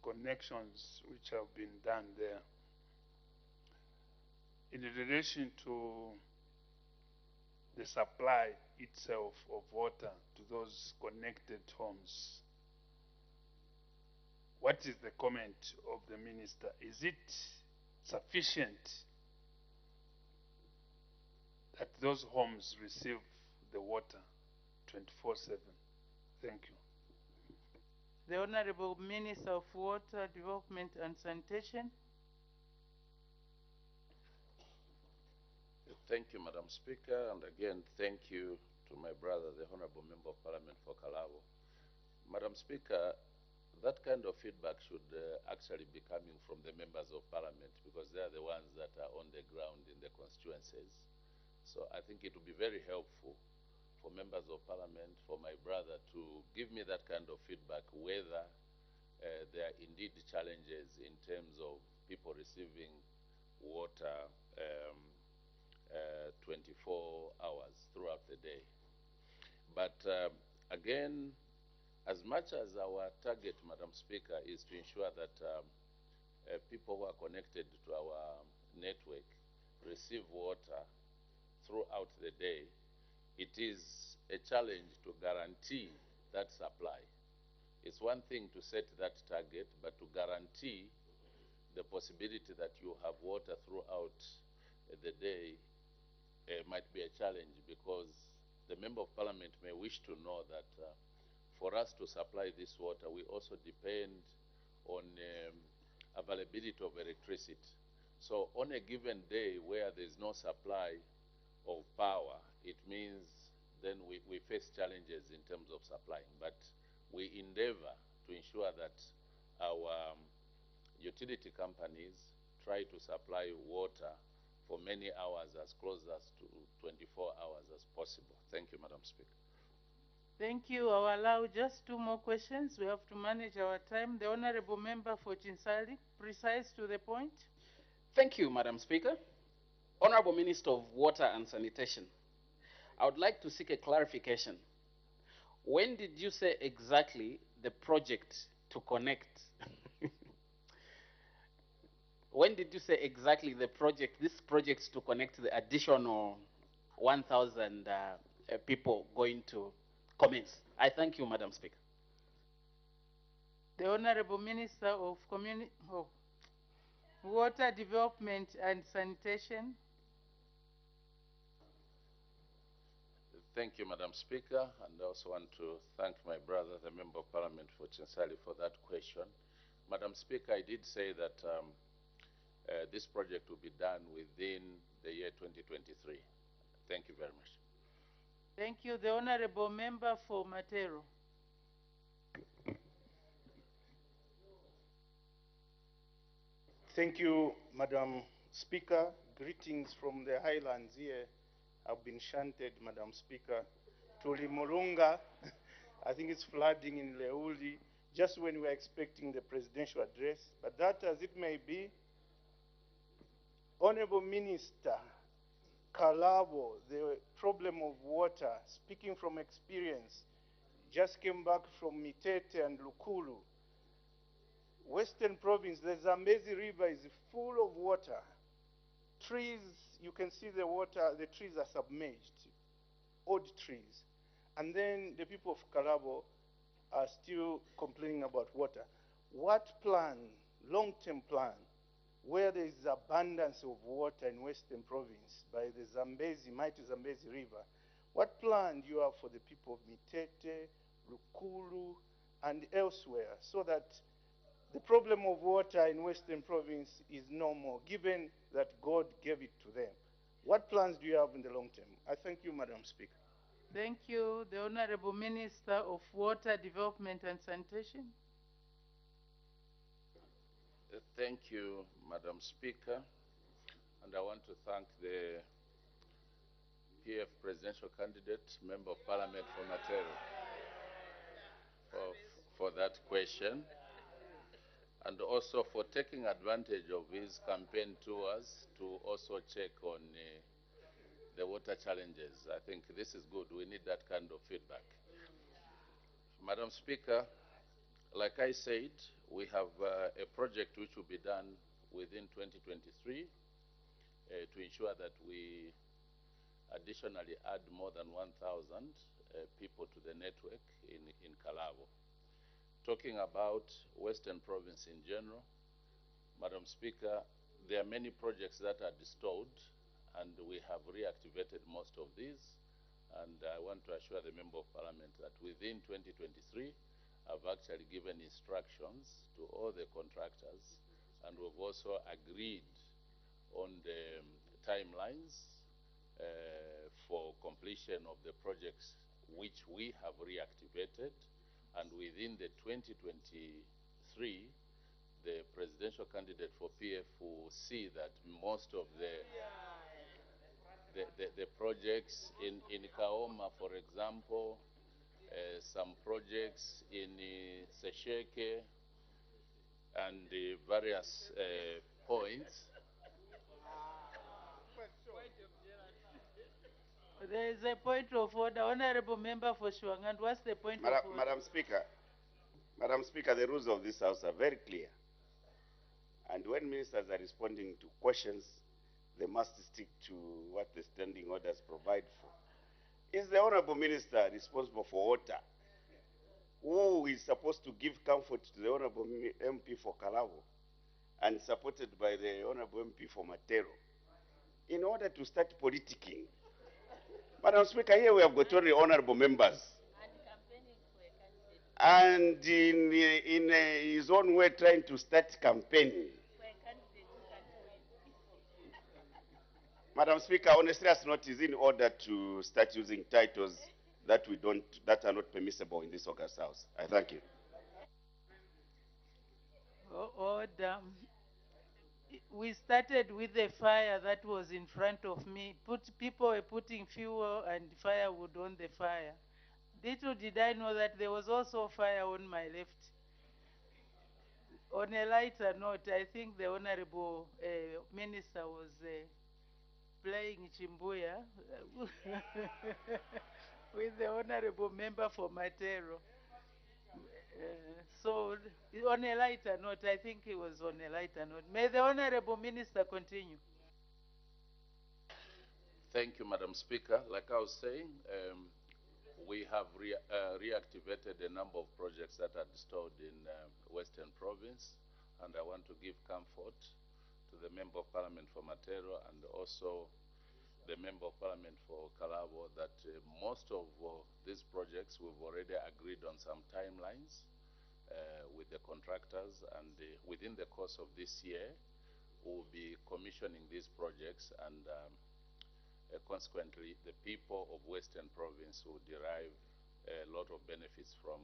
connections which have been done there in relation to the supply itself of water to those connected homes. What is the comment of the minister? Is it sufficient that those homes receive the water 24/7? Thank you. The Honorable Minister of Water, Development and Sanitation. Thank you, Madam Speaker, and again, thank you to my brother, the Honorable Member of Parliament for Kalabo. Madam Speaker, that kind of feedback should actually be coming from the members of Parliament, because they are the ones that are on the ground in the constituencies. So I think it would be very helpful for members of Parliament, for my brother to give me that kind of feedback, whether there are indeed challenges in terms of people receiving water 24 hours throughout the day. But again, as much as our target, Madam Speaker, is to ensure that people who are connected to our network receive water throughout the day, it is a challenge to guarantee that supply. It's one thing to set that target, but to guarantee the possibility that you have water throughout the day might be a challenge, because the Member of Parliament may wish to know that for us to supply this water, we also depend on availability of electricity. So on a given day where there's no supply of power, it means then we face challenges in terms of supplying. But we endeavor to ensure that our utility companies try to supply water for many hours, as close as to 24 hours as possible. Thank you, Madam Speaker. Thank you. I'll allow just 2 more questions. We have to manage our time. The Honorable Member for Chinsali, precise to the point. Thank you, Madam Speaker. Honorable Minister of Water and Sanitation, I would like to seek a clarification. When did you say exactly the project to connect? When did you say exactly the project, this project to connect the additional 1,000 people going to commence? I thank you, Madam Speaker. The Honorable Minister of Water Development and Sanitation. Thank you, Madam Speaker, and I also want to thank my brother, the Member of Parliament for Chinsali, for that question. Madam Speaker, I did say that this project will be done within the year 2023. Thank you very much. Thank you. The Honorable Member for Matero. Thank you, Madam Speaker. Greetings from the highlands here. I've been shunted, Madam Speaker, to Limurunga. I think it's flooding in Leuli, just when we're expecting the presidential address. But that as it may be, Honorable Minister, Kalabo, the problem of water, speaking from experience, just came back from Mitete and Lukulu. Western province, the Zambezi River is full of water. Trees, you can see the water, the trees are submerged, old trees. And then the people of Kalabo are still complaining about water. What plan, long-term plan, where there is abundance of water in Western province by the Zambezi, mighty Zambezi River, what plan do you have for the people of Mitete, Lukulu, and elsewhere, so that the problem of water in Western province is no more, given that God gave it to them? What plans do you have in the long term? I thank you, Madam Speaker. Thank you. The Honorable Minister of Water, Development and Sanitation. Thank you, Madam Speaker. And I want to thank the PF presidential candidate, Member of Parliament for Matero, for that question, and also for taking advantage of his campaign tours to also check on the water challenges. I think this is good. We need that kind of feedback. Madam Speaker, like I said, we have a project which will be done within 2023 to ensure that we additionally add more than 1,000 people to the network in Kalabo. Talking about Western Province in general, Madam Speaker, there are many projects that are stalled, and we have reactivated most of these. And I want to assure the Member of Parliament that within 2023, I've actually given instructions to all the contractors, and we've also agreed on the timelines for completion of the projects which we have reactivated. And within the 2023, the presidential candidate for PF will see that most of the projects in Kaoma, for example, some projects in Sesheke, and the various points. There is a point of order. Honorable Member for Shwangand, what's the point of order? Madam Speaker, the rules of this House are very clear. And when ministers are responding to questions, they must stick to what the standing orders provide for. Is the Honorable Minister responsible for water, who is supposed to give comfort to the Honorable MP for Kalabo and supported by the Honorable MP for Matero, in order to start politicking? Madam Speaker, here we have got only honorable members. And in his own way trying to start campaigning. Madam Speaker, on a serious note, is in order to start using titles that are not permissible in this August House. I thank you. Order. We started with the fire that was in front of me. People were putting fuel and firewood on the fire. Little did I know that there was also fire on my left. On a lighter note, I think the Honorable Minister was playing Chimbuya with the Honorable Member for Matero. So, on a lighter note, I think he was on a lighter note. May the Honorable Minister continue. Thank you, Madam Speaker. Like I was saying, we have reactivated a number of projects that are stalled in Western Province, and I want to give comfort to the Member of Parliament for Matero and also the Member of Parliament for Kalabo that most of these projects we've already agreed on some timelines with the contractors, and within the course of this year we'll be commissioning these projects, and consequently the people of Western Province will derive a lot of benefits from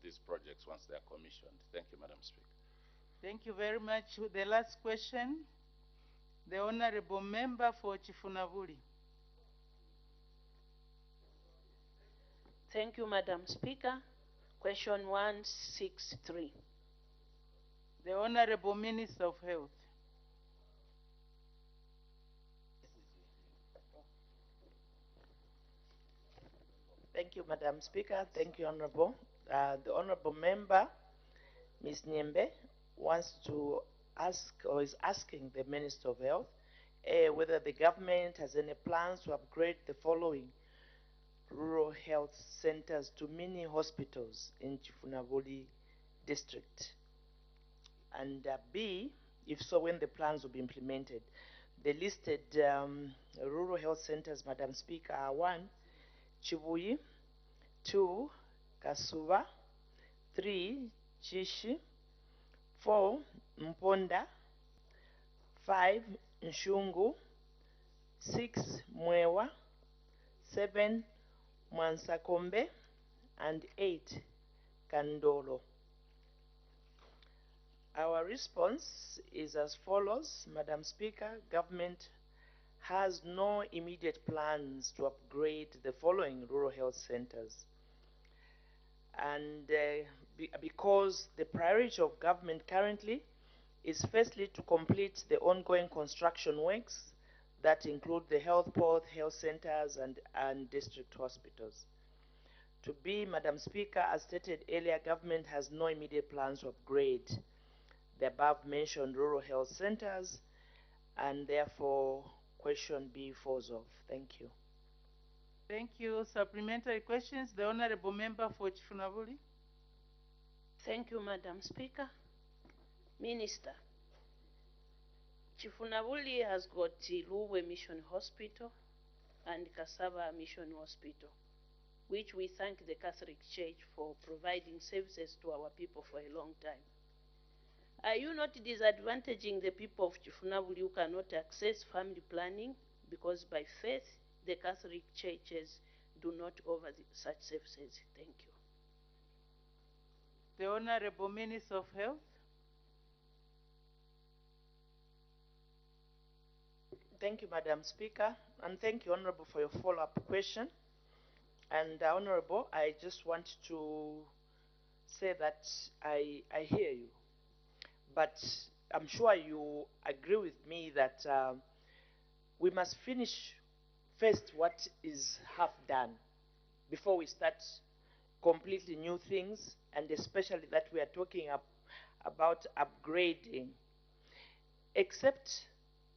these projects once they are commissioned. Thank you, Madam Speaker. Thank you very much. The last question, the Honorable Member for Chifunabuli. Thank you, Madam Speaker. Question 163. The Honorable Minister of Health. Thank you, Madam Speaker. Thank you, Honorable. The Honorable Member, Ms. Nyembe, wants to ask, or is asking the Minister of Health, whether the government has any plans to upgrade the following rural health centers to mini hospitals in Chifunabuli district. And B, if so, when the plans will be implemented. The listed rural health centers, Madam Speaker, are 1, Chibuyi, 2, Kasuba, 3, Chishi, 4, Mponda, 5, Nshungu, 6, Mwewa, 7, Mwansakombe, and 8, Kandolo. Our response is as follows, Madam Speaker. Government has no immediate plans to upgrade the following rural health centers. And because the priority of government currently is firstly to complete the ongoing construction works that include the health port, health centers, and district hospitals. To be, Madam Speaker, as stated earlier, government has no immediate plans to upgrade the above mentioned rural health centers, and therefore question B falls off. Thank you. Thank you. Supplementary questions. The Honorable Member for Chifunabuli. Thank you, Madam Speaker. Minister, Chifunabuli has got Luwe Mission Hospital and Kasaba Mission Hospital, which we thank the Catholic Church for providing services to our people for a long time. Are you not disadvantaging the people of Chifunabuli who cannot access family planning because by faith the Catholic churches do not offer such services? Thank you. The Honorable Minister of Health. Thank you, Madam Speaker, and thank you, Honorable, for your follow-up question. And Honorable, I just want to say that I hear you, but I'm sure you agree with me that we must finish first what is half done before we start completely new things, and especially that we are talking about upgrading, except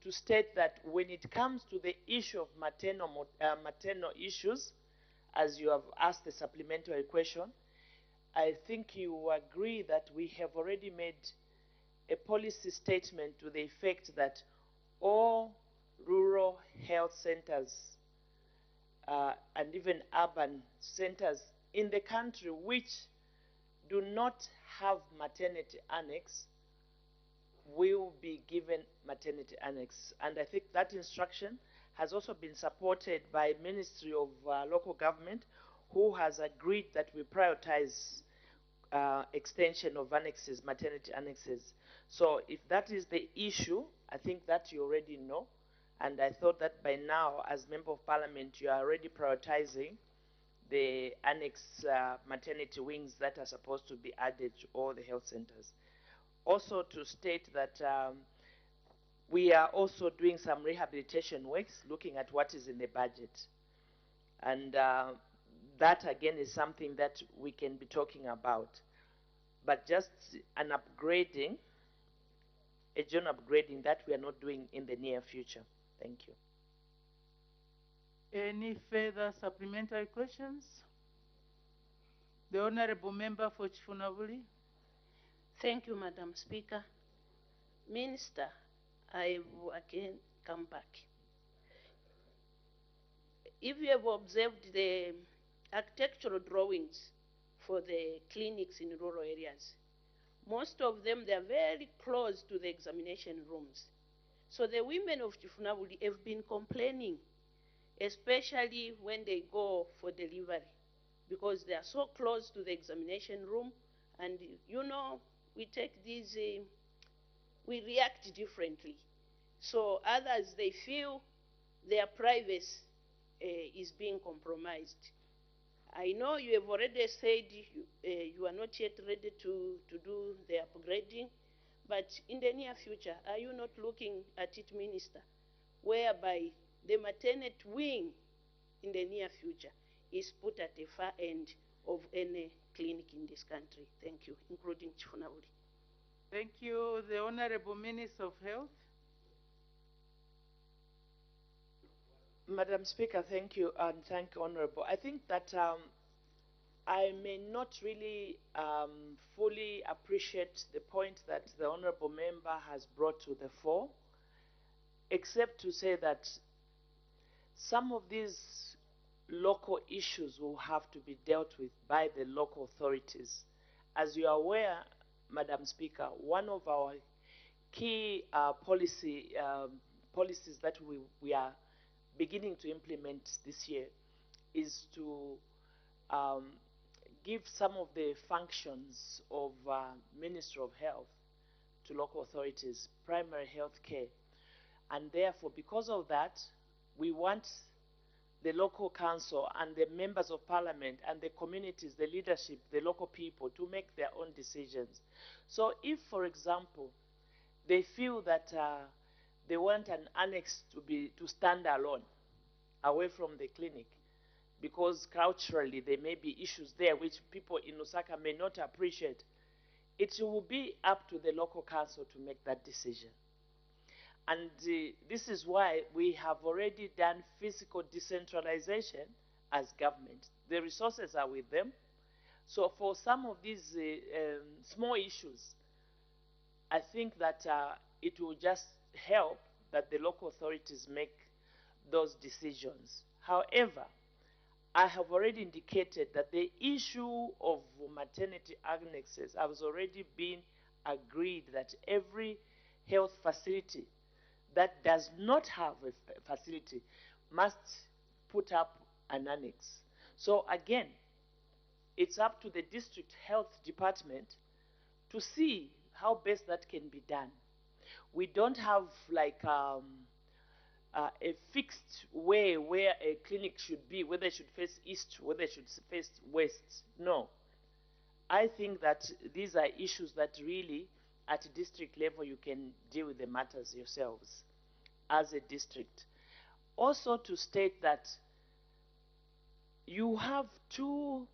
to state that when it comes to the issue of maternal issues, as you have asked the supplementary question, I think you agree that we have already made a policy statement to the effect that all rural health centers and even urban centers in the country which do not have maternity annex will be given maternity annex. And I think that instruction has also been supported by Ministry of Local Government, who has agreed that we prioritize extension of annexes, maternity annexes. So if that is the issue, I think that you already know. And I thought that by now, as Member of Parliament, you are already prioritizing the annex maternity wings that are supposed to be added to all the health centers. Also to state that we are also doing some rehabilitation works, looking at what is in the budget. And that again is something that we can be talking about. But just an upgrading, a general upgrading that we are not doing in the near future. Thank you. Any further supplementary questions? The Honorable Member for Chifunabuli. Thank you, Madam Speaker. Minister, I will again come back. If you have observed the architectural drawings for the clinics in rural areas, most of them, they are very close to the examination rooms. So the women of Chifunabuli have been complaining, especially when they go for delivery, because they are so close to the examination room. And you know, we take these, we react differently. So others, they feel their privacy is being compromised. I know you have already said you are not yet ready to do the upgrading, but in the near future, are you not looking at it, Minister, whereby the maternity wing in the near future is put at the far end of any clinic in this country? Thank you, including Chifunabuli. Thank you. The Honorable Minister of Health. Madam Speaker, thank you, and thank you, Honorable. I think that I may not really fully appreciate the point that the Honorable Member has brought to the fore, except to say that some of these local issues will have to be dealt with by the local authorities. As you are aware, Madam Speaker, one of our key policies that we are beginning to implement this year is to give some of the functions of Ministry of Health to local authorities, primary health care. And therefore, because of that, we want the local council and the members of parliament and the communities, the leadership, the local people to make their own decisions. So if, for example, they feel that they want an annex to stand alone, away from the clinic, because culturally there may be issues there which people in Lusaka may not appreciate, it will be up to the local council to make that decision. And this is why we have already done physical decentralization as government. The resources are with them. So for some of these small issues, I think that it will just help that the local authorities make those decisions. However, I have already indicated that the issue of maternity annexes has already been agreed that every health facility that does not have a facility must put up an annex. So again, it's up to the district health department to see how best that can be done. We don't have like a fixed way where a clinic should be, whether it should face east, whether it should face west. No. I think that these are issues that really, at district level, you can deal with the matters yourselves as a district. Also to state that you have 2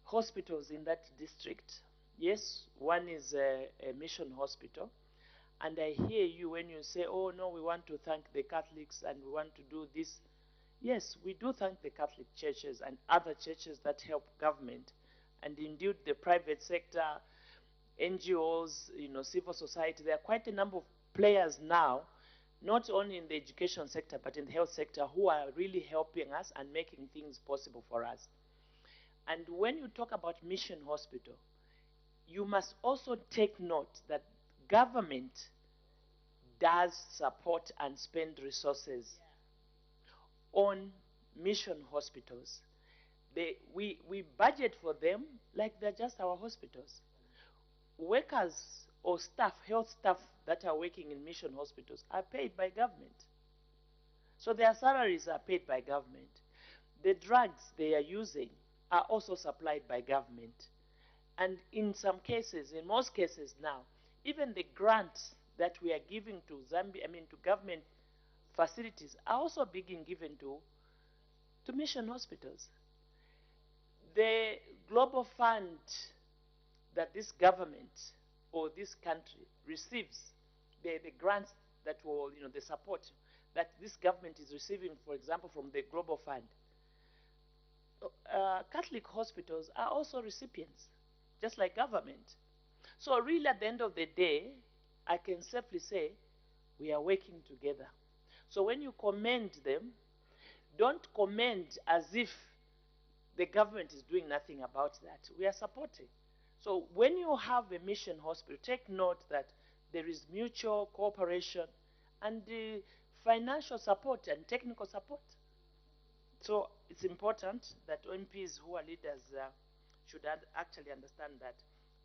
hospitals in that district. Yes, one is a mission hospital. And I hear you when you say, oh no, we want to thank the Catholics and we want to do this. Yes, we do thank the Catholic churches and other churches that help government. And indeed the private sector, NGOs, civil society, there are quite a number of players now, not only in the education sector, but in the health sector, who are really helping us and making things possible for us. And when you talk about mission hospital, you must also take note that government does support and spend resources on mission hospitals. We budget for them like they're just our hospitals. Workers or staff, health staff that are working in mission hospitals are paid by government. So their salaries are paid by government. The drugs they are using are also supplied by government. And in some cases, in most cases now, even the grants that we are giving to Zambia, to government facilities are also being given to mission hospitals. The global fund that this government or this country receives, the grants that will, the support that this government is receiving, for example, from the global fund, Catholic hospitals are also recipients, just like government. So really at the end of the day, I can safely say we are working together. So when you commend them, don't commend as if the government is doing nothing about that. We are supporting. So when you have a mission hospital, take note that there is mutual cooperation and financial support and technical support. So it's important that MPs who are leaders should actually understand that.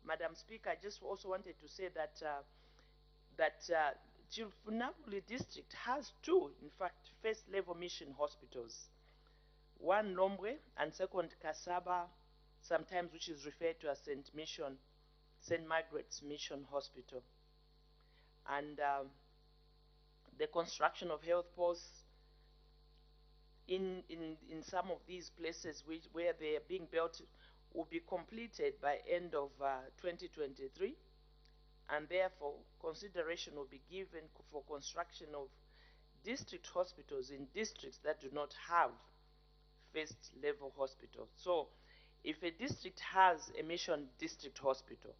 Madam Speaker, I just also wanted to say that Chifunabuli district has 2, in fact, first-level mission hospitals. One Lombwe and second Kasaba, sometimes which is referred to as St. Margaret's Mission Hospital. And the construction of health posts in some of these places where they are being built will be completed by end of 2023, and therefore consideration will be given for construction of district hospitals in districts that do not have first level hospitals. So if a district has a mission district hospital,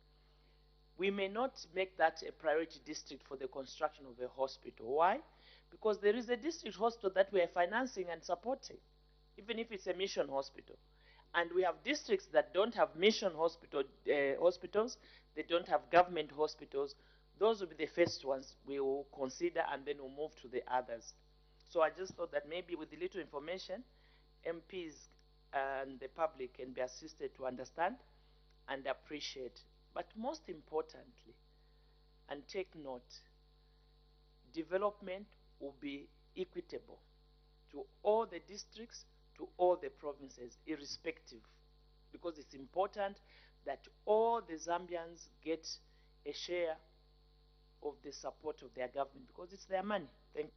we may not make that a priority district for the construction of a hospital. Why? Because there is a district hospital that we are financing and supporting, even if it's a mission hospital. And we have districts that don't have mission hospitals, they don't have government hospitals. Those will be the first ones we will consider, and then we'll move to the others. So I just thought that maybe with the little information, MPs and the public can be assisted to understand and appreciate. But most importantly, and take note, development will be equitable to all the districts, to all the provinces, irrespective, because it's important that all the Zambians get a share of the support of their government, because it's their money. Thank you.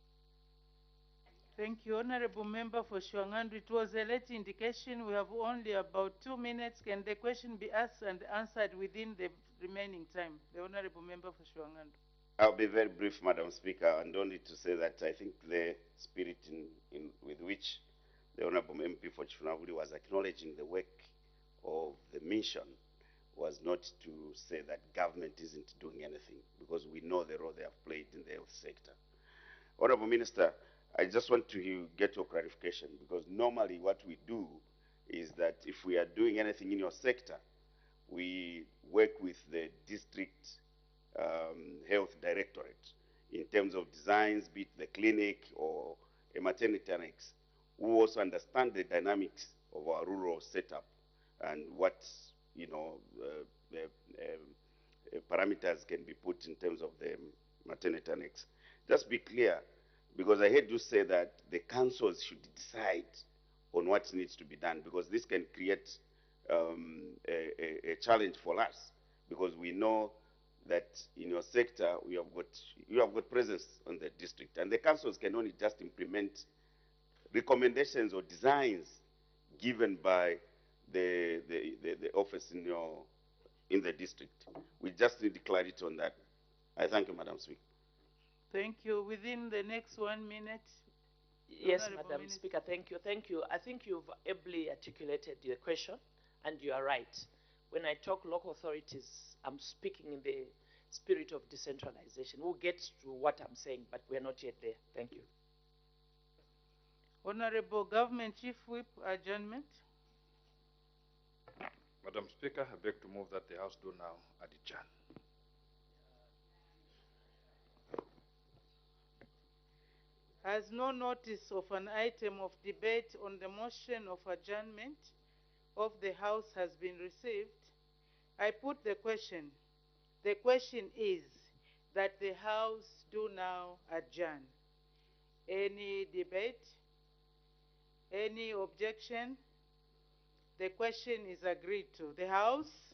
Thank you, Honorable Member for Shwangandu. It was a late indication. We have only about 2 minutes. Can the question be asked and answered within the remaining time? The Honorable Member for Shwangandu. I'll be very brief, Madam Speaker, and only to say that I think the spirit with which the Honorable MP for Chifunabuli was acknowledging the work of the mission was not to say that government isn't doing anything, because we know the role they have played in the health sector. Honorable Minister, I just want to get your clarification, because normally what we do is that if we are doing anything in your sector, we work with the district health directorate in terms of designs, be it the clinic or a maternity annex, who also understand the dynamics of our rural setup and what, you know, parameters can be put in terms of the maternity annex. Just be clear, because I heard you say that the councils should decide on what needs to be done, because this can create a challenge for us, because we know that in your sector you have got presence on the district, and the councils can only just implement recommendations or designs given by the office in the district. We just need clarity on that. I thank you, Madam Speaker. Thank you. Within the next 1 minute. Yes, Madam Speaker, thank you. Thank you. I think you've ably articulated the question, and you are right. When I talk local authorities, I'm speaking in the spirit of decentralization. We'll get to what I'm saying, but we're not yet there. Thank you. Honorable Government Chief Whip, adjournment. Madam Speaker, I beg to move that the House do now adjourn. As no notice of an item of debate on the motion of adjournment of the House has been received, I put the question. The question is that the House do now adjourn. Any debate? Any objection? The question is agreed to. The House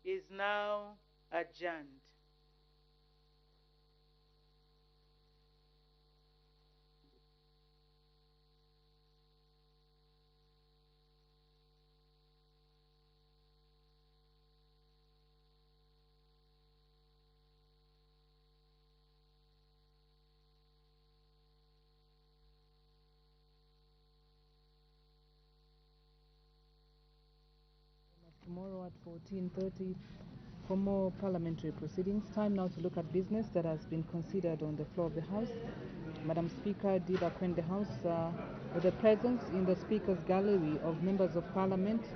is now adjourned. Tomorrow at 14:30 for more parliamentary proceedings. Time now to look at business that has been considered on the floor of the House. Madam Speaker did acquaint the House with the presence in the Speaker's gallery of members of Parliament,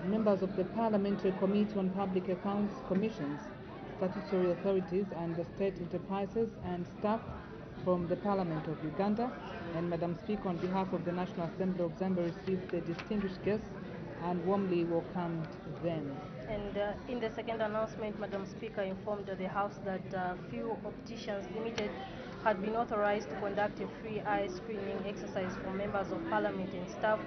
members of the Parliamentary Committee on Public Accounts Commissions, statutory authorities and the state enterprises, and staff from the Parliament of Uganda. And Madam Speaker, on behalf of the National Assembly of Zambia, received the distinguished guests and warmly welcomed them. And in the second announcement, Madam Speaker informed the House that few opticians limited had been authorized to conduct a free eye screening exercise for members of Parliament and staff.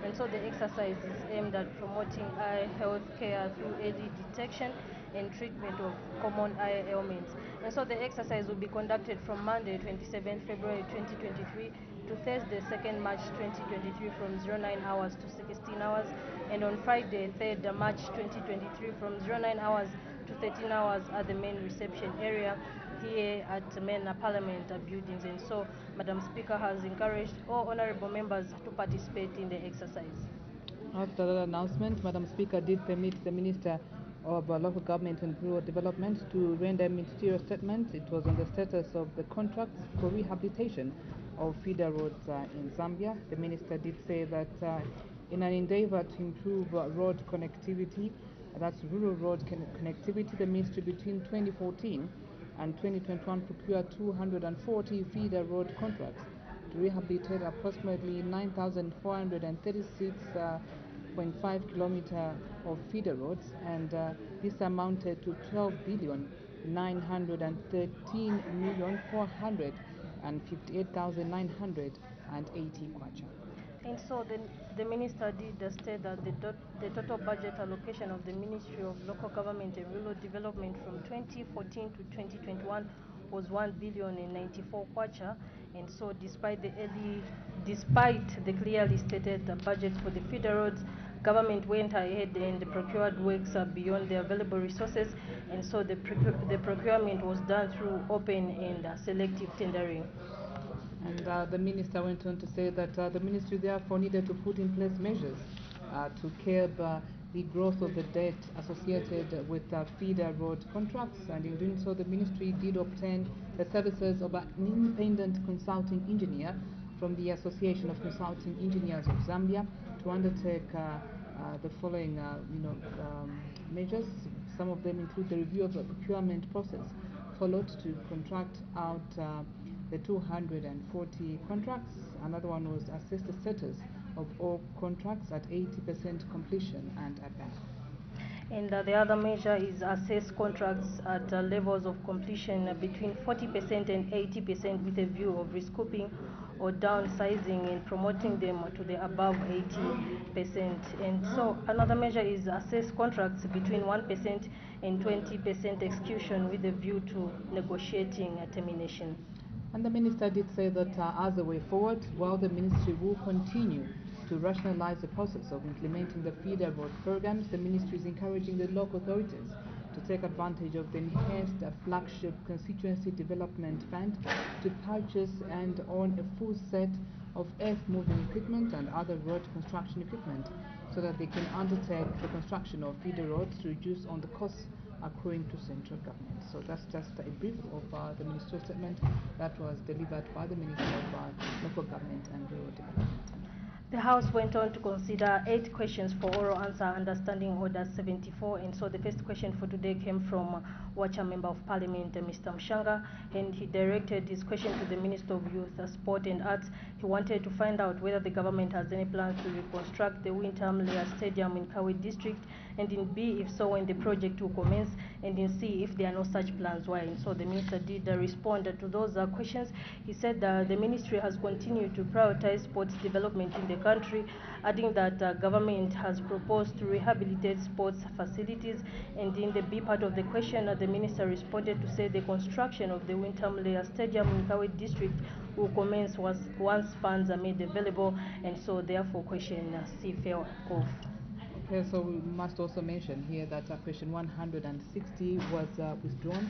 And so the exercise is aimed at promoting eye health care through early detection and treatment of common eye ailments. And so the exercise will be conducted from Monday, 27th February 2023 to Thursday, 2nd March 2023 from 09 hours to 16 hours, and on Friday, 3rd March 2023 from 09 hours to 13 hours at the main reception area here at the main Parliament buildings. And so Madam Speaker has encouraged all honorable members to participate in the exercise. After that announcement, Madam Speaker did permit the Minister of Local Government and Rural Development to render ministerial statement. It was on the status of the contracts for rehabilitation of feeder roads in Zambia. The Minister did say that in an endeavor to improve road connectivity, that's rural road connectivity, the Ministry between 2014 and 2021 procured 240 feeder road contracts to rehabilitate approximately 9,436.5 kilometers of feeder roads, and this amounted to 12 billion 913,458,980 kwacha. And so the minister did state that the total budget allocation of the Ministry of Local Government and Rural Development from 2014 to 2021 was 1,094 kwacha. And so despite the clearly stated budget for the feeder roads, government went ahead and procured works beyond the available resources, and so the procurement was done through open and selective tendering. And the minister went on to say that the ministry therefore needed to put in place measures to curb the growth of the debt associated with feeder road contracts, and in doing so the ministry did obtain the services of an independent consulting engineer from the Association of Consulting Engineers of Zambia to undertake the following measures. Some of them include the review of the procurement process followed to contract out the 240 contracts. Another one was assess the status of all contracts at 80% completion and above. And the other measure is assess contracts at levels of completion between 40% and 80% with a view of rescoping or downsizing and promoting them to the above 80%. And so another measure is assess contracts between 1% and 20% execution with a view to negotiating a termination. And the minister did say that as a way forward, while the ministry will continue to rationalize the process of implementing the feeder road programs, the ministry is encouraging the local authorities to take advantage of the enhanced flagship constituency development fund to purchase and own a full set of earth-moving equipment and other road construction equipment so that they can undertake the construction of feeder roads to reduce on the costs accruing to central government. So that's just a brief of the ministerial statement that was delivered by the Minister of Local Government and Rural Development. The House went on to consider 8 questions for oral answer under Standing Order 74, and so the first question for today came from Watcher Member of Parliament, Mr. Mshanga, and he directed his question to the Minister of Youth, Sport and Arts. He wanted to find out whether the government has any plans to reconstruct the Winter Mlea Stadium in Kawe district, and in B, if so, when the project will commence, and in C, if there are no such plans, why. And so the Minister did respond to those questions. He said the Ministry has continued to prioritize sports development in the country, adding that government has proposed to rehabilitate sports facilities. And in the B part of the question, the Minister responded to say the construction of the Winter Mlea Stadium in Kawe district will commence once funds are made available, and so therefore question C fell off. Okay, so we must also mention here that question 160 was withdrawn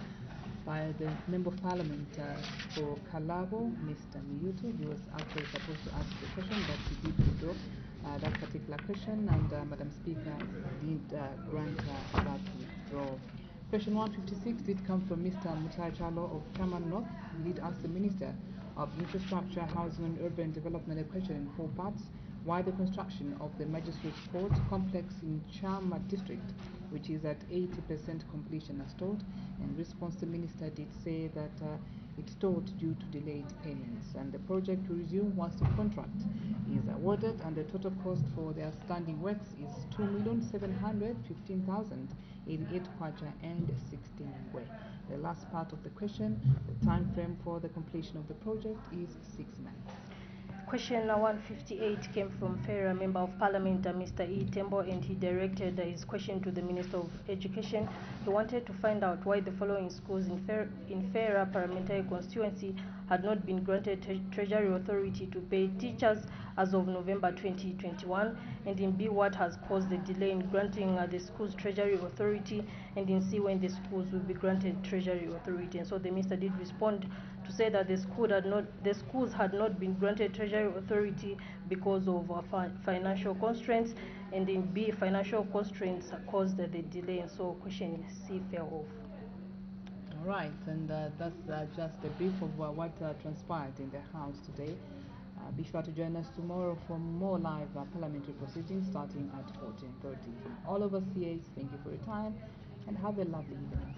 by the Member of Parliament for Kalabo, Mr. Miyuto. He was actually supposed to ask the question, but he did withdraw that particular question, and Madam Speaker did grant that withdrawal. Question 156 did come from Mr. Mutai Chalo of Chaman North. He did ask the Minister of Infrastructure, Housing and Urban Development a question in 4 parts. Why the construction of the Magistrates Court complex in Chama district, which is at 80% completion, has stalled? In response, the Minister did say that it stalled due to delayed payments, and the project will resume once the contract is awarded, and the total cost for the outstanding works is 2,715,088 kwacha and 16 ngwe. The last part of the question, the time frame for the completion of the project is 6 months. Question 158 came from Fera Member of Parliament, Mr. E. Tembo, and he directed his question to the Minister of Education. He wanted to find out why the following schools in Fera Parliamentary Constituency had not been granted Treasury Authority to pay teachers as of November 2021, and in B, what has caused the delay in granting the schools Treasury Authority, and in C, when the schools will be granted Treasury Authority. And so the Minister did respond to say that the schools had not been granted Treasury Authority because of financial constraints, and in B, financial constraints caused the delay, and so question C fell off. All right, and that's just a brief of what transpired in the House today. Be sure to join us tomorrow for more live parliamentary proceedings starting at 14:30. From all of us here, thank you for your time and have a lovely evening.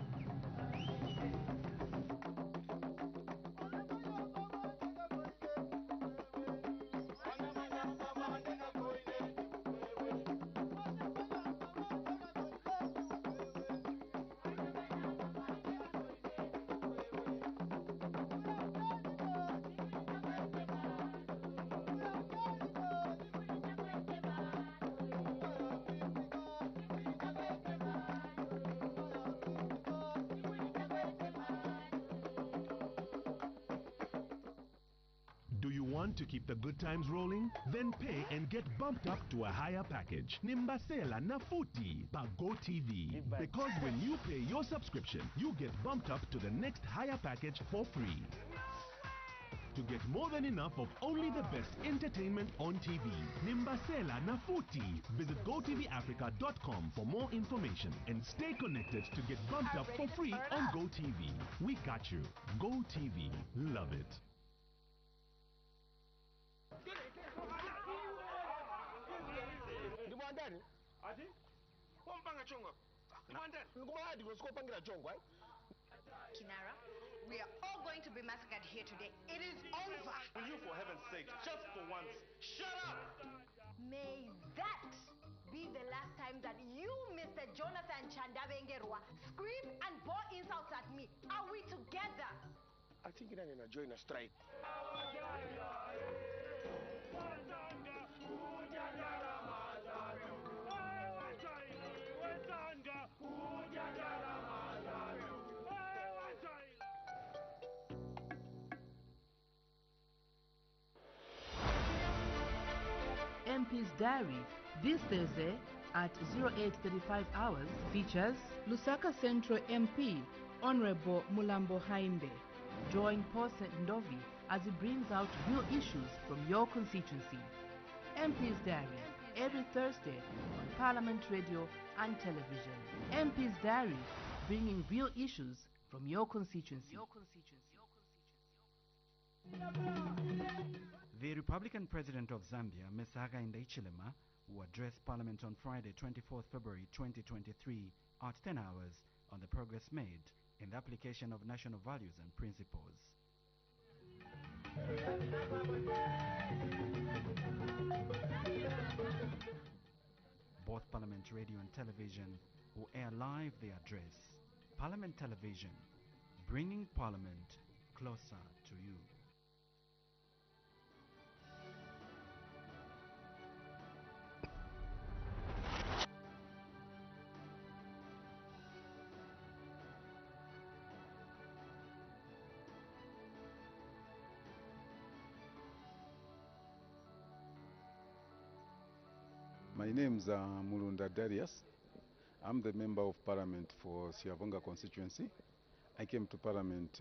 want to keep the good times rolling? Then pay and get bumped up to a higher package. Nimbasela Nafuti by GoTV. Because when you pay your subscription, you get bumped up to the next higher package for free. To get more than enough of only the best entertainment on TV. Nimbasela Nafuti. Visit GoTVAfrica.com for more information and stay connected to get bumped up for free on GoTV. We got you. GoTV. Love it. Kinara, we are all going to be massacred here today. It is over. Will you, for heaven's sake, just for once, shut up! May that be the last time that you, Mr. Jonathan Chandabengerwa, scream and pour insults at me. Are we together? I think you're going to join a strike. MP's Diary this Thursday at 08:35 hours features Lusaka Central MP Honorable Mulambo Haimbe. Join Paul Ndovi as he brings out real issues from your constituency. MP's Diary every Thursday on Parliament Radio and Television. MP's Diary, bringing real issues from your constituency. The Republican President of Zambia, Ms. Hakainde Hichilema, will address Parliament on Friday, 24th February 2023 at 10 hours on the progress made in the application of national values and principles. Both Parliament Radio and Television will air live the address. Parliament Television, bringing Parliament closer to you. My name is Mulunda Darius. I'm the Member of Parliament for Siavonga constituency. I came to Parliament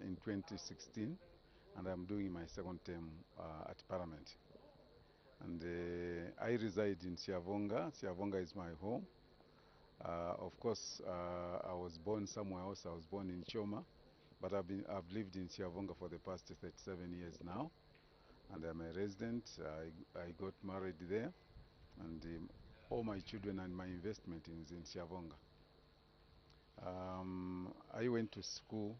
in 2016 and I'm doing my second term at Parliament. And I reside in Siavonga. Siavonga is my home. Of course, I was born somewhere else. I was born in Choma, but I've lived in Siavonga for the past 37 years now. And I'm a resident. I got married there. And all my children and my investment is in Siavonga. I went to school.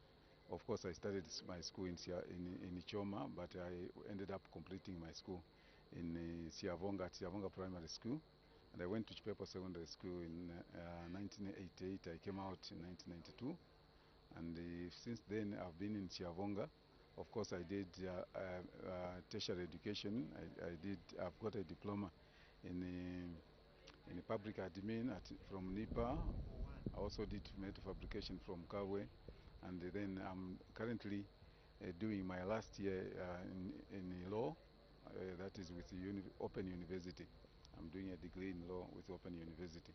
Of course, I started my school in Ichoma, but I ended up completing my school in Siavonga, at Siavonga Primary School. And I went to Chipepo Secondary School in 1988. I came out in 1992. And since then, I've been in Siavonga. Of course, I did tertiary education. I've got a diploma in public admin from NIPA. I also did metal fabrication from Kawe, and then I'm currently doing my last year in law, that is with Open University. I'm doing a degree in law with Open University,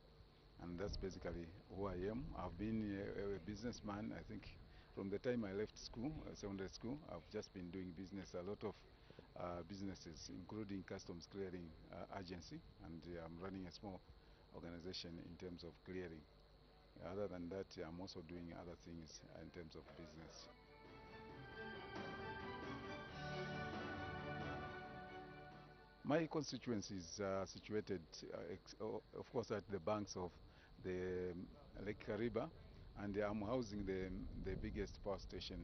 and that's basically who I am. I've been a businessman, I think, from the time I left school, secondary school. I've just been doing business, a lot of businesses, including customs clearing agency, and I'm running a small organization in terms of clearing. Other than that, I'm also doing other things in terms of business. My constituency is situated, of course, at the banks of the Lake Kariba, and I'm housing the biggest power station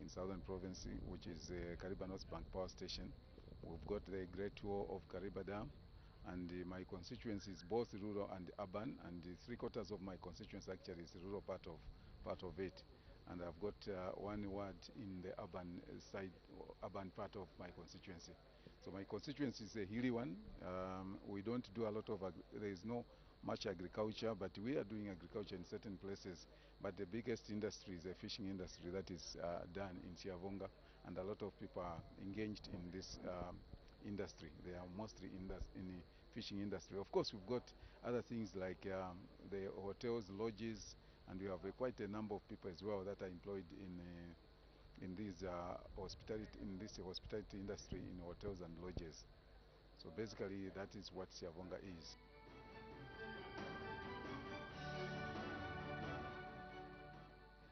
in Southern Province, which is Kariba North Bank Power Station. We've got the Great Wall of Kariba Dam, and my constituency is both rural and urban, and 3/4 of my constituency actually is the rural part of it. And I've got one ward in the urban side, urban part of my constituency. So my constituency is a hilly one. We don't do a lot of, there is no much agriculture, but we are doing agriculture in certain places. But the biggest industry is the fishing industry that is done in Siavonga and a lot of people are engaged in this industry. They are mostly in the fishing industry. Of course, we've got other things like the hotels, lodges, and we have quite a number of people as well that are employed in these hospitality industry in hotels and lodges. So basically, that is what Siavonga is.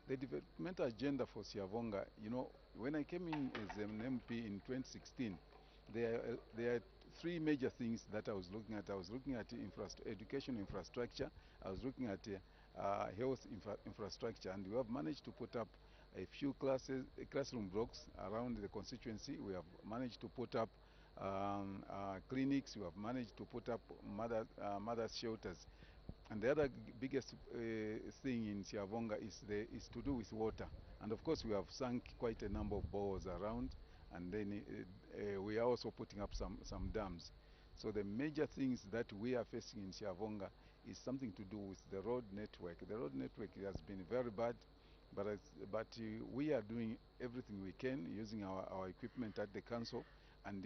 The development agenda for Siavonga, you know, when I came in as an MP in 2016, there are three major things that I was looking at. I was looking at education infrastructure, I was looking at health infrastructure, and we have managed to put up a few classroom blocks around the constituency. We have managed to put up clinics. We have managed to put up mother shelters. And the other biggest thing in Siavonga is to do with water. And of course, we have sunk quite a number of bores around, and then we are also putting up some dams. So the major things that we are facing in Siavonga is something to do with the road network. The road network has been very bad, but we are doing everything we can using our equipment at the council, and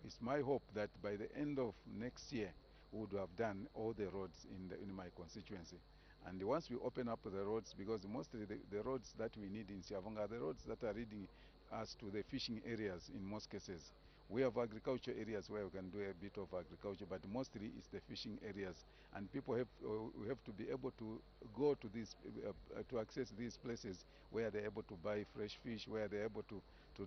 it's my hope that by the end of next year, would have done all the roads in my constituency. And once we open up the roads, because mostly the roads that we need in Siavonga are the roads that are leading us to the fishing areas in most cases. We have agriculture areas where we can do a bit of agriculture, but mostly it's the fishing areas. And people have to be able to go to these, to access these places where they're able to buy fresh fish, where they're able to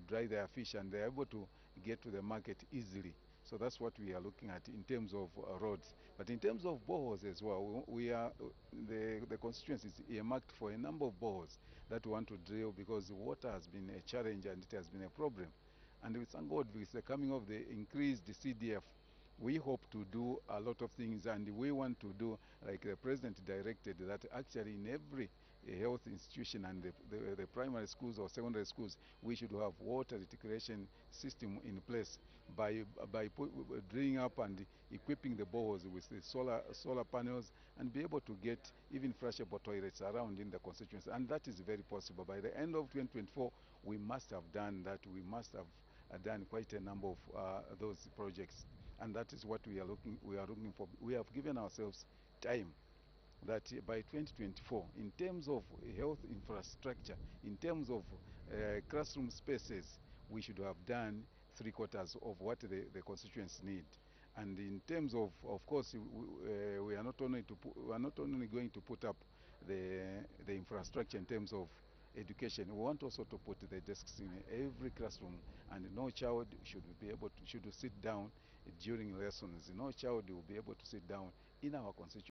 dry their fish, and they're able to get to the market easily. So that's what we are looking at in terms of roads. But in terms of boreholes as well, the constituency is earmarked for a number of boreholes that we want to drill, because water has been a challenge and it has been a problem. And with thank God, with the coming of the increased CDF, we hope to do a lot of things, and we want to do, like the President directed, that actually in every health institution and the primary schools or secondary schools, we should have water reticulation system in place by drilling up and equipping the boreholes with the solar panels, and be able to get even flushable toilets around in the constituency. And that is very possible. By the end of 2024, we must have done that. We must have done quite a number of those projects, and that is what we are looking for. We have given ourselves time that by 2024, in terms of health infrastructure, in terms of classroom spaces, we should have done 3/4 of what the constituents need. And in terms of course, we are not only going to put up the infrastructure in terms of education. We want also to put the desks in every classroom, and no child should sit down during lessons. No child will be able to sit down in our constituency.